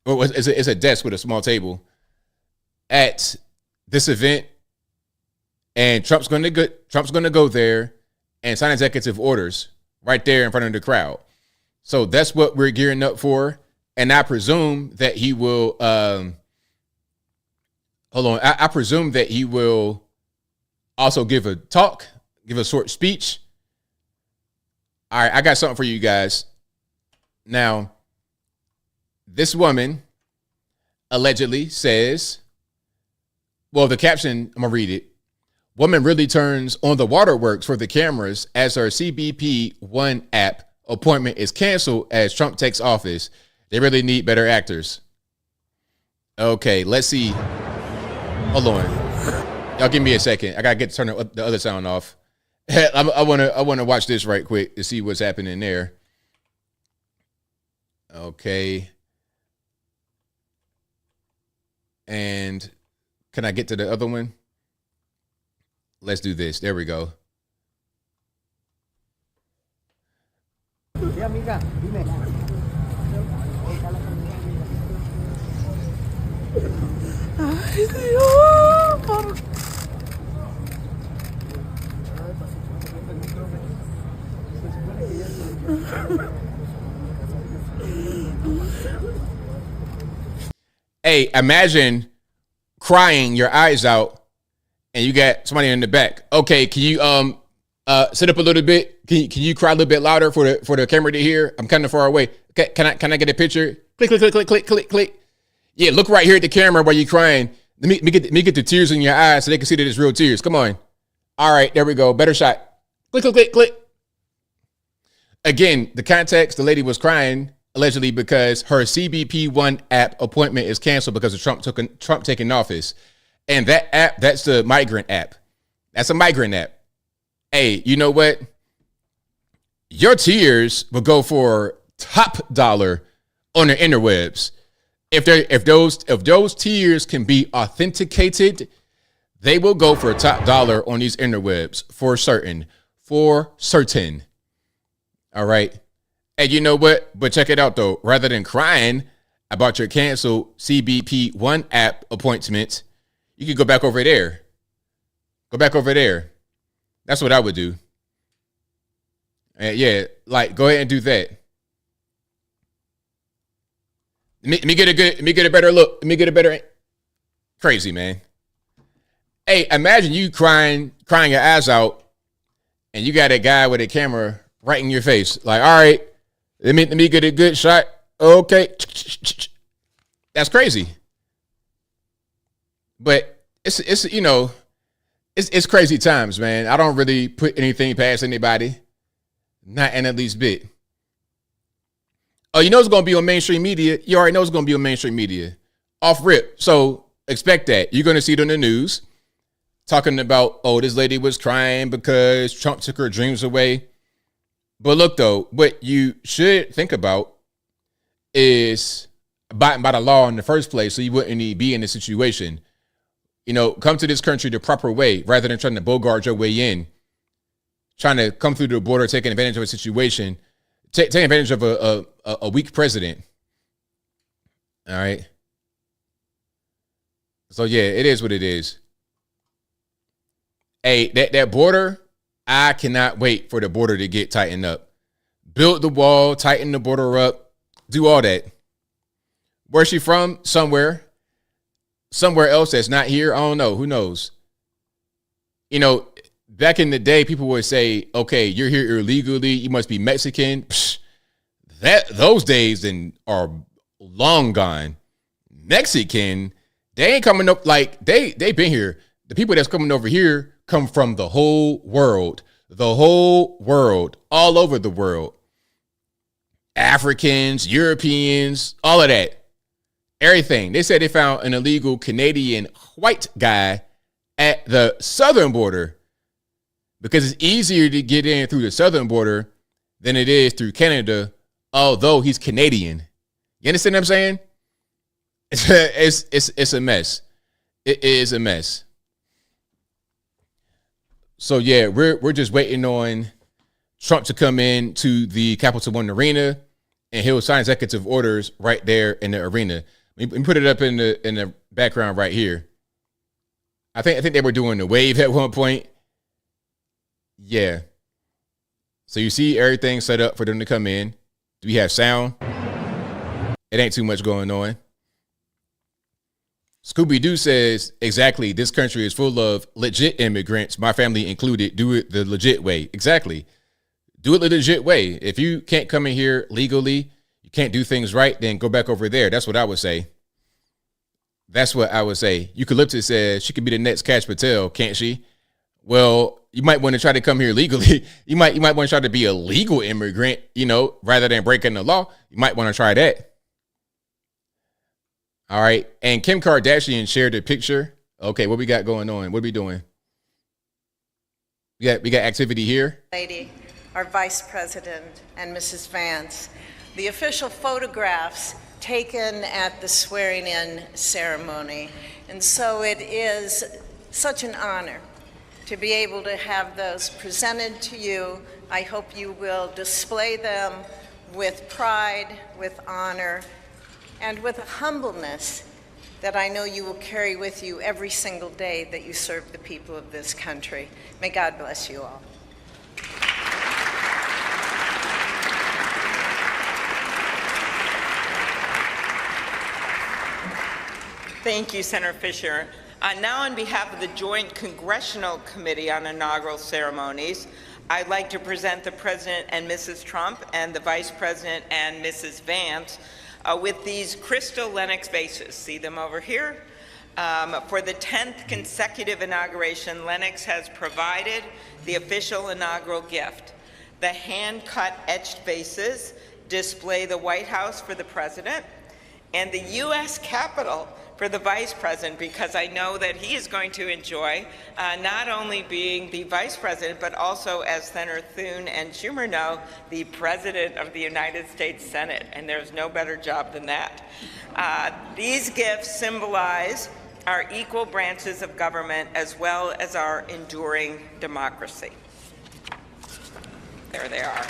Or it's a desk with a small table at this event. And Trump's going to go there and sign executive orders right there in front of the crowd. So that's what we're gearing up for. And I presume that he will I presume that he will also give a talk, give a short speech. All right, I got something for you guys. Now, this woman allegedly says, well, the caption, I'm going to read it. Woman really turns on the waterworks for the cameras as her CBP One app appointment is canceled as Trump takes office. They really need better actors. Okay, let's see. Hold on. Y'all give me a second. I got to get turn the other sound off. I want to watch this right quick to see what's happening there. Okay. And can I get to the other one? Let's do this. There we go. Hey, imagine crying your eyes out and you got somebody in the back. Okay, can you sit up a little bit? Can you cry a little bit louder for the camera to hear? I'm kind of far away. Okay, can I get a picture? Click, click, click, click, click, click, click. Yeah, look right here at the camera while you're crying. Let me get the tears in your eyes so they can see that it's real tears. Come on. All right, there we go. Better shot. Click, click, click, click. Again, the context, the lady was crying allegedly because her CBP One app appointment is canceled because of Trump taking office. And that app, that's the migrant app. That's a migrant app. Hey, you know what? Your tears will go for top dollar on the interwebs. If those tears can be authenticated, they will go for top dollar on these interwebs for certain. For certain. All right. And you know what? But check it out, though. Rather than crying about your canceled CBP One app appointments, you can go back over there. Go back over there. That's what I would do. And yeah, like, go ahead and do that. Let me get a better look. Let me get a better. Crazy, man. Hey, imagine you crying your eyes out, and you got a guy with a camera right in your face. Like, all right, Let me get a good shot. Okay. That's crazy. But it's you know, it's crazy times, man. I don't really put anything past anybody. Not in the least bit. Oh, you know it's going to be on mainstream media. You already know it's going to be on mainstream media. Off rip. So expect that. You're going to see it on the news. Talking about, oh, this lady was crying because Trump took her dreams away. But look, though, what you should think about is abiding by the law in the first place so you wouldn't be in this situation. You know, come to this country the proper way rather than trying to bogart your way in. Trying to come through the border, taking advantage of a situation, taking advantage of a weak president. All right. So, yeah, it is what it is. Hey, that border, I cannot wait for the border to get tightened up. Build the wall, tighten the border up, do all that. Where's she from? Somewhere else that's not here. I don't know. Who knows? You know, back in the day, people would say, okay, you're here illegally. You must be Mexican. Psh, those days are long gone. Mexican, they ain't coming up like they've been here. The people that's coming over here come from the whole world, all over the world. Africans, Europeans, all of that. Everything. They said they found an illegal Canadian white guy at the southern border because it's easier to get in through the southern border than it is through Canada, although he's Canadian. You understand what I'm saying? It's a mess. It is a mess. So yeah, we're just waiting on Trump to come in to the Capital One Arena, and he'll sign executive orders right there in the arena. We put it up in the background right here. I think they were doing the wave at one point. Yeah. So you see everything set up for them to come in. Do we have sound? It ain't too much going on. Scooby-Doo says, exactly, this country is full of legit immigrants, my family included. Do it the legit way. Exactly. Do it the legit way. If you can't come in here legally, you can't do things right, then go back over there. That's what I would say. Eucalyptus says she could be the next Kash Patel, can't she? Well, you might want to try to come here legally. You might want to try to be a legal immigrant, you know, rather than breaking the law. You might want to try that. All right. And Kim Kardashian shared a picture. Okay, what we got going on? What are we doing? We got activity here. Lady, our Vice President, and Mrs. Vance, the official photographs taken at the swearing-in ceremony. And so it is such an honor to be able to have those presented to you. I hope you will display them with pride, with honor, and with a humbleness that I know you will carry with you every single day that you serve the people of this country. May God bless you all. Thank you, Senator Fisher. Now on behalf of the Joint Congressional Committee on Inaugural Ceremonies, I'd like to present the President and Mrs. Trump and the Vice President and Mrs. Vance with these crystal Lennox vases. See them over here? For the 10th consecutive inauguration, Lennox has provided the official inaugural gift. The hand-cut etched vases display the White House for the President and the U.S. Capitol for the Vice President, because I know that he is going to enjoy not only being the Vice President, but also, as Senator Thune and Schumer know, the President of the United States Senate, and there's no better job than that. These gifts symbolize our equal branches of government as well as our enduring democracy. There they are.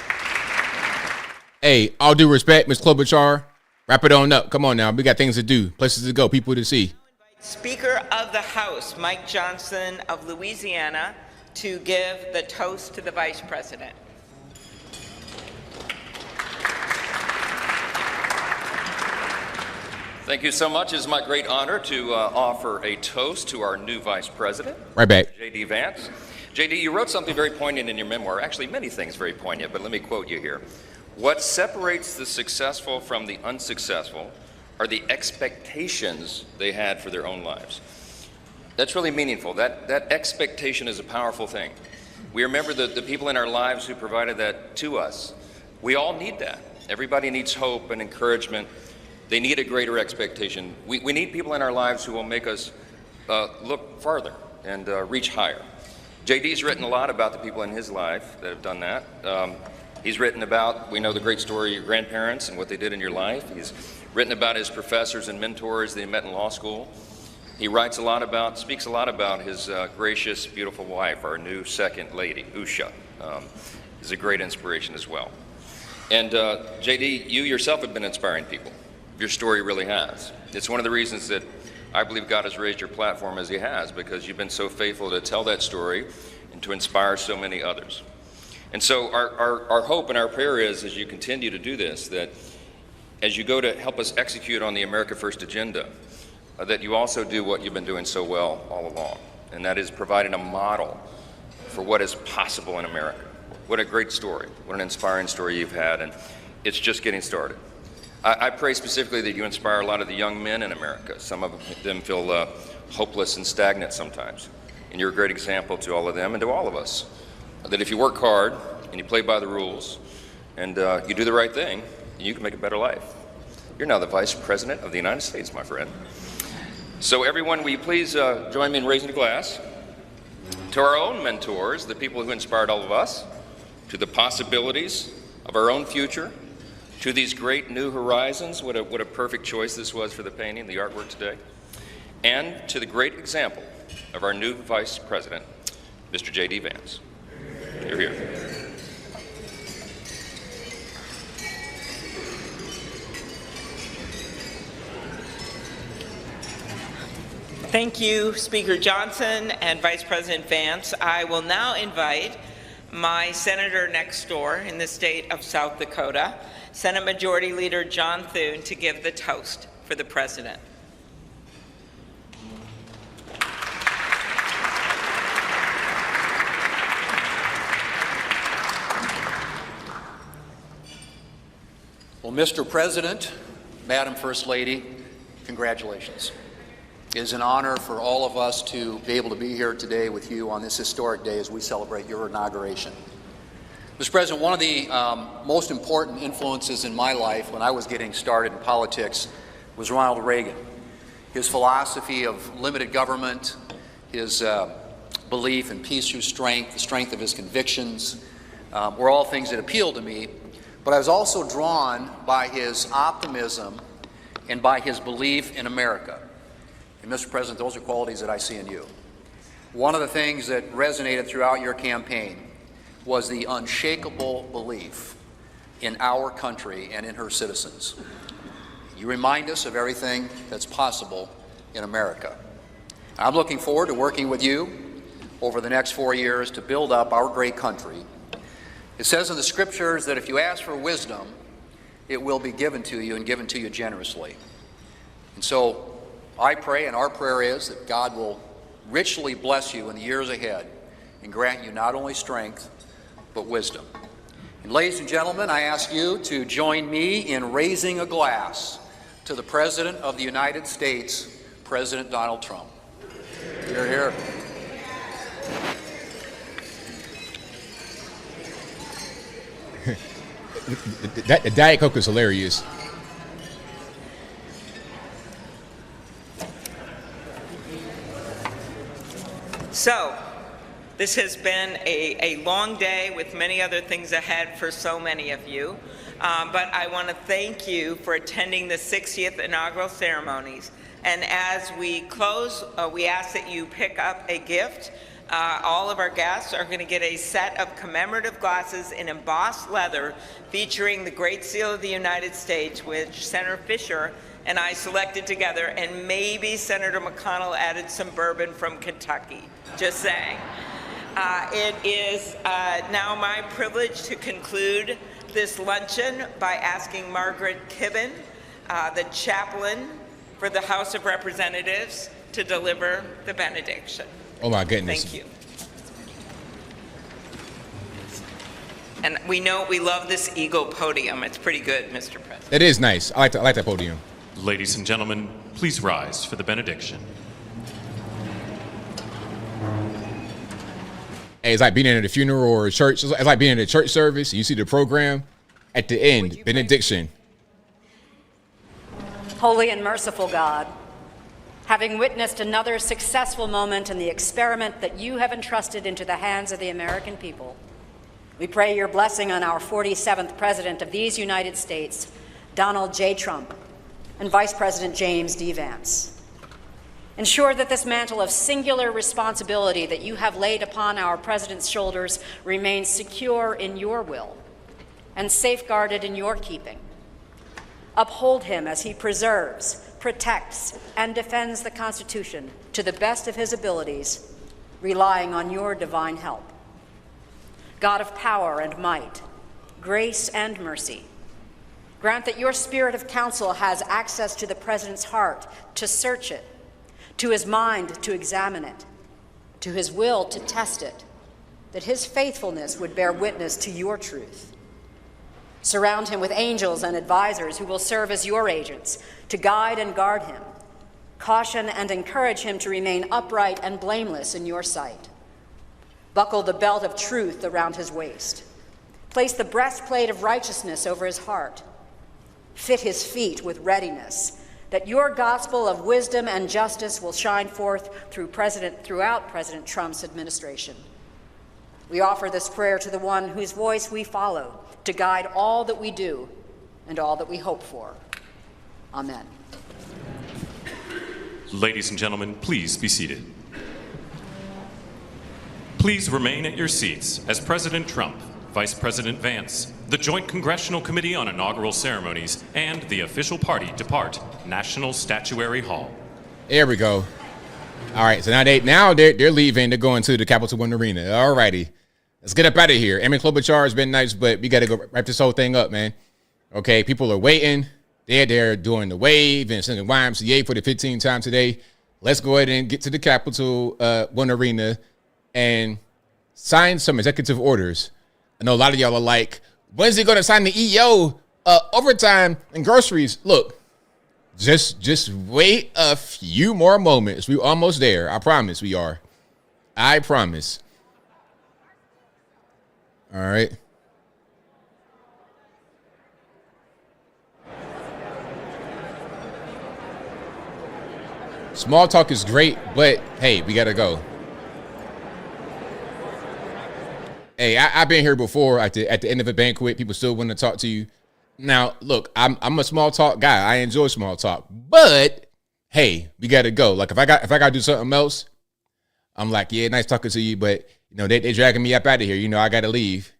Hey, all due respect, Ms. Klobuchar. Wrap it on up. Come on now. We got things to do, places to go, people to see. Speaker of the House, Mike Johnson of Louisiana, to give the toast to the Vice President. Thank you so much. It is my great honor to offer a toast to our new Vice President. Right back. J.D. Vance. J.D., you wrote something very poignant in your memoir. Actually, many things very poignant, but let me quote you here. What separates the successful from the unsuccessful are the expectations they had for their own lives. That's really meaningful. That expectation is a powerful thing. We remember the people in our lives who provided that to us. We all need that. Everybody needs hope and encouragement. They need a greater expectation. We need people in our lives who will make us look farther and reach higher. JD's written a lot about the people in his life that have done that. He's written about, we know the great story of your grandparents and what they did in your life. He's written about his professors and mentors that he met in law school. He writes speaks a lot about his gracious, beautiful wife, our new second lady, Usha. Is a great inspiration as well. And JD, you yourself have been inspiring people. Your story really has. It's one of the reasons that I believe God has raised your platform as he has, because you've been so faithful to tell that story and to inspire so many others. And so our hope and our prayer is, as you continue to do this, that as you go to help us execute on the America First agenda, that you also do what you've been doing so well all along, and that is providing a model for what is possible in America. What a great story. What an inspiring story you've had, and it's just getting started. I pray specifically that you inspire a lot of the young men in America. Some of them feel hopeless and stagnant sometimes, and you're a great example to all of them and to all of us, that if you work hard and you play by the rules and you do the right thing, you can make a better life. You're now the Vice President of the United States, my friend. So everyone, will you please join me in raising a glass to our own mentors, the people who inspired all of us, to the possibilities of our own future, to these great new horizons. What a perfect choice this was for the painting, the artwork today, and to the great example of our new Vice President, Mr. J.D. Vance. You're here. Thank you, Speaker Johnson and Vice President Vance. I will now invite my senator next door in the state of South Dakota, Senate Majority Leader John Thune, to give the toast for the President. Well, Mr. President, Madam First Lady, congratulations. It is an honor for all of us to be able to be here today with you on this historic day as we celebrate your inauguration. Mr. President, one of the most important influences in my life when I was getting started in politics was Ronald Reagan. His philosophy of limited government, his belief in peace through strength, the strength of his convictions, were all things that appealed to me. But I was also drawn by his optimism and by his belief in America. And Mr. President, those are qualities that I see in you. One of the things that resonated throughout your campaign was the unshakable belief in our country and in her citizens. You remind us of everything that's possible in America. I'm looking forward to working with you over the next 4 years to build up our great country. It says in the scriptures that if you ask for wisdom, it will be given to you and given to you generously. And so I pray, and our prayer is, that God will richly bless you in the years ahead and grant you not only strength, but wisdom. And ladies and gentlemen, I ask you to join me in raising a glass to the President of the United States, President Donald Trump. Hear, hear. That Diet Coke is hilarious. So, this has been a long day with many other things ahead for so many of you. But I want to thank you for attending the 60th inaugural ceremonies. And as we close, we ask that you pick up a gift. All of our guests are going to get a set of commemorative glasses in embossed leather featuring the Great Seal of the United States, which Senator Fisher and I selected together, and maybe Senator McConnell added some bourbon from Kentucky. Just saying. It is now my privilege to conclude this luncheon by asking Margaret Kibben, the chaplain for the House of Representatives, to deliver the benediction. Oh my goodness. Thank you. And we love this eagle podium. It's pretty good, Mr. President. It is nice. I like that podium. Ladies and gentlemen, please rise for the benediction. Hey, it's like being at a funeral or a church. It's like being at a church service. You see the program at the end, benediction. Holy and merciful God, having witnessed another successful moment in the experiment that you have entrusted into the hands of the American people, we pray your blessing on our 47th President of these United States, Donald J. Trump, and Vice President James D. Vance. Ensure that this mantle of singular responsibility that you have laid upon our President's shoulders remains secure in your will and safeguarded in your keeping. Uphold him as he preserves, protects, and defends the Constitution to the best of his abilities, relying on your divine help. God of power and might, grace and mercy, grant that your spirit of counsel has access to the President's heart to search it, to his mind to examine it, to his will to test it, that his faithfulness would bear witness to your truth. Surround him with angels and advisors who will serve as your agents to guide and guard him, caution and encourage him to remain upright and blameless in your sight. Buckle the belt of truth around his waist. Place the breastplate of righteousness over his heart. Fit his feet with readiness, that your gospel of wisdom and justice will shine forth throughout President Trump's administration. We offer this prayer to the one whose voice we follow to guide all that we do and all that we hope for. Amen. Ladies and gentlemen, please be seated. Please remain at your seats as President Trump, Vice President Vance, the Joint Congressional Committee on Inaugural Ceremonies, and the official party depart National Statuary Hall. There we go. All right, so now they're leaving. They're going to the Capital One Arena. All righty. Let's get up out of here. Amy Klobuchar has been nice, but we got to go wrap this whole thing up, man. Okay, people are waiting. They're there doing the wave and singing YMCA for the 15th time today. Let's go ahead and get to the Capital One Arena and sign some executive orders. I know a lot of y'all are like, when's he going to sign the EO overtime and groceries? Look, just wait a few more moments. We're almost there. I promise we are. I promise. All right. Small talk is great, but hey, we got to go. Hey, I've been here before at the end of a banquet. People still want to talk to you. Now, look, I'm a small talk guy. I enjoy small talk, but hey, we got to go. Like if I got to do something else, I'm like, yeah, nice talking to you, but you know they dragging me up out of here. You know, I got to leave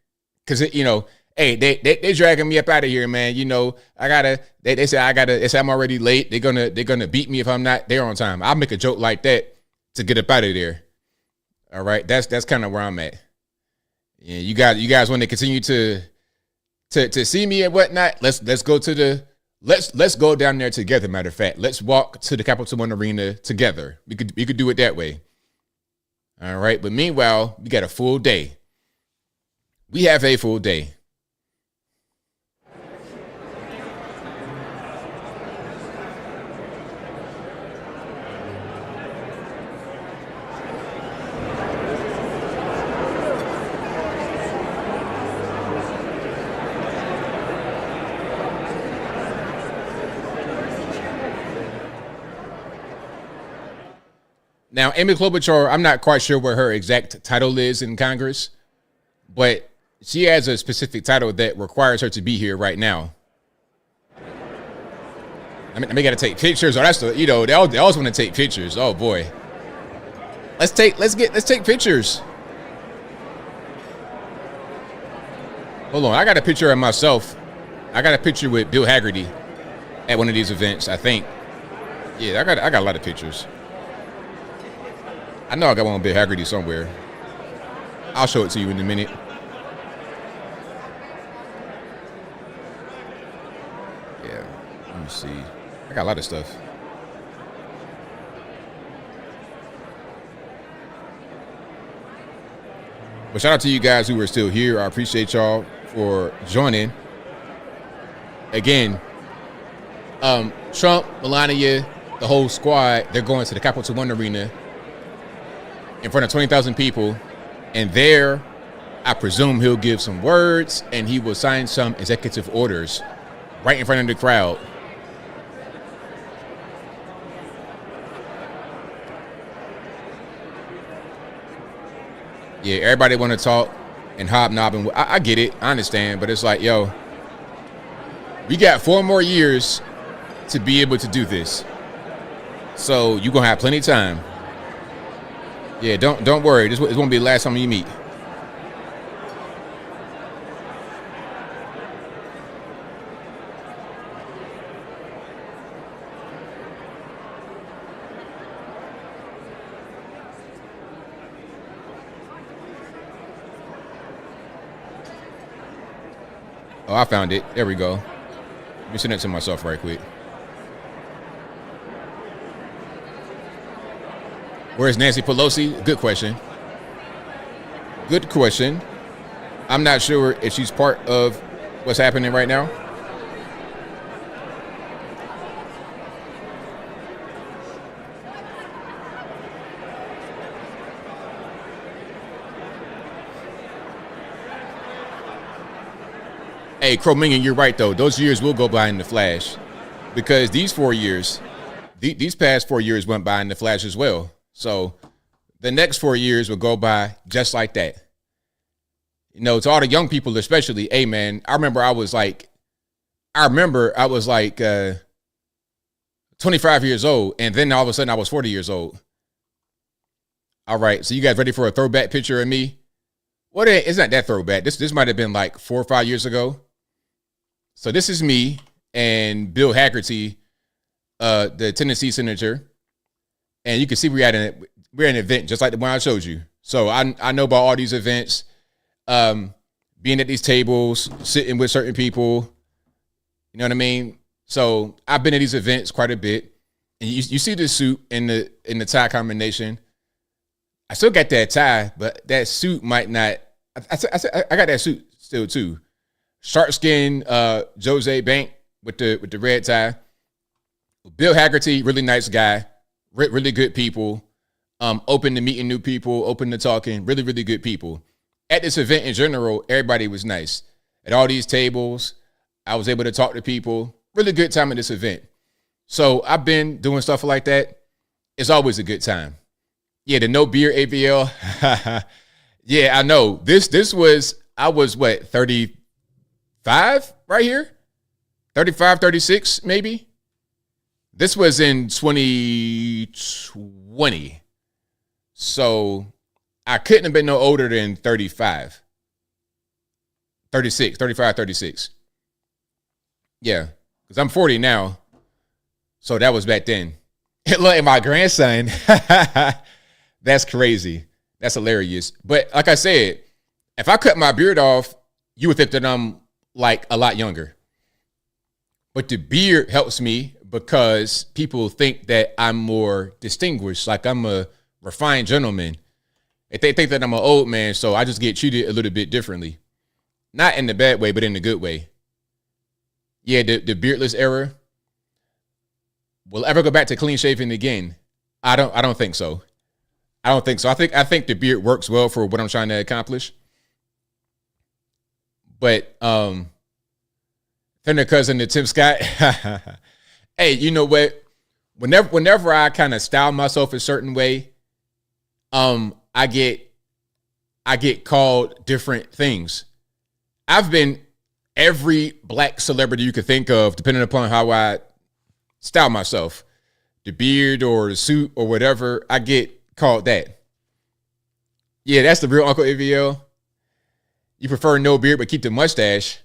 because hey, they dragging me up out of here, man. You know, They say They say I'm already late. They're gonna beat me if I'm not there on time. I'll make a joke like that to get up out of there. All right, that's kind of where I'm at. Yeah, you guys want to continue to see me and whatnot? Let's go down there together. Matter of fact, let's walk to the Capital One Arena together. We could do it that way. All right, but meanwhile, we got a full day. We have a full day. Now, Amy Klobuchar, I'm not quite sure what her exact title is in Congress, but she has a specific title that requires her to be here right now. I mean, they got to take pictures. They always want to take pictures. Oh boy, let's take pictures. Hold on, I got a picture of myself. I got a picture with Bill Haggerty at one of these events. I think. Yeah, I got a lot of pictures. I know I got one with Bill Haggerty somewhere. I'll show it to you in a minute. Yeah, let me see. I got a lot of stuff. But shout out to you guys who are still here. I appreciate y'all for joining. Again, Trump, Melania, the whole squad, they're going to the Capital One Arena in front of 20,000 people. And there, I presume he'll give some words and he will sign some executive orders right in front of the crowd. Yeah, everybody want to talk and hobnob, and I get it, I understand, but it's like, yo, we got 4 more years to be able to do this, so you're gonna have plenty of time. Yeah, don't worry, this won't be the last time you meet. Oh, I found it. There we go. Let me send it to myself right quick. Where's Nancy Pelosi? Good question. Good question. I'm not sure if she's part of what's happening right now. Hey, Crow-Minion, you're right, though. Those years will go by in the flash because these 4 years, these past 4 years went by in the flash as well. So the next 4 years will go by just like that. You know, to all the young people especially, hey, man, I remember I was like 25 years old, and then all of a sudden I was 40 years old. All right, so you guys ready for a throwback picture of me? What? It's not that throwback. This might have been like 4 or 5 years ago. So this is me and Bill Haggerty, the Tennessee senator, and you can see we're at an event just like the one I showed you. So I know about all these events, being at these tables, sitting with certain people. You know what I mean? So I've been at these events quite a bit, and you see the suit in the tie combination. I still got that tie, but that suit might not. I got that suit still too. Shark skin, Jose Bank with the red tie. Bill Haggerty, really nice guy, really good people. Open to meeting new people, open to talking. Really, really good people. At this event in general, everybody was nice. At all these tables, I was able to talk to people. Really good time at this event. So I've been doing stuff like that. It's always a good time. Yeah, the no beer ABL. Yeah, I know. I was what, 35 right here? 35, 36 maybe? This was in 2020. So I couldn't have been no older than 35. 36, 35, 36. Yeah, because I'm 40 now. So that was back then. Look at my grandson. That's crazy. That's hilarious. But like I said, if I cut my beard off, you would think that I'm like a lot younger. But the beard helps me because people think that I'm more distinguished, like I'm a refined gentleman. If they think that I'm an old man, so I just get treated a little bit differently. Not in the bad way, but in the good way. Yeah, the beardless era. Will ever go back to clean shaving again? I don't think so. I don't think so. I think the beard works well for what I'm trying to accomplish. But Thunder cousin to Tim Scott. Hey, you know what? Whenever I kind of style myself a certain way, I get called different things. I've been every black celebrity you could think of, depending upon how I style myself. The beard or the suit or whatever, I get called that. Yeah, that's the real Uncle ABL. You prefer no beard but keep the mustache.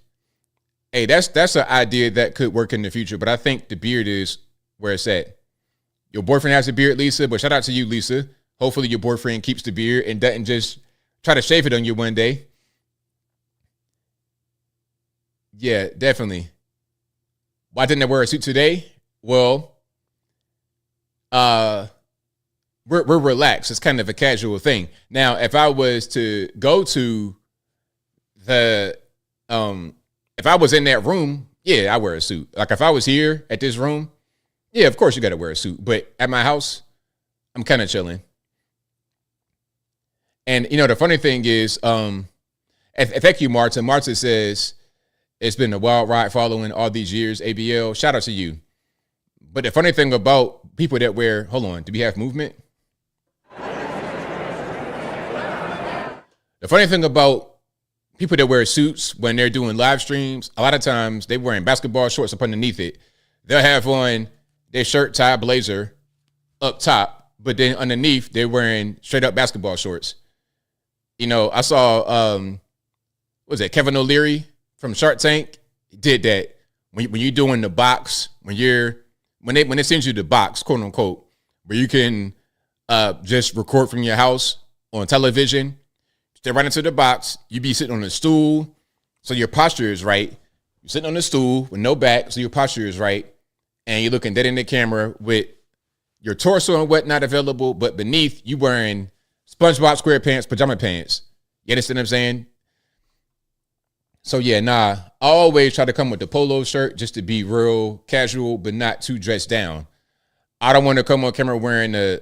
Hey, that's an idea that could work in the future, but I think the beard is where it's at. Your boyfriend has a beard, Lisa, but shout out to you, Lisa. Hopefully your boyfriend keeps the beard and doesn't just try to shave it on you one day. Yeah, definitely. Why didn't I wear a suit today? Well, we're relaxed. It's kind of a casual thing. Now, if I was to go to the, if I was in that room, yeah, I wear a suit. Like if I was here at this room, yeah, of course you got to wear a suit. But at my house, I'm kind of chilling. And, you know, the funny thing is, thank you, Martin. Martin says, it's been a wild ride following all these years, ABL. Shout out to you. But the funny thing about people that wear, hold on, do we have movement? The funny thing about people that wear suits when they're doing live streams, a lot of times they're wearing basketball shorts up underneath it. They'll have on their shirt, tie, blazer up top, but then underneath they're wearing straight up basketball shorts. You know, I saw, what was it, Kevin O'Leary from Shark Tank did that. When you're doing the box, when they send you the box, quote unquote, where you can just record from your house on television, step right into the box. You be sitting on a stool, so your posture is right. You're sitting on the stool with no back, so your posture is right, and you're looking dead in the camera with your torso and whatnot available, but beneath you wearing SpongeBob SquarePants pajama pants. You understand what I'm saying? So yeah, nah, I always try to come with the polo shirt just to be real casual, but not too dressed down. I don't want to come on camera wearing a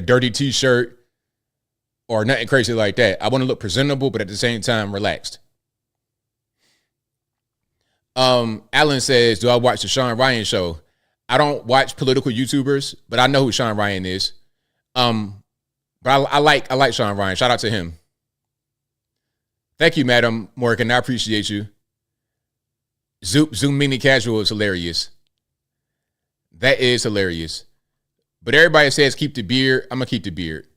dirty t-shirt or nothing crazy like that. I want to look presentable, but at the same time, relaxed. Alan says, do I watch the Sean Ryan show? I don't watch political YouTubers, but I know who Sean Ryan is. But I like Sean Ryan. Shout out to him. Thank you, Madam Morgan. I appreciate you. Zoom mini casual is hilarious. That is hilarious. But everybody says keep the beard. I'm going to keep the beard.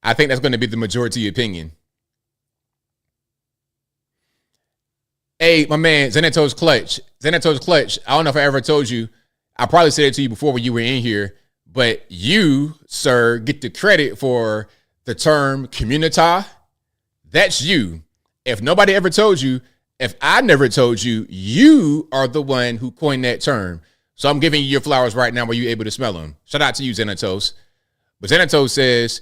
I think that's going to be the majority opinion. Hey, my man, Xanatos Clutch. Xanatos Clutch. I don't know if I ever told you. I probably said it to you before when you were in here. But you, sir, get the credit for the term communita. That's you. If nobody ever told you, if I never told you, you are the one who coined that term. So I'm giving you your flowers right now. Were you able to smell them? Shout out to you, Xanatos. But Xanatos says,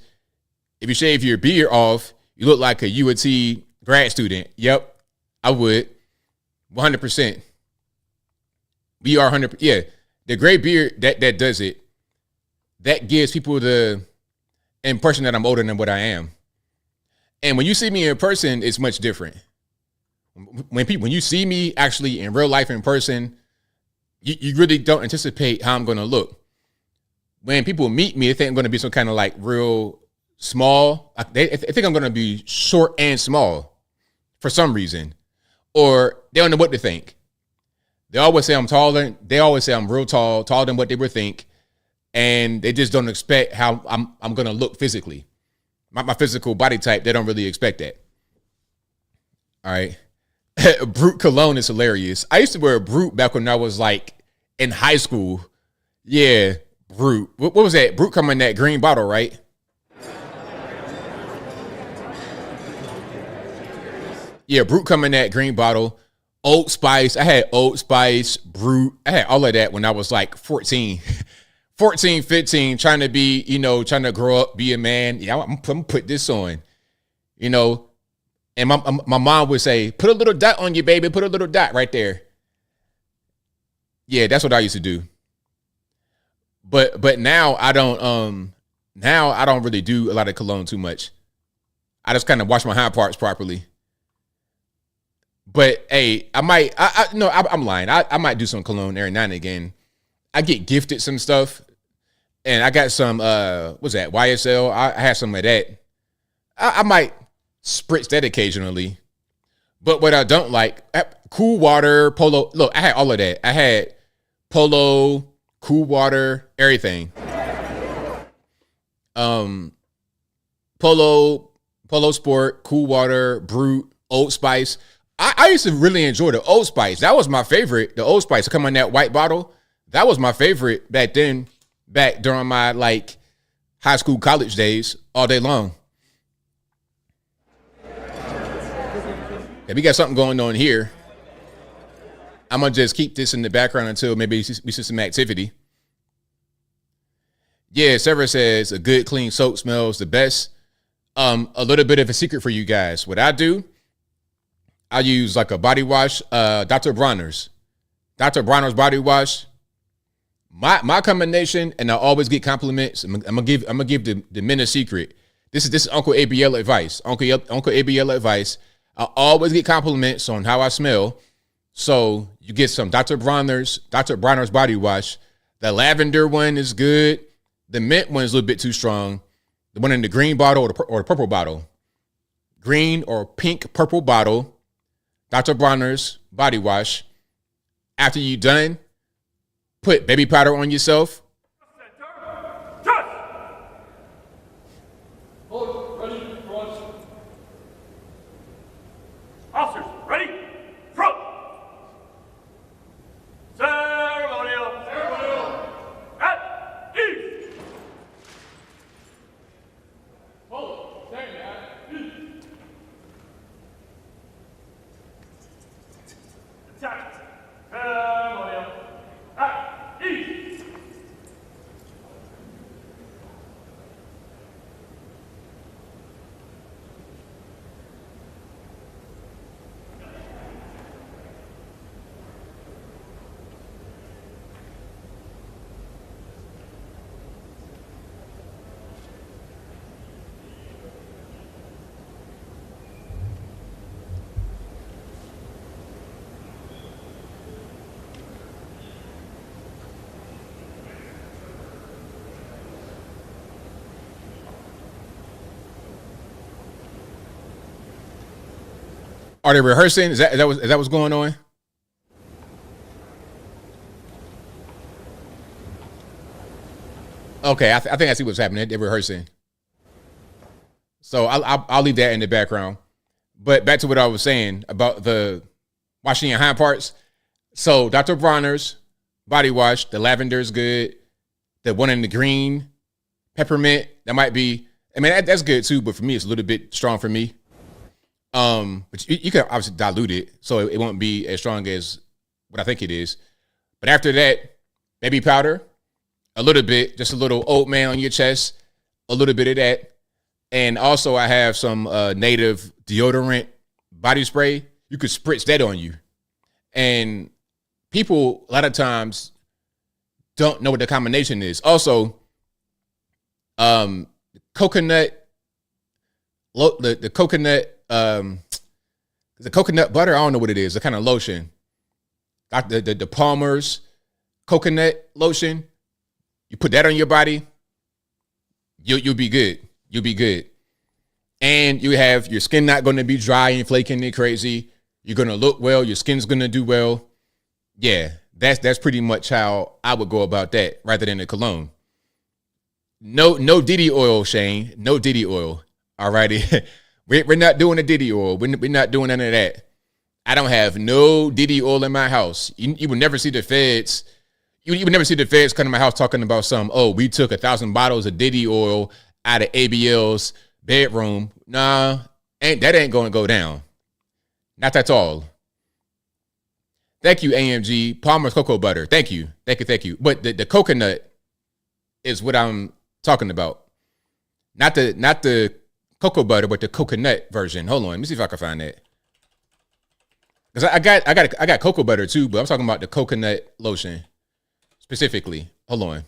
if you shave your beard off, you look like a UT grad student. Yep, I would. 100%. We are 100%. Yeah, the gray beard, that does it. That gives people the impression that I'm older than what I am. And when you see me in person, it's much different. When you see me actually in real life in person, you really don't anticipate how I'm going to look. When people meet me, they think I'm going to be some kind of like real small. They think I'm going to be short and small for some reason. Or they don't know what to think. They always say I'm taller. They always say I'm real tall, taller than what they would think. And they just don't expect how I'm going to look physically. My physical body type, they don't really expect that. All right. Brute cologne is hilarious. I used to wear a Brute back when I was like in high school. Yeah, Brute. What was that? Brute come in that green bottle, right? Yeah, Brute come in that green bottle. Old Spice. I had Old Spice, Brute. I had all of that when I was like 14. 14, 15, trying to be, trying to grow up, be a man. Yeah, I'm put this on, and my mom would say, put a little dot on you, baby. Put a little dot right there. Yeah, that's what I used to do. But now I don't really do a lot of cologne too much. I just kind of wash my hind parts properly. But hey, I'm lying. I might do some cologne every now and again. I get gifted some stuff, and I got some, what's that, YSL? I have some of that. I might spritz that occasionally. But what I don't like, Cool Water, Polo. Look, I had all of that. I had Polo, Cool Water, everything. Polo Sport, Cool Water, Brute, Old Spice. I used to really enjoy the Old Spice. That was my favorite. The Old Spice to come in that white bottle. That was my favorite back then, back during my like high school, college days, all day long. Yeah, we got something going on here. I'm going to just keep this in the background until maybe we see some activity. Yeah, Sarah says a good clean soap smells the best. A little bit of a secret for you guys. What I do, I use like a body wash, Dr. Bronner's body wash. My combination, and I always get compliments. I'm gonna give the men a secret. This is Uncle ABL advice. Uncle ABL advice. I always get compliments on how I smell. So you get some Dr. Bronner's body wash. The lavender one is good. The mint one is a little bit too strong. The one in the green bottle or the purple bottle. Green or pink purple bottle. Dr. Bronner's body wash. After you're done, put baby powder on yourself. Officers, ready? Front! Ceremonial! At ease! Hold it. Stand at ease. Attack! Ceremonial! At ease! Are they rehearsing? Is that what's going on? Okay, I think I see what's happening. They're rehearsing. So I'll leave that in the background. But back to what I was saying about the washing your hind parts. So Dr. Bronner's body wash, the lavender is good. The one in the green, peppermint, that might be. I mean, that's good too. But for me, it's a little bit strong for me. But you can obviously dilute it, so it won't be as strong as what I think it is. But after that, baby powder, a little bit, just a little oat man on your chest, a little bit of that. And also I have some native deodorant body spray. You could spritz that on you. And people a lot of times don't know what the combination is. Also, coconut, the coconut, the coconut butter, I don't know what it is, the kind of lotion. The Palmer's coconut lotion, you put that on your body, you'll be good. You'll be good. And you have your skin not going to be dry and flaking and crazy. You're going to look well. Your skin's going to do well. Yeah, that's pretty much how I would go about that rather than a cologne. No Diddy oil, Shane. No Diddy oil. All righty. We're not doing a Diddy oil. We're not doing none of that. I don't have no Diddy oil in my house. You would never see the feds. You would never see the feds come to my house talking about we took 1,000 bottles of Diddy oil out of ABL's bedroom. Nah, that ain't going to go down. Not at all. Thank you, AMG. Palmer's cocoa butter. Thank you. But the coconut is what I'm talking about. Not the cocoa butter, but the coconut version. Hold on, let me see if I can find that. Because I got cocoa butter too, but I'm talking about the coconut lotion specifically. Hold on.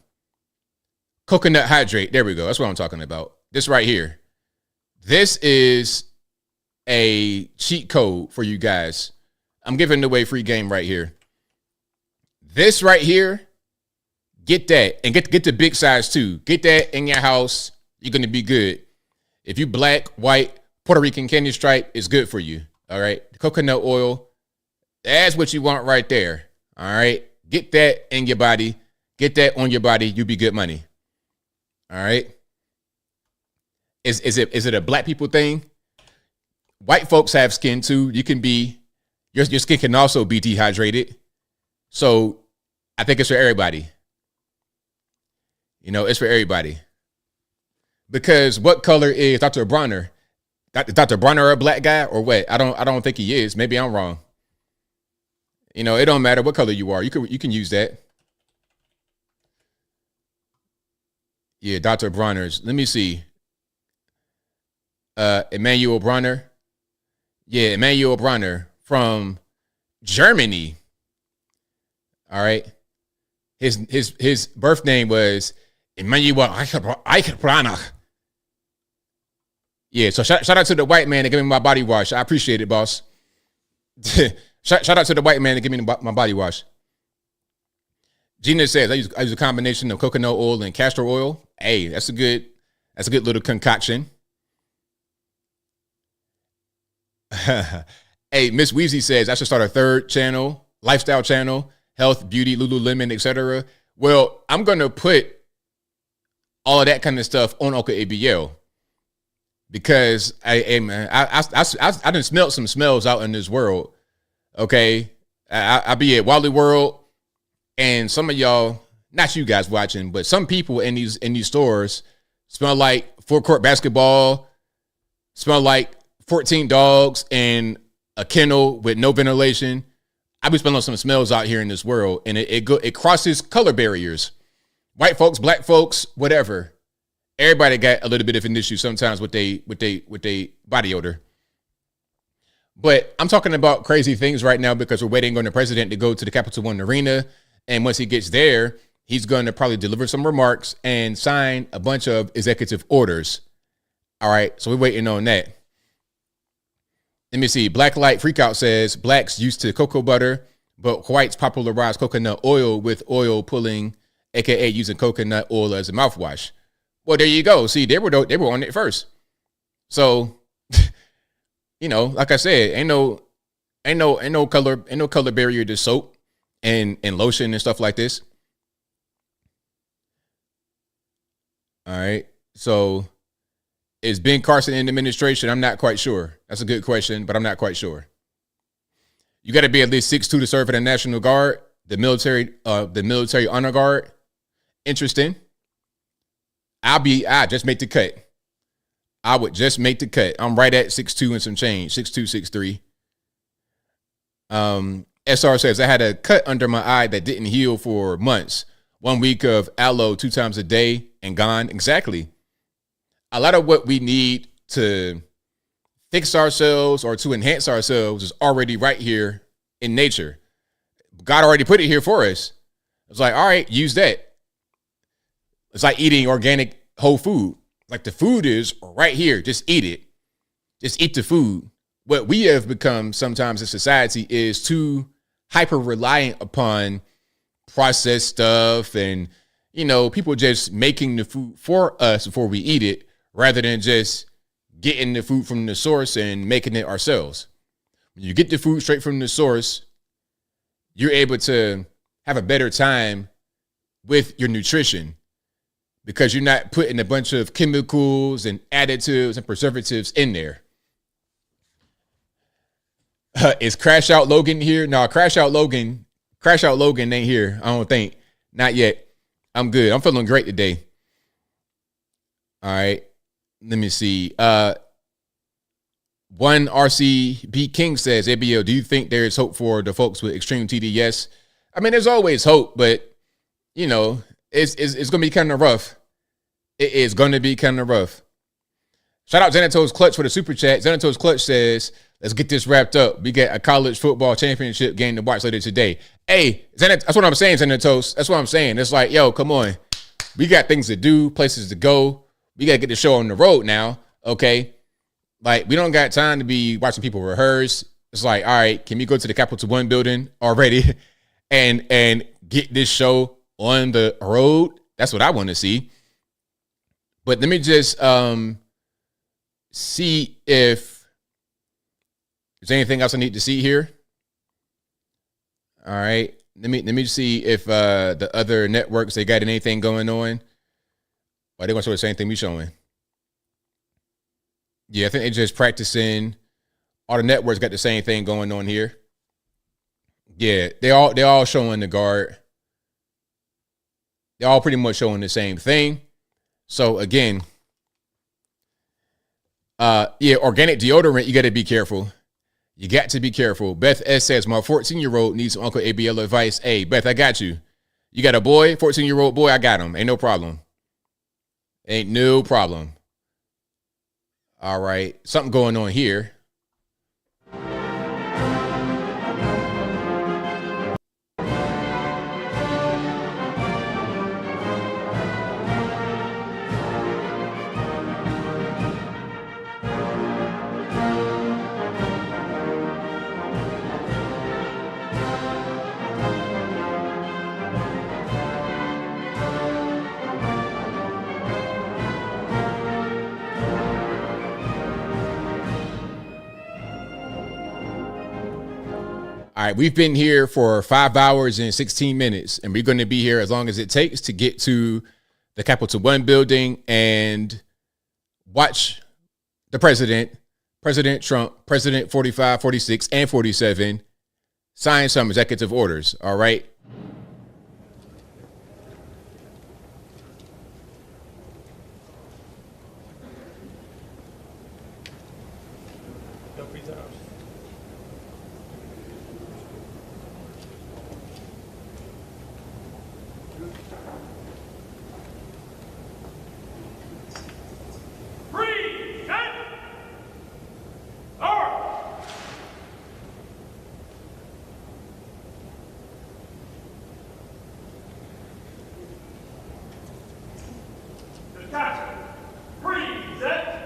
Coconut hydrate. There we go. That's what I'm talking about. This right here. This is a cheat code for you guys. I'm giving away free game right here. This right here, get that. And get the big size too. Get that in your house. You're going to be good. If you black, white, Puerto Rican candy stripe, it's good for you. All right. The coconut oil, that's what you want right there. All right. Get that in your body. Get that on your body. You be good money. All right. Is it a black people thing? White folks have skin too. You can be, your skin can also be dehydrated. So I think it's for everybody. It's for everybody. Because what color is Dr. Bronner? Dr. Bronner a black guy or what? I don't think he is. Maybe I'm wrong. It don't matter what color you are. You can use that. Yeah, Dr. Bronner's. Let me see. Emmanuel Bronner. Yeah, Emmanuel Bronner from Germany. All right. His birth name was Emmanuel Bronner. Yeah, so shout out to the white man that gave me my body wash. I appreciate it, boss. shout out to the white man that gave me my body wash. Gina says I use a combination of coconut oil and castor oil. Hey, that's a good little concoction. Hey, Miss Weezy says I should start a third channel, lifestyle channel, health, beauty, Lululemon, etc. Well, I'm gonna put all of that kind of stuff on Uncle ABL because I done smelled some smells out in this world. Okay, I be at Wally World, and some of y'all, not you guys watching, but some people in these stores smell like full court basketball, smell like 14 dogs and a kennel with no ventilation. I be smelling some smells out here in this world, and it crosses color barriers. White folks, black folks, whatever. Everybody got a little bit of an issue sometimes with they body odor. But I'm talking about crazy things right now because we're waiting on the president to go to the Capital One Arena, and once he gets there, he's going to probably deliver some remarks and sign a bunch of executive orders. All right, so we're waiting on that. Let me see. Black Light Freakout says blacks used to cocoa butter, but whites popularized coconut oil with oil pulling, aka using coconut oil as a mouthwash. Well, there you go. See, they were on it first. So, like I said, ain't no color barrier to soap and lotion and stuff like this. All right. So, is Ben Carson in the administration? I'm not quite sure. That's a good question, but I'm not quite sure. You got to be at least 6'2" to serve in the National Guard, the military honor guard. Interesting. I just make the cut. I would just make the cut. I'm right at 6'2" and some change, 6'2", 6'3". SR says I had a cut under my eye that didn't heal for months. 1 week of aloe 2 times a day and gone. Exactly. A lot of what we need to fix ourselves or to enhance ourselves is already right here in nature. God already put it here for us. It's like, all right, use that. It's like eating organic whole food. Like the food is right here. Just eat it. Just eat the food. What we have become sometimes in society is too hyper reliant upon processed stuff and, people just making the food for us before we eat it, rather than just getting the food from the source and making it ourselves. When you get the food straight from the source, you're able to have a better time with your nutrition because you're not putting a bunch of chemicals and additives and preservatives in there. Is Crash Out Logan here? No, Crash Out Logan ain't here. I don't think. Not yet. I'm good. I'm feeling great today. All right. Let me see. One RCB King says, ABL, do you think there is hope for the folks with extreme TDS? I mean, there's always hope, but, it's going to be kind of rough. It is going to be kind of rough. Shout out Xanatos Clutch for the super chat. Xanatos Clutch says, let's get this wrapped up. We got a college football championship game to watch later today. Hey, that's what I'm saying, Xanatos. That's what I'm saying. It's like, yo, come on. We got things to do, places to go. We got to get the show on the road now, okay? Like, we don't got time to be watching people rehearse. It's like, all right, can we go to the Capital One building already and get this show on the road? That's what I want to see. But let me just see if there's anything else I need to see here. All right. Let me see if the other networks, they got anything going on. Or they going to show the same thing we showing. Yeah, I think they're just practicing. All the networks got the same thing going on here. Yeah, they all showing the guard. They're all pretty much showing the same thing. So again, organic deodorant, you got to be careful. You got to be careful. Beth S says, my 14-year-old needs some Uncle ABL advice. Hey, Beth, I got you. You got a boy, 14-year-old boy, I got him. Ain't no problem. Ain't no problem. All right. Something going on here. All right, we've been here for 5 hours and 16 minutes, and we're going to be here as long as it takes to get to the Capital One building and watch the President Trump, President 45, 46, and 47, sign some executive orders, all right? Present.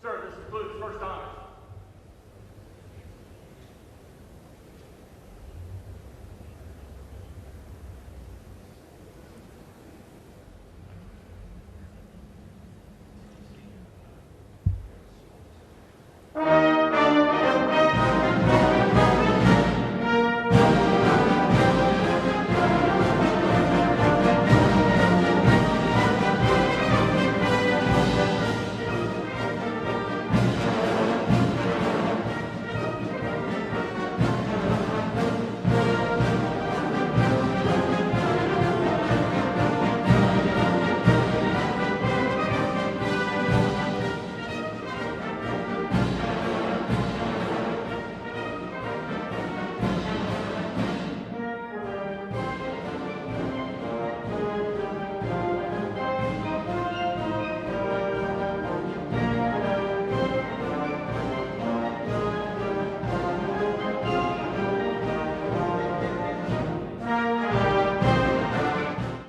Sir, this includes first honors.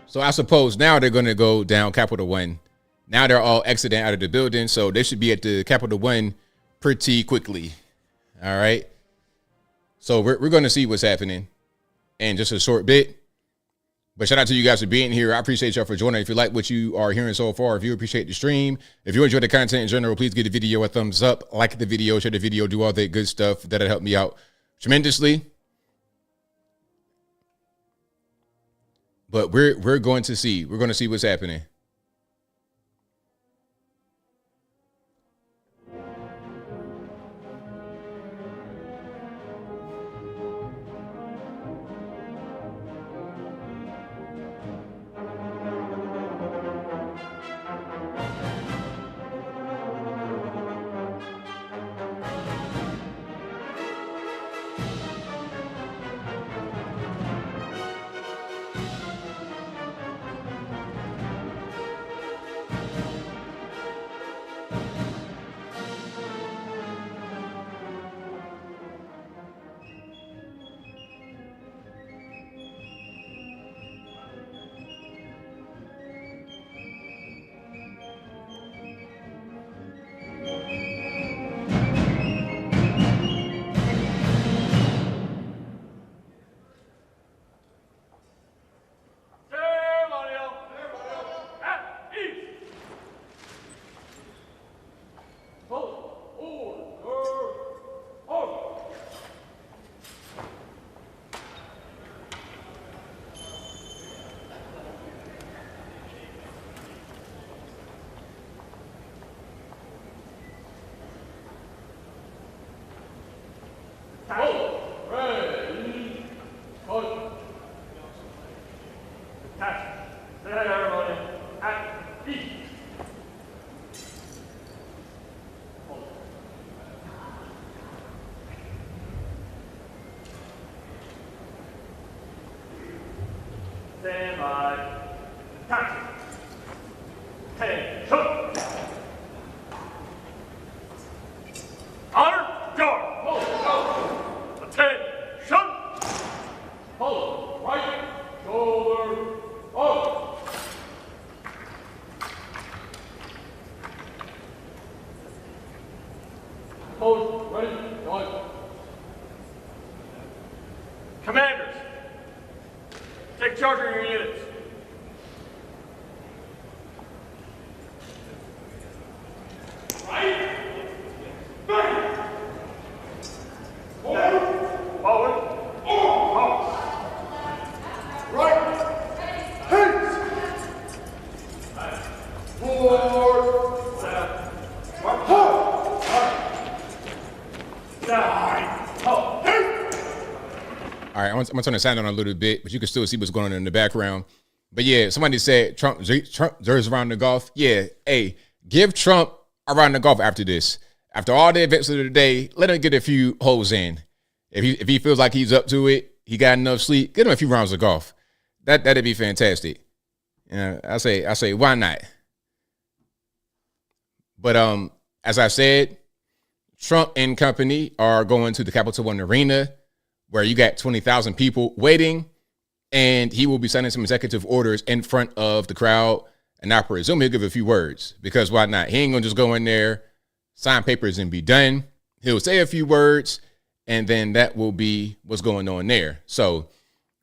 So I suppose now they're going to go down Capitol One. Now they're all exiting out of the building, so they should be at the Capitol One pretty quickly. All right. So we're going to see what's happening in just a short bit. But shout out to you guys for being here. I appreciate y'all for joining. If you like what you are hearing so far, if you appreciate the stream, if you enjoy the content in general, please give the video a thumbs up, like the video, share the video, do all that good stuff. That'll help me out tremendously. But we're going to see. We're going to see what's happening. Stand by. Time. Attention. Honor, guard. Hold. Attention. Hold. Right shoulder up. Hold. Ready. Go. Commanders, take charge of your units. Right. Bang. Forward. Forward. Forward. Right. Hands. Forward. Left. Hold. Side. Hold. All right, I'm gonna turn the sound on a little bit, but you can still see what's going on in the background. But yeah, somebody said Trump deserves a round of golf. Yeah, hey, give Trump a round of golf after this. After all the events of the day, let him get a few holes in. If he feels like he's up to it, he got enough sleep, get him a few rounds of golf. That'd be fantastic. I say, why not? But as I said, Trump and company are going to the Capital One Arena, where you got 20,000 people waiting, and he will be signing some executive orders in front of the crowd. And I presume he'll give a few words, because why not? He ain't gonna just go in there, sign papers, and be done. He'll say a few words, and then that will be what's going on there. So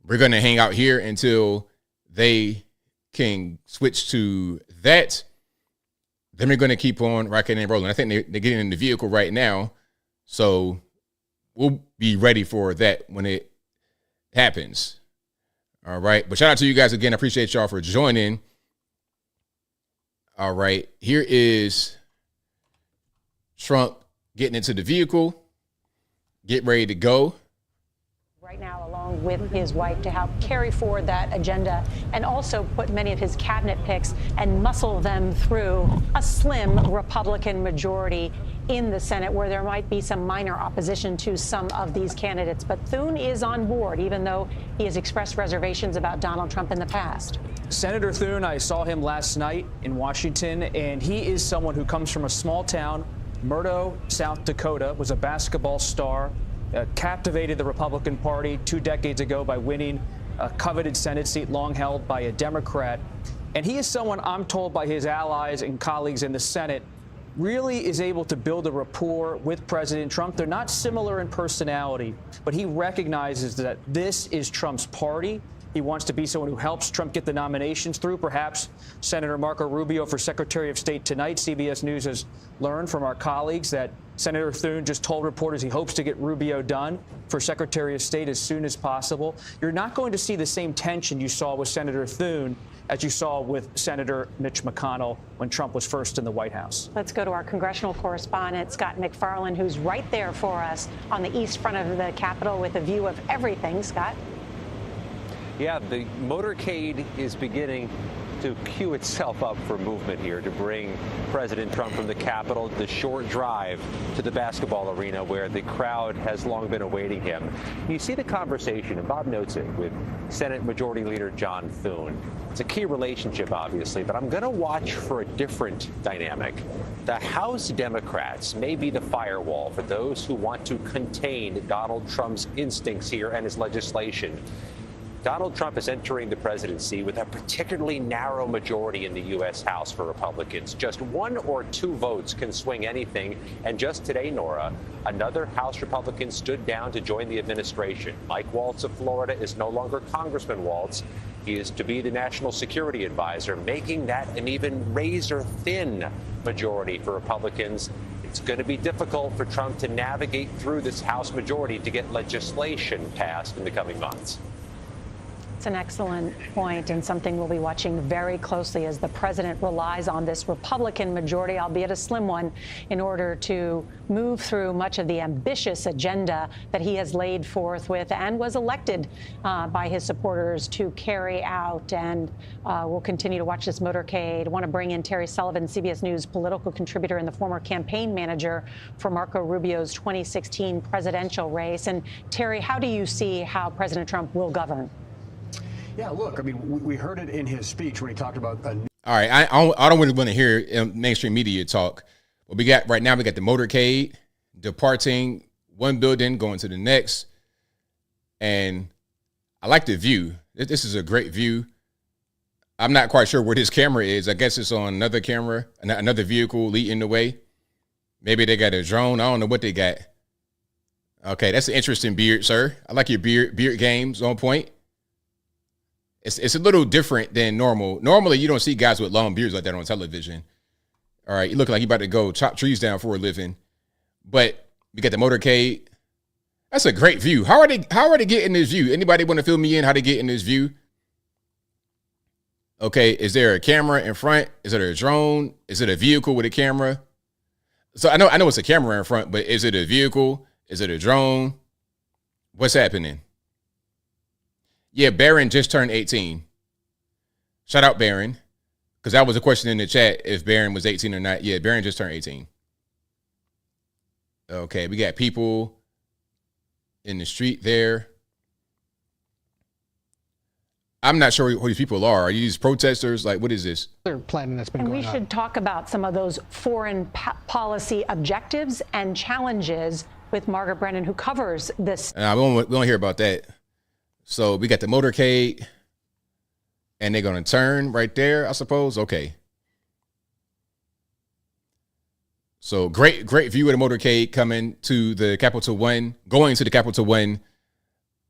we're gonna hang out here until they can switch to that. Then we're gonna keep on rocking and rolling. I think they're getting in the vehicle right now, so we'll be ready for that when it happens. All right. But shout out to you guys again. I appreciate y'all for joining. All right. Here is Trump getting into the vehicle. Get ready to go. Right now, along with his wife, to help carry forward that agenda and also put many of his cabinet picks and muscle them through a slim Republican majority in the Senate, where there might be some minor opposition to some of these candidates. But Thune is on board, even though he has expressed reservations about Donald Trump in the past. Senator Thune, I saw him last night in Washington, and he is someone who comes from a small town, Murdo, South Dakota, was a basketball star, captivated the Republican Party 2 decades ago by winning a coveted Senate seat long held by a Democrat. And he is someone, I'm told by his allies and colleagues in the Senate, really is able to build a rapport with President Trump. They're not similar in personality, but he recognizes that this is Trump's party. He wants to be someone who helps Trump get the nominations through. Perhaps Senator Marco Rubio for Secretary of State tonight. CBS News has learned from our colleagues that Senator Thune just told reporters he hopes to get Rubio done for Secretary of State as soon as possible. You're not going to see the same tension you saw with Senator Thune as you saw with Senator Mitch McConnell when Trump was first in the White House. Let's go to our congressional correspondent, Scott McFarland, who's right there for us on the east front of the Capitol with a view of everything. Scott? Yeah, the motorcade is beginning to queue itself up for movement here to bring President Trump from the Capitol the short drive to the basketball arena where the crowd has long been awaiting him. You see the conversation, and Bob notes it, with Senate Majority Leader John Thune. It's a key relationship, obviously, but I'm going to watch for a different dynamic. The House Democrats may be the firewall for those who want to contain Donald Trump's instincts here and his legislation. Donald Trump is entering the presidency with a particularly narrow majority in the U.S. House for Republicans. Just 1 or 2 votes can swing anything. And just today, Nora, another House Republican stood down to join the administration. Mike Waltz of Florida is no longer Congressman Waltz. He is to be the national security advisor, making that an even razor-thin majority for Republicans. It's going to be difficult for Trump to navigate through this House majority to get legislation passed in the coming months. It's an excellent point, and something we'll be watching very closely as the president relies on this Republican majority, albeit a slim one, in order to move through much of the ambitious agenda that he has laid forth with and was elected by his supporters to carry out. And we'll continue to watch this motorcade. I want to bring in Terry Sullivan, CBS News political contributor and the former campaign manager for Marco Rubio's 2016 presidential race. And Terry, how do you see how President Trump will govern? Yeah, look, I mean, we heard it in his speech when he talked about a. All right, I don't really want to hear mainstream media talk. What we got right now, we got the motorcade departing one building, going to the next. And I like the view. This is a great view. I'm not quite sure where this camera is. I guess it's on another camera, another vehicle leading the way. Maybe they got a drone. I don't know what they got. Okay, that's an interesting beard, sir. I like your beard games on point. It's a little different than normal. Normally, you don't see guys with long beards like that on television. All right, you look like you about to go chop trees down for a living. But we got the motorcade. That's a great view. How are they getting this view? Anybody want to fill me in how to get in this view? Okay, is there a camera in front? Is it a drone? Is it a vehicle with a camera? So I know it's a camera in front, but is it a vehicle? Is it a drone? What's happening? Yeah, Barron just turned 18. Shout out Barron, because that was a question in the chat if Barron was 18 or not. Yeah, Barron just turned 18. Okay, we got people in the street there. I'm not sure who these people are. Are these protesters? Like, what is this? They're planning that's been and going on. We should talk about some of those foreign policy objectives and challenges with Margaret Brennan, who covers this. We don't hear about that. So we got the motorcade, and they're going to turn right there, I suppose. Okay. So great view of the motorcade coming to the Capital One, going to the Capital One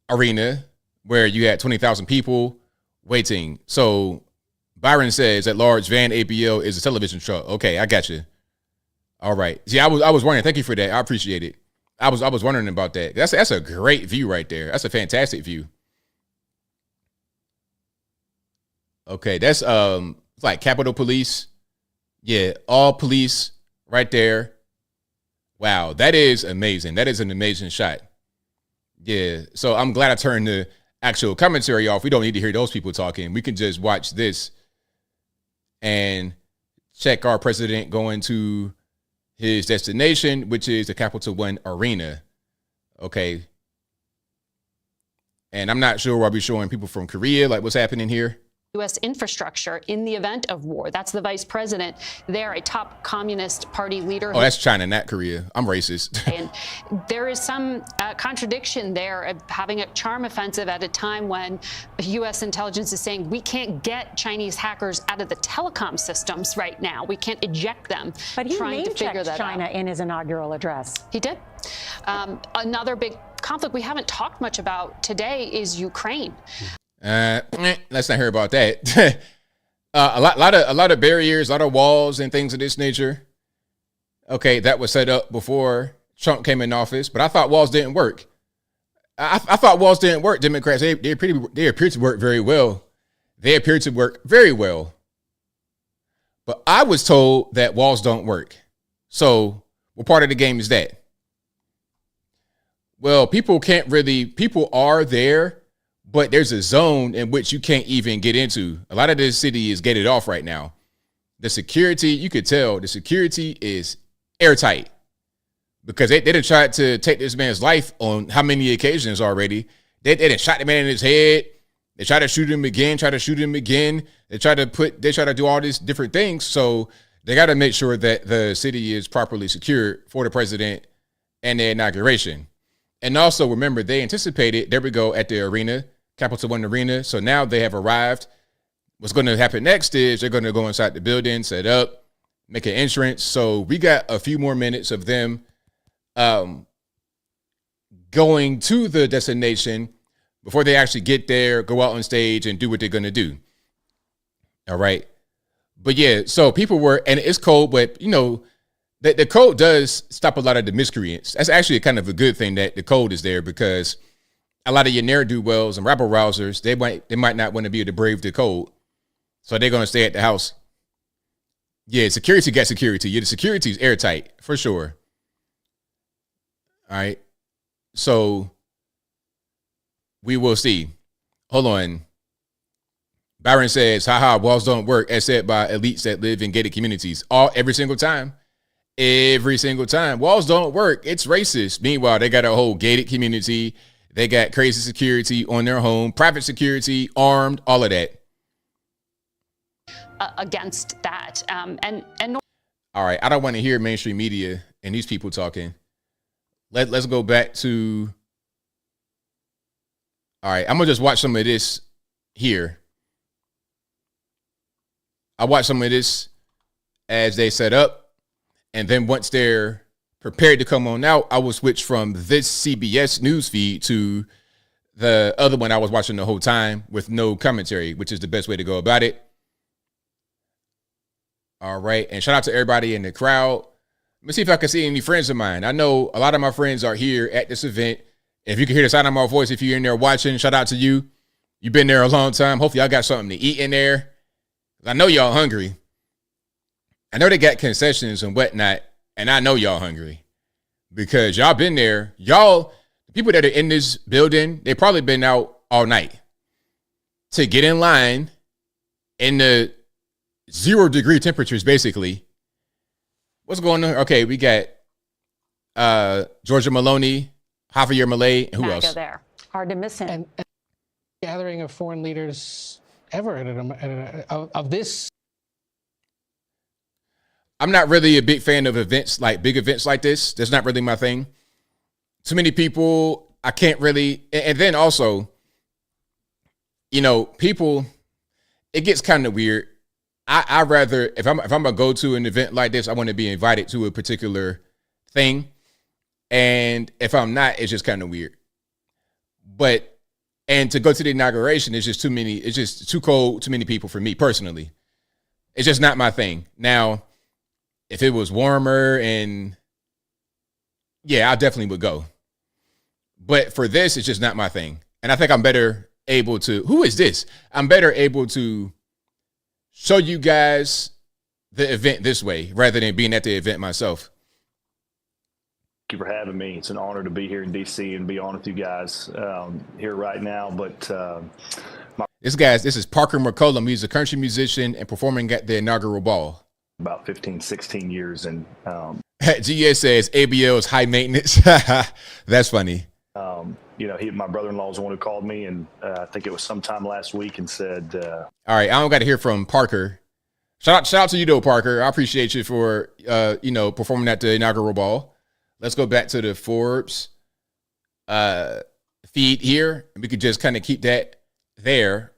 arena, where you had 20,000 people waiting. So Byron says that large van ABL is a television truck. Okay, I got you. All right. See, I was wondering. Thank you for that. I appreciate it. I was wondering about that. That's a great view right there. That's a fantastic view. Okay, that's like Capitol Police. Yeah, all police right there. Wow, that is amazing. That is an amazing shot. Yeah, so I'm glad I turned the actual commentary off. We don't need to hear those people talking. We can just watch this and check our president going to his destination, which is the Capital One Arena. Okay. And I'm not sure why we're showing people from Korea, like what's happening here. U.S. infrastructure in the event of war. That's the vice president there, a top Communist Party leader. Oh, that's China, not Korea. I'm racist. And there is some contradiction there of having a charm offensive at a time when U.S. intelligence is saying we can't get Chinese hackers out of the telecom systems right now. We can't eject them. But he name-checked China in his inaugural address. He did. Another big conflict we haven't talked much about today is Ukraine. Let's not hear about that. A lot of barriers, a lot of walls and things of this nature. Okay, that was set up before Trump came in office, but I thought walls didn't work. I thought walls didn't work. Democrats, they appear to work very well. They appear to work very well. But I was told that walls don't work. So what part of the game is that? Well, people are there, but there's a zone in which you can't even get into. A lot of this city is gated off right now. The security, you could tell the security is airtight because they done tried to take this man's life on how many occasions already. They done shot the man in his head. They try to shoot him again, They try to do all these different things. So they got to make sure that the city is properly secured for the president and the inauguration. And also remember, they anticipated, there we go, at the arena, Capital One Arena. So now they have arrived. What's going to happen next is they're going to go inside the building, set up, make an entrance. So we got a few more minutes of them going to the destination before they actually get there, go out on stage and do what they're going to do. All right. But yeah, so people were, and it's cold, but you know, the code does stop a lot of the miscreants. That's actually kind of a good thing that the code is there because a lot of your ne'er-do-wells and rabble-rousers, they might not want to be able to brave the code. So they're going to stay at the house. Yeah, security got security. Yeah, the security is airtight, for sure. All right. So we will see. Hold on. Byron says, haha, walls don't work, as said by elites that live in gated communities. Every single time. Every single time. Walls don't work. It's racist. Meanwhile, they got a whole gated community. They got crazy security on their home, private security, armed, all of that. Against that. And all right, I don't want to hear mainstream media and these people talking. Let's go back to. All right, I'm gonna just watch some of this here. I watch some of this as they set up, and then once they're prepared to come on out, I will switch from this CBS news feed to the other one I was watching the whole time with no commentary, which is the best way to go about it. All right, and shout out to everybody in the crowd. Let me see if I can see any friends of mine. I know a lot of my friends are here at this event. If you can hear the sound of my voice, if you're in there watching, shout out to you. You've been there a long time. Hopefully y'all got something to eat in there. I know y'all hungry. I know they got concessions and whatnot, and I know y'all hungry because y'all been there. Y'all, the people that are in this building, they probably been out all night to get in line in the 0-degree temperatures, basically. What's going on? Okay, we got Georgia Maloney, Javier Milei, and who else? There. Hard to miss him. And gathering of foreign leaders ever of this. I'm not really a big fan of events like big events like this. That's not really my thing. Too many people. I can't really. And then also, you know, people. It gets kind of weird. I rather if I'm gonna go to an event like this, I want to be invited to a particular thing, and if I'm not, it's just kind of weird. But and to go to the inauguration, it's just too many. It's just too cold. Too many people for me personally. It's just not my thing. Now, if it was warmer and yeah, I definitely would go. But for this, it's just not my thing, and I think I'm better able to. Who is this? I'm better able to show you guys the event this way rather than being at the event myself. Thank you for having me. It's an honor to be here in DC and be on with you guys here right now. But this is Parker McCollum. He's a country musician and performing at the inaugural ball. About 15, 16 years. And GS says ABL is high maintenance. That's funny. You know, my brother-in-law was the one who called me, and I think it was sometime last week, and said, all right, I don't got to hear from Parker. Shout out to you, though, Parker. I appreciate you for, performing at the inaugural ball. Let's go back to the Forbes feed here, and we could just kind of keep that there.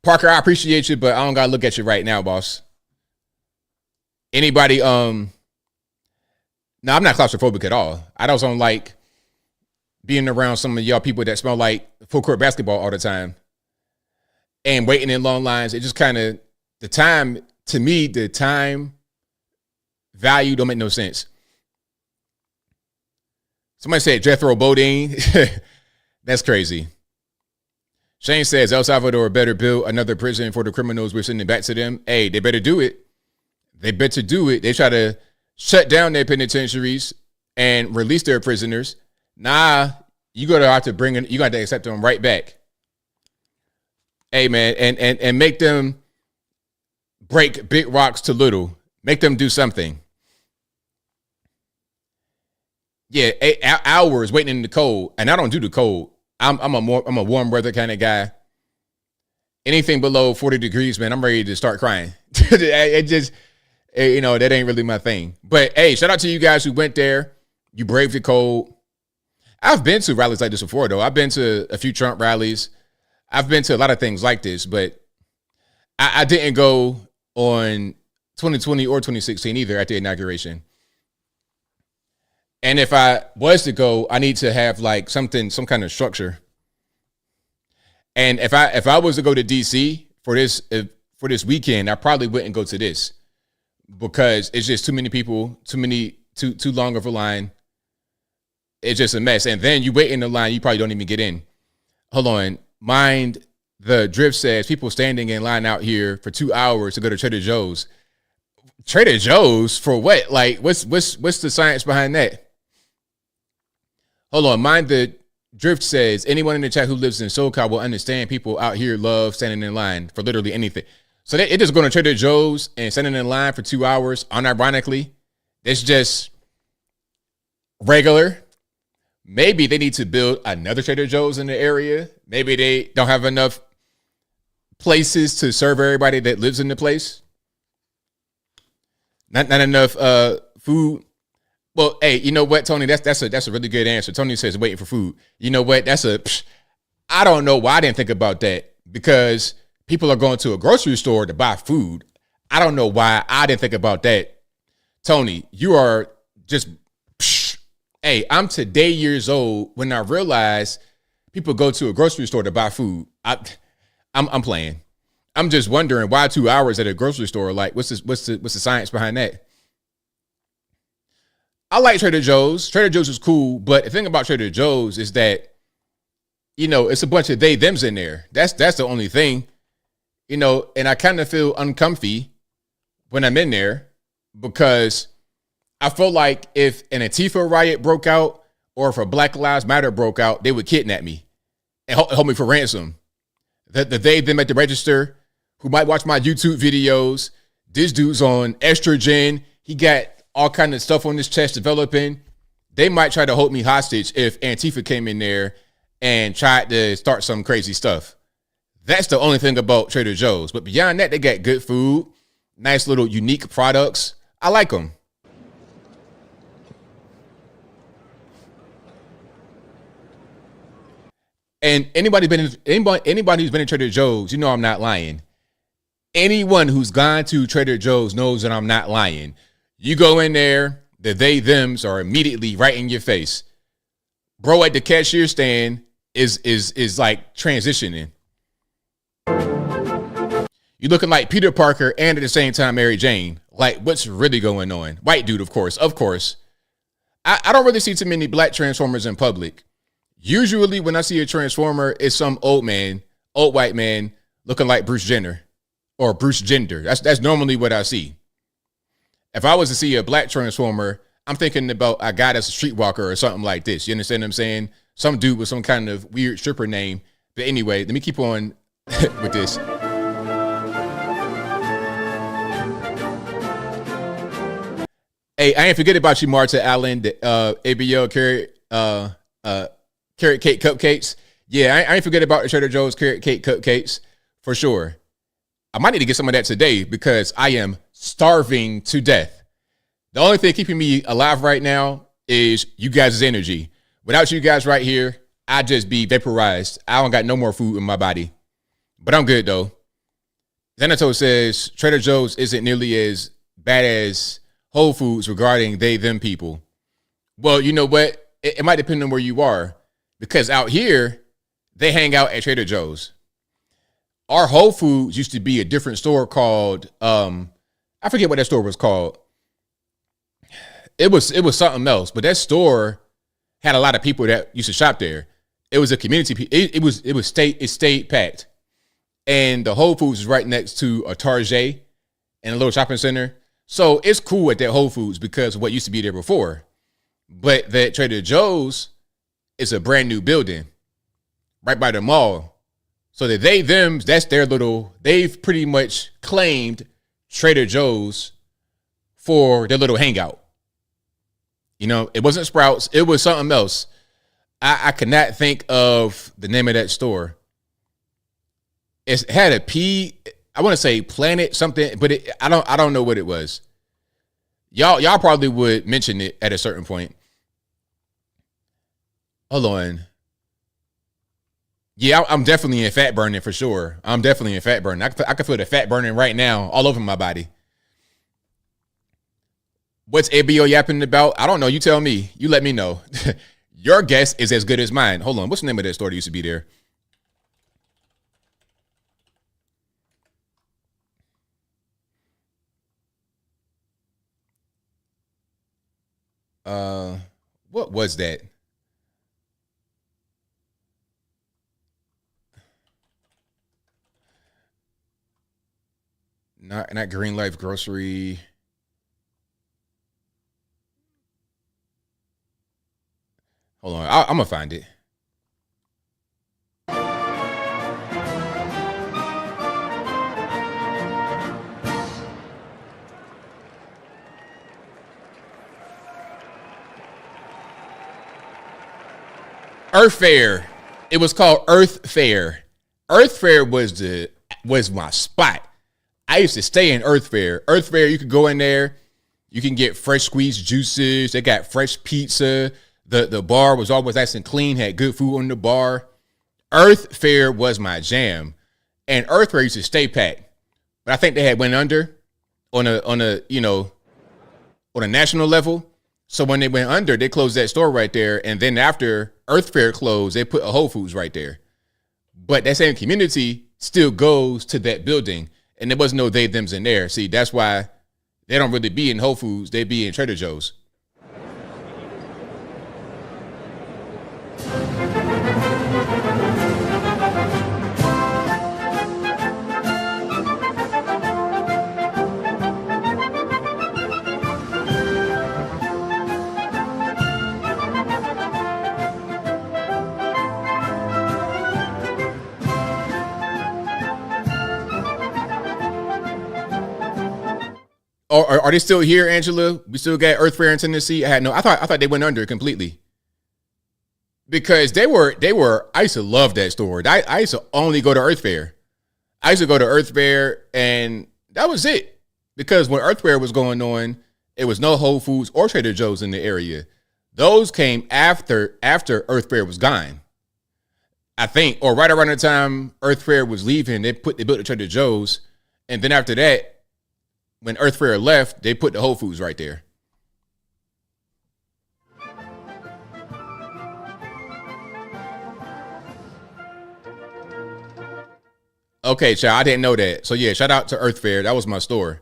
Parker, I appreciate you, but I don't got to look at you right now, boss. Anybody, no, I'm not claustrophobic at all. I don't like being around some of y'all people that smell like full court basketball all the time and waiting in long lines. It just kind of, the time value don't make no sense. Somebody said Jethro Bodine. That's crazy. Shane says El Salvador better build another prison for the criminals we're sending back to them. Hey, they better do it. They better do it. They try to shut down their penitentiaries and release their prisoners. Nah, you gotta have to you got to accept them right back. Hey man, and make them break big rocks to little. Make them do something. Yeah, 8 hours waiting in the cold, and I don't do the cold. I'm a warm weather kind of guy. Anything below 40 degrees, man, I'm ready to start crying. It just, that ain't really my thing. But hey, shout out to you guys who went there. You braved the cold. I've been to rallies like this before, though. I've been to a few Trump rallies. I've been to a lot of things like this, but I didn't go on 2020 or 2016 either at the inauguration. And if I was to go, I need to have like some kind of structure. And if I was to go to DC for this weekend, I probably wouldn't go to this because it's just too many people, too long of a line. It's just a mess. And then you wait in the line, you probably don't even get in. Hold on. Mind the Drift says people standing in line out here for 2 hours to go to Trader Joe's. Trader Joe's for what? Like, what's the science behind that? Hold on. Mind the Drift says anyone in the chat who lives in SoCal will understand people out here love standing in line for literally anything. So it just going to Trader Joe's and standing in line for 2 hours. Unironically, it's just regular. maybe they need to build another Trader Joe's in the area. Maybe they don't have enough places to serve everybody that lives in the place. Not enough food. Well, hey, you know what, Tony? That's a really good answer. Tony says waiting for food. You know what? I don't know why I didn't think about that, because people are going to a grocery store to buy food. I don't know why I didn't think about that. Tony, you are just, hey, I'm today years old when I realized people go to a grocery store to buy food. I'm playing. I'm just wondering why 2 hours at a grocery store. Like, what's the science behind that? I like Trader Joe's. Trader Joe's is cool, but the thing about Trader Joe's is that, you know, it's a bunch of they thems in there. That's the only thing, you know. And I kind of feel uncomfy when I'm in there, because I feel like if an Antifa riot broke out or if a Black Lives Matter broke out, they would kidnap me and hold me for ransom. The they them at the register who might watch my YouTube videos. This dude's on estrogen. He got all kind of stuff on his chest developing. They might try to hold me hostage if Antifa came in there and tried to start some crazy stuff. That's the only thing about Trader Joe's. But beyond that, they got good food, nice little unique products. I like them. And anybody who's been in Trader Joe's, you know I'm not lying. Anyone who's gone to Trader Joe's knows that I'm not lying. You go in there, the they thems are immediately right in your face. Bro at the cashier stand is like transitioning. You looking like Peter Parker and at the same time Mary Jane. Like, what's really going on? White dude, of course. I don't really see too many black Transformers in public. Usually when I see a Transformer, it's some old white man looking like Bruce Jenner or Bruce Gender. That's normally what I see. If I was to see a black Transformer, I'm thinking about a guy that's a streetwalker or something like this. You understand what I'm saying? Some dude with some kind of weird stripper name. But anyway, let me keep on with this. Hey, I ain't forget about you, Marta Allen, the ABL carrot cake cupcakes. Yeah, I ain't forget about the Trader Joe's carrot cake cupcakes for sure. I might need to get some of that today because I am starving to death. The only thing keeping me alive right now is you guys' energy. Without you guys right here, I'd just be vaporized. I don't got no more food in my body. But I'm good though. Zenato says Trader Joe's isn't nearly as bad as Whole Foods regarding they, them people. Well, you know what? It might depend on where you are, because out here, they hang out at Trader Joe's. Our Whole Foods used to be a different store called, I forget what that store was called. It was something else, but that store had a lot of people that used to shop there. It was a community. It stayed packed. And the Whole Foods is right next to a Target and a little shopping center. So it's cool at that Whole Foods because of what used to be there before. But that Trader Joe's is a brand new building right by the mall. So that that's their they've pretty much claimed Trader Joe's for their little hangout. You know, it wasn't Sprouts. It was something else. I could not think of the name of that store. It had a P. I want to say Planet something, but I don't know what it was. Y'all probably would mention it at a certain point. Hold on. Yeah, I'm definitely in fat burning for sure. I'm definitely in fat burning. I can feel the fat burning right now all over my body. What's ABL yapping about? I don't know. You tell me. You let me know. Your guess is as good as mine. Hold on. What's the name of that store that used to be there? What was that? Not Green Life Grocery. Hold on, I'm gonna find it. Earth Fair. It was called Earth Fair. Earth Fair was my spot. I used to stay in Earth Fair. Earth Fair, you could go in there. You can get fresh squeezed juices. They got fresh pizza. The bar was always nice and clean, had good food on the bar. Earth Fair was my jam. And Earth Fair used to stay packed. But I think they had went under on a national level. So when they went under, they closed that store right there. And then after Earth Fair closed, they put a Whole Foods right there. But that same community still goes to that building. And there was no they, thems in there. See, that's why they don't really be in Whole Foods. They be in Trader Joe's. Are they still here, Angela? We still got Earth Fair in Tennessee. I thought they went under completely. Because they were. I used to love that store. I used to only go to Earth Fair. I used to go to Earth Fair, and that was it. Because when Earth Fair was going on, it was no Whole Foods or Trader Joe's in the area. Those came after Earth Fair was gone. I think, or right around the time Earth Fair was leaving, they built the Trader Joe's, and then after that, when Earth Fair left, they put the Whole Foods right there. Okay, child, I didn't know that. So yeah, shout out to Earth Fair. That was my store.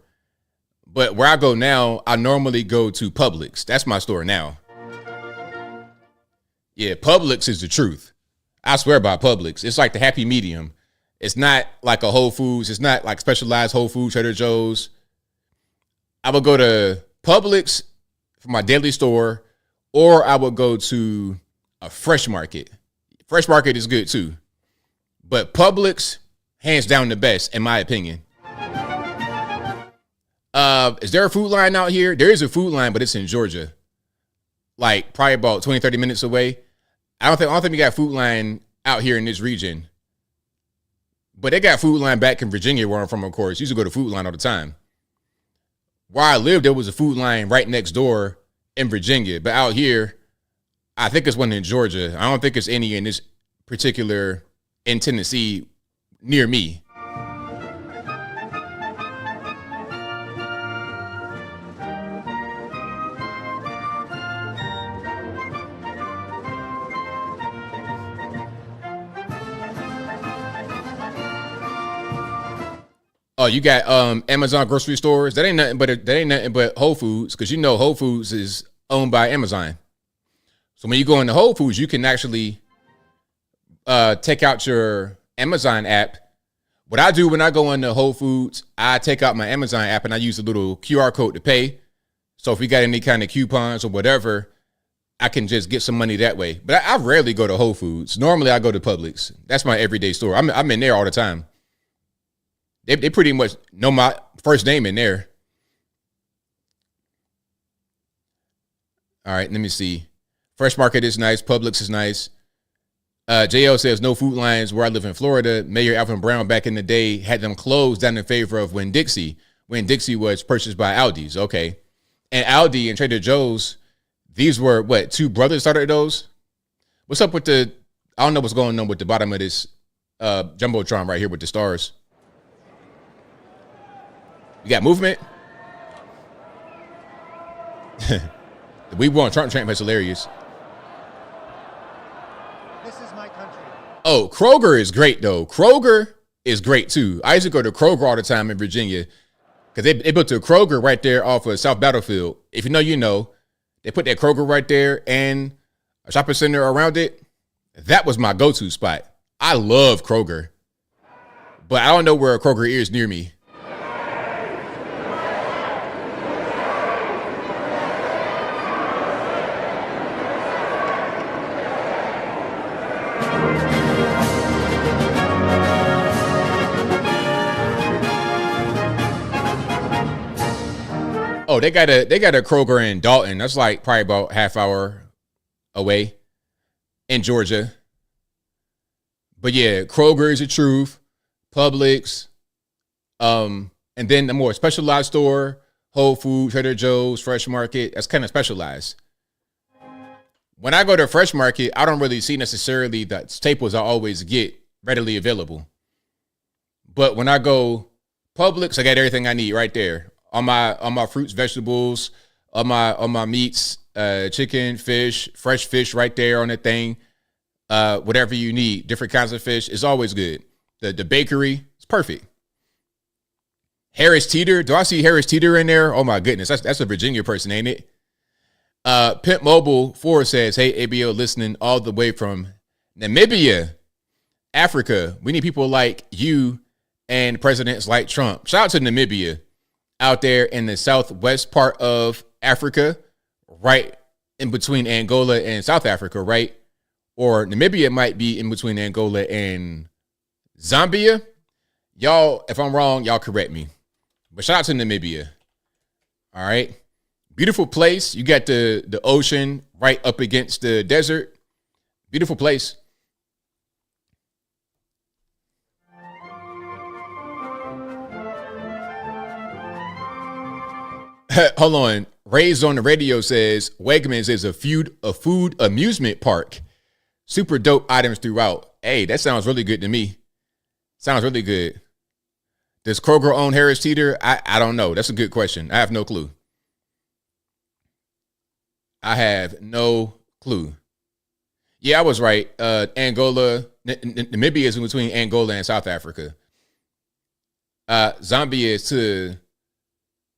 But where I go now, I normally go to Publix. That's my store now. Yeah, Publix is the truth. I swear by Publix. It's like the happy medium. It's not like a Whole Foods. It's not like specialized Whole Foods, Trader Joe's. I would go to Publix for my daily store, or I would go to a Fresh Market. Fresh Market is good too. But Publix, hands down the best, in my opinion. Is there a food line out here? There is a food line, but it's in Georgia. Like probably about 20, 30 minutes away. I don't think we got food line out here in this region. But they got food line back in Virginia where I'm from, of course. Used to go to food line all the time. Where I lived, there was a food line right next door in Virginia. But out here, I think it's one in Georgia. I don't think it's any in this particular, in Tennessee, near me. Oh, you got Amazon grocery stores. That ain't nothing but Whole Foods, because you know Whole Foods is owned by Amazon. So when you go into Whole Foods, you can actually take out your Amazon app. What I do when I go into Whole Foods, I take out my Amazon app and I use a little QR code to pay. So if you got any kind of coupons or whatever, I can just get some money that way. But I rarely go to Whole Foods. Normally I go to Publix. That's my everyday store. I'm in there all the time. They pretty much know my first name in there. All right, let me see. Fresh Market is nice. Publix is nice. JL says no food lines where I live in Florida. Mayor Alvin Brown back in the day had them closed down in favor of Winn-Dixie. Winn-Dixie was purchased by Aldi's. Okay. And Aldi and Trader Joe's, these were what, two brothers started those? What's up with I don't know what's going on with the bottom of this Jumbotron right here with the stars. You got movement? We won Trump is hilarious. This is my country. Oh, Kroger is great, though. Kroger is great, too. I used to go to Kroger all the time in Virginia because they built a Kroger right there off of South Battlefield. If you know, you know. They put that Kroger right there and a shopping center around it. That was my go-to spot. I love Kroger. But I don't know where a Kroger is near me. Oh, they got a Kroger in Dalton. That's like probably about half hour away. in Georgia. But yeah, Kroger is the truth, Publix, and then the more specialized store, Whole Foods, Trader Joe's, Fresh Market, that's kind of specialized. When I go to Fresh Market, I don't really see necessarily the staples I always get readily available. But when I go Publix, I got everything I need right there. On my fruits, vegetables, on my meats, chicken, fish, fresh fish right there on the thing. Whatever you need, different kinds of fish, is always good. The bakery is perfect. Harris Teeter, do I see Harris Teeter in there? Oh my goodness, that's a Virginia person, ain't it? Pimp Mobile 4 says, hey, ABL, listening all the way from Namibia, Africa. We need people like you and presidents like Trump. Shout out to Namibia out there in the southwest part of Africa, right in between Angola and South Africa, right? Or Namibia might be in between Angola and Zambia. Y'all, if I'm wrong, y'all correct me. But shout out to Namibia. All right. Beautiful place. You got the ocean right up against the desert. Beautiful place. Hold on. Raised on the radio says Wegmans is a food amusement park. Super dope items throughout. Hey, that sounds really good to me. Sounds really good. Does Kroger own Harris Teeter? I don't know. That's a good question. I have no clue. I have no clue. Yeah, I was right. Angola, Namibia is in between Angola and South Africa. Zambia is to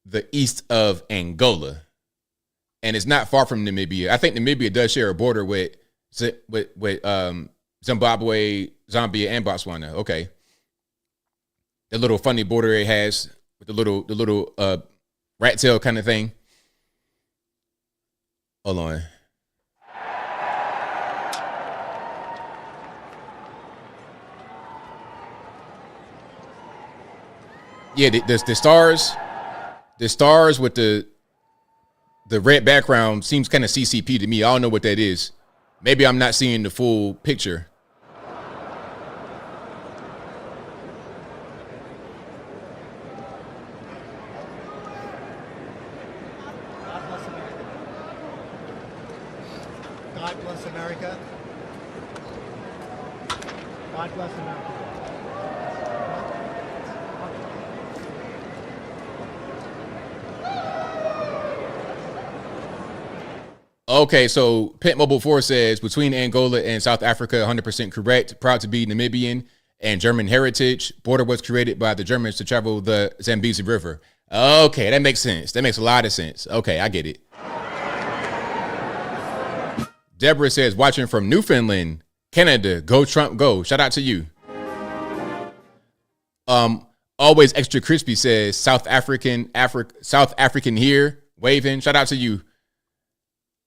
the east of Angola, and it's not far from Namibia. I think Namibia does share a border with Zimbabwe, Zambia, and Botswana. Okay, the little funny border it has with the little rat tail kind of thing. Hold on. Yeah, the stars with the red background seems kind of CCP to me. I don't know what that is. Maybe I'm not seeing the full picture. God bless America. God bless America. Okay, so Pent Mobile 4 says, between Angola and South Africa, 100% correct. Proud to be Namibian and German heritage. Border was created by the Germans to travel the Zambezi River. Okay, that makes sense. That makes a lot of sense. Okay, I get it. Deborah says, watching from Newfoundland, Canada. Go Trump, go. Shout out to you. Always Extra Crispy says, South African here, waving. Shout out to you.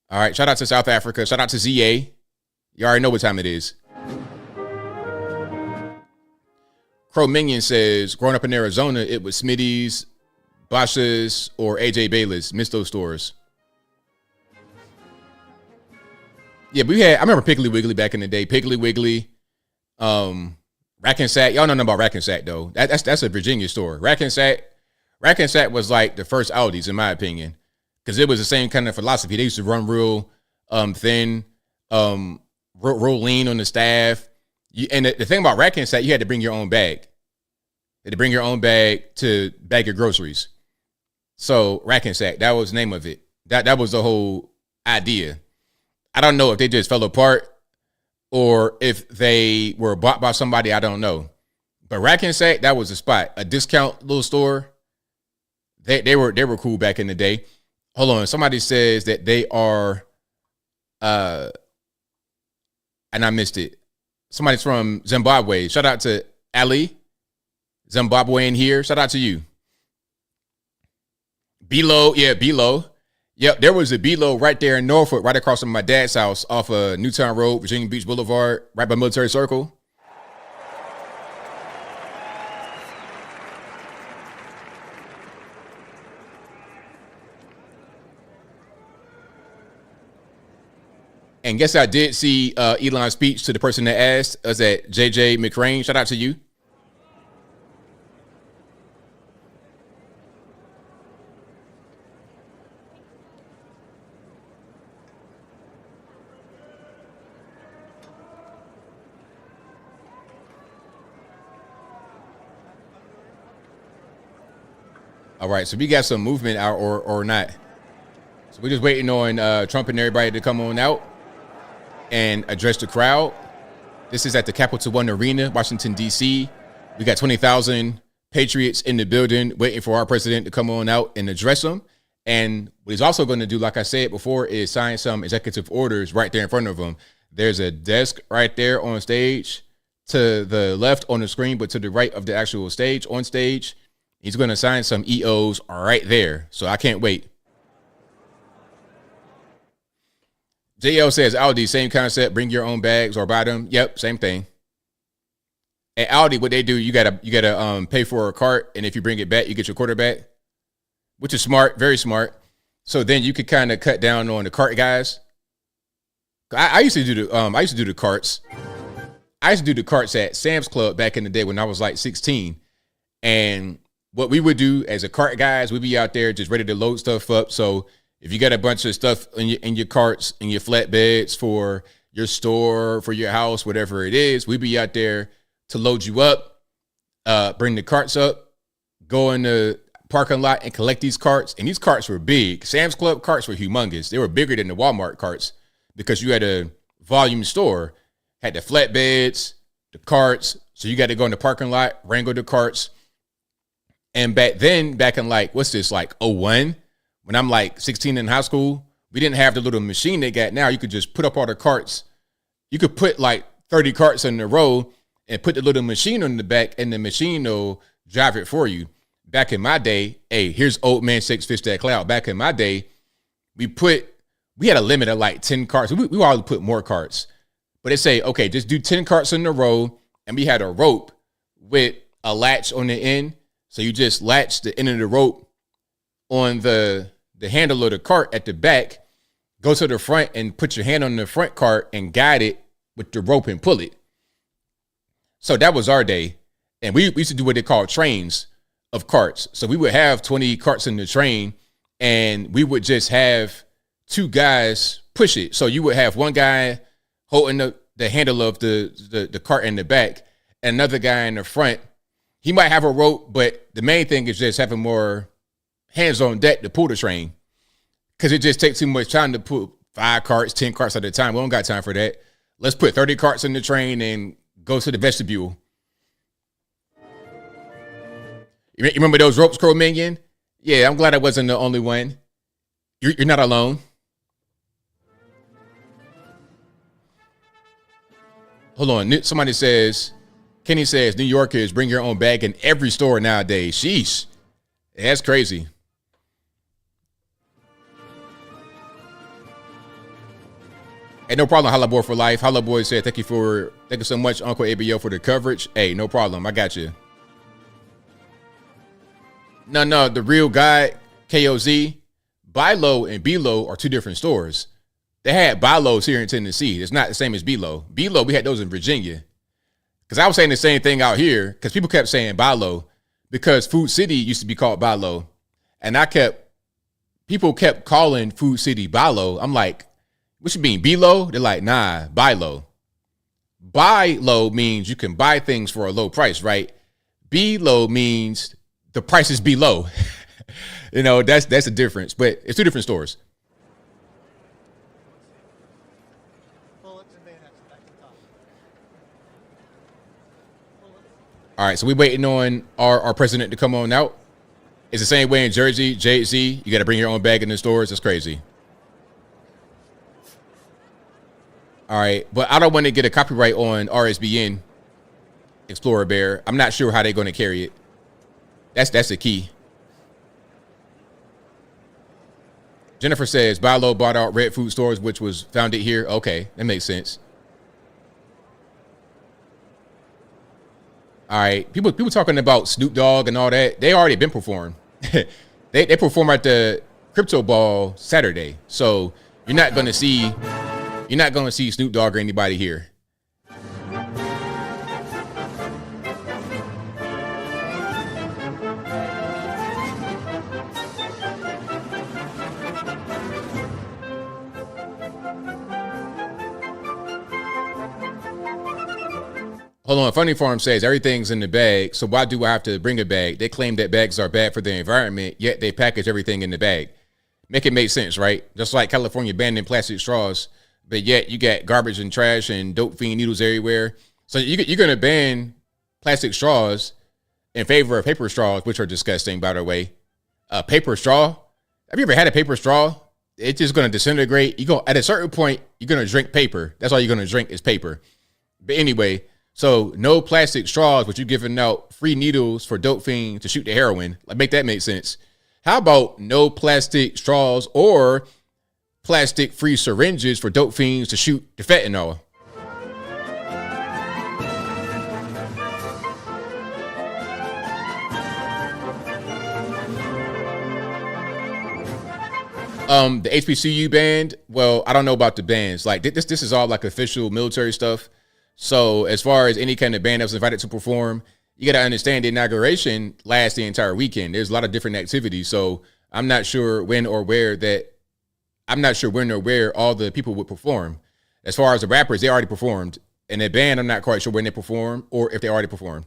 All right, shout out to South Africa. Shout out to ZA. You already know what time it is. Crow Minion says, growing up in Arizona, it was Smitty's, Bosch's, or AJ Bayless. Missed those stores. Yeah, I remember Piggly Wiggly back in the day. Piggly Wiggly, Rack and Sack. Y'all don't know about Rack and Sack, though. That's a Virginia store. Rack and Sack was like the first Aldi's, in my opinion. Because it was the same kind of philosophy. They used to run real thin, real lean on the staff. And the thing about Rack and Sack, you had to bring your own bag. You had to bring your own bag to bag your groceries. So Rack and Sack, that was the name of it. That was the whole idea. I don't know if they just fell apart or if they were bought by somebody. I don't know. But Rack and Sack, that was the spot. A discount little store. They were cool back in the day. Hold on. Somebody says that they are, and I missed it. Somebody's from Zimbabwe. Shout out to Ali, Zimbabwean here. Shout out to you. Below, yeah, Below. Yep, there was a Below right there in Norfolk, right across from my dad's house off of Newtown Road, Virginia Beach Boulevard, right by Military Circle. And guess I did see Elon's speech to the person that asked us at JJ McCrane. Shout out to you. All right, so we got some movement out or not. So we're just waiting on Trump and everybody to come on out and address the crowd. This is at the Capital One Arena, Washington, D.C. We got 20,000 patriots in the building waiting for our president to come on out and address them. And what he's also going to do, like I said before, is sign some executive orders right there in front of him. There's a desk right there on stage to the left on the screen, but to the right of the actual stage on stage. He's going to sign some EOs right there. So I can't wait. JL says, Audi, same concept. Bring your own bags or buy them. Yep, same thing. At Audi, what they do, you gotta pay for a cart, and if you bring it back, you get your quarter back, which is smart, very smart. So then you could kind of cut down on the cart guys. I used to do the carts. I used to do the carts at Sam's Club back in the day when I was like 16, and what we would do as a cart guys, we'd be out there just ready to load stuff up. So if you got a bunch of stuff in your carts and your flatbeds for your store, for your house, whatever it is, we'd be out there to load you up, bring the carts up, go in the parking lot and collect these carts. And these carts were big. Sam's Club carts were humongous. They were bigger than the Walmart carts because you had a volume store, had the flatbeds, the carts. So you got to go in the parking lot, wrangle the carts. And back in like, what's this, like 01, when I'm like 16 in high school, we didn't have the little machine they got now. You could just put up all the carts. You could put like 30 carts in a row and put the little machine on the back, and the machine will drive it for you. Back in my day, hey, here's old man Six Fish That Cloud. Back in my day, we had a limit of like 10 carts. We always put more carts. But they say, okay, just do 10 carts in a row, and we had a rope with a latch on the end. So you just latch the end of the rope on the handle of the cart at the back, go to the front and put your hand on the front cart and guide it with the rope and pull it. So that was our day. And we used to do what they call trains of carts. So we would have 20 carts in the train, and we would just have two guys push it. So you would have one guy holding the handle of the cart in the back, and another guy in the front. He might have a rope, but the main thing is just having more hands on deck to pull the train, because it just takes too much time to put 5 carts, 10 carts at a time. We don't got time for that. Let's put 30 carts in the train and go to the vestibule. You remember those ropes, Crow Minion? Yeah, I'm glad I wasn't the only one. You're not alone. Hold on. Somebody says, Kenny says, New Yorkers bring your own bag in every store nowadays. Sheesh. That's crazy. Hey, no problem. Holla Boy for life. Holla Boy said, thank you so much, Uncle ABL, for the coverage. Hey, no problem. I got you. No, the real guy, KOZ, Bi-Lo and B-Lo are two different stores. They had Bi-Lo's here in Tennessee. It's not the same as B-Lo. B-Lo, we had those in Virginia. Because I was saying the same thing out here, because people kept saying Bi-Lo, because Food City used to be called Bi-Lo. And people kept calling Food City Bi-Lo. I'm like, what you mean, B-Lo? They're like, nah, Bi-Lo. Buy-Lo means you can buy things for a low price, right? B-Lo means the price is below. You know, that's the difference. But it's two different stores. All right, so we're waiting on our president to come on out. It's the same way in Jersey, Jay-Z. You got to bring your own bag in the stores. It's crazy. All right, but I don't want to get a copyright on RSBN Explorer Bear. I'm not sure how they're going to carry it. That's the key. Jennifer says, Bi-Lo bought out Red Food Stores, which was founded here. Okay, that makes sense. All right, people talking about Snoop Dogg and all that. They already been performed. they perform at the Crypto Ball Saturday, so you're not going to see You're not going to see Snoop Dogg or anybody here. Hold on, Funny Farm says everything's in the bag, so why do I have to bring a bag? They claim that bags are bad for the environment, yet they package everything in the bag. Make it make sense, right? Just like California banning plastic straws, but yet you got garbage and trash and dope fiend needles everywhere. So you're going to ban plastic straws in favor of paper straws, which are disgusting, by the way. A paper straw? Have you ever had a paper straw? It's just going to disintegrate. At a certain point, you're going to drink paper. That's all you're going to drink is paper. But anyway, so no plastic straws, but you're giving out free needles for dope fiends to shoot the heroin. Like, make that make sense. How about no plastic straws or plastic-free syringes for dope fiends to shoot the fentanyl? The HBCU band, well, I don't know about the bands. Like, this is all like official military stuff. So as far as any kind of band that was invited to perform, you got to understand the inauguration lasts the entire weekend. There's a lot of different activities. So I'm not sure when or where all the people would perform. As far as the rappers, they already performed. And the band, I'm not quite sure when they perform or if they already performed.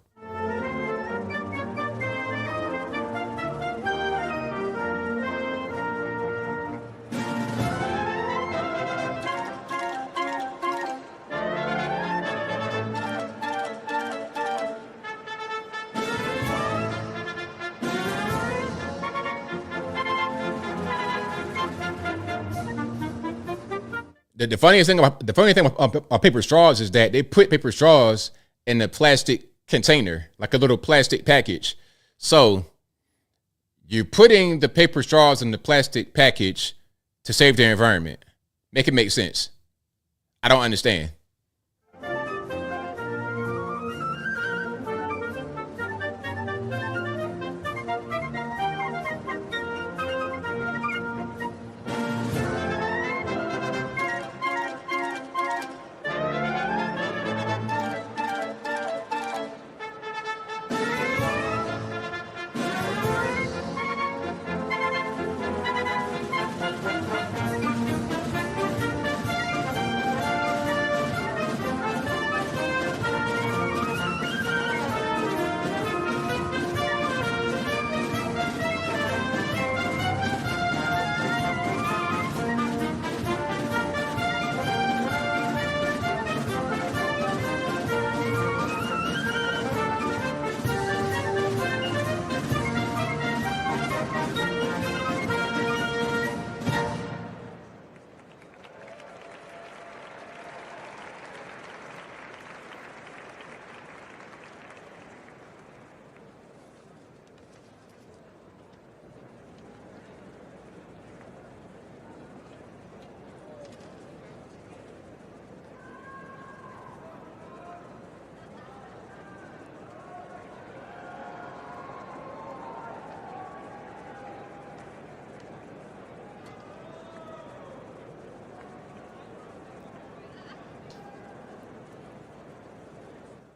The funny thing about paper straws is that they put paper straws in a plastic container, like a little plastic package. So you're putting the paper straws in the plastic package to save the environment. Make it make sense. I don't understand.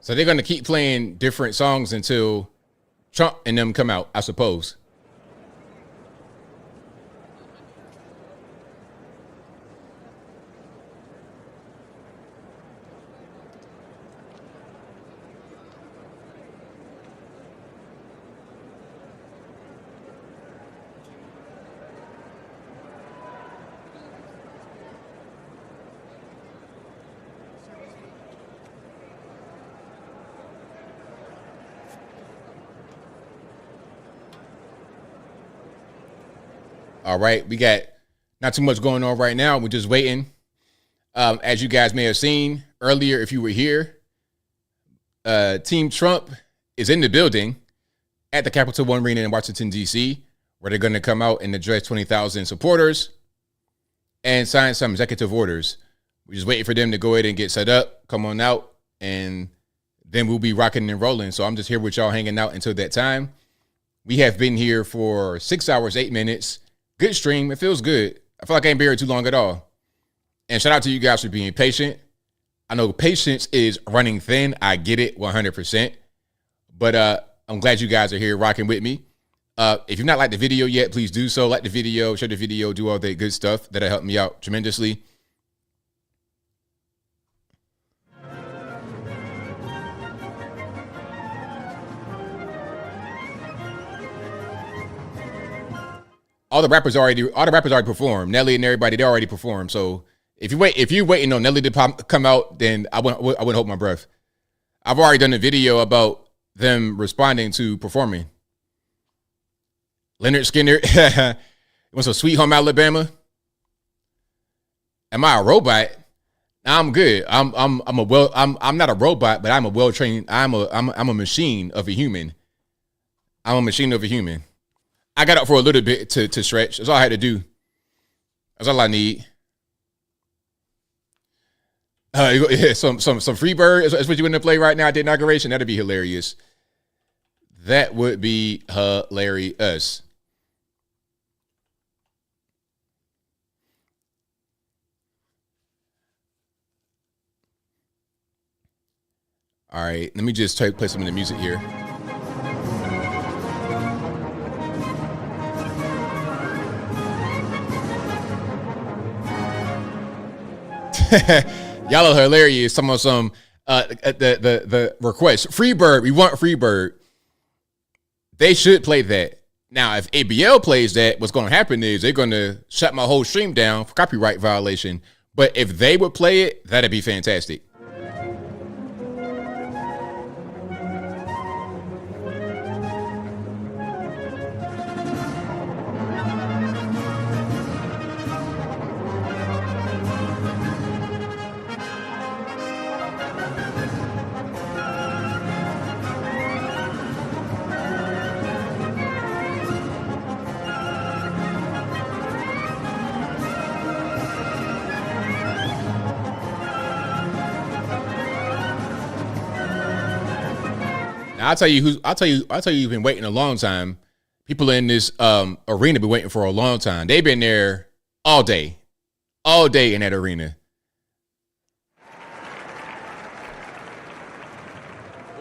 So they're going to keep playing different songs until Trump and them come out, I suppose. All right, we got not too much going on right now. We're just waiting. As you guys may have seen earlier, if you were here, Team Trump is in the building at the Capital One Arena in Washington, D.C., where they're going to come out and address 20,000 supporters and sign some executive orders. We're just waiting for them to go ahead and get set up, come on out, and then we'll be rocking and rolling. So I'm just here with y'all hanging out until that time. We have been here for 6 hours, 8 minutes. Good stream. It feels good. I feel like I ain't been here too long at all. And shout out to you guys for being patient. I know patience is running thin. I get it 100%. But I'm glad you guys are here rocking with me. If you've not liked the video yet, please do so. Like the video, share the video, do all that good stuff. That'll help me out tremendously. All the rappers already performed. Nelly and everybody, they already performed. So if you're waiting on Nelly to come out, then I wouldn't hold my breath. I've already done a video about them responding to performing. Leonard Skinner, went to Sweet Home Alabama. Am I a robot? I'm good. I'm not a robot, but I'm a well-trained. I'm a machine of a human. I'm a machine of a human. I got up for a little bit to stretch. That's all I had to do. That's all I need. Some Freebird is what you want to play right now at the inauguration. That'd be hilarious. That would be hilarious. All right, let me just try to play some of the music here. Y'all are hilarious. Some the request. Freebird. We want Freebird. They should play that. Now, if ABL plays that, what's going to happen is they're going to shut my whole stream down for copyright violation. But if they would play it, that'd be fantastic. I'll tell you who's been waiting a long time. People in this arena been waiting for a long time. They've been there all day in that arena.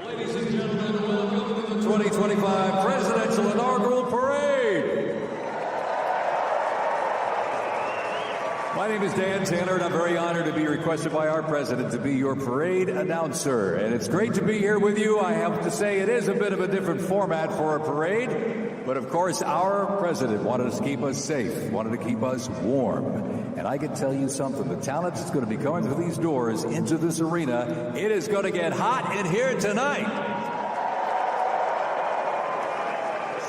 Ladies and gentlemen, welcome to the 2025 Presidential Inaugural Parade. My name is Dan Taylor, and I'm very honored to be requested by our president to be your parade announcer. And it's great to be here with you. I have to say it is a bit of a different format for a parade. But of course, our president wanted to keep us safe, wanted to keep us warm. And I can tell you something, the talent that's going to be coming through these doors into this arena, it is going to get hot in here tonight.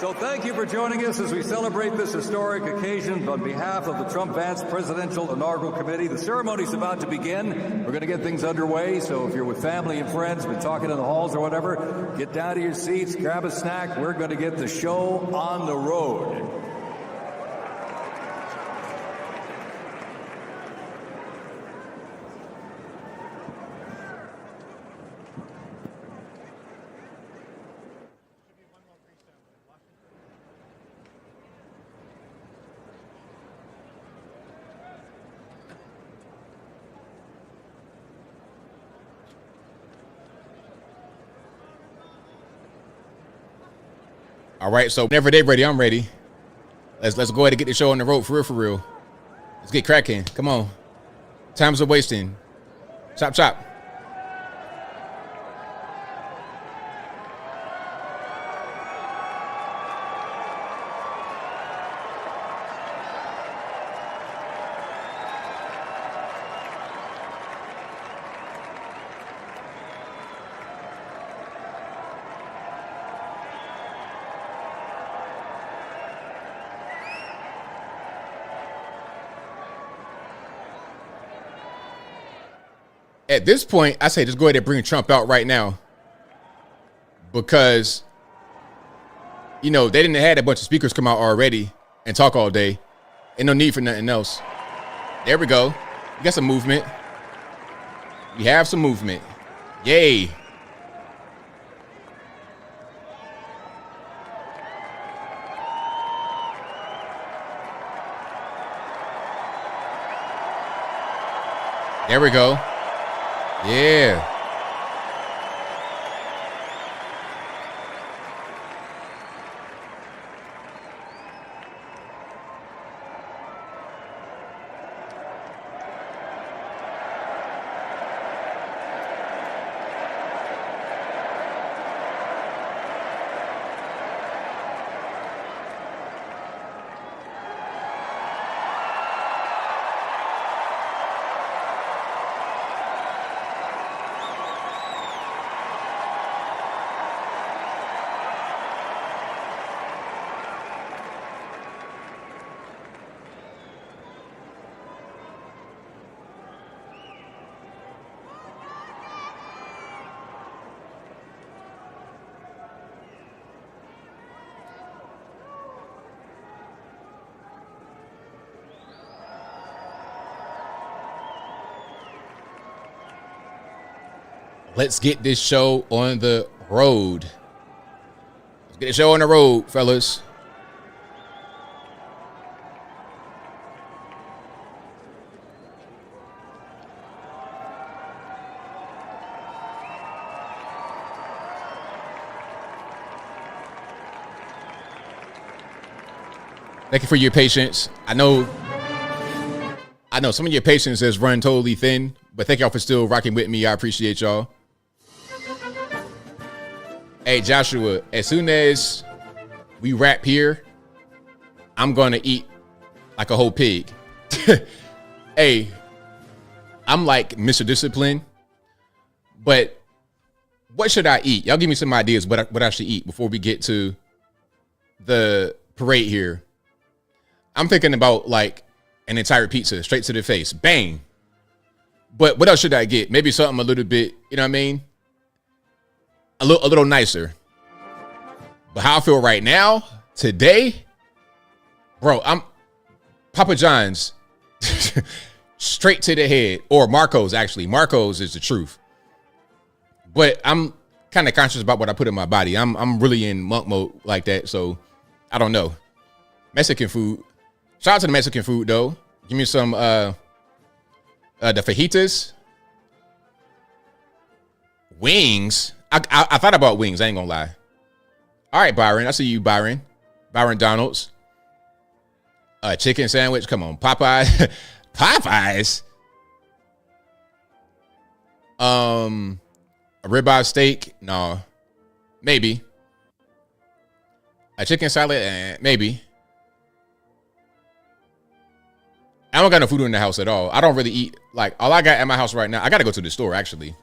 So thank you for joining us as we celebrate this historic occasion on behalf of the Trump-Vance Presidential Inaugural Committee. The ceremony is about to begin. We're going to get things underway, so if you're with family and friends, been talking in the halls or whatever, get down to your seats, grab a snack. We're going to get the show on the road. All right, so whenever they're ready, I'm ready. Let's go ahead and get the show on the road for real. Let's get cracking. Come on. Times are wasting. Chop, chop. At this point, I say just go ahead and bring Trump out right now because, you know, they didn't have a bunch of speakers come out already and talk all day. Ain't no need for nothing else. There we go. We got some movement. We have some movement. Yay. There we go. Yeah. Let's get this show on the road. Let's get the show on the road, fellas. Thank you for your patience. I know some of your patience has run totally thin, but thank y'all for still rocking with me. I appreciate y'all. Hey, Joshua, as soon as we wrap here, I'm going to eat like a whole pig. Hey, I'm like Mr. Discipline, but what should I eat? Y'all give me some ideas what I should eat before we get to the parade here. I'm thinking about like an entire pizza straight to the face. Bang. But what else should I get? Maybe something a little bit, you know what I mean? A little nicer. But how I feel right now, today, bro, I'm Papa John's straight to the head. Or Marco's, actually. Marco's is the truth. But I'm kind of conscious about what I put in my body. I'm really in monk mode like that, so I don't know. Mexican food. Shout out to the Mexican food, though. Give me some the fajitas. Wings. I thought about wings. I ain't gonna lie. All right, Byron. I see you, Byron. Byron Donalds. Chicken sandwich. Come on, Popeyes. Popeyes. A ribeye steak. No. Maybe. A chicken salad. Maybe. I don't got no food in the house at all. I don't really eat. Like, all I got at my house right now, I got to go to the store, actually.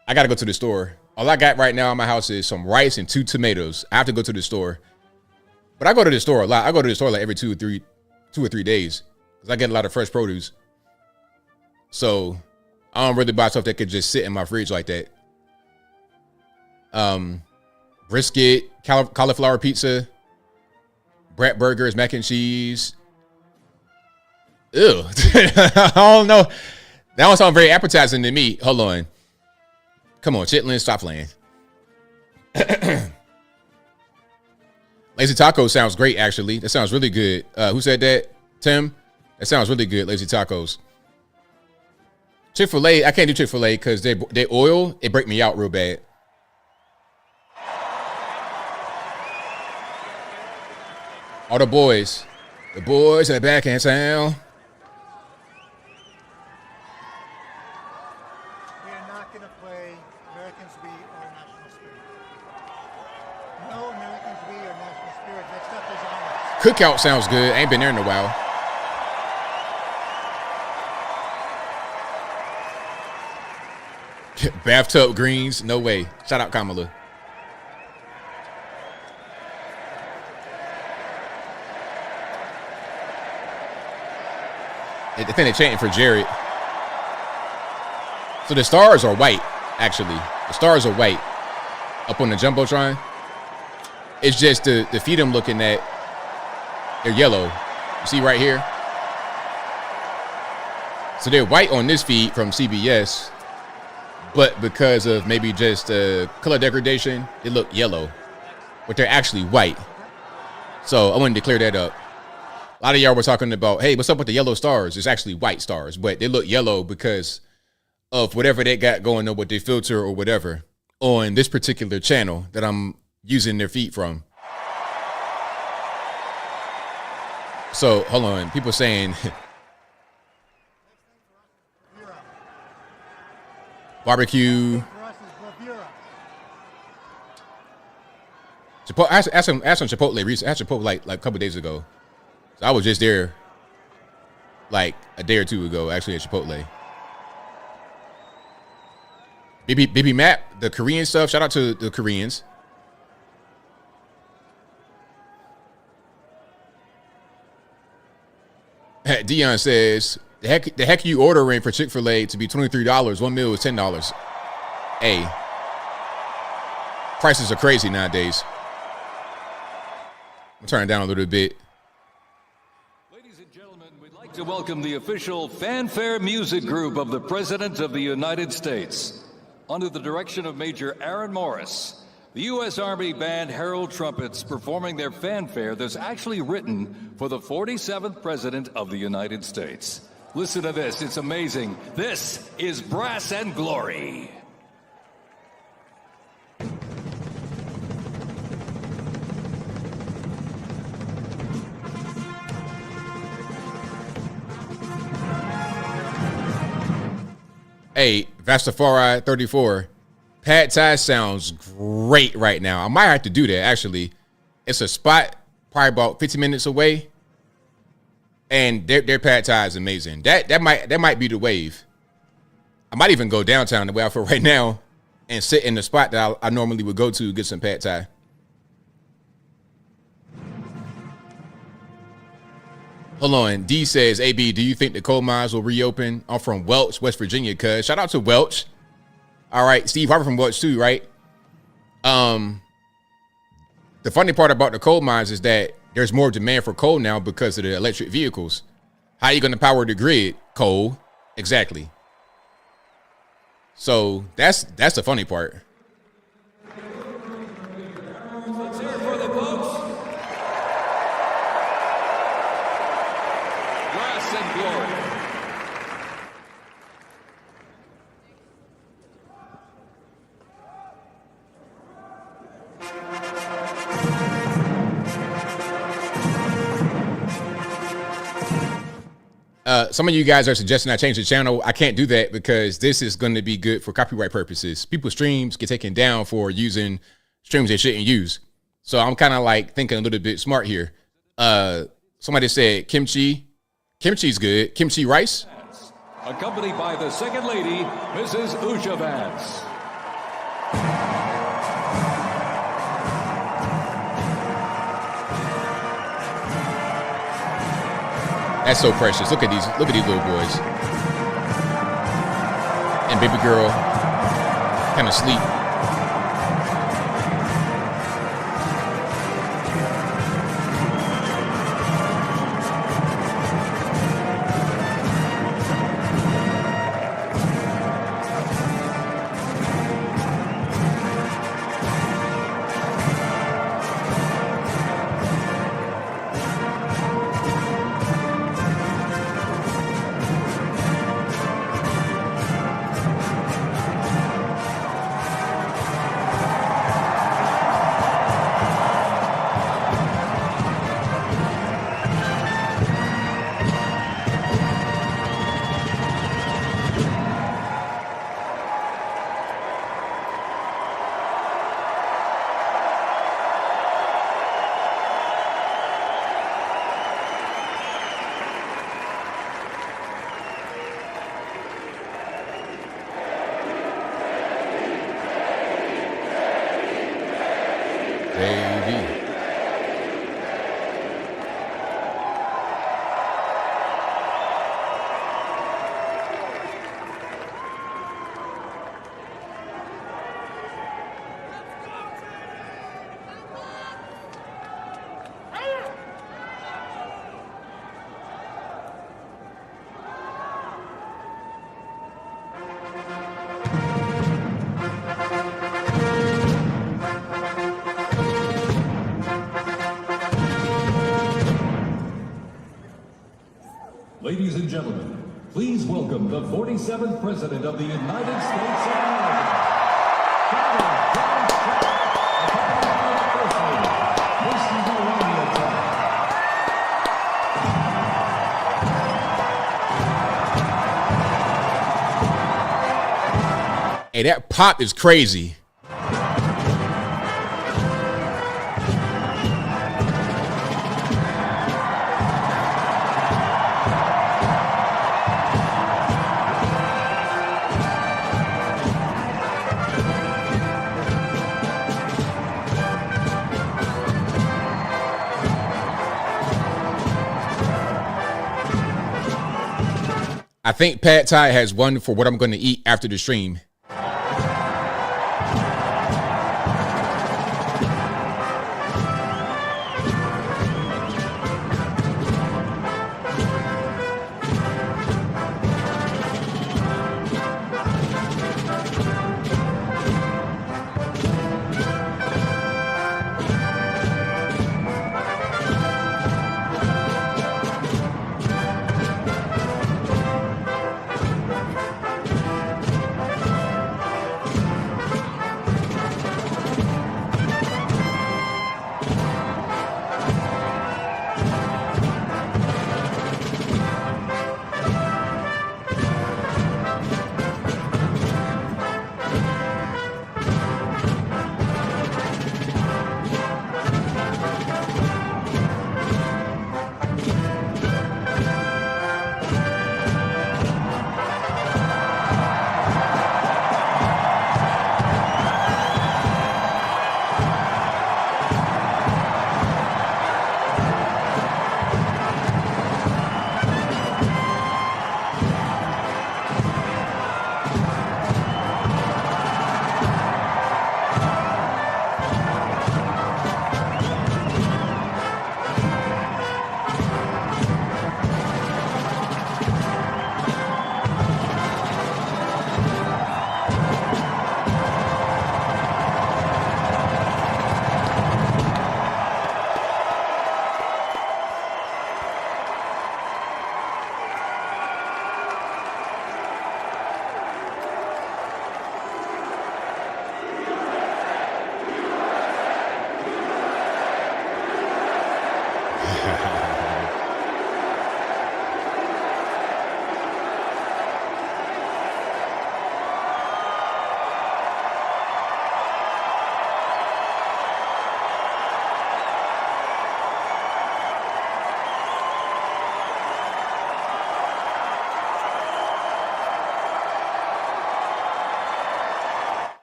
I got to go to the store. All I got right now in my house is some rice and 2 tomatoes. I have to go to the store. But I go to the store a lot. I go to the store like every 2 or 3 days. Because I get a lot of fresh produce. So, I don't really buy stuff that could just sit in my fridge like that. Brisket, cauliflower pizza, Brett burgers, mac and cheese. Ew. I don't know. That don't sound very appetizing to me. Hold on. Come on, Chitlin, stop playing. Lazy Tacos sounds great, actually. That sounds really good. Who said that? Tim? That sounds really good, Lazy Tacos. Chick-fil-A, I can't do Chick-fil-A because they oil, it break me out real bad. All the boys. The boys are back in town. Cookout sounds good. I ain't been there in a while. Bathtub greens. No way. Shout out Kamala. I think they're chanting for Jared. So the stars are white, actually. The stars are white up on the Jumbotron. It's just the feet I'm looking at. They're yellow. You see right here? So they're white on this feed from CBS, but because of maybe just color degradation, they look yellow, but they're actually white. So I wanted to clear that up. A lot of y'all were talking about, hey, what's up with the yellow stars? It's actually white stars, but they look yellow because of whatever they got going on with their filter or whatever on this particular channel that I'm using their feed from. So hold on, people saying barbecue. Chipotle, I asked some Chipotle recently. I had Chipotle like a couple days ago. So I was just there like a day or two ago, actually, at Chipotle. BB Map, the Korean stuff. Shout out to the Koreans. Dion says, the heck you ordering for Chick-fil-A to be $23? One meal is $10. Hey, prices are crazy nowadays. I'm turning down a little bit. Ladies and gentlemen, we'd like to welcome the official fanfare music group of the President of the United States. Under the direction of Major Aaron Morris, the U.S. Army Band Herald Trumpets performing their fanfare that's actually written for the 47th President of the United States. Listen to this, it's amazing. This is Brass and Glory. Hey, Vastafari 34. Pad Thai sounds great right now. I might have to do that, actually. It's a spot probably about 15 minutes away. And their Pad Thai is amazing. That might be the wave. I might even go downtown the way I feel right now and sit in the spot that I normally would go to get some Pad Thai. Hold on. D says, AB, do you think the coal mines will reopen? I'm from Welch, West Virginia, cuz. Shout out to Welch. All right. Steve Harper from Welch too, right? The funny part about the coal mines is that there's more demand for coal now because of the electric vehicles. How are you going to power the grid? Coal. Exactly. So that's the funny part. Let's hear for the folks. Brass and Glory. Some of you guys are suggesting I change the channel. I can't do that because this is going to be good for copyright purposes. People's streams get taken down for using streams they shouldn't use. So I'm kind of like thinking a little bit smart here. Somebody said kimchi. Kimchi's good. Kimchi rice. Accompanied by the Second Lady, Mrs. Usha Vance. That's so precious. Look at these little boys. And baby girl kind of sleep. welcome the 47th President of the United States of America. Accompanied by the First Lady, Miss Melania. Hey, that pop is crazy. I think Pad Thai has one for what I'm going to eat after the stream.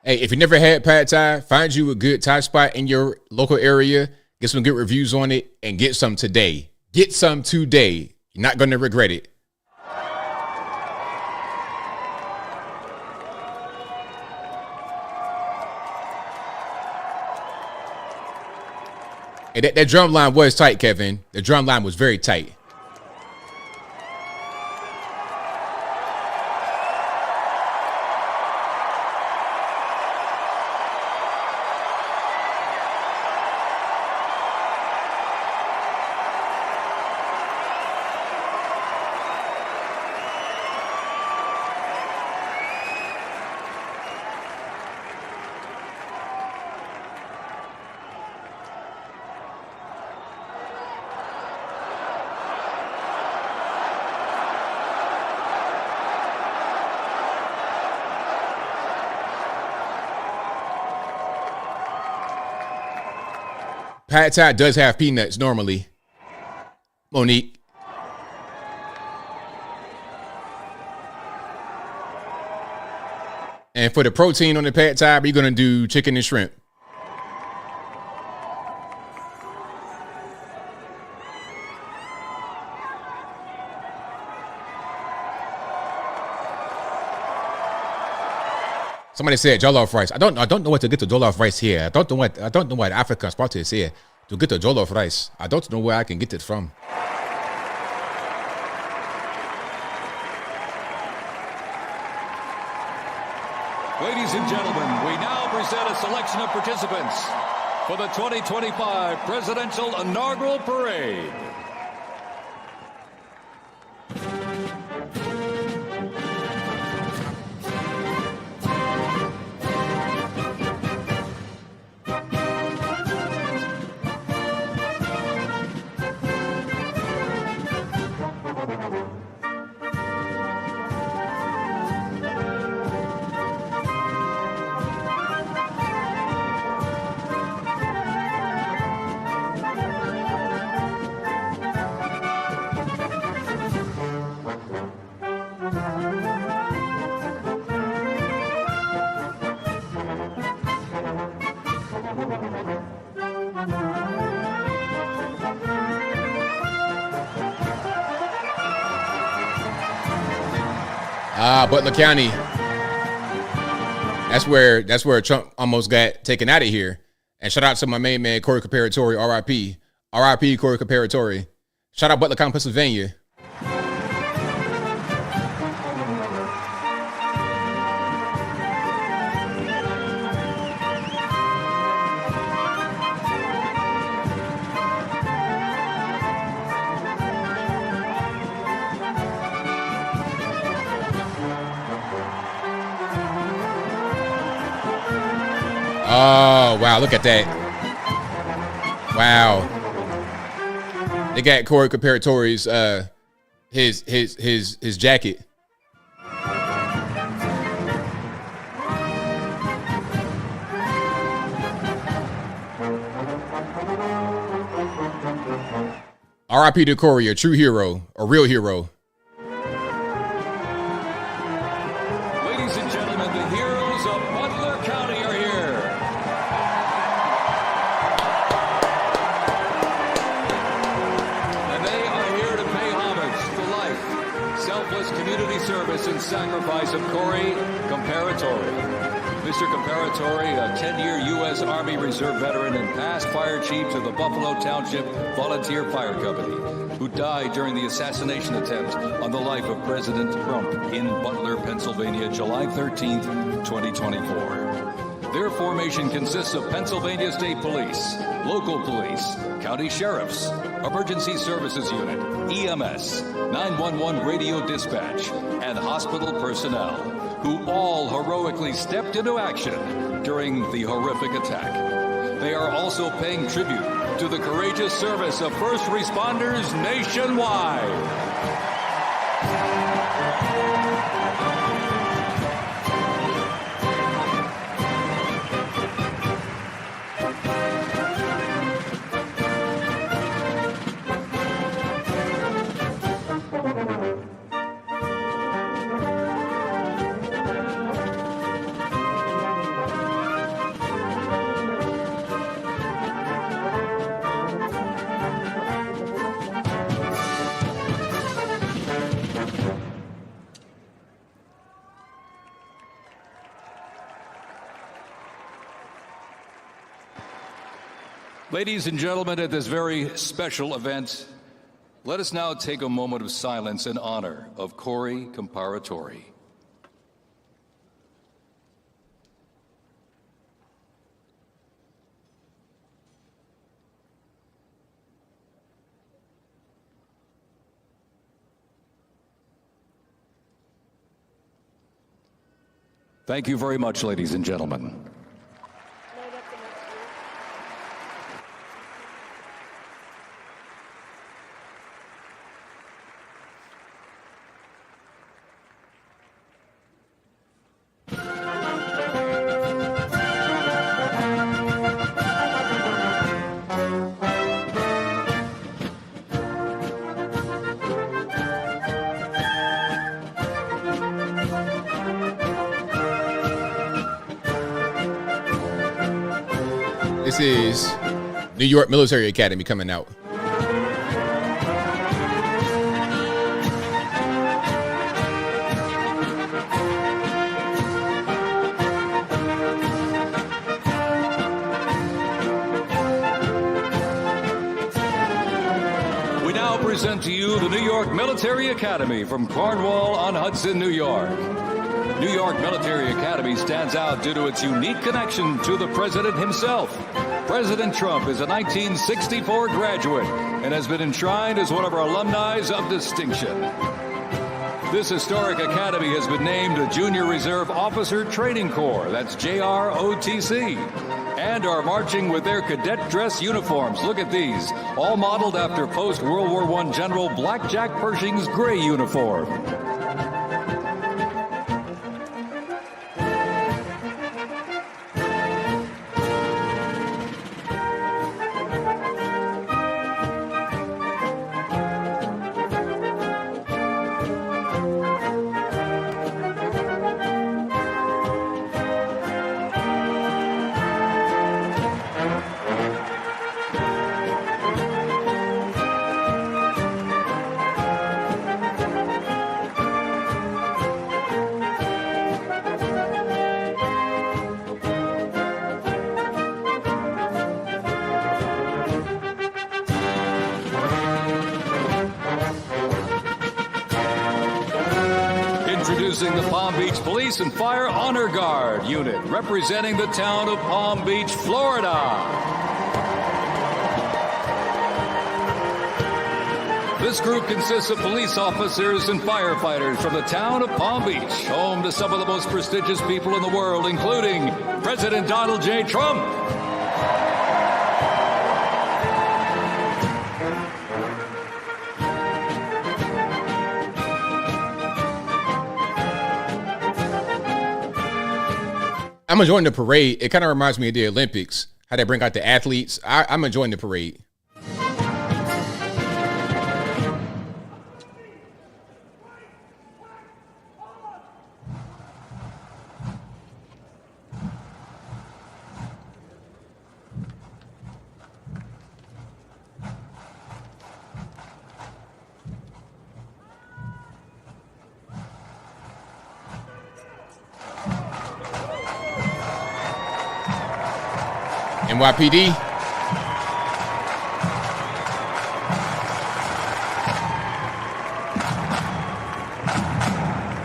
Hey, if you never had Pad Thai, find you a good Thai spot in your local area, get some good reviews on it, and get some today. Get some today. You're not going to regret it. Hey, that drum line was tight, Kevin. The drum line was very tight. Pad Thai does have peanuts normally. Monique. And for the protein on the Pad Thai, we're going to do chicken and shrimp. Somebody said jollof rice. I don't know what to get the jollof rice here. I don't know what African spot is here to get the jollof rice. I don't know where I can get it from. Ladies and gentlemen, we now present a selection of participants for the 2025 Presidential Inaugural Parade. Butler County. That's where Trump almost got taken out of here. And shout out to my main man, Corey Comparatori, RIP. RIP, Corey Comparatori. Shout out Butler County, Pennsylvania. Oh, wow, look at that. Wow. They got Corey Comparatori's his jacket. R.I.P. to Corey, a true hero, a real hero. Ladies and gentlemen, the heroes of Butler County are here. And they are here to pay homage to life, selfless community service, and sacrifice of Corey Comparatori. Mr. Comparatori, a 10-year U.S. Army Reserve veteran and past fire chief to the Buffalo Township Volunteer Fire Company, who died during the assassination attempt on the life of President Trump in Butler, Pennsylvania, July 13th, 2024. Their formation consists of Pennsylvania State Police, local police, county sheriffs, emergency services unit, EMS, 911 radio dispatch, and hospital personnel, who all heroically stepped into action during the horrific attack. They are also paying tribute to the courageous service of first responders nationwide. Ladies and gentlemen, at this very special event, let us now take a moment of silence in honor of Corey Comparatori. Thank you very much, ladies and gentlemen. This is New York Military Academy coming out. We now present to you the New York Military Academy from Cornwall-on-Hudson, New York. New York Military Academy stands out due to its unique connection to the president himself. President Trump is a 1964 graduate and has been enshrined as one of our alumni of distinction. This historic academy has been named a Junior Reserve Officer Training Corps, that's JROTC, and are marching with their cadet dress uniforms. Look at these, all modeled after post-World War I General Blackjack Pershing's gray uniform. introducing the Palm Beach Police and Fire Honor Guard unit, representing the town of Palm Beach, Florida. This group consists of police officers and firefighters from the town of Palm Beach, home to some of the most prestigious people in the world, including President Donald J. Trump. I'm enjoying the parade. It kind of reminds me of the Olympics, how they bring out the athletes. I'm enjoying the parade. NYPD.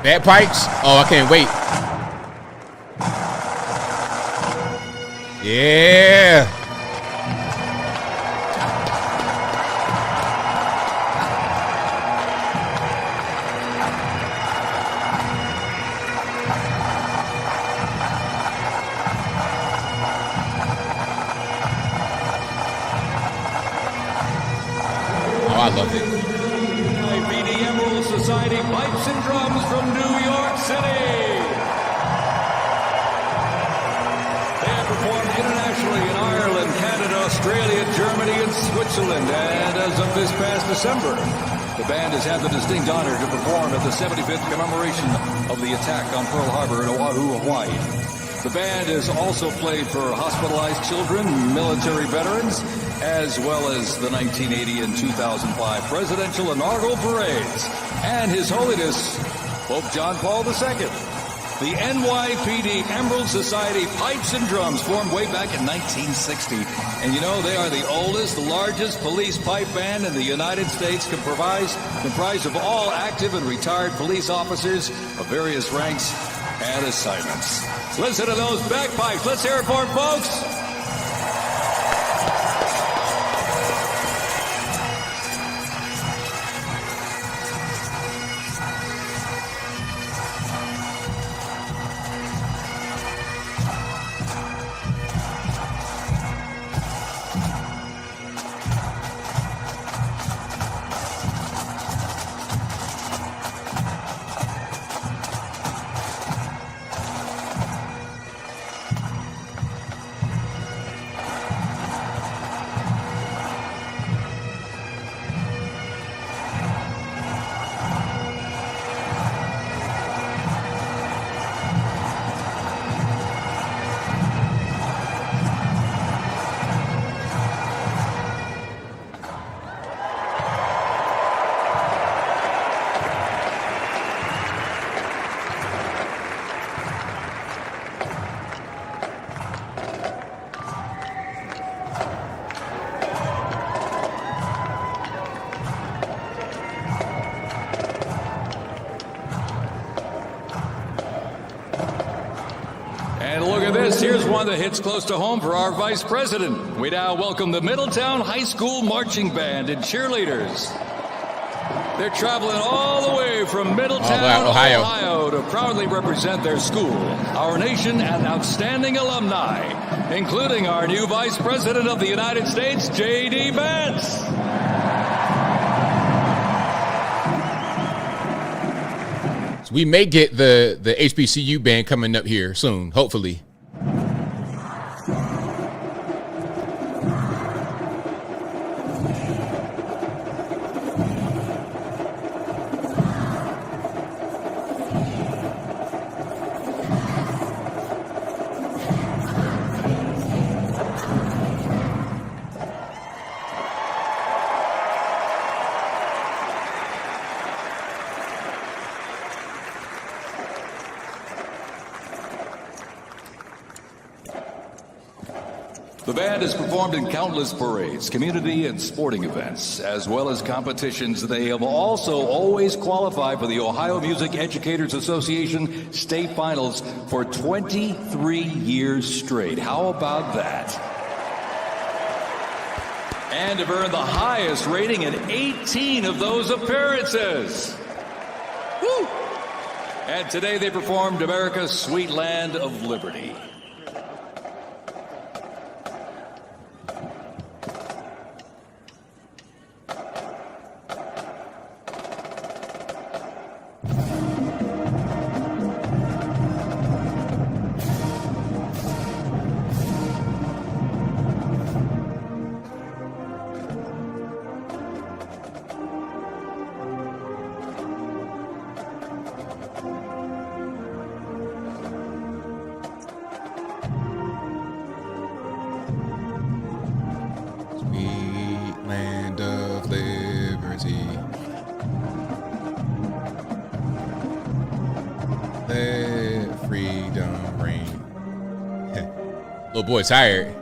Bagpipes. Oh, I can't wait. Yeah. I love it. NYPD Emerald Society Pipes and Drums from New York City. They have performed internationally in Ireland, Canada, Australia, Germany, and Switzerland. And as of this past December, the band has had the distinct honor to perform at the 75th commemoration of the attack on Pearl Harbor in Oahu, Hawaii. The band has also played for hospitalized children, military veterans, as well as the 1980 and 2005 presidential inaugural parades, and His Holiness Pope John Paul II. The NYPD Emerald Society Pipes and Drums formed way back in 1960. And you know, they are the oldest, largest police pipe band in the United States, comprised of all active and retired police officers of various ranks and assignments. Listen to those bagpipes. Let's hear it for them, folks. Here's one that hits close to home for our Vice President. We now welcome the Middletown High School Marching Band and cheerleaders. They're traveling all the way from Middletown, Ohio, to proudly represent their school, our nation, and outstanding alumni, including our new Vice President of the United States, J.D. Vance. So we may get the HBCU band coming up here soon, hopefully. The band has performed in countless parades, community and sporting events, as well as competitions. They have also always qualified for the Ohio Music Educators Association state finals for 23 years straight. How about that? And have earned the highest rating in 18 of those appearances. Woo! And today they performed America's Sweet Land of Liberty. Land of liberty. Let freedom reign. Little boy tired.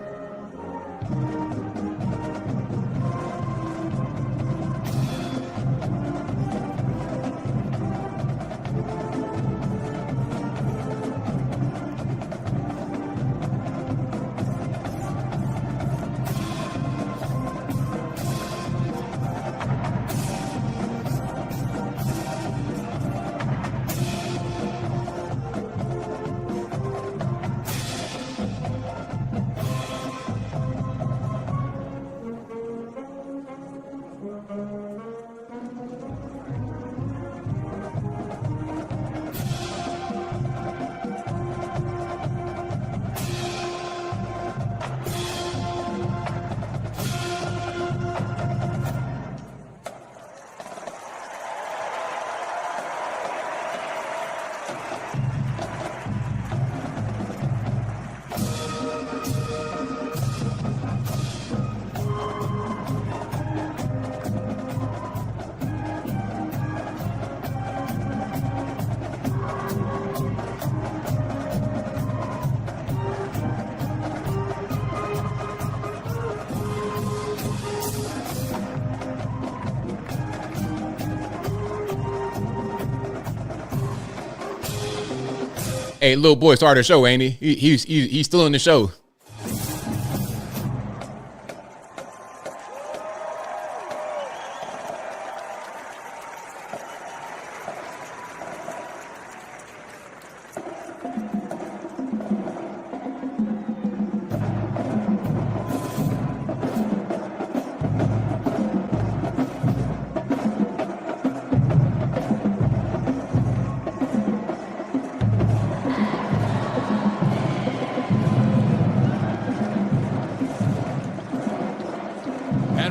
Hey, little boy started a show, ain't he? He's still in the show.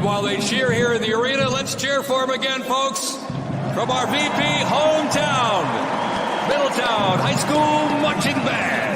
While they cheer here in the arena, let's cheer for him again, folks, from our VP hometown, Middletown High School Marching Band.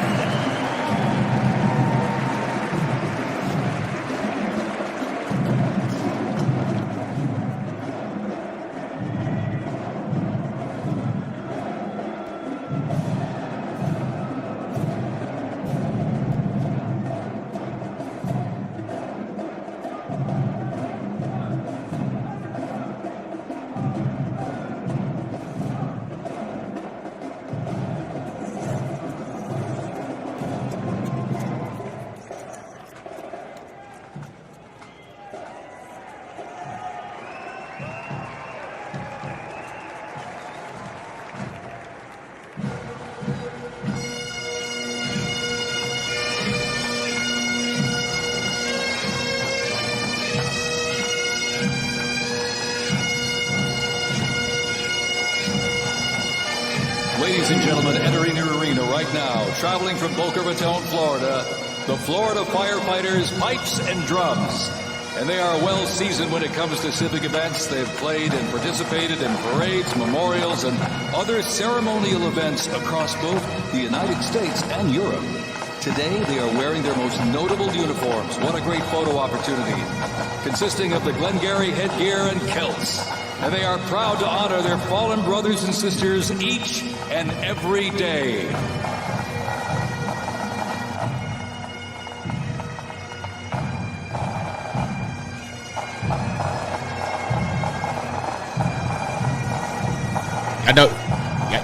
Ladies and gentlemen, entering the arena right now, traveling from Boca Raton, Florida, the Florida Firefighters Pipes and Drums. And they are well seasoned when it comes to civic events. They've played and participated in parades, memorials, and other ceremonial events across both the United States and Europe. Today, they are wearing their most notable uniforms. What a great photo opportunity. Consisting of the Glengarry headgear and kilts. And they are proud to honor their fallen brothers and sisters each and every day.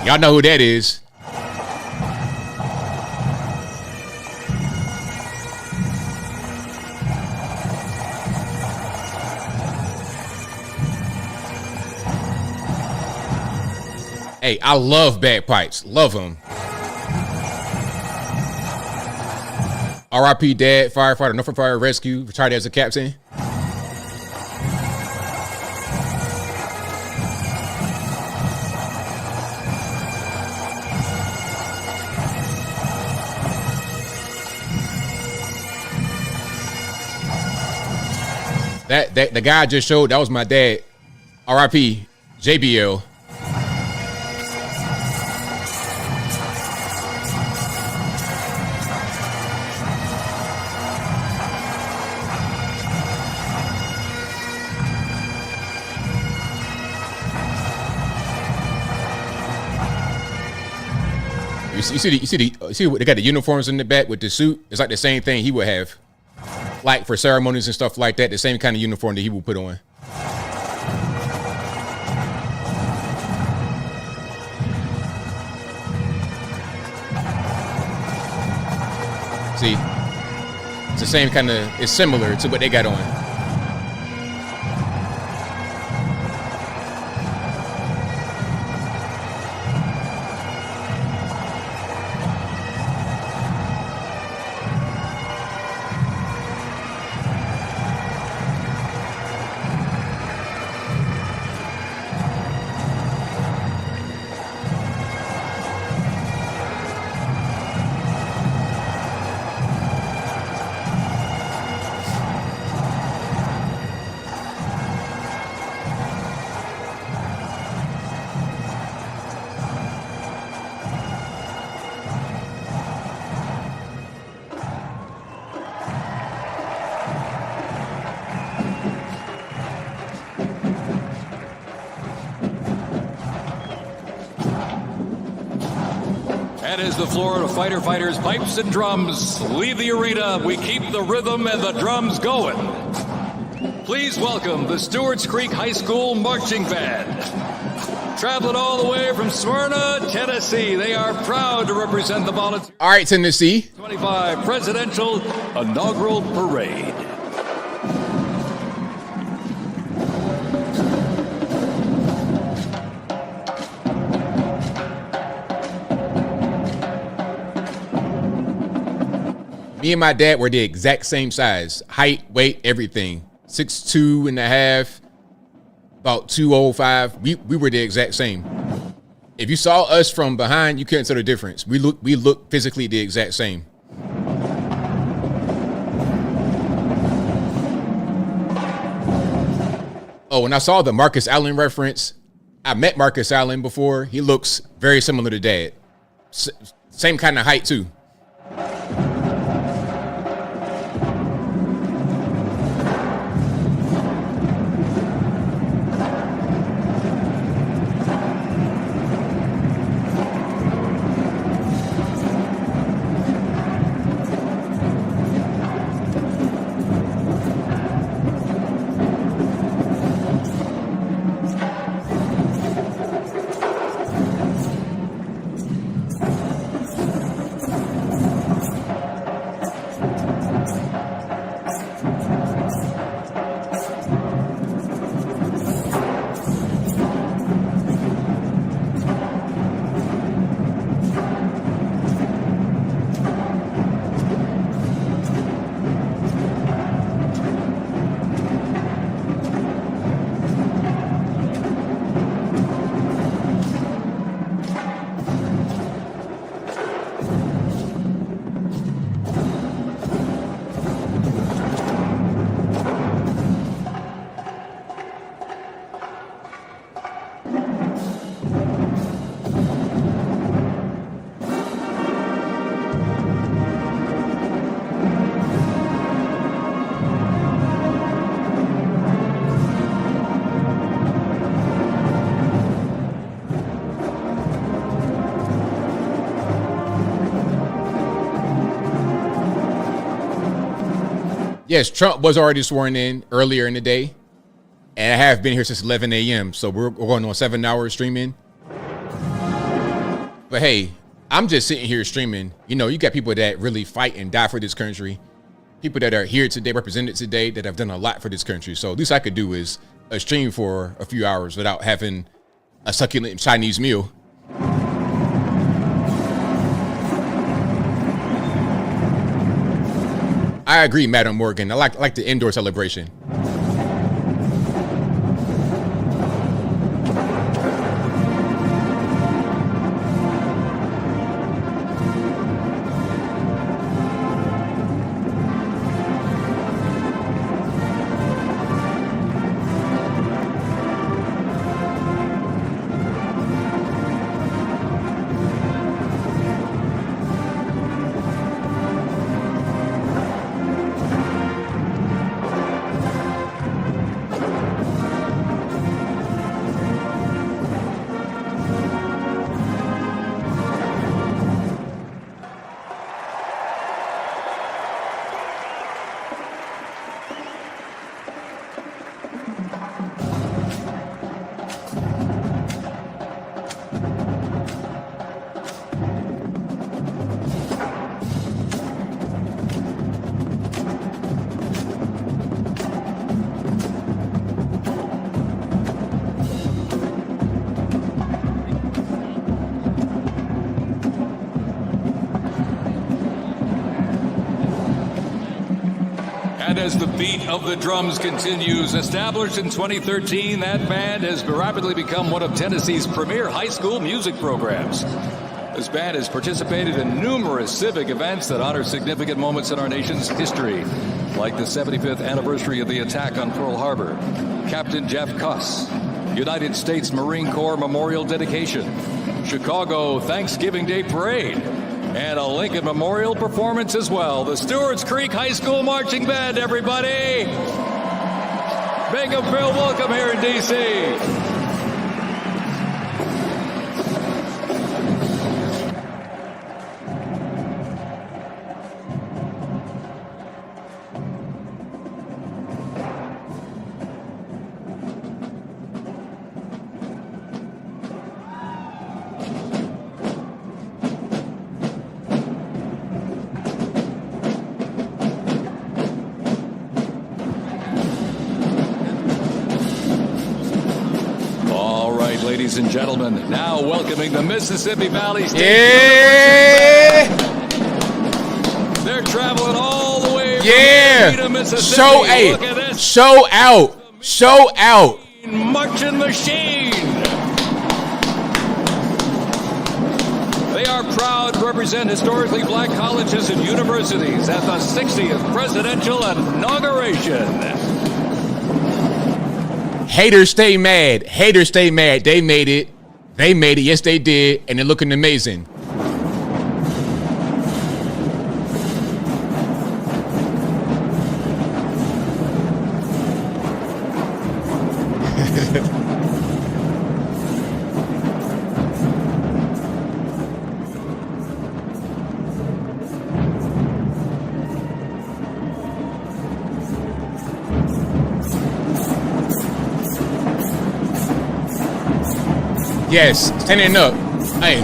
Y'all know who that is. Hey, I love bagpipes. Love them. R.I.P. Dad, firefighter, Norfolk Fire Rescue, retired as a captain. That the guy I just showed, that was my dad. R.I.P. JBL. You see they got the uniforms in the back with the suit. It's like the same thing he would have, like for ceremonies and stuff like that. The same kind of uniform that he would put on. See, it's the same kind of. It's similar to what they got on. And as the Florida Fighter Fighters pipes and drums leave the arena, we keep the rhythm and the drums going. Please welcome the Stewart's Creek High School Marching Band. Traveling all the way from Smyrna, Tennessee. They are proud to represent the volunteers. All right, Tennessee. 25 Presidential Inaugural Parade. Me and my dad were the exact same size, height, weight, everything. 6'2" and a half, about 205. We were the exact same. If you saw us from behind, you couldn't tell the difference. We look physically the exact same. Oh, and I saw the Marcus Allen reference. I met Marcus Allen before. He looks very similar to Dad. Same kind of height too. Yes, Trump was already sworn in earlier in the day, and I have been here since 11 a.m., so we're going on 7 hours streaming. But hey, I'm just sitting here streaming. You know, you got people that really fight and die for this country. People that are here today, represented today, that have done a lot for this country. So at least I could do is a stream for a few hours without having a succulent Chinese meal. I agree, Madam Morgan. I like the indoor celebration. And as the beat of the drums continues, established in 2013, that band has rapidly become one of Tennessee's premier high school music programs. This band has participated in numerous civic events that honor significant moments in our nation's history, like the 75th anniversary of the attack on Pearl Harbor, Captain Jeff Cuss, United States Marine Corps Memorial Dedication, Chicago Thanksgiving Day Parade, and a Lincoln Memorial performance as well. The Stewart's Creek High School Marching Band, everybody! Make them feel welcome here in D.C. Ladies and gentlemen, now welcoming the Mississippi Valley State. Yeah! They're traveling all the way from Yeah! Mississippi. Show out! Show out! Marching Machine! They are proud to represent historically black colleges and universities at the 60th Presidential Inauguration. Haters stay mad. Haters stay mad. They made it. They made it. Yes, they did. And they're looking amazing. Yes, standing up. Hey,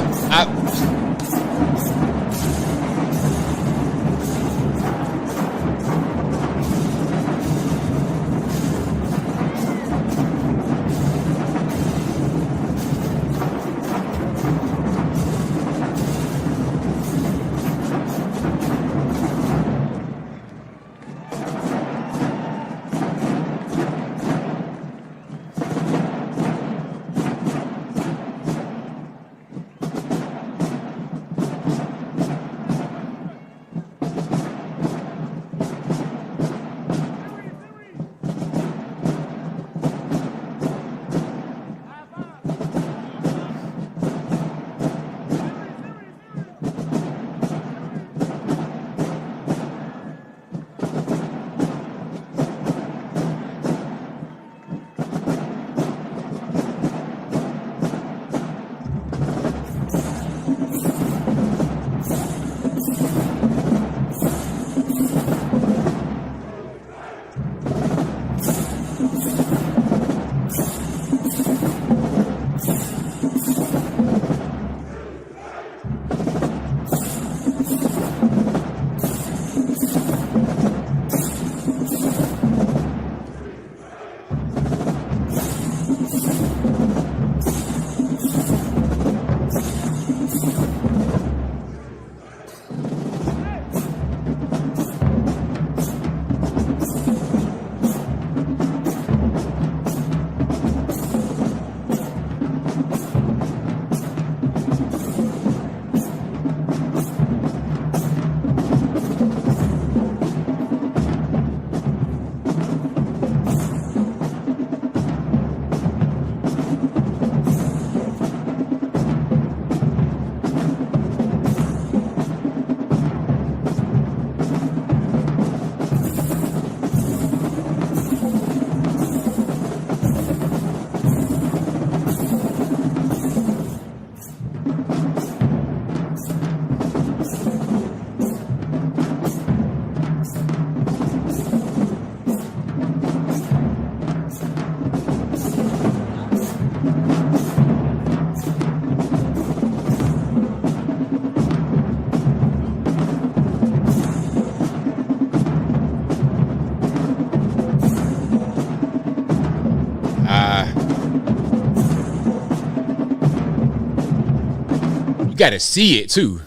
got to see it too.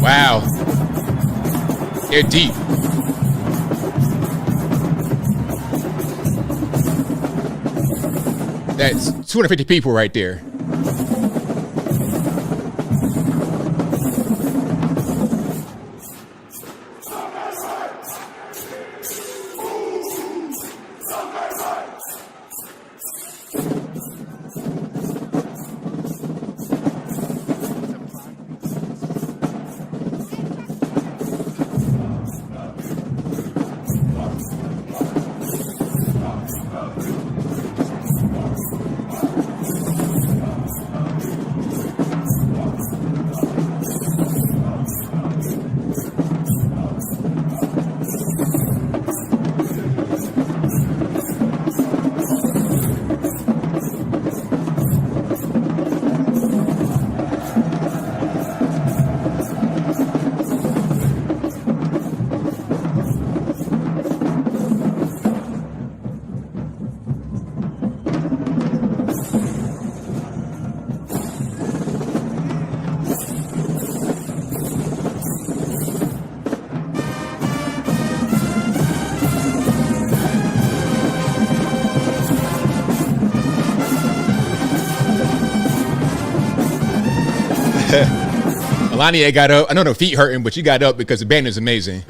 Wow. They're deep. That's 250 people right there. Melania got up. I know her feet hurting, but she got up because the band is amazing.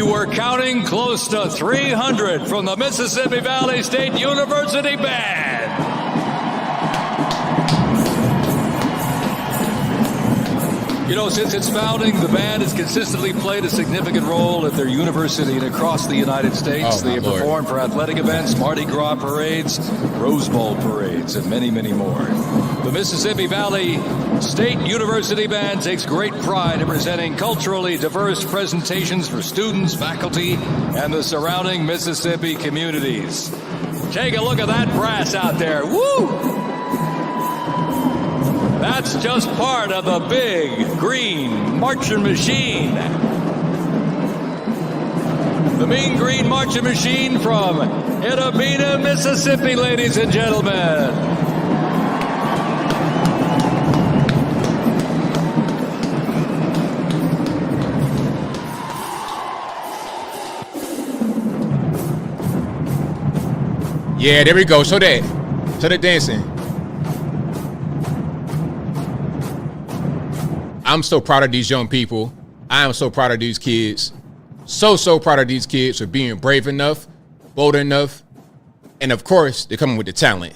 you were counting, close to 300 from the Mississippi Valley State University Band. You know, since its founding, the band has consistently played a significant role at their university and across the United States. They have performed for athletic events, Mardi Gras parades, Rose Bowl parades, and many, many more. The Mississippi Valley State University Band takes great pride in presenting culturally diverse presentations for students, faculty, and the surrounding Mississippi communities. Take a look at that brass out there. Woo! That's just part of the big green marching machine. The Mean Green Marching Machine from Itta, Mississippi, ladies and gentlemen. Yeah, there we go. Show that. Show that dancing. I'm so proud of these young people. I am so proud of these kids. So proud of these kids for being brave enough, bold enough, and of course, they're coming with the talent.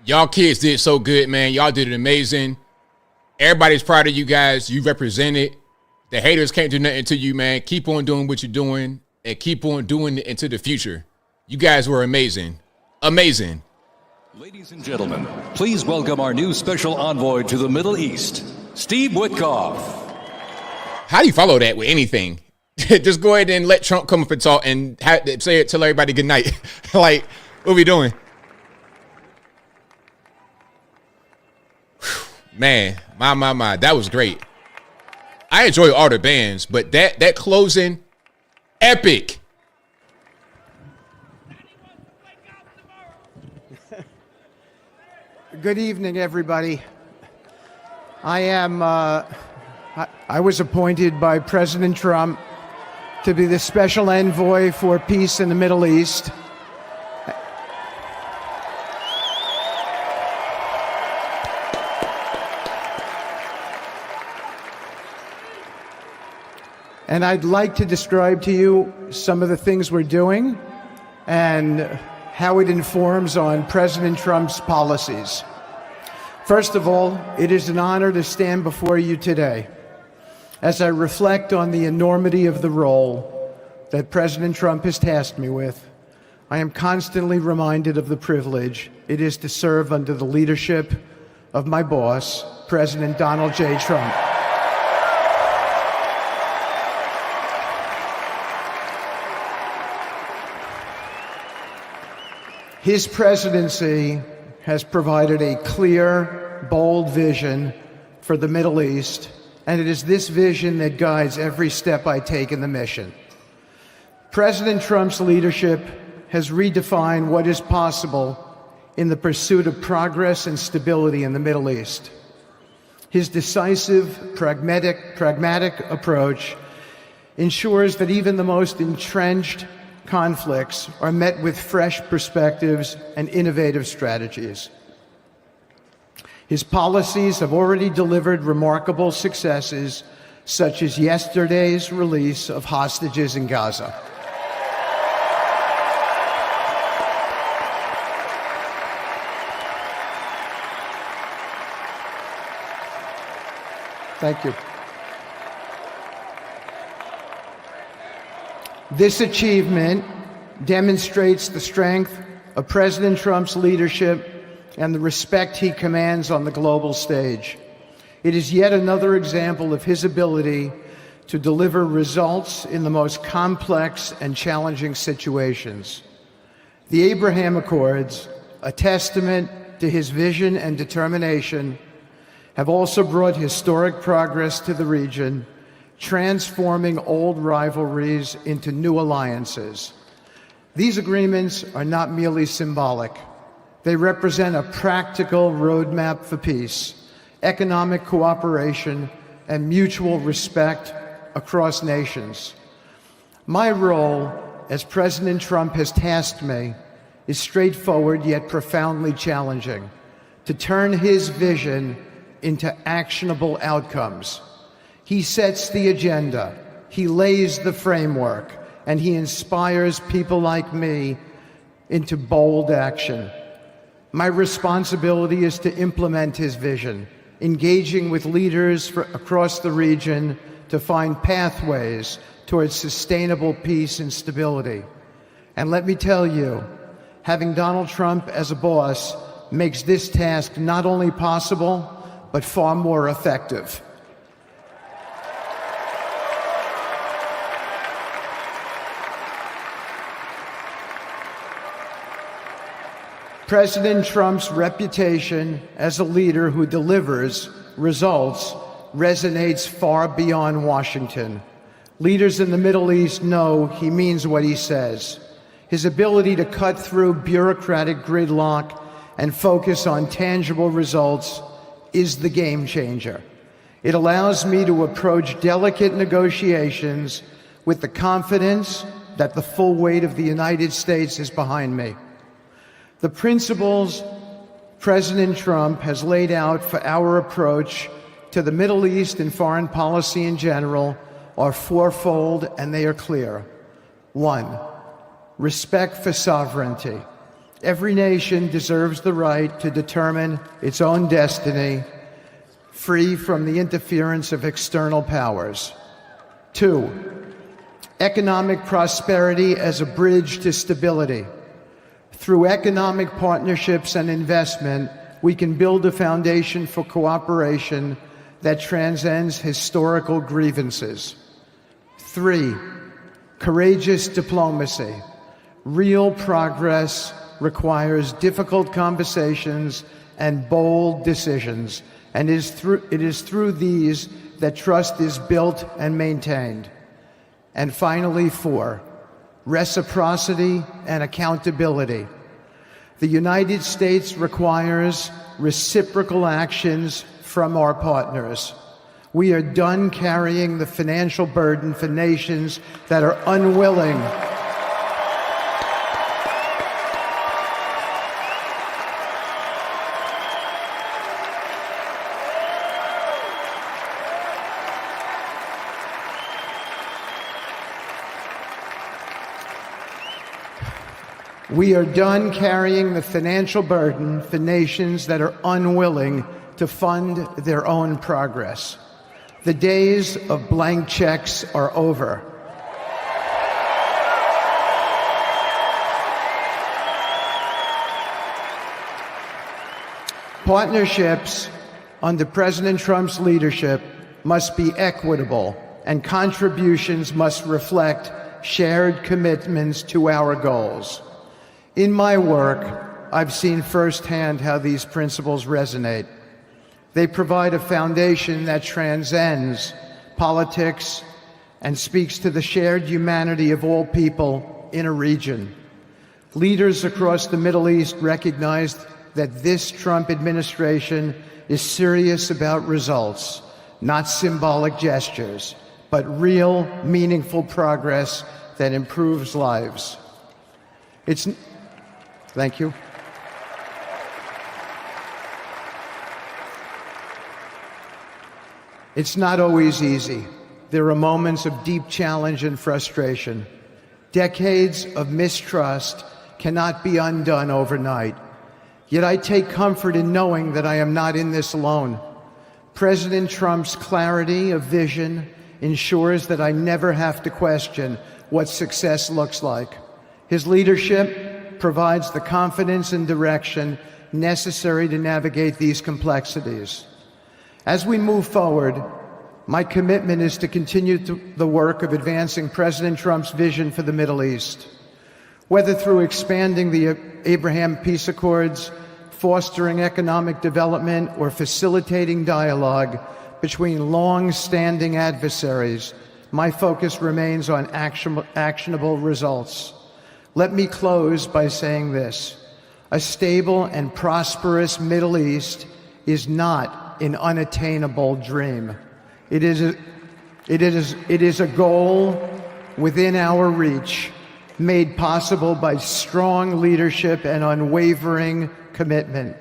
Y'all kids did so good, man. Y'all did it amazing. Everybody's proud of you guys. You represented. The haters can't do nothing to you, man. Keep on doing what you're doing and keep on doing it into the future. You guys were amazing. Amazing. Ladies and gentlemen, please welcome our new special envoy to the Middle East, Steve Witkoff. How do you follow that with anything? Just go ahead and let Trump come up and talk and say it, tell everybody good night. Like, what are we doing? Man, my, that was great. I enjoy all the bands, but that closing, epic. Good evening, everybody. I was appointed by President Trump to be the special envoy for peace in the Middle East. And I'd like to describe to you some of the things we're doing and how it informs on President Trump's policies. First of all, it is an honor to stand before you today as I reflect on the enormity of the role that President Trump has tasked me with. I am constantly reminded of the privilege it is to serve under the leadership of my boss, President Donald J. Trump. His presidency has provided a clear, bold vision for the Middle East, and it is this vision that guides every step I take in the mission. President Trump's leadership has redefined what is possible in the pursuit of progress and stability in the Middle East. His decisive, pragmatic approach ensures that even the most entrenched conflicts are met with fresh perspectives and innovative strategies. His policies have already delivered remarkable successes, such as yesterday's release of hostages in Gaza. Thank you. This achievement demonstrates the strength of President Trump's leadership and the respect he commands on the global stage. It is yet another example of his ability to deliver results in the most complex and challenging situations. The Abraham Accords, a testament to his vision and determination, have also brought historic progress to the region, transforming old rivalries into new alliances. These agreements are not merely symbolic. They represent a practical roadmap for peace, economic cooperation, and mutual respect across nations. My role, as President Trump has tasked me, is straightforward yet profoundly challenging: to turn his vision into actionable outcomes. He sets the agenda, he lays the framework, and he inspires people like me into bold action. My responsibility is to implement his vision, engaging with leaders across the region to find pathways towards sustainable peace and stability. And let me tell you, having Donald Trump as a boss makes this task not only possible, but far more effective. President Trump's reputation as a leader who delivers results resonates far beyond Washington. Leaders in the Middle East know he means what he says. His ability to cut through bureaucratic gridlock and focus on tangible results is the game changer. It allows me to approach delicate negotiations with the confidence that the full weight of the United States is behind me. The principles President Trump has laid out for our approach to the Middle East and foreign policy in general are fourfold, and they are clear. 1, respect for sovereignty. Every nation deserves the right to determine its own destiny, free from the interference of external powers. 2, economic prosperity as a bridge to stability. Through economic partnerships and investment, we can build a foundation for cooperation that transcends historical grievances. 3, courageous diplomacy. Real progress requires difficult conversations and bold decisions, and it is through these that trust is built and maintained. And finally, 4, reciprocity and accountability. The United States requires reciprocal actions from our partners. We are done carrying the financial burden for nations that are unwilling We are done carrying the financial burden for nations that are unwilling to fund their own progress. The days of blank checks are over. Partnerships under President Trump's leadership must be equitable, and contributions must reflect shared commitments to our goals. In my work, I've seen firsthand how these principles resonate. They provide a foundation that transcends politics and speaks to the shared humanity of all people in a region. Leaders across the Middle East recognized that this Trump administration is serious about results, not symbolic gestures, but real, meaningful progress that improves lives. Thank you. It's not always easy. There are moments of deep challenge and frustration. Decades of mistrust cannot be undone overnight. Yet I take comfort in knowing that I am not in this alone. President Trump's clarity of vision ensures that I never have to question what success looks like. His leadership provides the confidence and direction necessary to navigate these complexities. As we move forward, my commitment is to continue the work of advancing President Trump's vision for the Middle East. Whether through expanding the Abraham Peace Accords, fostering economic development, or facilitating dialogue between long-standing adversaries, my focus remains on actionable results. Let me close by saying this: a stable and prosperous Middle East is not an unattainable dream. It is a goal within our reach, made possible by strong leadership and unwavering commitment.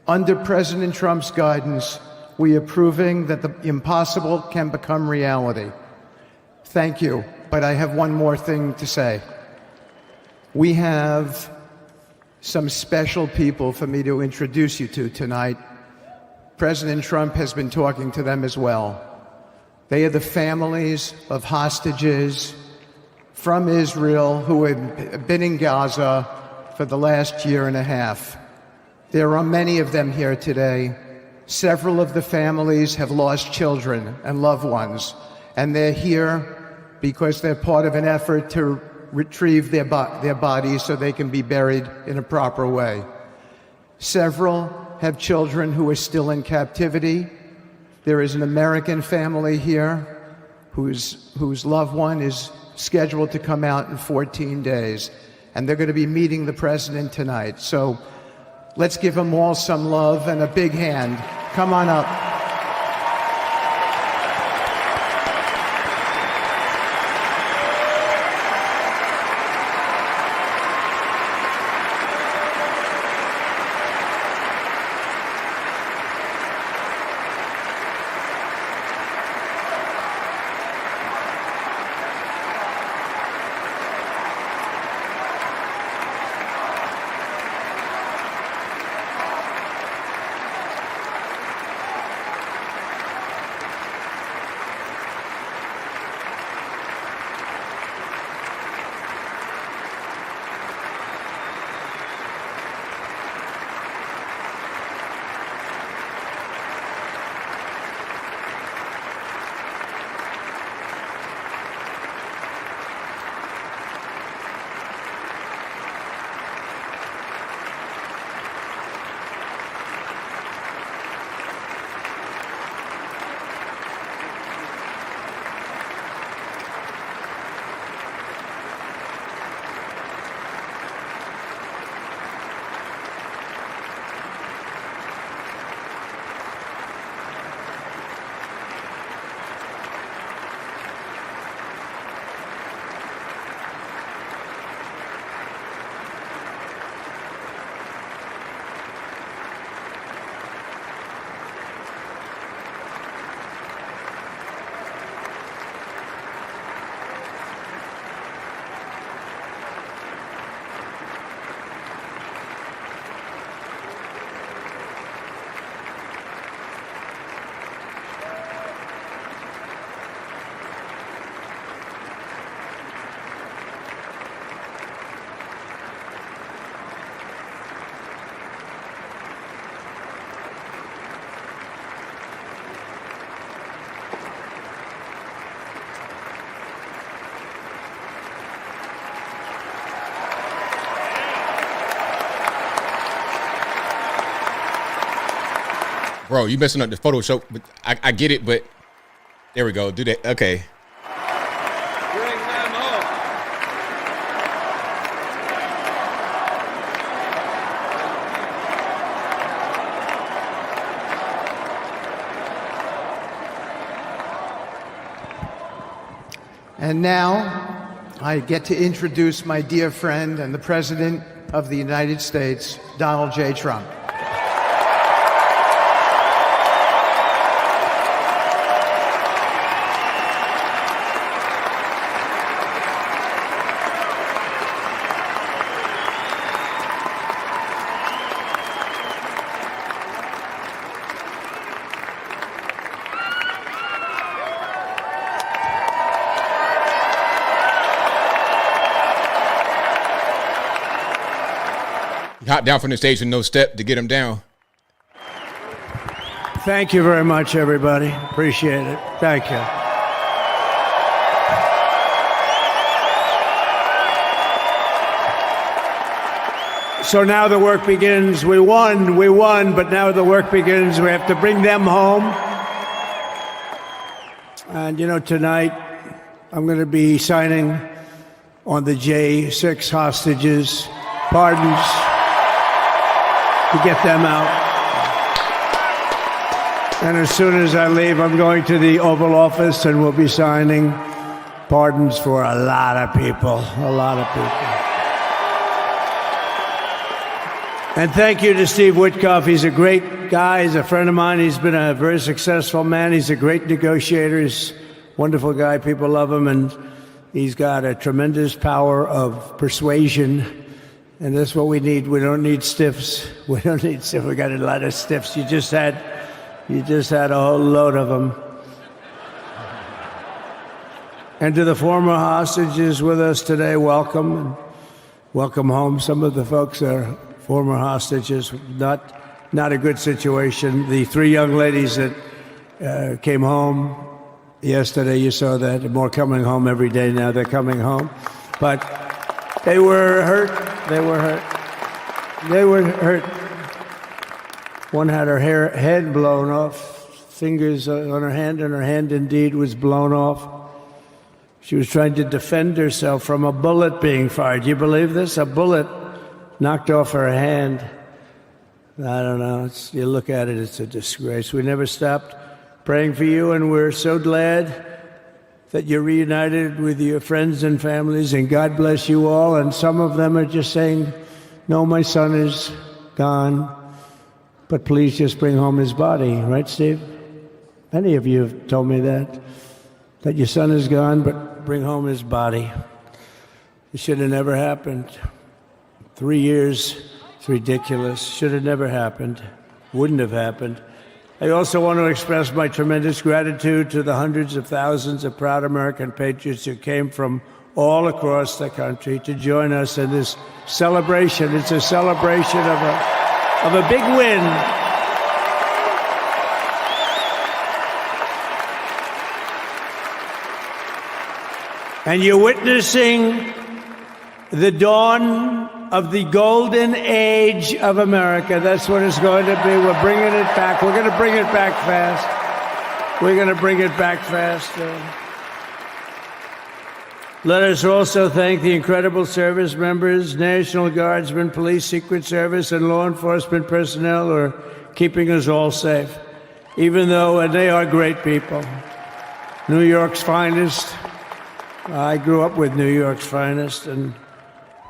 Under President Trump's guidance, we are proving that the impossible can become reality. Thank you, but I have one more thing to say. We have some special people for me to introduce you to tonight. President Trump has been talking to them as well. They are the families of hostages from Israel who have been in Gaza for the last year and a half. There are many of them here today. Several of the families have lost children and loved ones, and they're here because they're part of an effort to retrieve their bodies so they can be buried in a proper way. Several have children who are still in captivity. There is an American family here whose loved one is scheduled to come out in 14 days, and they're going to be meeting the president tonight. So let's give them all some love and a big hand. Come on up. Bro, you messing up the Photoshop. But I get it, but there we go. Do that. Okay. Bring them home. And now I get to introduce my dear friend and the President of the United States, Donald J. Trump. Hop down from the stage and no step to get him down. Thank you very much, everybody. Appreciate it. Thank you. So now the work begins. We won, but now the work begins. We have to bring them home. And, you know, tonight I'm going to be signing on the J6 hostages, pardons, to get them out. And as soon as I leave, I'm going to the Oval Office and we'll be signing pardons for a lot of people, a lot of people. And thank you to Steve Witkoff. He's a great guy. He's a friend of mine. He's been a very successful man. He's a great negotiator. He's a wonderful guy. People love him. And he's got a tremendous power of persuasion. And that's what we need. We don't need stiffs. We don't need stiffs. We got a lot of stiffs. You just had a whole load of them. And to the former hostages with us today, welcome. And welcome home. Some of the folks are former hostages. Not a good situation. The three young ladies that came home yesterday, you saw that. More coming home every day now. They're coming home. But they were hurt. They were hurt. One had her head blown off, fingers on her hand, and her hand indeed was blown off. She was trying to defend herself from a bullet being fired. You believe this? A bullet knocked off her hand. I don't know. You look at it, it's a disgrace. We never stopped praying for you, and we're so glad that you're reunited with your friends and families, and God bless you all. And some of them are just saying, no, my son is gone, but please just bring home his body. Right, Steve? Many of you have told me that your son is gone, but bring home his body. It should have never happened. 3 years, it's ridiculous. Should have never happened. Wouldn't have happened. I also want to express my tremendous gratitude to the hundreds of thousands of proud American patriots who came from all across the country to join us in this celebration. It's a celebration of a big win. And you're witnessing the dawn of the golden age of America. That's what it's going to be. We're bringing it back. We're going to bring it back fast. We're going to bring it back fast. Let us also thank the incredible service members, National Guardsmen, Police, Secret Service, and law enforcement personnel who are keeping us all safe, even though they are great people. New York's finest. I grew up with New York's finest, and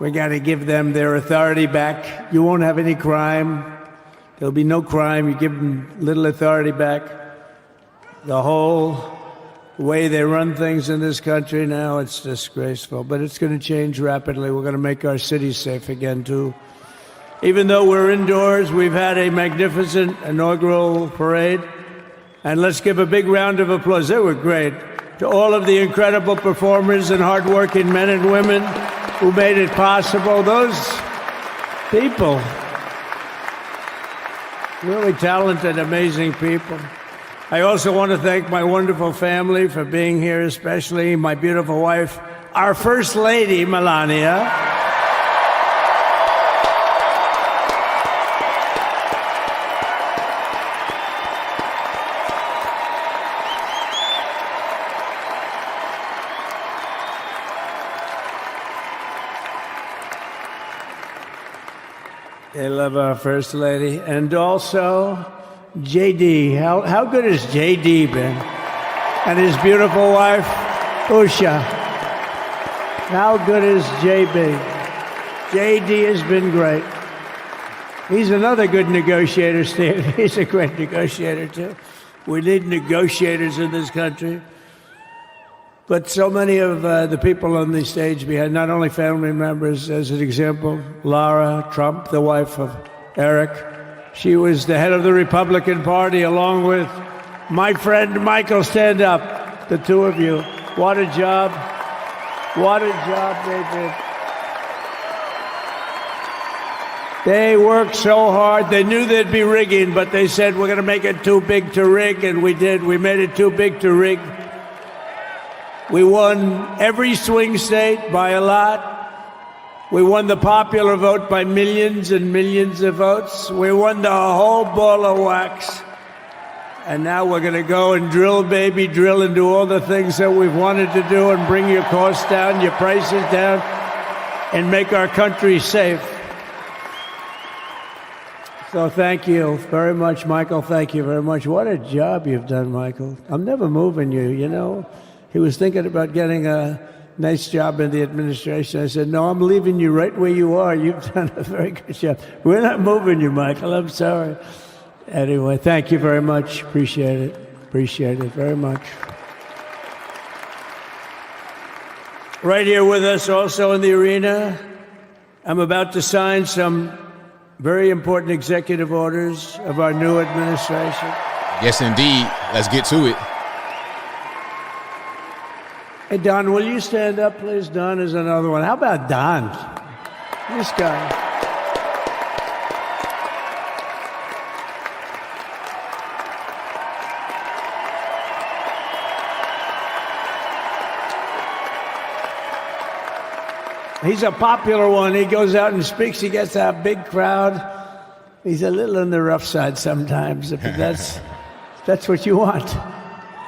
we got to give them their authority back. You won't have any crime. There'll be no crime. You give them little authority back. The whole way they run things in this country now, it's disgraceful. But it's going to change rapidly. We're going to make our cities safe again, too. Even though we're indoors, we've had a magnificent inaugural parade. And let's give a big round of applause. They were great. To all of the incredible performers and hardworking men and women who made it possible. Those people, really talented, amazing people. I also want to thank my wonderful family for being here, especially my beautiful wife, our First Lady, Melania. They love our First Lady. And also, JD. How good has JD been? And his beautiful wife, Usha. How good is JB? JD has been great. He's another good negotiator, Steve. He's a great negotiator, too. We need negotiators in this country. But so many of the people on the stage behind, not only family members, as an example, Lara Trump, the wife of Eric. She was the head of the Republican Party, along with my friend Michael. Stand up, the two of you. What a job. What a job they did. They worked so hard. They knew there'd be rigging, but they said, we're going to make it too big to rig, and we did. We made it too big to rig. We won every swing state by a lot. We won the popular vote by millions and millions of votes. We won the whole ball of wax. And now we're going to go and drill, baby, drill, and do all the things that we've wanted to do and bring your costs down, your prices down, and make our country safe. So thank you very much, Michael. Thank you very much. What a job you've done, Michael. I'm never moving you, you know. He was thinking about getting a nice job in the administration. I said, no, I'm leaving you right where you are. You've done a very good job. We're not moving you, Michael. I'm sorry. Anyway, thank you very much. Appreciate it. Appreciate it very much. Right here with us also in the arena, I'm about to sign some very important executive orders of our new administration. Yes, indeed. Let's get to it. Hey, Don, will you stand up, please? Don is another one. How about Don? This guy. He's a popular one. He goes out and speaks. He gets a big crowd. He's a little on the rough side sometimes, but that's what you want.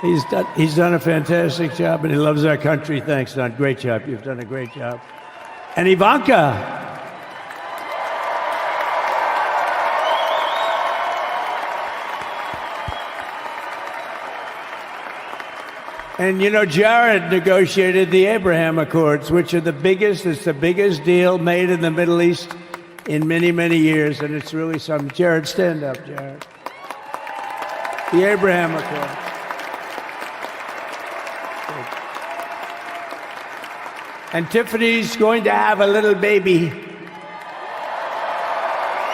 He's done a fantastic job, and he loves our country. Thanks, Don. Great job. You've done a great job. And Ivanka. And, you know, Jared negotiated the Abraham Accords, which are the biggest deal made in the Middle East in many, many years, and it's really something. Jared, stand up, Jared. The Abraham Accords. And Tiffany's going to have a little baby.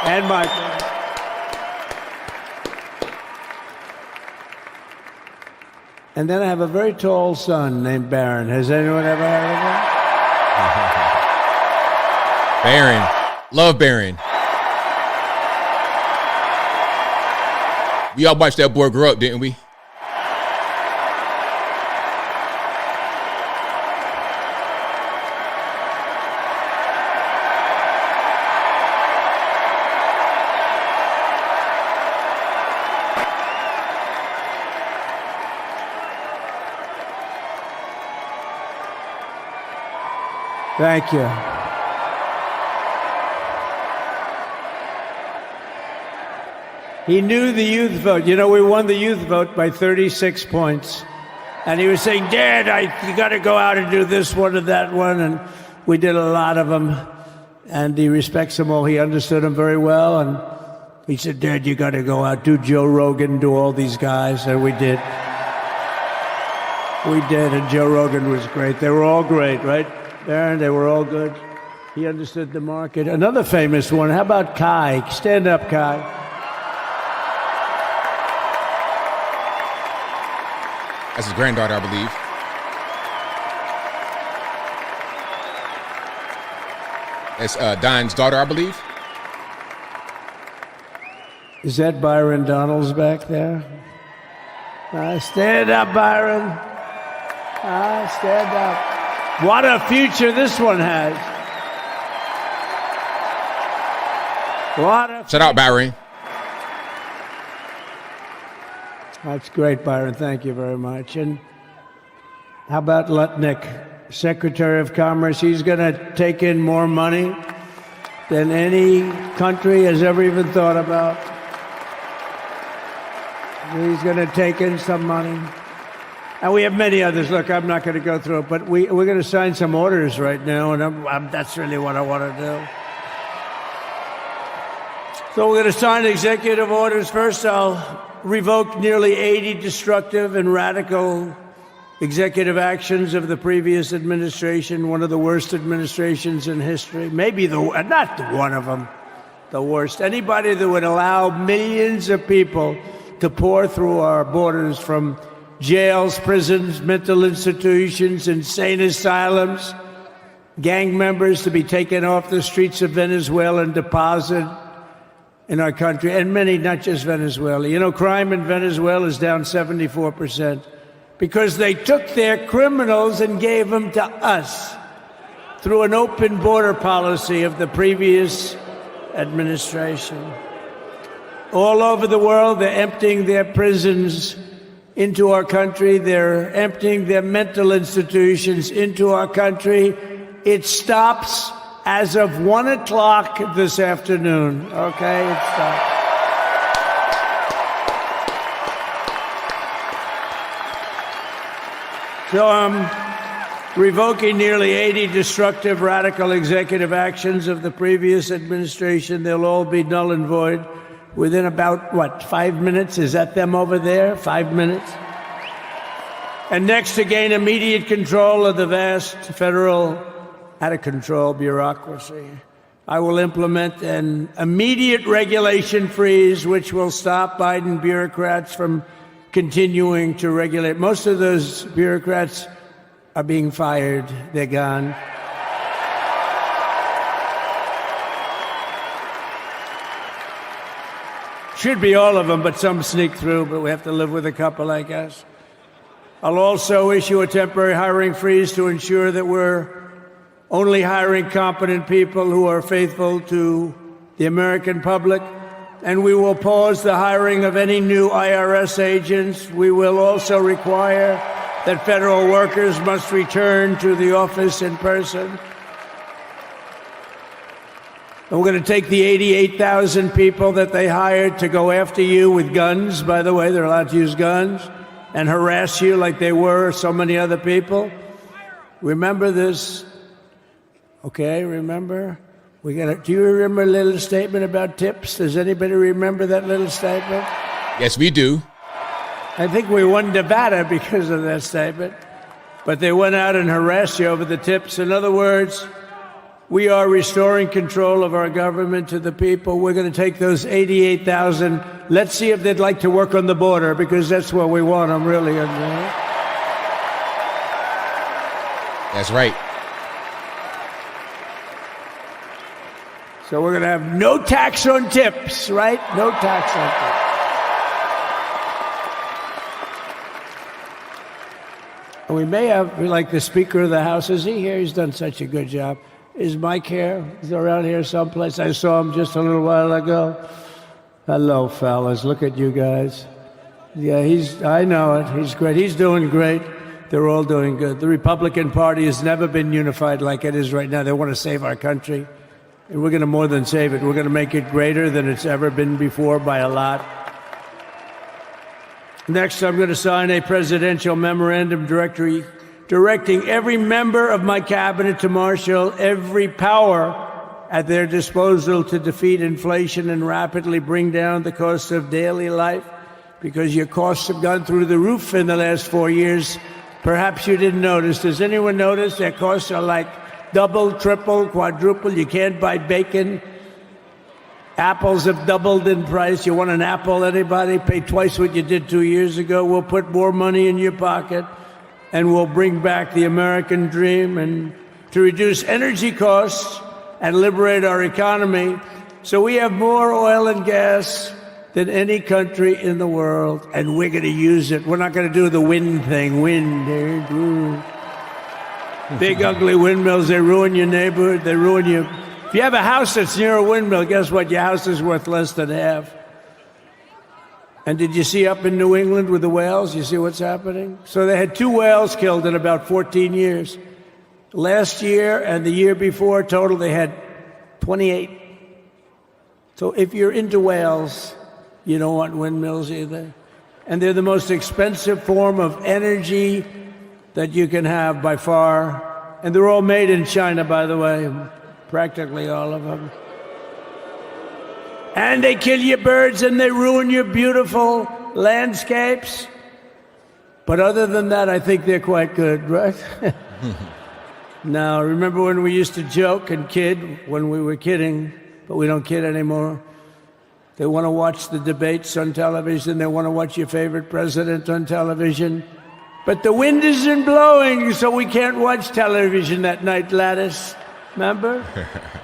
And Michael. And then I have a very tall son named Barron. Has anyone ever heard of him? Barron. Love Barron. We all watched that boy grow up, didn't we? Thank you. He knew the youth vote. You know, we won the youth vote by 36 points. And he was saying, Dad, you got to go out and do this one and that one. And we did a lot of them. And he respects them all. He understood them very well. And he said, Dad, you got to go out, do Joe Rogan, do all these guys. And we did. We did. And Joe Rogan was great. They were all great, right? Aaron, they were all good. He understood the market. Another famous one. How about Kai? Stand up, Kai. That's his granddaughter, I believe. That's Don's daughter, I believe. Is that Byron Donalds back there? Stand up, Byron. Stand up. What a future this one has. What a Shout out, Byron. That's great, Byron. Thank you very much. And how about Lutnick, Secretary of Commerce? He's going to take in more money than any country has ever even thought about. He's going to take in some money. And we have many others. Look, I'm not going to go through it, but we're going to sign some orders right now, and that's really what I want to do. So we're going to sign executive orders. First, I'll revoke nearly 80 destructive and radical executive actions of the previous administration, one of the worst administrations in history. Maybe not one of them, the worst. Anybody that would allow millions of people to pour through our borders from jails, prisons, mental institutions, insane asylums, gang members to be taken off the streets of Venezuela and deposited in our country, and many, not just Venezuela. You know, crime in Venezuela is down 74% because they took their criminals and gave them to us through an open border policy of the previous administration. All over the world, they're emptying their prisons into our country. They're emptying their mental institutions into our country. It stops as of 1 o'clock this afternoon. Okay, it stops. So I'm revoking nearly 80 destructive, radical executive actions of the previous administration. They'll all be null and void within about, 5 minutes? Is that them over there? 5 minutes? And next, to gain immediate control of the vast federal, out-of-control bureaucracy, I will implement an immediate regulation freeze, which will stop Biden bureaucrats from continuing to regulate. Most of those bureaucrats are being fired. They're gone. Should be all of them, but some sneak through, but we have to live with a couple, I guess. I'll also issue a temporary hiring freeze to ensure that we're only hiring competent people who are faithful to the American public. And we will pause the hiring of any new IRS agents. We will also require that federal workers must return to the office in person. And we're going to take the 88,000 people that they hired to go after you with guns. By the way, they're allowed to use guns and harass you like they were so many other people. Remember this. Okay, remember? Do you remember a little statement about tips? Does anybody remember that little statement? Yes, we do. I think we won Nevada because of that statement. But they went out and harassed you over the tips. In other words, we are restoring control of our government to the people. We're going to take those 88,000. Let's see if they'd like to work on the border, because that's what we want them really. That's right. So we're going to have no tax on tips, right? No tax on tips. And we may have, like the Speaker of the House, is he here? He's done such a good job. Is Mike here? He's around here someplace. I saw him just a little while ago. Hello, fellas. Look at you guys. Yeah, I know it. He's great. He's doing great. They're all doing good. The Republican Party has never been unified like it is right now. They want to save our country. And we're going to more than save it. We're going to make it greater than it's ever been before by a lot. Next, I'm going to sign a presidential memorandum directing every member of my cabinet to marshal every power at their disposal to defeat inflation and rapidly bring down the cost of daily life, because your costs have gone through the roof in the last 4 years. Perhaps you didn't notice. Does anyone notice their costs are like double, triple, quadruple? You can't buy bacon. Apples have doubled in price. You want an apple, anybody? Pay twice what you did 2 years ago. We'll put more money in your pocket, and we'll bring back the American dream and to reduce energy costs and liberate our economy. So we have more oil and gas than any country in the world, and we're going to use it. We're not going to do the wind thing. Big, ugly windmills, they ruin your neighborhood. They ruin you. If you have a house that's near a windmill, guess what? Your house is worth less than half. And did you see up in New England with the whales? You see what's happening? So they had 2 whales killed in about 14 years. Last year and the year before, total, they had 28. So if you're into whales, you don't want windmills either. And they're the most expensive form of energy that you can have by far. And they're all made in China, by the way, practically all of them. And they kill your birds and they ruin your beautiful landscapes. But other than that, I think they're quite good, right? Now, remember when we used to joke and kid when we were kidding, but we don't kid anymore? They want to watch the debates on television. They want to watch your favorite president on television. But the wind isn't blowing, so we can't watch television that night, Gladys. Remember?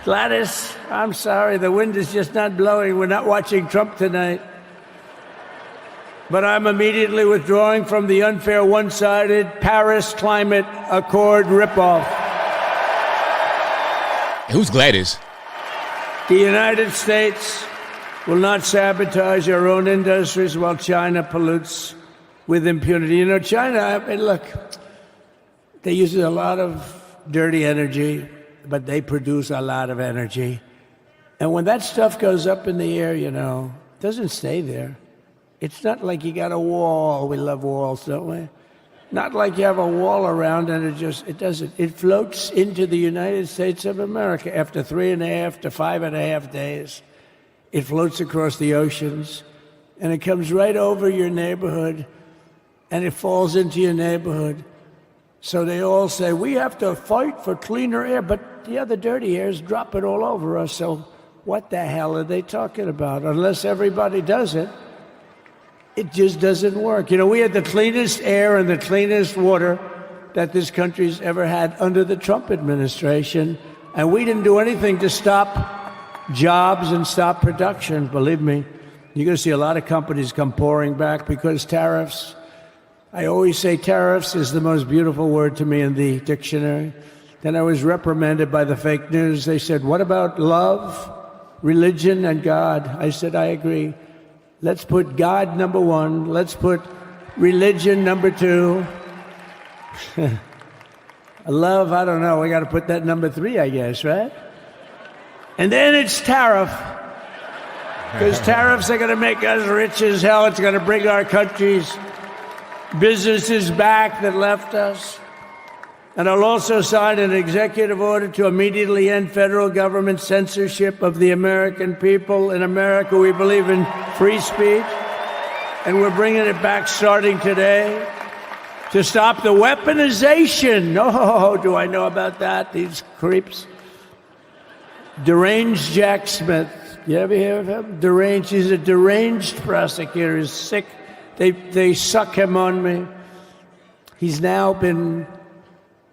Gladys, I'm sorry, the wind is just not blowing. We're not watching Trump tonight. But I'm immediately withdrawing from the unfair, one-sided Paris Climate Accord ripoff. Who's Gladys? The United States will not sabotage our own industries while China pollutes with impunity. You know, China, I mean, look, they use a lot of dirty energy, but they produce a lot of energy. And when that stuff goes up in the air, you know, it doesn't stay there. It's not like you got a wall. We love walls, don't we? Not like you have a wall around and it doesn't. It floats into the United States of America after 3.5 to 5.5 days. It floats across the oceans and it comes right over your neighborhood and it falls into your neighborhood. So they all say, we have to fight for cleaner air, but the other dirty air is dropping all over us. So what the hell are they talking about? Unless everybody does it, it just doesn't work. You know, we had the cleanest air and the cleanest water that this country's ever had under the Trump administration, and we didn't do anything to stop jobs and stop production. Believe me, you're going to see a lot of companies come pouring back because tariffs. I always say tariffs is the most beautiful word to me in the dictionary. Then I was reprimanded by the fake news. They said, what about love, religion, and God? I said, I agree. Let's put God number one. Let's put religion number two. Love, I don't know. We got to put that number 3, I guess, right? And then it's tariff. Because tariffs are going to make us rich as hell. It's going to bring our country's businesses back that left us. And I'll also sign an executive order to immediately end federal government censorship of the American people. In America, we believe in free speech, and we're bringing it back starting today to stop the weaponization. Oh, do I know about that? These creeps. Deranged Jack Smith. You ever hear of him? Deranged. He's a deranged prosecutor. He's sick. They suck him on me. He's now been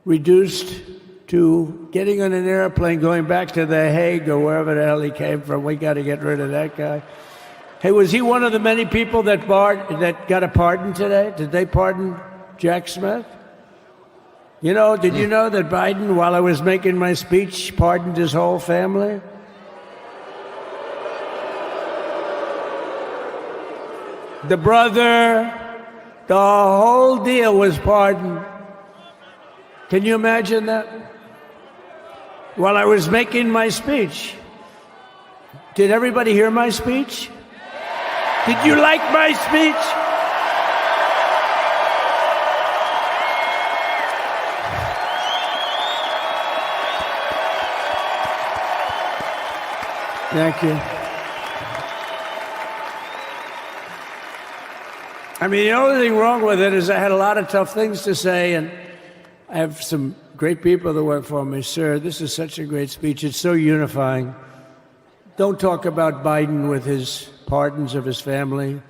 reduced to getting on an airplane, going back to The Hague or wherever the hell he came from. We got to get rid of that guy. Hey, was he one of the many people that got a pardon today? Did they pardon Jack Smith? You know, did you know that Biden, while I was making my speech, pardoned his whole family? The brother, the whole deal was pardoned. Can you imagine that? While I was making my speech. Did everybody hear my speech? Did you like my speech? Thank you. I mean, the only thing wrong with it is I had a lot of tough things to say, and I have some great people that work for me. Sir, this is such a great speech. It's so unifying. Don't talk about Biden with his pardons of his family.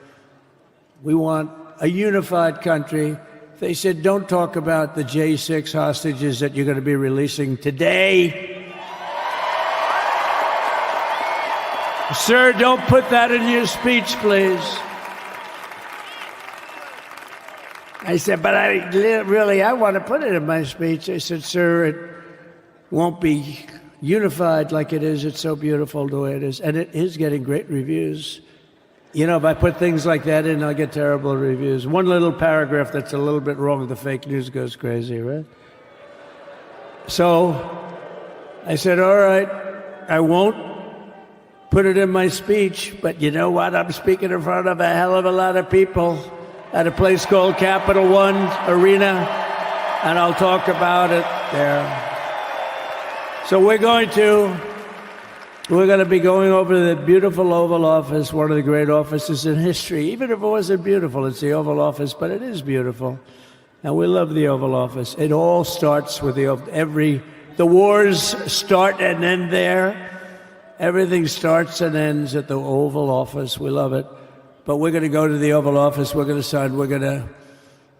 We want a unified country. They said, don't talk about the J6 hostages that you're going to be releasing today. Sir, don't put that in your speech, please. I said, but I want to put it in my speech. I said, sir, it won't be unified like it is. It's so beautiful the way it is. And it is getting great reviews. You know, if I put things like that in, I'll get terrible reviews. One little paragraph that's a little bit wrong, the fake news goes crazy, right? So I said, all right. I won't put it in my speech, but you know what? I'm speaking in front of a hell of a lot of people at a place called Capital One Arena, and I'll talk about it there. So we're going to be going over the beautiful Oval Office, one of the great offices in history. Even if it wasn't beautiful, it's the Oval Office, but it is beautiful. And we love the Oval Office. It all starts with the wars start and end there. Everything starts and ends at the Oval Office. We love it. But we're going to go to the Oval Office. We're going to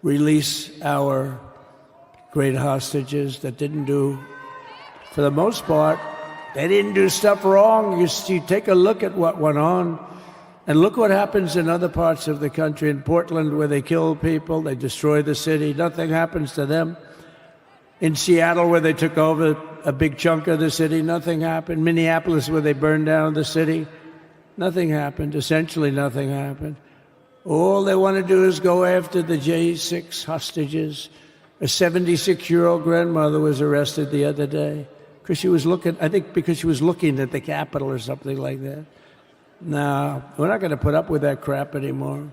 release our great hostages that didn't do, for the most part, they didn't do stuff wrong. You take a look at what went on, and look what happens in other parts of the country. In Portland, where they kill people, they destroy the city, nothing happens to them. In Seattle, where they took over a big chunk of the city, nothing happened. Minneapolis, where they burned down the city, nothing happened. Essentially nothing happened. All they want to do is go after the J6 hostages. A 76-year-old grandmother was arrested the other day because she was looking at the Capitol or something like that. No, we're not going to put up with that crap anymore.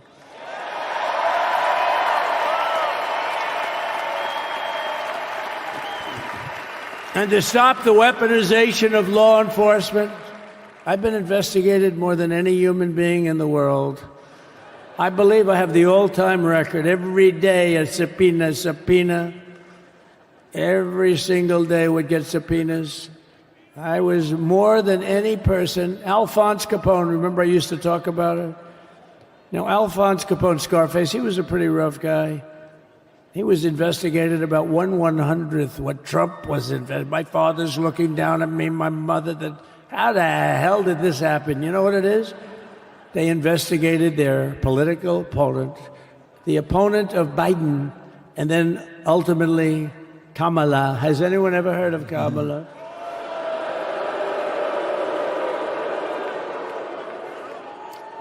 And to stop the weaponization of law enforcement, I've been investigated more than any human being in the world. I believe I have the all-time record. Every day a subpoena. Every single day would get subpoenas. I was more than any person. Alphonse Capone, remember I used to talk about it? Now, Alphonse Capone, Scarface, he was a pretty rough guy. He was investigated about 1/100th what Trump was investigated. My father's looking down at me, my mother, how the hell did this happen? You know what it is? They investigated their political opponent, the opponent of Biden, and then ultimately Kamala. Has anyone ever heard of Kamala?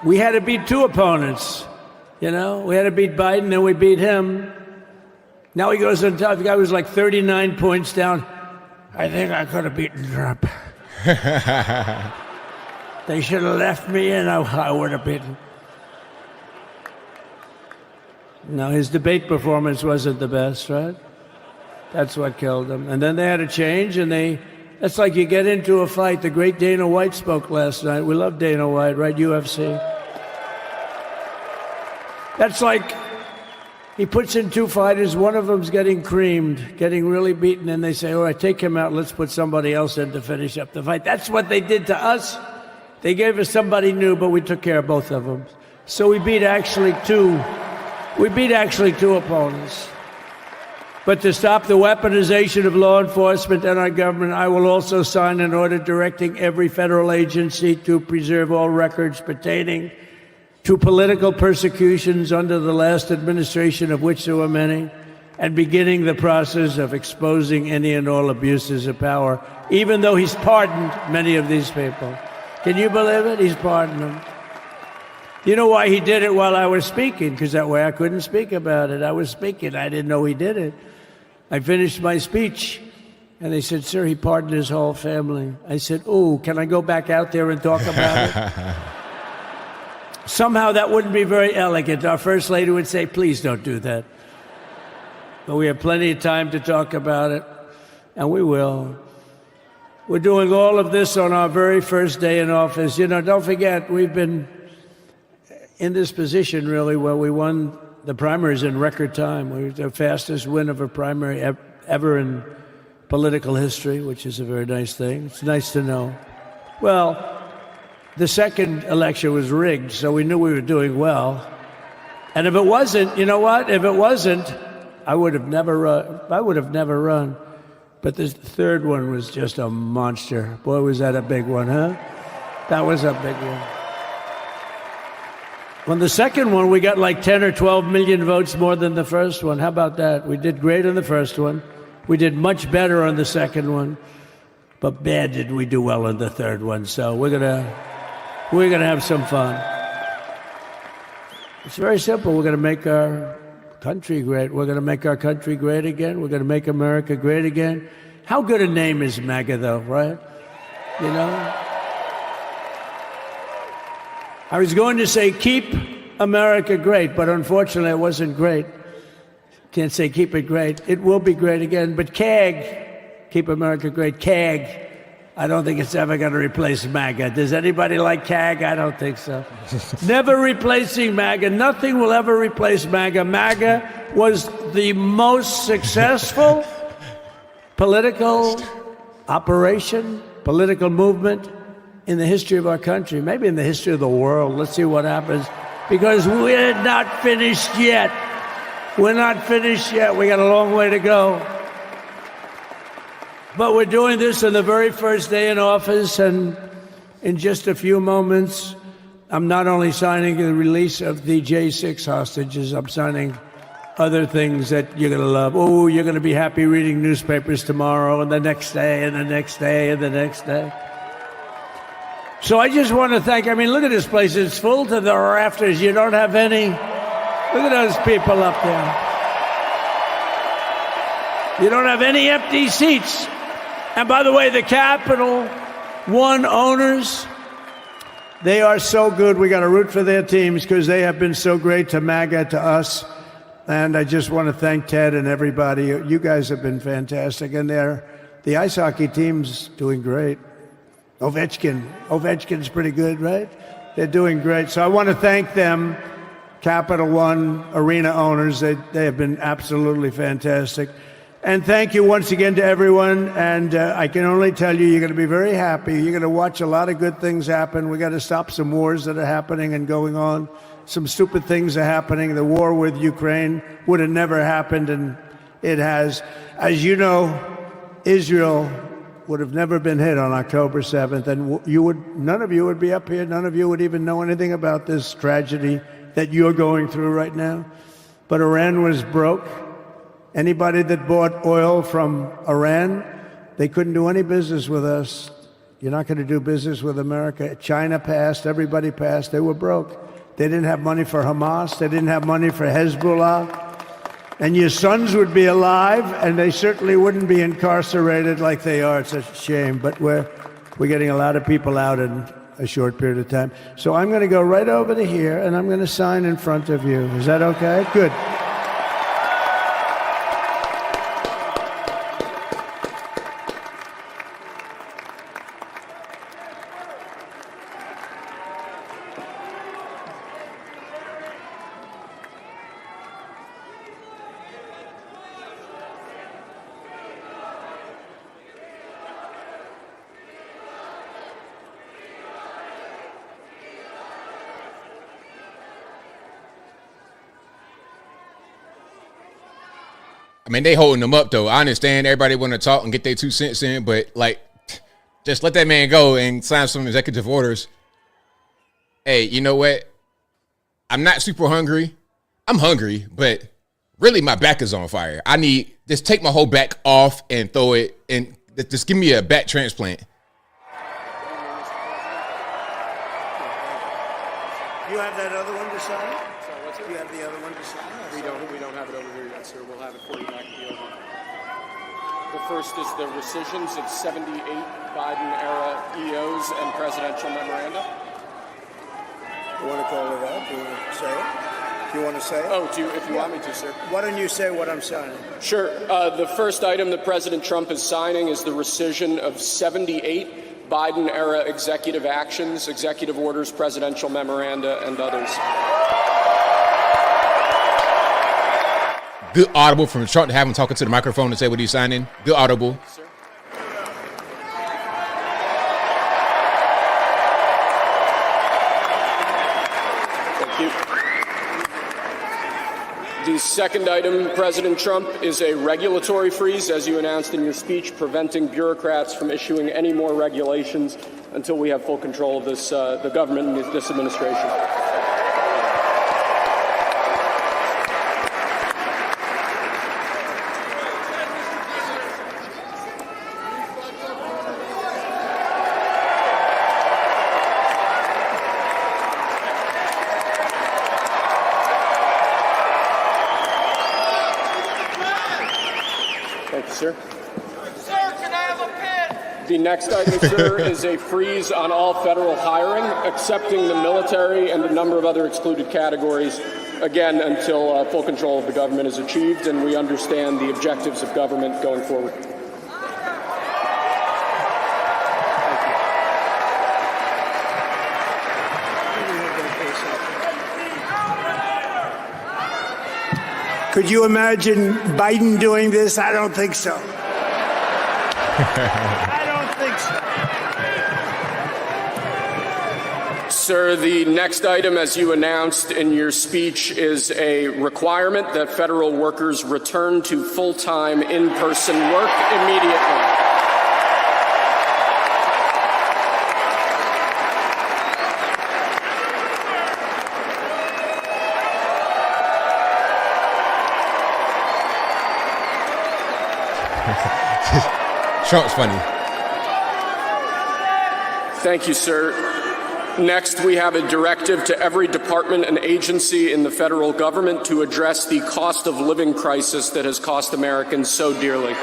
We had to beat two opponents, you know? We had to beat Biden, then we beat him. Now he goes on top. The guy was like 39 points down. I think I could have beaten Trump. They should have left me and I would have beaten. No, his debate performance wasn't the best, right? That's what killed him. And then they had to change, and that's like you get into a fight. The great Dana White spoke last night. We love Dana White, right? UFC. That's like he puts in two fighters. One of them's getting creamed, getting really beaten, and they say, all right, take him out. Let's put somebody else in to finish up the fight. That's what they did to us. They gave us somebody new, but we took care of both of them. So we beat actually two opponents. But to stop the weaponization of law enforcement and our government, I will also sign an order directing every federal agency to preserve all records pertaining to political persecutions under the last administration, of which there were many, and beginning the process of exposing any and all abuses of power, even though he's pardoned many of these people. Can you believe it? He's pardoned them. You know why he did it while I was speaking? Because that way I couldn't speak about it. I was speaking. I didn't know he did it. I finished my speech, and they said, sir, he pardoned his whole family. I said, oh, can I go back out there and talk about it? Somehow that wouldn't be very elegant. Our First Lady would say, please don't do that. But we have plenty of time to talk about it, and we will. We're doing all of this on our very first day in office. You know, don't forget, we've been in this position, really, where we won the primaries in record time. We were the fastest win of a primary ever in political history, which is a very nice thing. It's nice to know. Well, the second election was rigged, so we knew we were doing well. And if it wasn't, you know what? If it wasn't, I would have never run. But this third one was just a monster. Boy, was that a big one, huh? That was a big one. On the second one, we got like 10 or 12 million votes more than the first one. How about that? We did great on the first one. We did much better on the second one. But bad did we do well on the third one. So we're gonna have some fun. It's very simple. We're gonna make our country great. We're gonna make our country great again. We're gonna make America great again. How good a name is MAGA, though, right? you know? I was going to say, keep America great, but unfortunately it wasn't great. Can't say keep it great. It will be great again, but CAG, keep America great, CAG, I don't think it's ever going to replace MAGA. Does anybody like CAG? I don't think so. Never replacing MAGA. Nothing will ever replace MAGA. MAGA was the most successful political operation, political movement in the history of our country, maybe in the history of the world. Let's see what happens, because we're not finished yet. We're not finished yet. We got a long way to go. But we're doing this on the very first day in office, and in just a few moments, I'm not only signing the release of the J6 hostages, I'm signing other things that you're going to love. Oh, you're going to be happy reading newspapers tomorrow and the next day and the next day and the next day. So I just want to thank, I mean, look at this place. It's full to the rafters. You don't have any. Look at those people up there. You don't have any empty seats. And by the way, the Capital One owners, they are so good. We got to root for their teams because they have been so great to MAGA, to us. And I just want to thank Ted and everybody. You guys have been fantastic. And the ice hockey team's doing great. Ovechkin's pretty good, right? They're doing great. So I want to thank them, Capital One arena owners. They have been absolutely fantastic. And thank you once again to everyone. And I can only tell you, you're going to be very happy. You're going to watch a lot of good things happen. We got to stop some wars that are happening and going on. Some stupid things are happening. The war with Ukraine would have never happened, and it has. As you know, Israel would have never been hit on October 7th, and none of you would be up here. None of you would even know anything about this tragedy that you're going through right now. But Iran was broke. Anybody that bought oil from Iran, they couldn't do any business with us. You're not going to do business with America. China passed. Everybody passed. They were broke. They didn't have money for Hamas. They didn't have money for Hezbollah. And your sons would be alive, and they certainly wouldn't be incarcerated like they are. It's a shame. But we're getting a lot of people out in a short period of time. So I'm going to go right over to here, and I'm going to sign in front of you. Is that okay? Good. I mean, they holding them up, though. I understand everybody want to talk and get their 2 cents in, but, like, just let that man go and sign some executive orders. Hey, you know what? I'm not super hungry. I'm hungry, but really my back is on fire. I need, just take my whole back off and throw it, and just give me a back transplant. You have that other one to sign? You have the other one to sign? We don't have it over here yet, sir. We'll have it for you back at the oven. The first is the rescissions of 78 Biden-era EOs and presidential memoranda. You want to call it out? Do you want to say it? Do you want to say it? Oh, if you want me to, sir. Why don't you say what I'm signing? Sure. The first item that President Trump is signing is the rescission of 78 Biden-era executive actions, executive orders, presidential memoranda, and others. Good audible from Trump to have him talking to the microphone and say what he's signing. Good audible. Sir. Thank you. The second item, President Trump, is a regulatory freeze, as you announced in your speech, preventing bureaucrats from issuing any more regulations until we have full control of this, the government and this administration. Thank you, sir. Sir, can I have a pen? The next item, sir, is a freeze on all federal hiring, excepting the military and a number of other excluded categories, again, until full control of the government is achieved and we understand the objectives of government going forward. Could you imagine Biden doing this? I don't think so. I don't think so. Sir, the next item, as you announced in your speech, is a requirement that federal workers return to full-time in-person work immediately. Trump's funny. Thank you, sir. Next, we have a directive to every department and agency in the federal government to address the cost of living crisis that has cost Americans so dearly.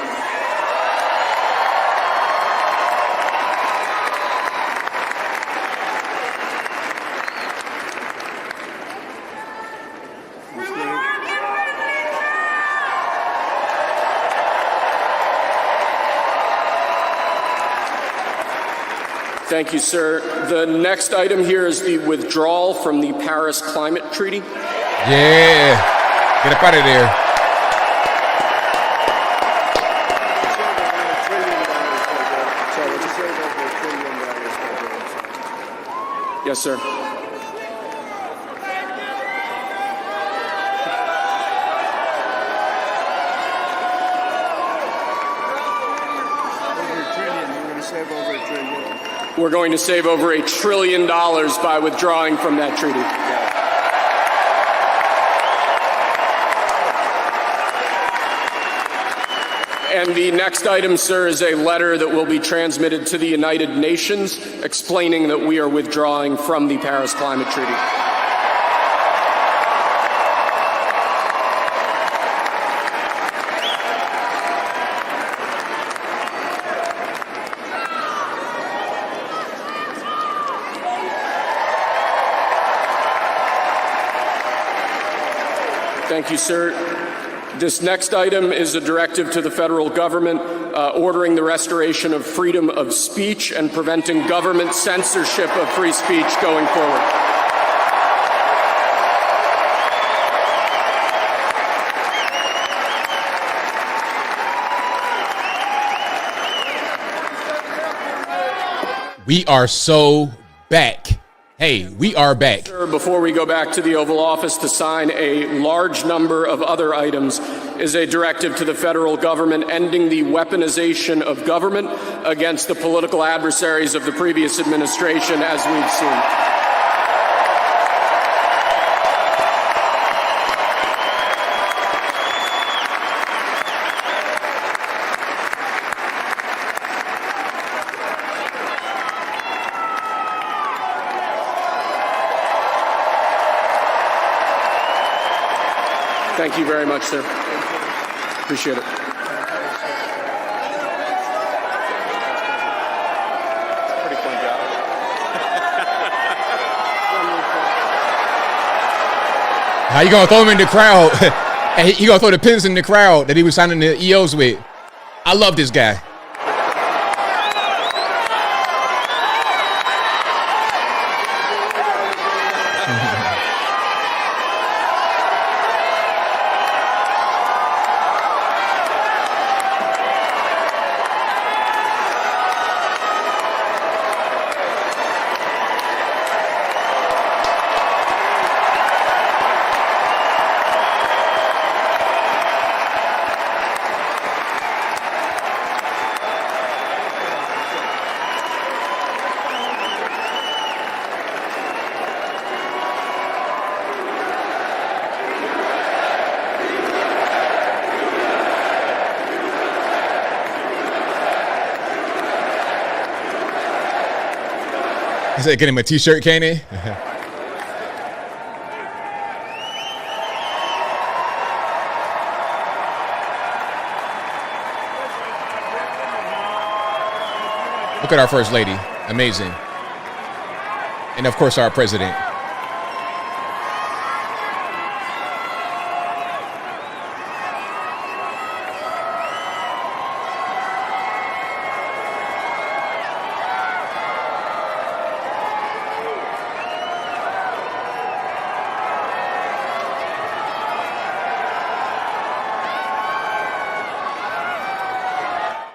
Thank you, sir. The next item here is the withdrawal from the Paris Climate Treaty. Yeah. Get up out of there. Yes, sir. We're going to save over $1 trillion by withdrawing from that treaty. And the next item, sir, is a letter that will be transmitted to the United Nations explaining that we are withdrawing from the Paris Climate Treaty. Thank you, sir. This next item is a directive to the federal government ordering the restoration of freedom of speech and preventing government censorship of free speech going forward. We are so back. Hey, we are back. Sir, before we go back to the Oval Office to sign a large number of other items, is a directive to the federal government ending the weaponization of government against the political adversaries of the previous administration, as we've seen. Thank you very much, sir. Appreciate it. Pretty fun job. How you gonna throw him in the crowd? And he gonna throw the pins in the crowd that he was signing the EOs with. I love this guy. Is that get him a t-shirt, Kenny? Look at our First Lady. Amazing. And, of course, our President.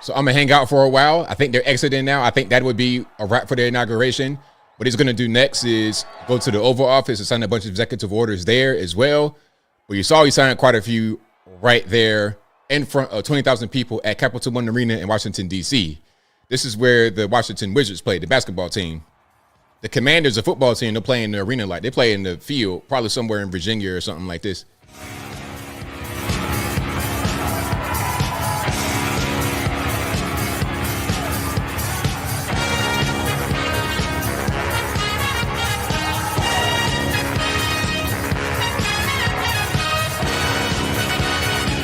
So I'm going to hang out for a while. I think they're exiting now. I think that would be a wrap for their inauguration. What he's going to do next is go to the Oval Office and sign a bunch of executive orders there as well. But you saw he signed quite a few right there in front of 20,000 people at Capital One Arena in Washington, D.C. This is where the Washington Wizards play, the basketball team. The Commanders, a football team, they'll play in the arena like they play in the field, probably somewhere in Virginia or something like this.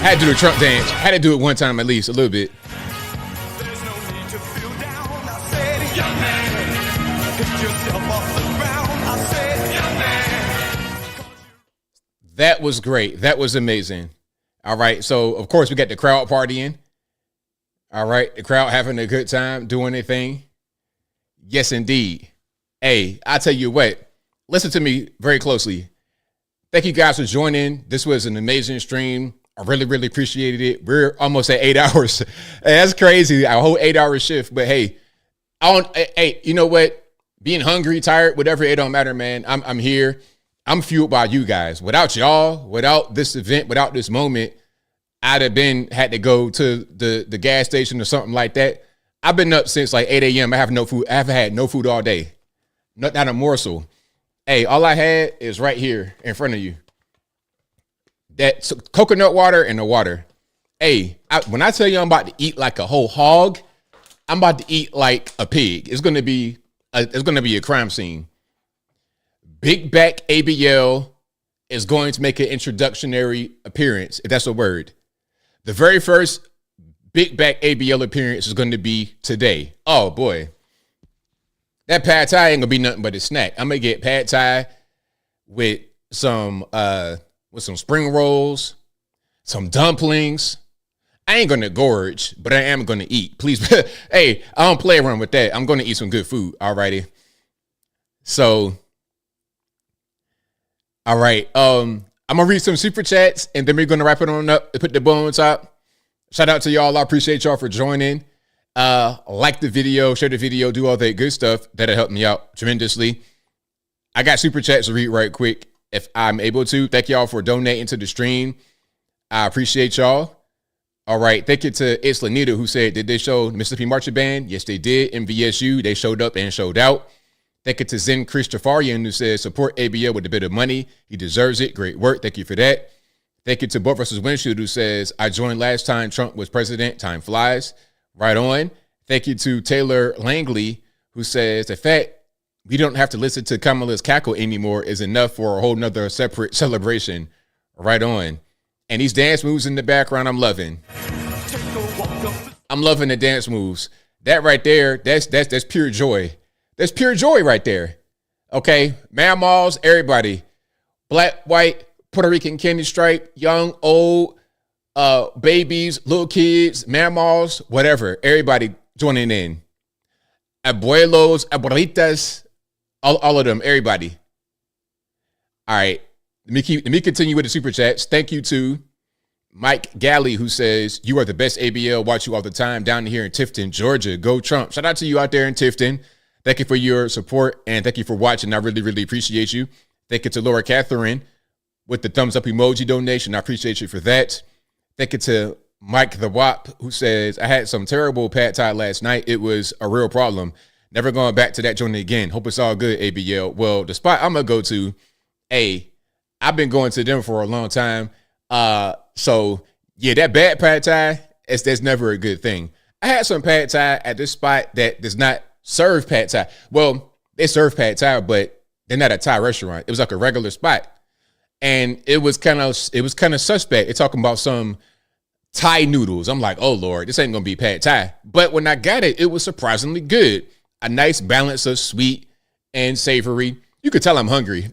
Had to do the Trump dance. Had to do it one time at least, a little bit. That was great. That was amazing. All right. So, of course, we got the crowd partying. All right. The crowd having a good time, doing their thing. Yes, indeed. Hey, I tell you what, listen to me very closely. Thank you guys for joining. This was an amazing stream. I really, really appreciated it. We're almost at 8 hours. Hey, that's crazy. A whole 8-hour shift. But hey, hey, you know what? Being hungry, tired, whatever, it don't matter, man. I'm here. I'm fueled by you guys. Without y'all, without this event, without this moment, I'd have had to go to the gas station or something like that. I've been up since like 8 a.m. I have no food. I haven't had no food all day. Not a morsel. Hey, all I had is right here in front of you. That coconut water and the water. Hey, when I tell you I'm about to eat like a whole hog, I'm about to eat like a pig. It's gonna be a crime scene. Big Back ABL is going to make an introductory appearance, if that's a word. The very first Big Back ABL appearance is going to be today. Oh boy, that pad thai ain't gonna be nothing but a snack. I'm gonna get pad thai with some spring rolls, some dumplings. I ain't gonna gorge, but I am gonna eat. Please, hey, I don't play around with that. I'm gonna eat some good food. Alrighty. So, all right. I'm gonna read some super chats and then we're gonna wrap it on up and put the bow on top. Shout out to y'all. I appreciate y'all for joining. Like the video, share the video, do all that good stuff. That'll help me out tremendously. I got super chats to read right quick if I'm able to. Thank y'all for donating to the stream. I appreciate y'all. All right. Thank you to It's Lanita who said, did they show Mississippi Marching Band? Yes, they did. MVSU, they showed up and showed out. Thank you to Zen Christopher who says, support ABL with a bit of money. He deserves it. Great work. Thank you for that. Thank you to Boat vs. Windshield who says, I joined last time Trump was president. Time flies. Right on. Thank you to Taylor Langley who says, the fact we don't have to listen to Kamala's cackle anymore is enough for a whole nother separate celebration. Right on. And these dance moves in the background, I'm loving. I'm loving the dance moves. That right there, that's pure joy. That's pure joy right there. Okay, Mammals, everybody. Black, white, Puerto Rican candy stripe, young, old, babies, little kids, Mammals, whatever. Everybody joining in. Abuelos, abuelitas, all of them, everybody. All right. Let me continue with the super chats. Thank you to Mike Galley, who says, you are the best ABL, watch you all the time down here in Tifton, Georgia. Go Trump. Shout out to you out there in Tifton. Thank you for your support and thank you for watching. I really, really appreciate you. Thank you to Laura Catherine with the thumbs up emoji donation. I appreciate you for that. Thank you to Mike the Wop, who says, I had some terrible pad thai last night. It was a real problem. Never going back to that joint again. Hope it's all good, ABL. Well, the spot I'm going to go to, I've been going to them for a long time. So yeah, that bad pad thai, that's never a good thing. I had some pad thai at this spot that does not serve pad thai. Well, they serve pad thai, but they're not a Thai restaurant. It was like a regular spot. And it was kind of suspect. It's talking about some Thai noodles. I'm like, oh Lord, this ain't gonna be pad Thai. But when I got it, it was surprisingly good. A nice balance of sweet and savory. You could tell I'm hungry.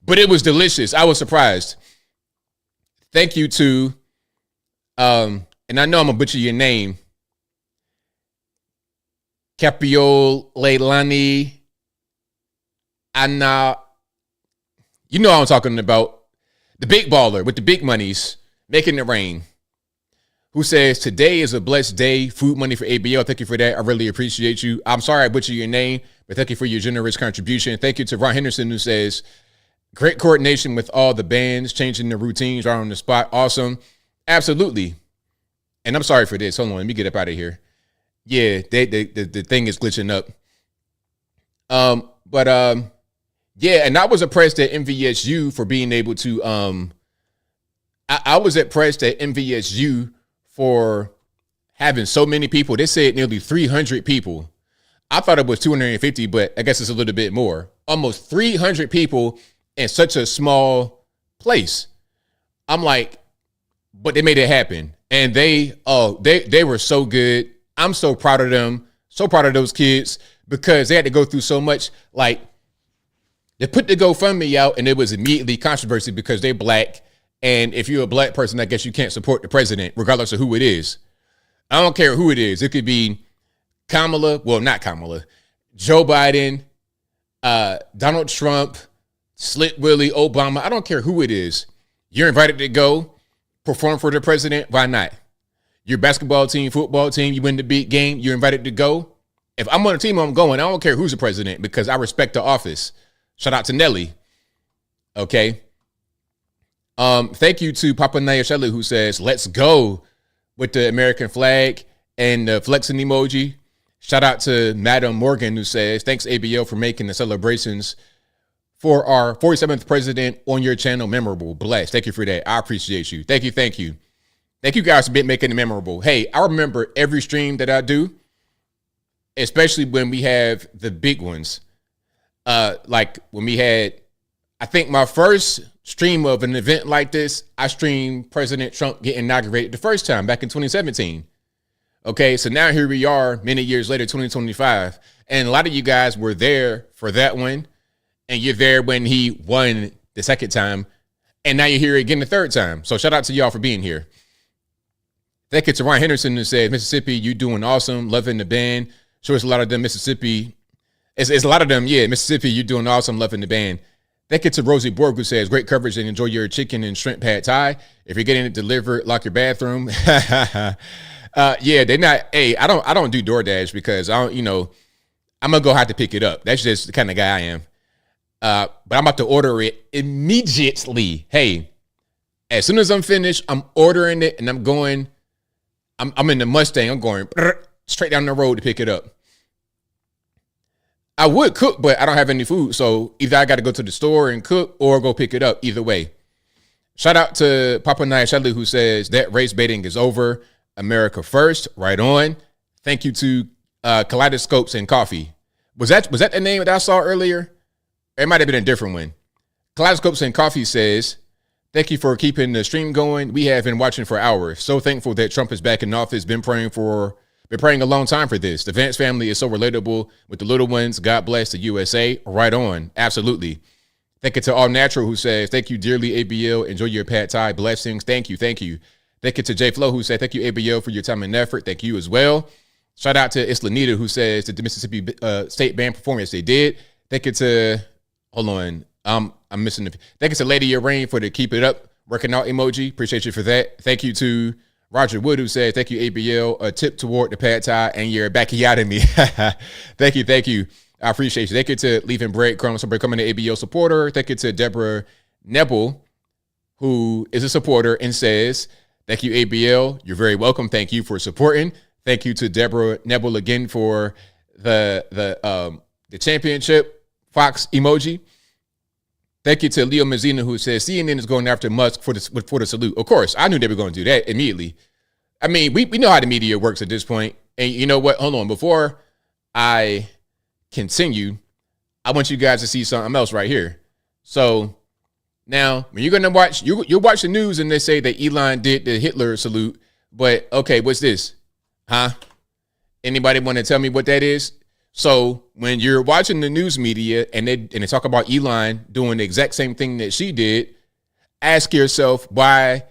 But it was delicious. I was surprised. Thank you to, and I know I'm gonna butcher your name, Capiol Leilani Anna. You know what I'm talking about. The big baller with the big monies, making it rain. Who says, today is a blessed day. Food money for ABL. Thank you for that. I really appreciate you. I'm sorry I butchered your name, but thank you for your generous contribution. Thank you to Ron Henderson, who says, great coordination with all the bands, changing the routines right on the spot. Awesome. Absolutely. And I'm sorry for this. Hold on. Let me get up out of here. Yeah, the thing is glitching up. Yeah, and I was impressed at MVSU for being able to, I was impressed at MVSU for having so many people. They said nearly 300 people. I thought it was 250, but I guess it's a little bit more. Almost 300 people in such a small place. I'm like, but they made it happen. And they were so good. I'm so proud of them. So proud of those kids because they had to go through so much. Like, they put the GoFundMe out and it was immediately controversy because they're black. And if you're a black person, I guess you can't support the president, regardless of who it is. I don't care who it is. It could be Kamala. Well, not Kamala. Joe Biden, Donald Trump, Slit Willie, Obama. I don't care who it is. You're invited to go perform for the president. Why not? Your basketball team, football team, you win the big game. You're invited to go. If I'm on a team, I'm going. I don't care who's the president because I respect the office. Shout out to Nelly. Okay. Thank you to Papa Naya Shelley, who says, let's go with the American flag and the flexing emoji. Shout out to Madam Morgan, who says, thanks ABL for making the celebrations for our 47th president on your channel memorable. Blessed. Thank you for that. I appreciate you. Thank you. Thank you. Thank you guys for making it memorable. Hey, I remember every stream that I do, especially when we have the big ones. Like when we had, I think my first stream of an event like this, I streamed President Trump getting inaugurated the first time back in 2017. Okay, so now here we are many years later, 2025. And a lot of you guys were there for that one. And you're there when he won the second time. And now you're here again the third time. So shout out to y'all for being here. Thank you to Ryan Henderson, who said, Mississippi, you doing awesome. Loving the band. Sure, it's a lot of them Mississippi. It's a lot of them. Yeah, Mississippi, you're doing awesome. Loving the band. Thank you to Rosie Borg, who says, great coverage and enjoy your chicken and shrimp pad thai. If you're getting it delivered, lock your bathroom. Yeah, they're not. Hey, I don't do DoorDash because I don't, I'm going to go have to pick it up. That's just the kind of guy I am. But I'm about to order it immediately. Hey, as soon as I'm finished, I'm ordering it and I'm going, I'm in the Mustang. I'm going straight down the road to pick it up. I would cook, but I don't have any food. So either I got to go to the store and cook or go pick it up. Either way. Shout out to Papa Naya Shelley, who says that race baiting is over. America first. Right on. Thank you to Kaleidoscopes and Coffee. Was that the name that I saw earlier? It might have been a different one. Kaleidoscopes and Coffee says, thank you for keeping the stream going. We have been watching for hours. So thankful that Trump is back in office. Been praying a long time for this. The Vance family is so relatable with the little ones. God bless the USA. Right on. Absolutely. Thank you to All Natural, who says, thank you dearly, ABL. Enjoy your pad thai. Blessings. Thank you. Thank you. Thank you to J Flow, who said, thank you, ABL, for your time and effort. Thank you as well. Shout out to Islanita, who says that the Mississippi State Band performance they did. Thank you to, hold on. I'm missing the, thank you to Lady of Rain for the keep it up, working out emoji. Appreciate you for that. Thank you to Roger Wood, who said, thank you, ABL, a tip toward the pad thai and your backyard-me. Thank you, thank you. I appreciate you. Thank you to Leaving Breadcrumbs for becoming an ABL supporter. Thank you to Deborah Nebel, who is a supporter and says, thank you, ABL. You're very welcome. Thank you for supporting. Thank you to Deborah Nebel again for the championship Fox emoji. Thank you to Leo Mazzina, who says CNN is going after Musk for the salute. Of course, I knew they were going to do that immediately. I mean, we know how the media works at this point. And you know what? Hold on. Before I continue, I want you guys to see something else right here. So Now, when you're gonna watch, you'll watch the news and they say that Elon did the Hitler salute, but okay, what's this? Huh? Anybody want to tell me what that is? So when you're watching the news media and they talk about Elon doing the exact same thing that she did, ask yourself why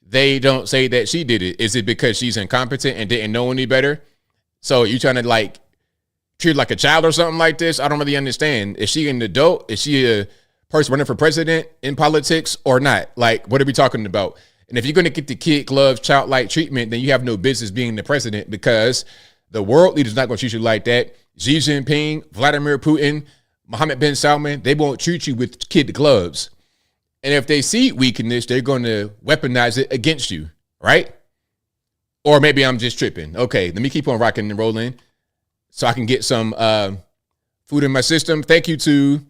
they don't say that she did it. Is it because she's incompetent and didn't know any better? So you trying to like treat her like a child or something like this? I don't really understand. Is she an adult? Is she a person running for president in politics or not? Like, what are we talking about? And if you're going to get the kid gloves, childlike treatment, then you have no business being the president, because the world leader's not going to treat you like that. Xi Jinping, Vladimir Putin, Mohammed bin Salman, they won't treat you with kid gloves. And if they see weakness, they're going to weaponize it against you, right? Or maybe I'm just tripping. Okay, let me keep on rocking and rolling so I can get some food in my system. Thank you to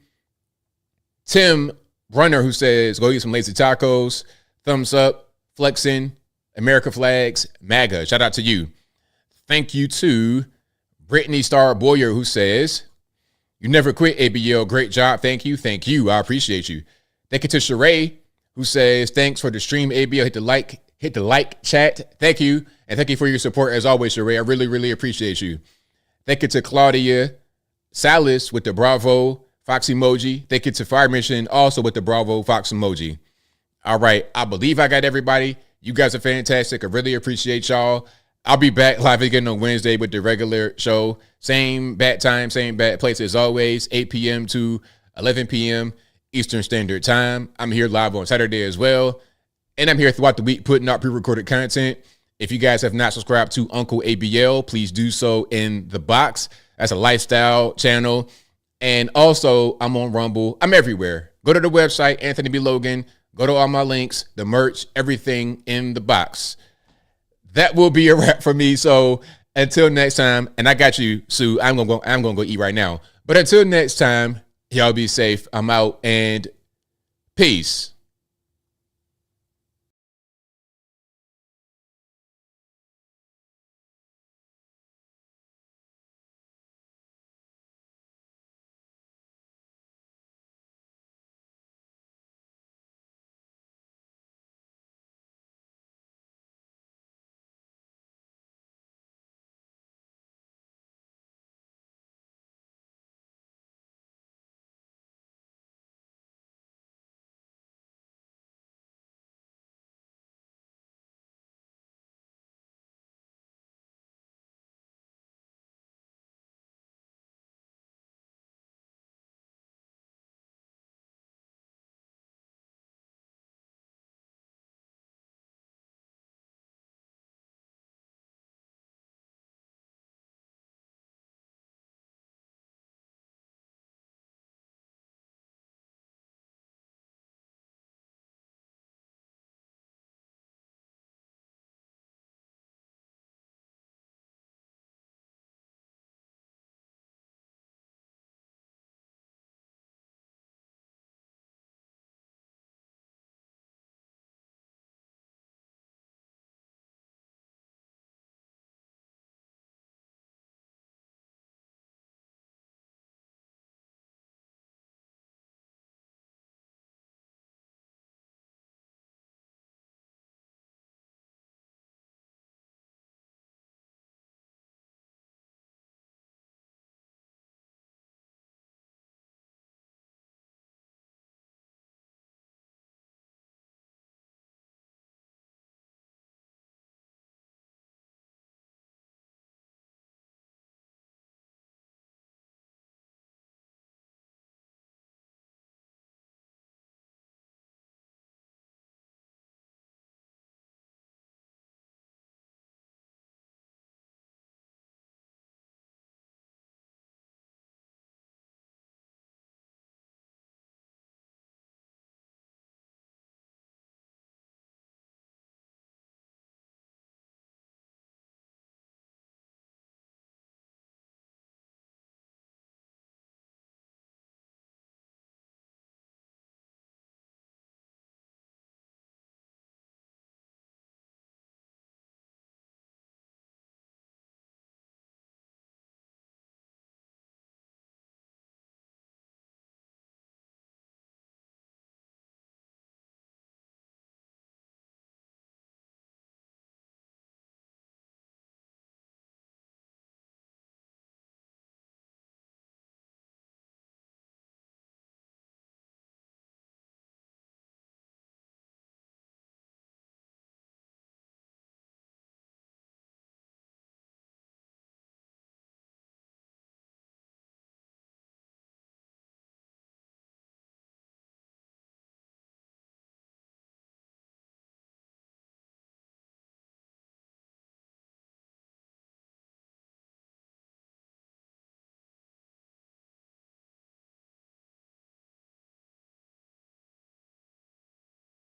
Tim Runner, who says, go eat some lazy tacos. Thumbs up, flexing, America flags, MAGA. Shout out to you. Thank you to Brittany Star Boyer, who says, you never quit, ABL. Great job. Thank you. Thank you. I appreciate you. Thank you to Sheree, who says, thanks for the stream, ABL. Hit the like chat. Thank you. And thank you for your support as always, Sheree. I really, really appreciate you. Thank you to Claudia Salas with the Bravo Fox emoji. Thank you to Fire Mission also with the Bravo Fox emoji. All right. I believe I got everybody. You guys are fantastic. I really appreciate y'all. I'll be back live again on Wednesday with the regular show. Same bat time, same bat place as always, 8 p.m. to 11 p.m. Eastern Standard Time. I'm here live on Saturday as well. And I'm here throughout the week putting out pre-recorded content. If you guys have not subscribed to Uncle ABL, please do so in the box. That's a lifestyle channel. And also, I'm on Rumble. I'm everywhere. Go to the website, Anthony B. Logan. Go to all my links, the merch, everything in the box. That will be a wrap for me. So until next time, and I got you, Sue. I'm gonna go eat right now. But until next time, y'all be safe. I'm out and peace.